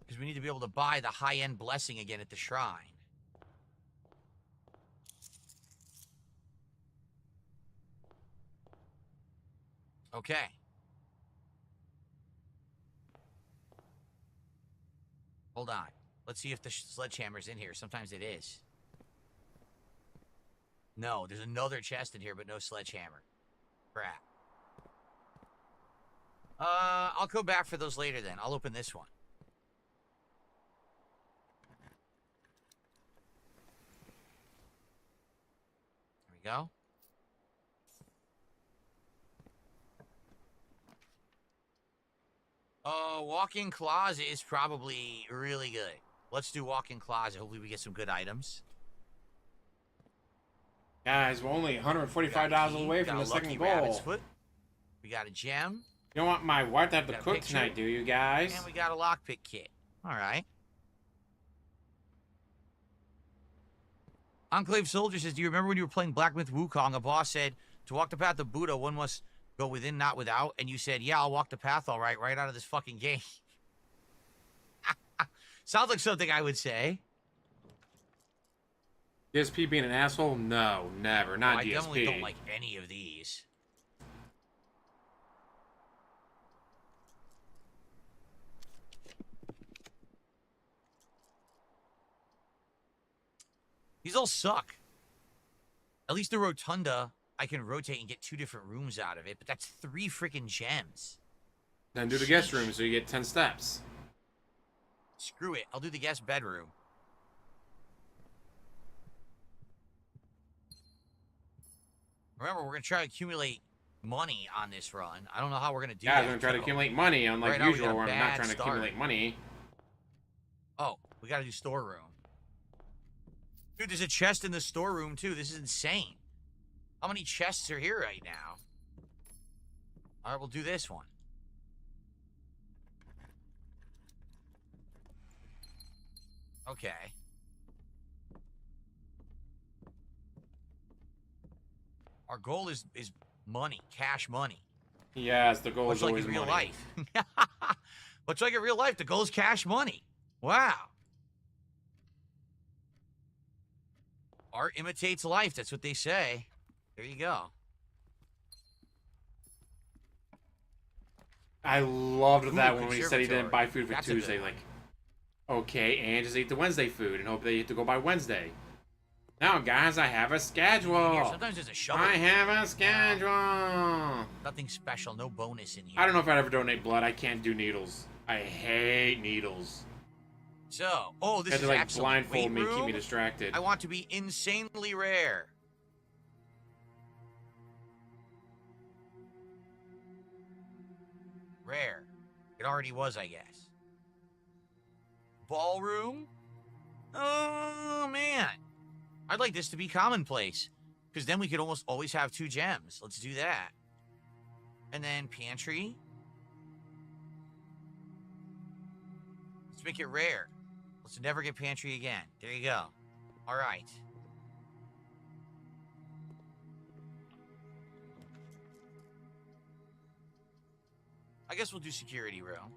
Because we need to be able to buy the high-end blessing again at the shrine. Okay. Hold on. Let's see if the sledgehammer's in here. Sometimes it is. No, there's another chest in here, but no sledgehammer. Crap. I'll go back for those later then. I'll open this one. There we go. Walk-in closet is probably really good. Let's do walk-in closet. Hopefully we get some good items. Guys, we're only $145 away from the second goal. We got a gem. You don't want my wife to have to cook tonight, do you guys? And we got a lockpick kit. All right. Enclave Soldier says, do you remember when you were playing Black Myth Wukong, a boss said, to walk the path of Buddha, one must go within, not without? And you said, yeah, I'll walk the path all right out of this fucking game. Sounds like something I would say. DSP being an asshole? No, never. Not DSP. I definitely don't like any of these. These all suck. At least the rotunda, I can rotate and get 2 different rooms out of it, but that's 3 freaking gems. Then do the guest room so you get 10 steps. Screw it. I'll do the guest bedroom. Remember, we're going to try to accumulate money on this run. I don't know how we're going to do that. Yeah, I'm going to try to accumulate money, unlike usual, where I'm not trying to accumulate money. Oh, we got to do storeroom. Dude, there's a chest in the storeroom, too. This is insane. How many chests are here right now? All right, we'll do this one. Okay. Our goal is money, cash money. Yes, the goal is always money. Much like in real life. Much like in real life, the goal is cash money. Wow. Art imitates life. That's what they say. There you go. I loved that when he said he didn't buy food for Tuesday. Like, okay, and just eat the Wednesday food and hope they have to go by Wednesday. Now, guys, I have a schedule. Here, sometimes there's a shovel. I have a schedule. Nothing special. No bonus in here. I don't know if I'd ever donate blood. I can't do needles. I hate needles. So, this is like excellent. Blindfold me, keep me distracted. I want to be insanely rare. Rare. It already was, I guess. Ballroom? Oh, man. I'd like this to be commonplace, because then we could almost always have 2 gems. Let's do that. And then pantry. Let's make it rare. Let's never get pantry again. There you go. All right. I guess we'll do security room.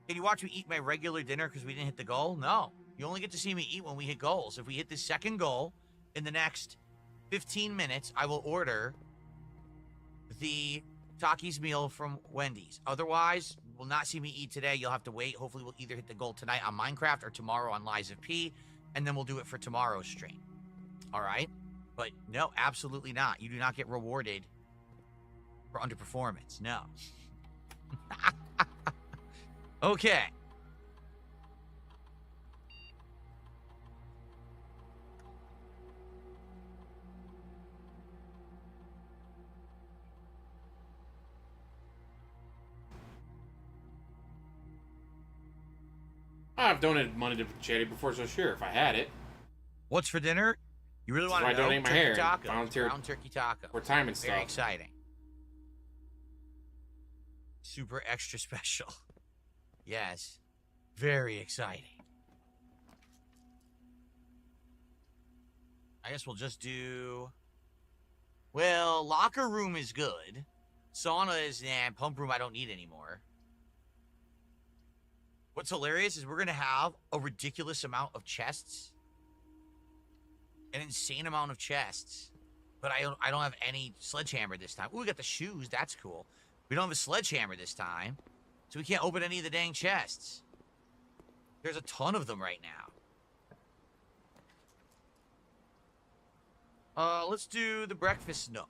Can you watch me eat my regular dinner because we didn't hit the goal? No. You only get to see me eat when we hit goals. If we hit the second goal in the next 15 minutes, I will order the Takis meal from Wendy's. Otherwise, you will not see me eat today. You'll have to wait. Hopefully, we'll either hit the goal tonight on Minecraft or tomorrow on Lies of P, and then we'll do it for tomorrow's stream. All right? But no, absolutely not. You do not get rewarded for underperformance. No. Okay. I've donated money to charity before, so sure, if I had it. What's for dinner? You really want to know? I donate my hair. Volunteer ground turkey taco. Retirement stuff. Very exciting. Super extra special. Yes. Very exciting. I guess we'll just do... Well, locker room is good. Sauna is... pump room I don't need anymore. What's hilarious is we're going to have a ridiculous amount of chests. An insane amount of chests. But I don't have any sledgehammer this time. Ooh, we got the shoes. That's cool. We don't have a sledgehammer this time, so we can't open any of the dang chests. There's a ton of them right now. Let's do the breakfast nook.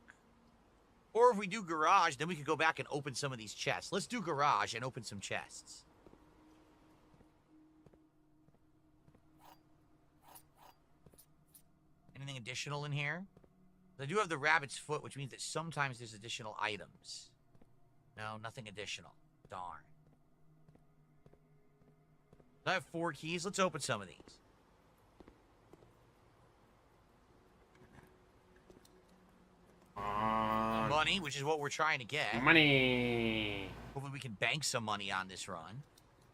Or if we do garage, then we could go back and open some of these chests. Let's do garage and open some chests. Anything additional in here? I do have the rabbit's foot, which means that sometimes there's additional items. No, nothing additional. Darn. I have 4 keys. Let's open some of these. Money, which is what we're trying to get. Money. Hopefully we can bank some money on this run.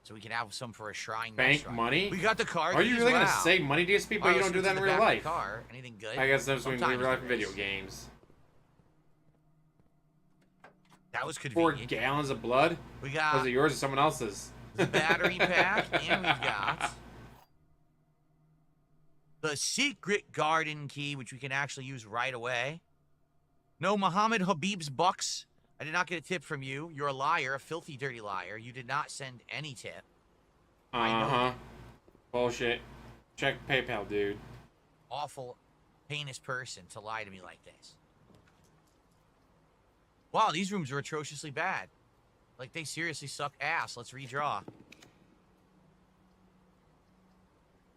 So we can have some for a shrine. Bank money? We got the car. Are you really going to save money, DSP, but you don't do that in real life? Car. Anything good? I guess that's when we real life video games. That was convenient. 4 gallons of blood? We got... Was it yours or someone else's? The battery pack, and we've got... the secret garden key, which we can actually use right away. No, Muhammad Habib's bucks. I did not get a tip from you. You're a liar, a filthy, dirty liar. You did not send any tip. Uh-huh. Bullshit. Check PayPal, dude. Awful, heinous person to lie to me like this. Wow, these rooms are atrociously bad. Like, they seriously suck ass. Let's redraw.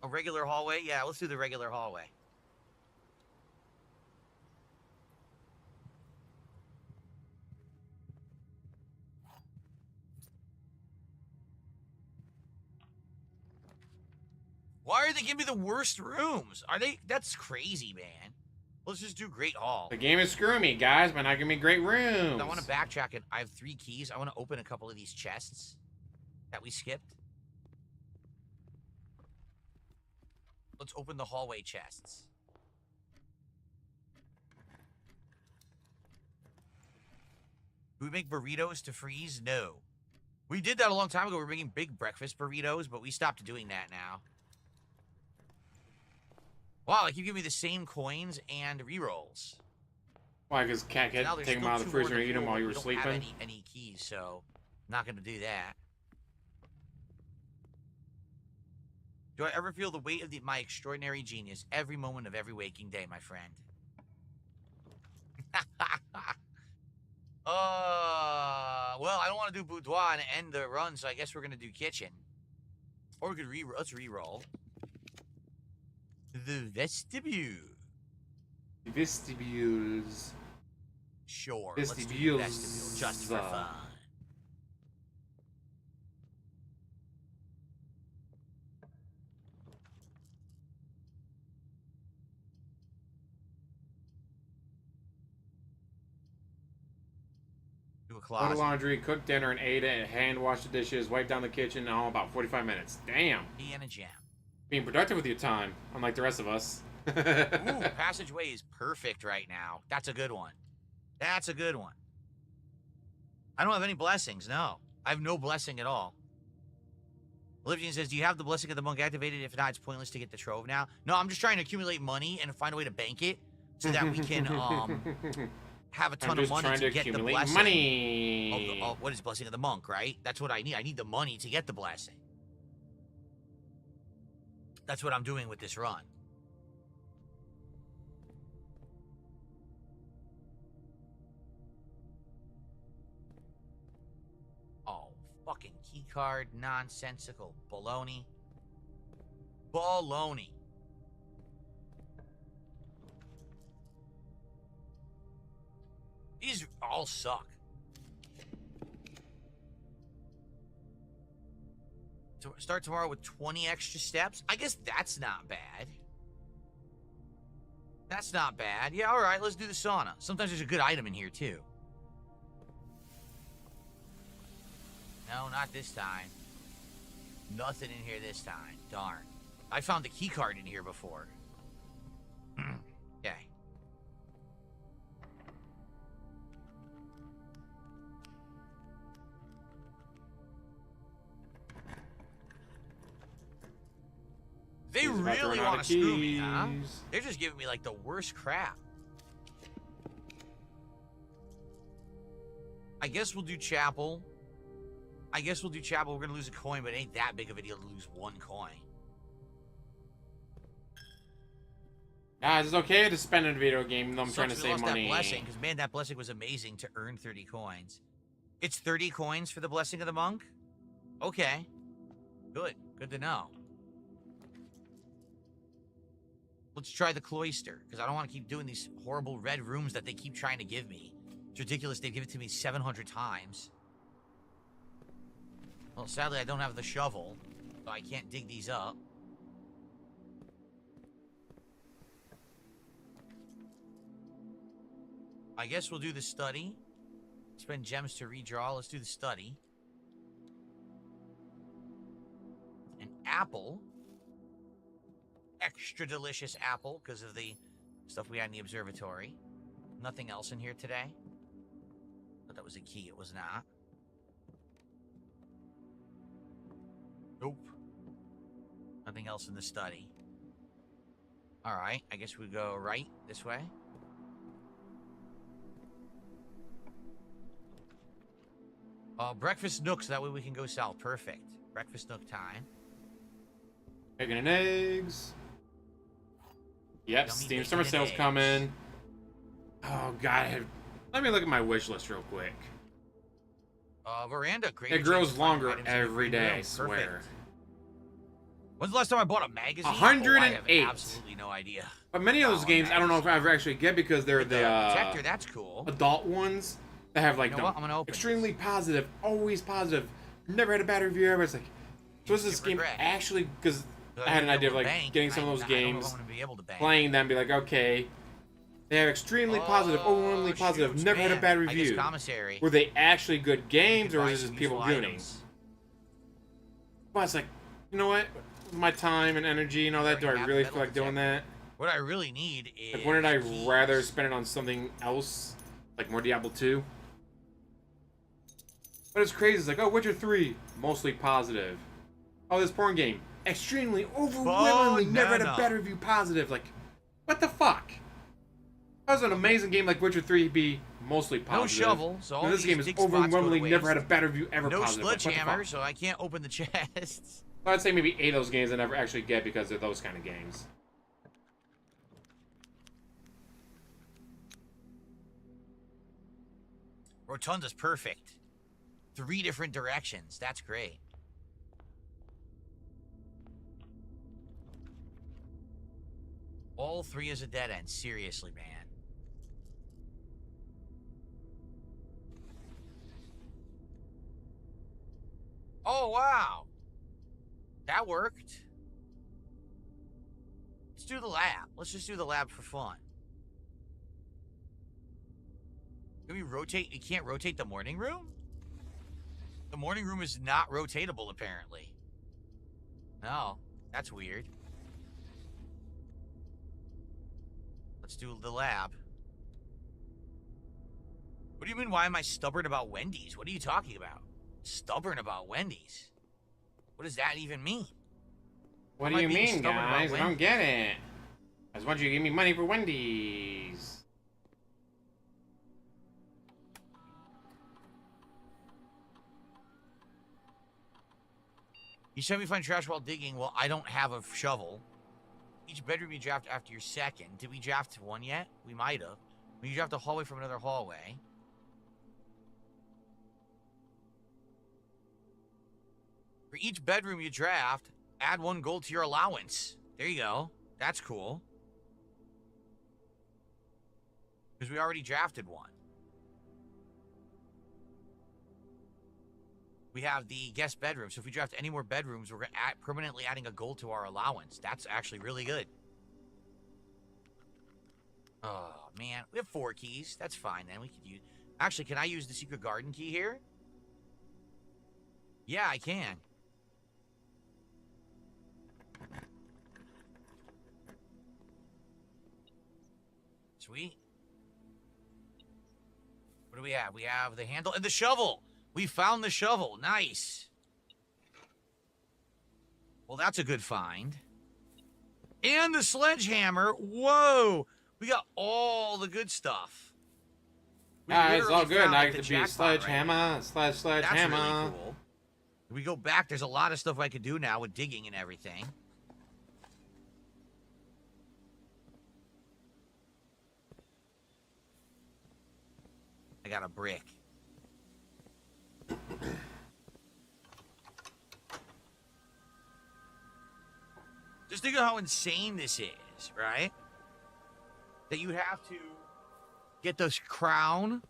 A regular hallway? Yeah, let's do the regular hallway. Why are they giving me the worst rooms? Are they? That's crazy, man. Let's just do Great Hall. The game is screwing me, guys, by not giving me great rooms. I want to backtrack it. I have 3 keys. I want to open a couple of these chests that we skipped. Let's open the hallway chests. Do we make burritos to freeze? No. We did that a long time ago. We were making big breakfast burritos, but we stopped doing that now. Wow, like you give me the same coins and rerolls. Why? Because Cat had to take them out of the freezer and eat them while you were sleeping? I don't have any keys, so I'm not going to do that. Do I ever feel the weight of my extraordinary genius every moment of every waking day, my friend? Well, I don't want to do boudoir and end the run, so I guess we're going to do kitchen. Or we could let's re-roll. The vestibule. Vestibules. Sure, let's do the vestibule just for fun. Do a closet. Load laundry, cook dinner, and ate it, hand wash the dishes, wipe down the kitchen in all about 45 minutes. Damn. Tea and a jam. Being productive with your time, unlike the rest of us. Ooh, passageway is perfect right now. That's a good one. That's a good one. I don't have any blessings, no. I have no blessing at all. Olivia says, do you have the blessing of the monk activated? If not, it's pointless to get the trove now. No, I'm just trying to accumulate money and find a way to bank it so that we can have a ton of money to get the blessing. Money. What is blessing of the monk, right? That's what I need. I need the money to get the blessing. That's what I'm doing with this run. Oh, fucking keycard, nonsensical baloney. Baloney. These all suck. So start tomorrow with 20 extra steps? I guess that's not bad. That's not bad. Yeah, all right, let's do the sauna. Sometimes there's a good item in here, too. No, not this time. Nothing in here this time. Darn. I found the key card in here before. Okay. They really want to screw me, huh? They're just giving me, like, the worst crap. I guess we'll do chapel. We're gonna lose a coin, but it ain't that big of a deal to lose 1 coin. Guys, it's okay to spend in a video game, even though I'm trying to We save lost money. that blessing, because man, that blessing was amazing to earn 30 coins. It's 30 coins for the blessing of the monk? Okay. Good to know. Let's try the cloister, because I don't want to keep doing these horrible red rooms that they keep trying to give me. It's ridiculous, they've given it to me 700 times. Well, sadly, I don't have the shovel, so I can't dig these up. I guess we'll do the study. Spend gems to redraw. Let's do the study. An apple. Extra delicious apple because of the stuff we had in the observatory. Nothing else in here today. But that was a key. It was not. Nope. Nothing else in the study. Alright, I guess we go right this way. Breakfast nook, so that way we can go south. Perfect. Breakfast nook time. Bacon and eggs. Yep, Yummy Steam bacon Summer and Sales eggs. coming. Oh, God. Let me look at my wish list real quick. Veranda. Great. It grows longer every day, I swear. Perfect. When's the last time I bought a magazine? 108. Oh, I have absolutely no idea. But many of those games, I don't know if I ever actually get because they're the protector, that's cool. adult ones that have like You know what? I'm gonna open extremely positive, always positive. Never had a bad review ever. It's like, so is this game regret. actually? Because I had an idea of like getting some of those games, playing them, be like, okay, they have extremely positive, overwhelmingly positive, shoot, never had a man. bad I guess review. commissary. Were they actually good games, or Buy was it some just people useful gooning? items. But it's like, you know what? My time and energy and all that, do I really feel like doing that? What I really need is Like, wouldn't I keys. rather spend it on something else, like more Diablo 2? But it's crazy. It's like, oh, Witcher 3, mostly positive. Oh, this porn game, extremely, overwhelmingly, never had a bad review, positive. Like, what the fuck? That was an amazing game like Witcher 3 be mostly positive. No shovel, so all And this these game is dig spots go to overwhelmingly never had a waste. bad review ever No positive. Like, what the sledgehammer, fuck? so I can't open the chests. I'd say maybe 8 of those games I never actually get because they're those kind of games. Rotunda's perfect. 3 different directions. That's great. All 3 is a dead end. Seriously, man. Oh, wow. That worked. Let's do the lab. Let's just do the lab for fun. Can we rotate? You can't rotate the morning room? The morning room is not rotatable, apparently. No, that's weird. Let's do the lab. What do you mean, why am I stubborn about Wendy's? What are you talking about? Stubborn about Wendy's? What does that even mean? What do you mean, guys? I don't get it. I just want you to give me money for Wendy's. You said we find trash while digging. Well, I don't have a shovel. Each bedroom you draft after your second. Did we draft one yet? We might have. When you draft a hallway from another hallway. For each bedroom you draft, add 1 gold to your allowance. There you go. That's cool. Because we already drafted one. We have the guest bedroom. So if we draft any more bedrooms, we're permanently adding a gold to our allowance. That's actually really good. Oh, man. We have 4 keys. That's fine, then. We could use... Actually, can I use the secret garden key here? Yeah, I can. Sweet. What do we have? We have the handle and the shovel. We found the shovel. Nice. Well, that's a good find. And the sledgehammer. Whoa. We got all the good stuff. It's all good. found, Now I like, get the to be jackpot right sledgehammer, here. sledgehammer. That's really cool. If we go back, there's a lot of stuff I could do now with digging and everything. I got a brick. Just think of how insane this is, right? That you have to get this crown.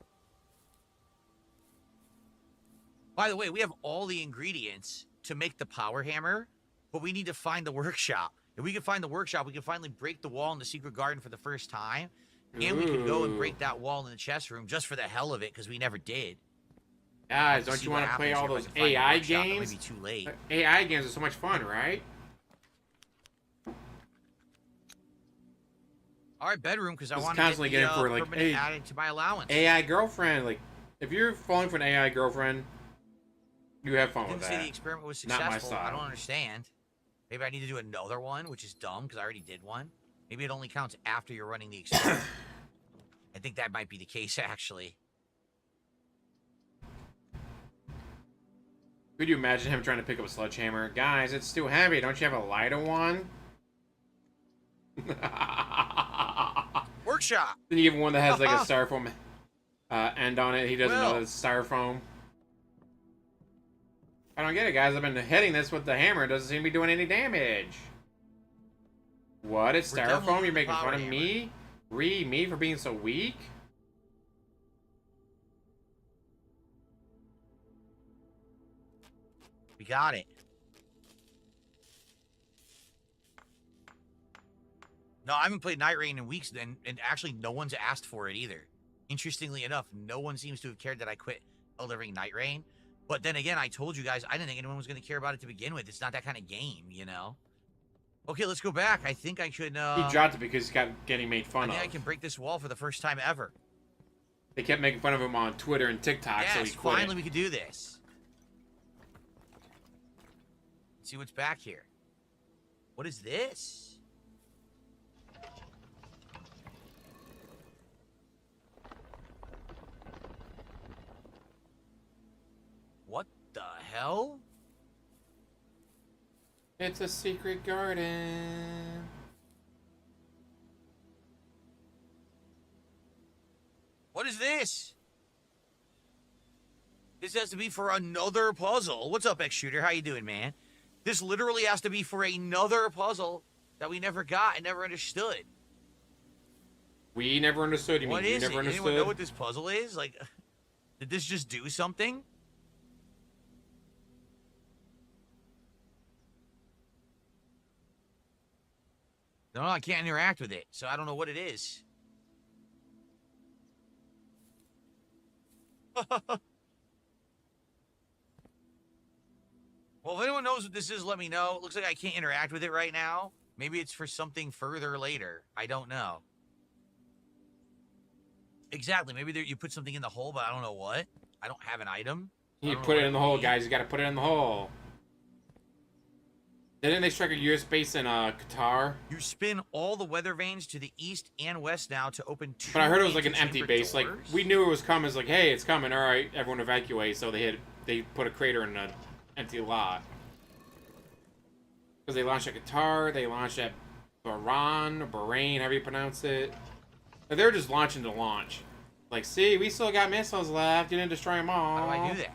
By the way, we have all the ingredients to make the power hammer, but we need to find the workshop. If we can find the workshop, we can finally break the wall in the secret garden for the first time. And we can go and break that wall in the chest room just for the hell of it, because we never did. Guys, don't you want to play all those AI games? It might be too late. AI games are so much fun, right? All right, bedroom, because I want to constantly get the getting for, like, permanent added to my allowance. AI girlfriend, like, if you're falling for an AI girlfriend, you have fun with Didn't say that. the experiment was successful. Not my style. I don't understand. Maybe I need to do another one, which is dumb because I already did one. Maybe it only counts after you're running the experiment. I think that might be the case, actually. Could you imagine him trying to pick up a sledgehammer? Guys, it's too heavy. Don't you have a lighter one? Workshop. Then you give him one that has like a styrofoam end on it. He doesn't know that it's styrofoam. I don't get it, guys. I've been hitting this with the hammer. It doesn't seem to be doing any damage. What? It's styrofoam? You're making fun of me? Ree, me for being so weak? We got it. No, I haven't played Night Rain in weeks, and actually no one's asked for it either. Interestingly enough, no one seems to have cared that I quit Elden Ring Night Rain. But then again, I told you guys, I didn't think anyone was going to care about it to begin with. It's not that kind of game, you know? Okay, let's go back. I think I should, He dropped it because he's getting made fun of. I think I can break this wall for the first time ever. They kept making fun of him on Twitter and TikTok, so he quit. Finally we could do this. Let's see what's back here. What is this? What the hell? It's a secret garden. What is this? This has to be for another puzzle. What's up, X-Shooter? How you doing, man? This literally has to be for another puzzle that we never got and never understood. We never understood. You mean you never understood? Anyone know what this puzzle is? Like, did this just do something? No, I can't interact with it, so I don't know what it is. Well, if anyone knows what this is, let me know. It looks like I can't interact with it right now. Maybe it's for something further later. I don't know. Exactly. Maybe you put something in the hole, but I don't know what. I don't have an item. You put it in the hole, guys. You got to put it in the hole. Didn't they strike a US base in Qatar? You spin all the weather vanes to the east and west now to open two. But I heard it was like an empty base. Like, we knew it was coming. It's like, hey, it's coming. All right, everyone evacuate. So they put a crater in an empty lot. Because they launched at Qatar, they launched at Bahrain, however you pronounce it. They're just launching to launch. Like, see, we still got missiles left. You didn't destroy them all. How do I do that?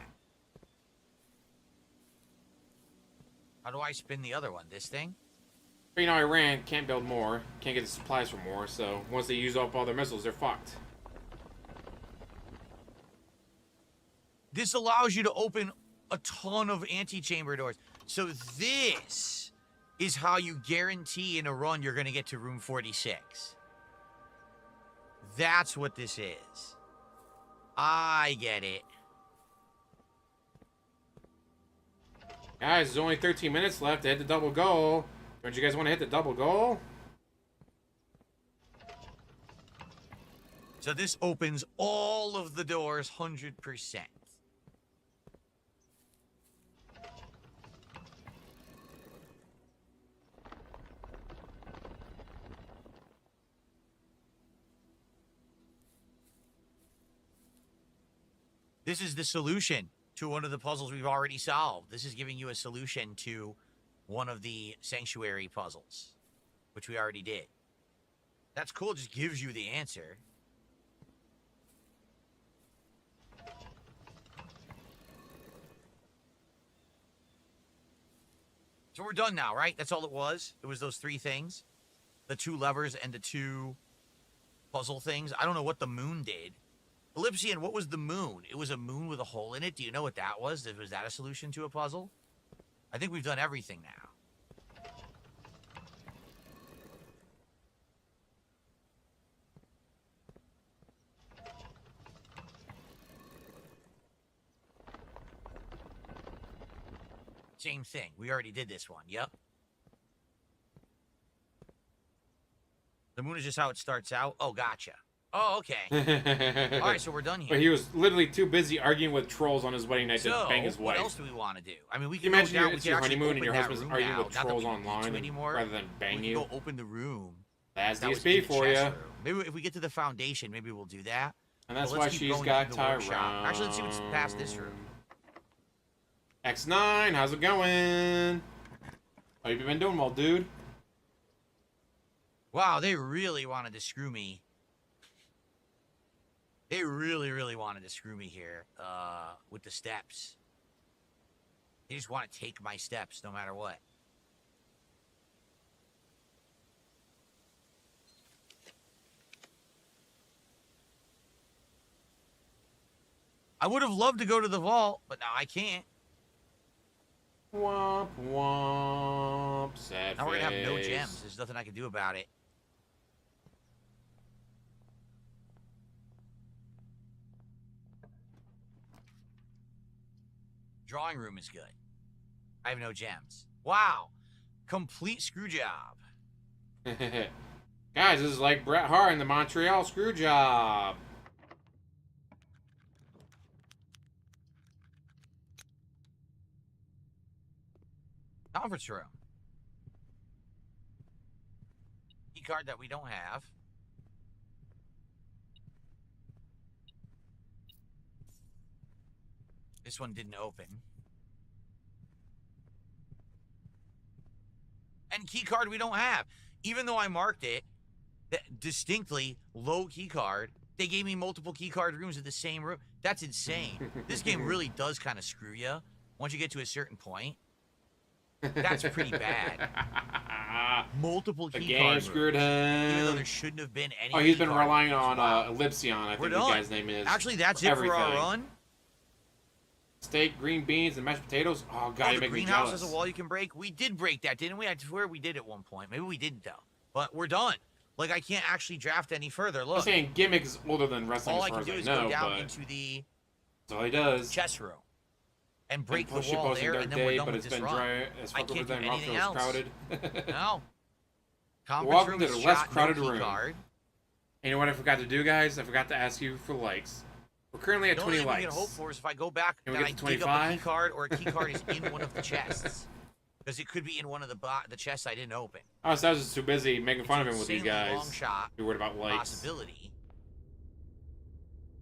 How do I spin the other one? This thing? But you know, Iran can't build more. Can't get the supplies for more. So once they use up all their missiles, they're fucked. This allows you to open a ton of antechamber doors. So this is how you guarantee in a run you're going to get to room 46. That's what this is. I get it. Guys, there's only 13 minutes left to hit the double goal. Don't you guys want to hit the double goal? So this opens all of the doors 100%. This is the solution to one of the puzzles we've already solved. This is giving you a solution to one of the sanctuary puzzles, which we already did. That's cool. It just gives you the answer. So we're done now, right? That's all it was. It was those 3 things. The 2 levers and the 2 puzzle things. I don't know what the moon did. Ellipsian, what was the moon? It was a moon with a hole in it. Do you know what that was? Was that a solution to a puzzle? I think we've done everything now. Same thing. We already did this one. Yep. The moon is just how it starts out. Oh, gotcha. Oh, okay. All right, so we're done here. But he was literally too busy arguing with trolls on his wedding night to bang his wife. What else do we want to do? I mean, we can can imagine it's your honeymoon and your husband's arguing with trolls online rather than bang you. Go open the room. That's DSP for you. Maybe if we get to the foundation, maybe we'll do that. And that's why she's got Tyrone. Actually, let's see what's past this room. X9, how's it going? How you been doing, well, dude? Wow, they really wanted to screw me. They really, really wanted to screw me here with the steps. They just want to take my steps no matter what. I would have loved to go to the vault, but now I can't. Womp womp. Sad now we're going to have no face. gems. There's nothing I can do about it. Drawing room is good. I have no gems. Wow. Complete screw job. Guys, this is like Bret Hart in the Montreal screw job. Conference room. Key card that we don't have. This one didn't open. And key card we don't have. Even though I marked it distinctly low key card, they gave me multiple key card rooms in the same room. That's insane. This game really does kind of screw you once you get to a certain point. That's pretty bad. Multiple key the game card screwed rooms, him. even though there shouldn't have been any. Oh, he's been key card relying rooms. on Wow. Ellipsion, I think the done. guy's name is. Actually, that's it for our run. Steak, green beans, and mashed potatoes. Oh, God, you the make me greenhouse jealous. has a wall you can break. We did break that, didn't we? I swear we did at one point. Maybe we didn't, though. But we're done. Like, I can't actually draft any further. Look. I'm saying Gimmick is older than wrestling all as I far can do as is I know, go down but into the that's all he does. chess room and break the push it wall posting there, dark and then we're day, done but with it's this been run. dry as I fuck over can't do there and anything Rockville's else. crowded. No. Conference Welcome room to is the less shot, crowded no key room. Card. And you know what I forgot to do, guys? I forgot to ask you for likes. We're currently at The 20 only thing we likes. can hope for is if I go back Can we and I get to dig up a key 25? card, or a key card is in one of the chests. Because it could be in one of the chests I didn't open. Oh, so I was just too busy making fun of him with you Insanely guys. long shot. You're worried about likes. Possibility.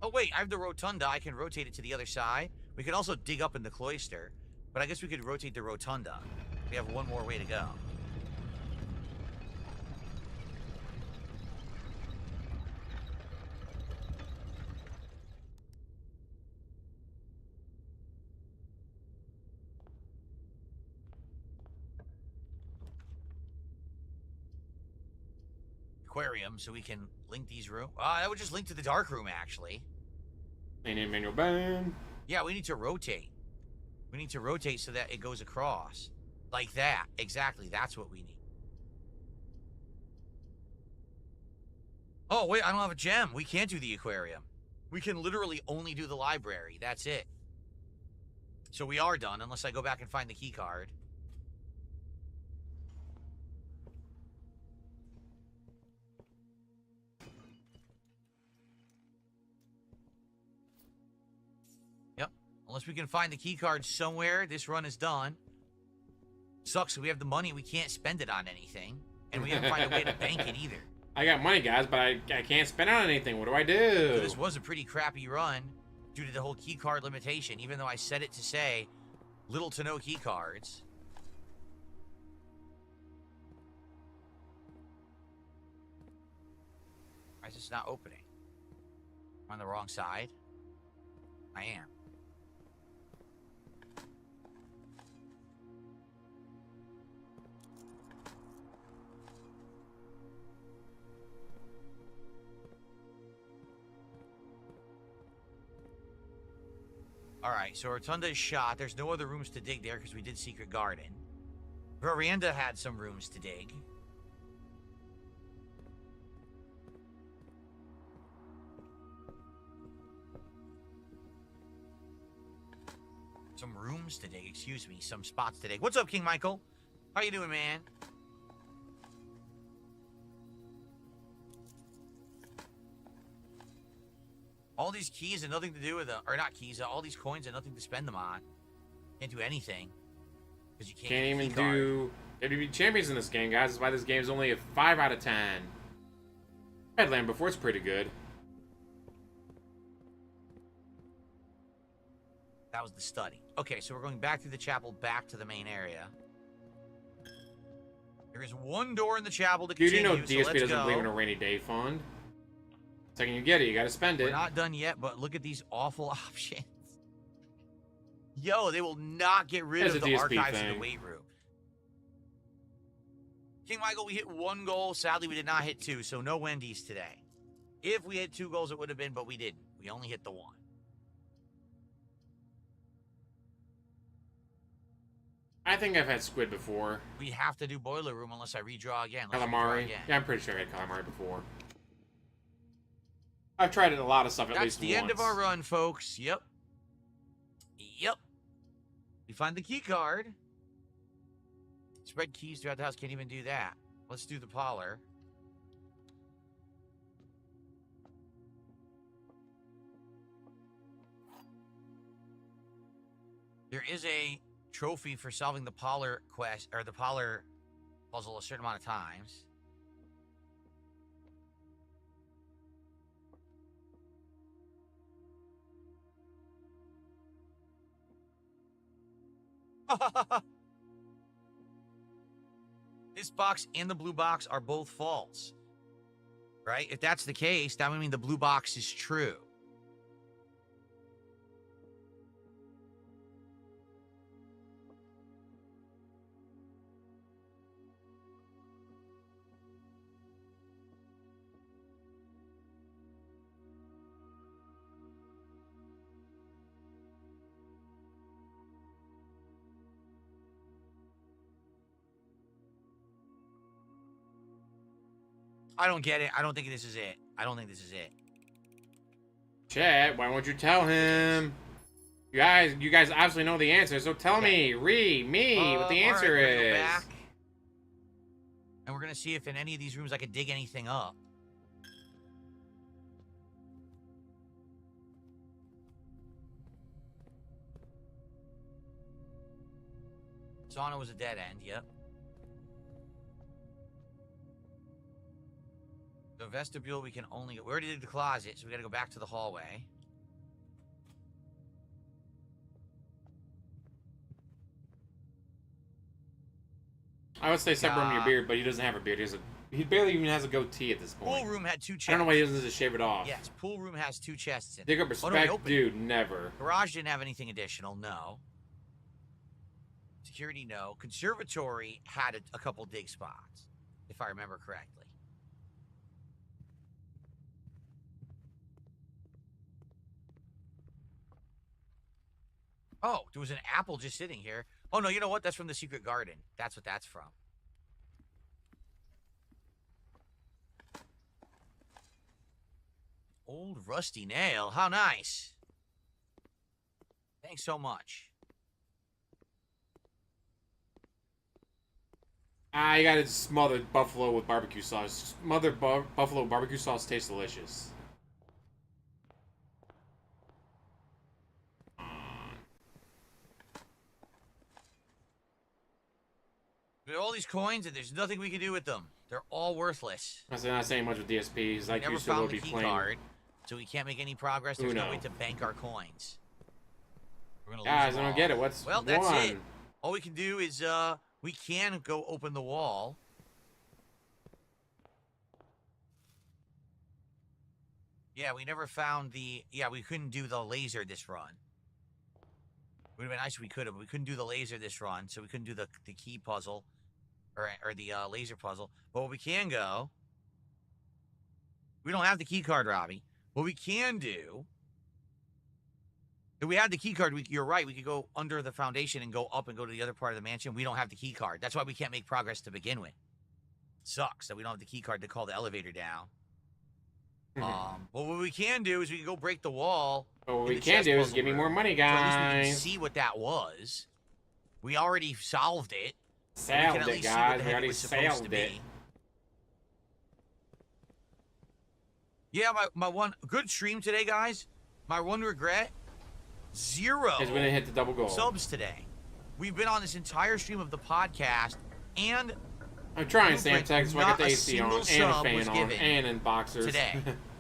Oh wait, I have the rotunda. I can rotate it to the other side. We can also dig up in the cloister, but I guess we could rotate the rotunda. We have one more way to go. Aquarium, so we can link these rooms. That would just link to the dark room, actually. Manual ban. Yeah, we need to rotate. We need to rotate so that it goes across. Like that. Exactly, that's what we need. Oh, wait, I don't have a gem. We can't do the aquarium. We can literally only do the library. That's it. So we are done, unless I go back and find the key card. Unless we can find the key card somewhere, this run is done. Sucks, we have the money, we can't spend it on anything. And we haven't find a way to bank it either. I got money, guys, but I can't spend it on anything. What do I do? So this was a pretty crappy run. due to the whole key card limitation, even though I set it to say little to no key cards. Why is this not opening? I'm on the wrong side? I am. Alright, so Rotunda is shot. There's no other rooms to dig there because we did Secret Garden. Veranda had some rooms to dig. Some rooms to dig, excuse me. Some spots to dig. What's up, King Michael? How you doing, man? All these keys and nothing to do with them, or not keys, all these coins and nothing to spend them on. Can't do anything. Because you can't even do WWE champions in this game, guys. That's why this game is only a 5 out of 10. Headland before it's pretty good. That was the study. Okay, so we're going back through the chapel, back to the main area. There is one door in the chapel to continue, Dude, you know DSP doesn't believe in a rainy day fund. Second you get it, you gotta spend it. We're not done yet, but look at these awful options. Yo, they will not get rid of the DSP archives thing. in the weight room. King Michael, we hit 1 goal. Sadly, we did not hit 2, so no Wendy's today. If we had 2 goals, it would have been, but we didn't. We only hit the 1. I think I've had squid before. We have to do boiler room unless I redraw again. Calamari. Yeah, I'm pretty sure I had calamari before. I've tried a lot of stuff at least once. That's the end of our run, folks. Yep. Yep. We find the key card. Spread keys throughout the house. Can't even do that. Let's do the parlor. There is a trophy for solving the parlor quest, or the parlor puzzle a certain amount of times. This box and the blue box are both false. Right? If that's the case, that would mean the blue box is true. I don't get it. I don't think this is it. I don't think this is it. Chat, why won't you tell him? You guys obviously know the answer, so tell me, what the answer right, is. Go back, and we're gonna see if in any of these rooms I can dig anything up. Sauna was a dead end, yep. The vestibule we can only... We already did the closet, so we gotta go back to the hallway. I would say separate from your beard, but he doesn't have a beard. He barely even has a goatee at this point. Pool room had 2 chests. I don't know why he doesn't just shave it off. Yes, pool room has 2 chests in it. Dig up respect, dude, never. Garage didn't have anything additional, no. Security, no. Conservatory had a couple dig spots, if I remember correctly. Oh, there was an apple just sitting here. Oh, no, you know what? That's from the secret garden. That's what that's from. Old rusty nail. How nice. Thanks so much. You gotta smother buffalo with barbecue sauce. Smothered buffalo barbecue sauce tastes delicious. We have all these coins, and there's nothing we can do with them. They're all worthless. I'm not saying much with DSP. He's like Never used to found be the key playing. card. So we can't make any progress. There's no way Uno. to bank our coins. We're gonna lose Guys, I them don't all. get it. What's Well, that's one? it. All we can do is we can go open the wall. Yeah, we never found the... Yeah, we couldn't do the laser this run. Would have been nice if we could have, but we couldn't do the laser this run, so we couldn't do the key puzzle. Or the laser puzzle. But what we can go... We don't have the key card, Robbie. What we can do... If we had the key card, you're right, we could go under the foundation and go up and go to the other part of the mansion. We don't have the key card. That's why we can't make progress to begin with. Sucks that we don't have the key card to call the elevator down. Well, what we can do is we can go break the wall. But what we can do is give me more money, guys. So at least we can see what that was. We already solved it. Solved it, guys. We already solved it. Yeah, my one good stream today, guys. My one regret, 0 is we didn't hit the double goal. Subs today. We've been on this entire stream of the podcast, and I'm trying, Samtech, so I got the AC on, and a sub fan was on, given and in boxers. today.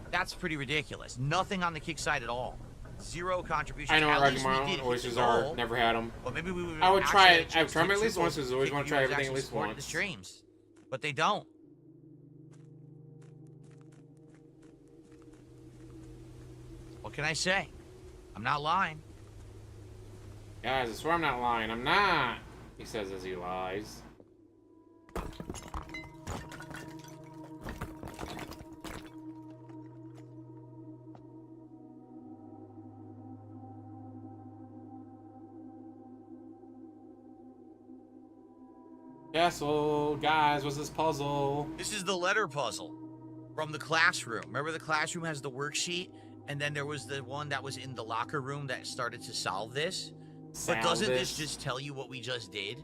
That's pretty ridiculous. Nothing on the kick side at all. 0 contribution. I know at what least my we own did hit voices the are. goal. Never had them. Well, maybe we would. I would try it. actually I've tried them at least once. because Because I always want to try everything at least The once. streams, but they don't. What can I say? I'm not lying. Guys, I swear I'm not lying. I'm not. He says as he lies. Castle, guys, what's this puzzle? This is the letter puzzle from the classroom. Remember the classroom has the worksheet, and then there was the one that was in the locker room that started to solve this. But doesn't this just tell you what we just did?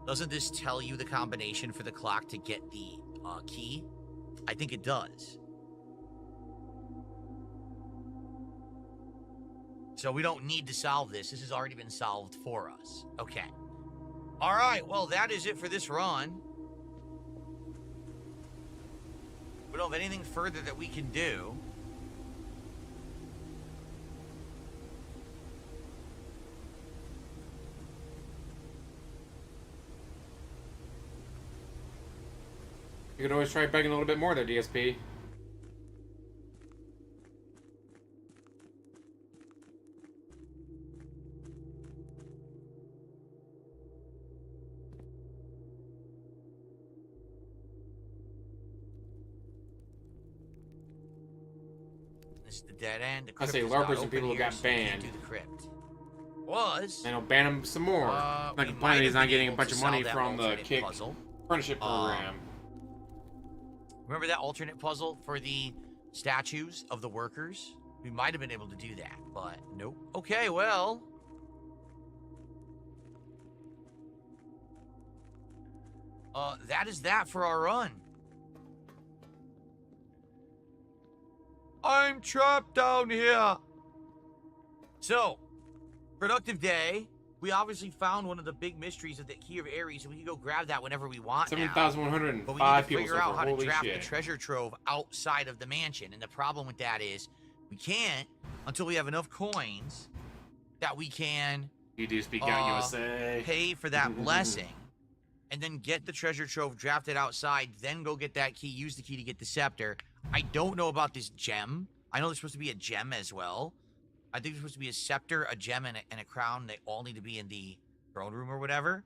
Doesn't this tell you the combination for the clock to get the key? I think it does. So we don't need to solve this. This has already been solved for us. Okay. All right, well, that is it for this run. We don't have anything further that we can do. You could always try begging a little bit more there, DSP. This is the dead end. The I crypt say is not LARPers and open people who here, got so you can't banned. do the crypt. Was. And I'll ban him some more. Not we complaining might he's have not been getting a able bunch to of money solve that from the alternate Kick puzzle. Apprenticeship program. Remember that alternate puzzle for the statues of the workers? We might have been able to do that, but nope. Okay, well. That is that for our run. I'm trapped down here. So, productive day. We obviously found one of the big mysteries of the Key of Ares, and we can go grab that whenever we want now. 7,105 But we need to people figure so out far. how to Holy draft shit. the treasure trove outside of the mansion. And the problem with that is we can't until we have enough coins that we can You do speak out USA. pay for that blessing and then get the treasure trove drafted outside, then go get that key, use the key to get the scepter. I don't know about this gem. I know there's supposed to be a gem as well. I think there's supposed to be a scepter, a gem, and a crown. They all need to be in the throne room or whatever.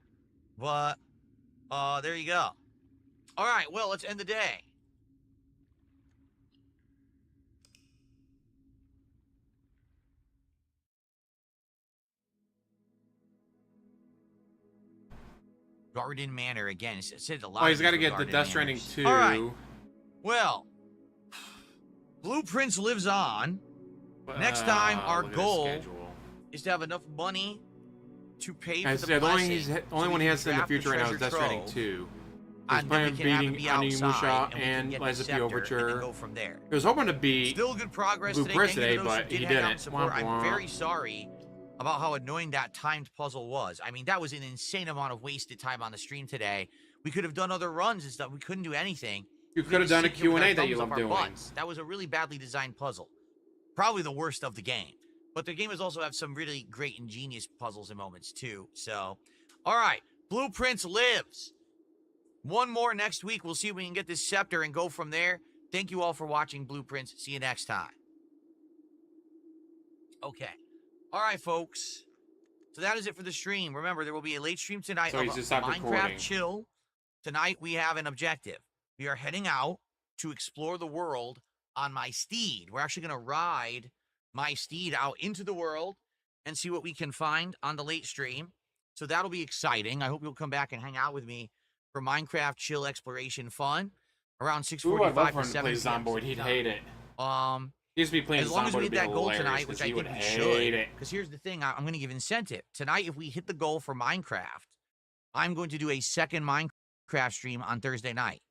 But, there you go. All right, well, let's end the day. Garden Manor again. It said a lot. Oh, he's got to of get the Garden Death Stranding Manors. 2. All right. Well, Blueprints lives on. Next time, our Look at his goal schedule. is to have enough money to pay I for the said, blessing. the only one he has in the draft future right now is treasure Death Stranding trove, 2. He's and then planning we can have it beating be Onimusha outside, and get the Lies of the scepter, and then Overture. go from there. He was hoping to beat Still good progress today. Blueprints Thank you to today, those who but did he hang out didn't. and support. Womp I'm womp. very sorry about how annoying that timed puzzle was. I mean, that was an insane amount of wasted time on the stream today. We could have done other runs and stuff. We couldn't do anything. You We could have just done a sit here with our Q&A that you thumbs up love our doing. butts. That was a really badly designed puzzle. probably the worst of the game. But the game has also have some really great ingenious puzzles and moments too. So, all right, Blueprints lives. One more next week. We'll see if we can get this scepter and go from there. Thank you all for watching Blueprints. See you next time. Okay. All right, folks. So that is it for the stream. Remember, there will be a late stream tonight So of he's just a stopped Minecraft recording. chill. Tonight we have an objective. We are heading out to explore the world on my steed. We're actually going to ride my steed out into the world and see what we can find on the late stream. So that'll be exciting. I hope you'll come back and hang out with me for Minecraft chill exploration fun around 6:45 Ooh, I'd love for to him to 7 play p.m. Zomboid. He'd Central hate it. Time. He used to be playing As long as we Zomboid, hit it'd that be goal hilarious, tonight, which I he think would we hate should, it. because here's the thing, I'm going to give incentive. Tonight, if we hit the goal for Minecraft, I'm going to do a second Minecraft stream on Thursday night.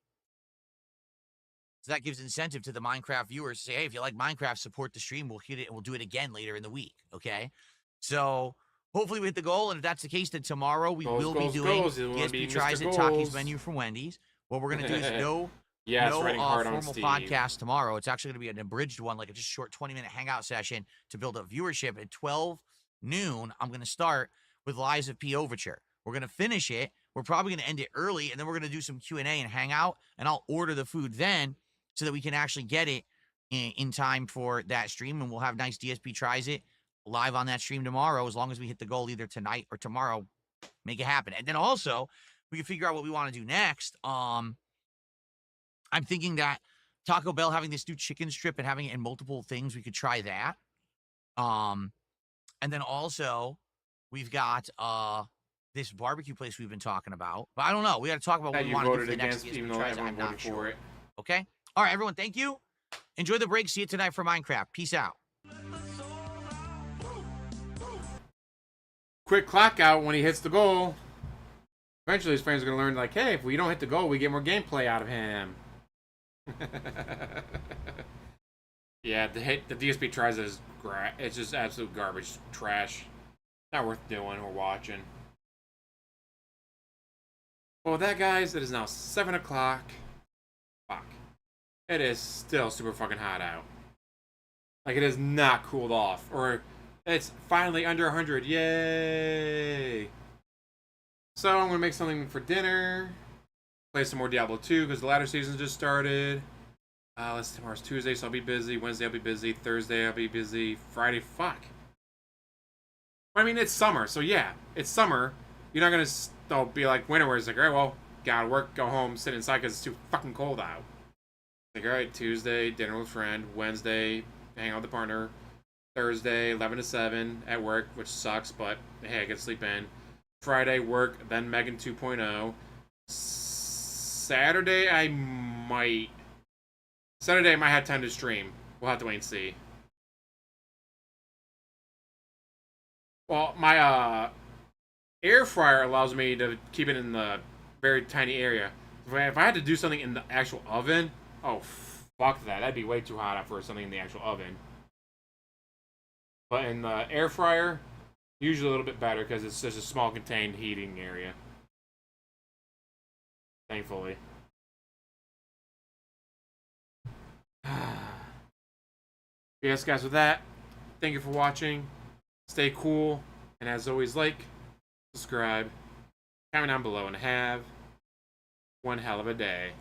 So that gives incentive to the Minecraft viewers to say, hey, if you like Minecraft, support the stream. We'll hit it and we'll do it again later in the week, okay? So hopefully we hit the goal, and if that's the case, then tomorrow we will be doing DSP Tries It Taki's menu from Wendy's. What we're going to do is no formal podcast tomorrow. It's actually going to be an abridged one, like a just short 20-minute hangout session to build up viewership. At 12 noon, I'm going to start with Lies of P Overture. We're going to finish it. We're probably going to end it early, and then we're going to do some Q&A and hang out, and I'll order the food then so that we can actually get it in time for that stream, and we'll have nice DSP Tries It live on that stream tomorrow, as long as we hit the goal either tonight or tomorrow. Make it happen. And then also, we can figure out what we want to do next. I'm thinking that Taco Bell having this new chicken strip and having it in multiple things, we could try that. And then also, we've got this barbecue place we've been talking about. But I don't know. We got to talk about what we want to do for the next DSP Tries It. I'm not sure. Okay? All right, everyone, thank you. Enjoy the break. See you tonight for Minecraft. Peace out. Quick clock out when he hits the goal. Eventually his friends are going to learn, like, hey, if we don't hit the goal, we get more gameplay out of him. Yeah, the DSP Tries It is it's just absolute garbage. Trash. Not worth doing or watching. Well, with that, guys, it is now 7 o'clock. Fuck. It is still super fucking hot out. Like, it is not cooled off. Or, it's finally under 100. Yay! So, I'm going to make something for dinner. Play some more Diablo 2, because the ladder season just started. Tomorrow's Tuesday, so I'll be busy. Wednesday, I'll be busy. Thursday, I'll be busy. Friday, fuck. I mean, it's summer, so yeah. It's summer. You're not going to be like winter, where it's like, all right, well, gotta work, go home, sit inside because it's too fucking cold out. Like, alright, Tuesday, dinner with friend. Wednesday, hang out with the partner. Thursday, 11 to 7 at work, which sucks, but hey, I get to sleep in. Friday, work, then Megan 2.0. Saturday, I might have time to stream. We'll have to wait and see. Well, my air fryer allows me to keep it in the very tiny area. If I had to do something in the actual oven, oh, fuck that. That'd be way too hot for something in the actual oven. But in the air fryer, usually a little bit better because it's just a small contained heating area. Thankfully. Yes, guys, with that, thank you for watching. Stay cool. And as always, like, subscribe, comment down below, and have one hell of a day.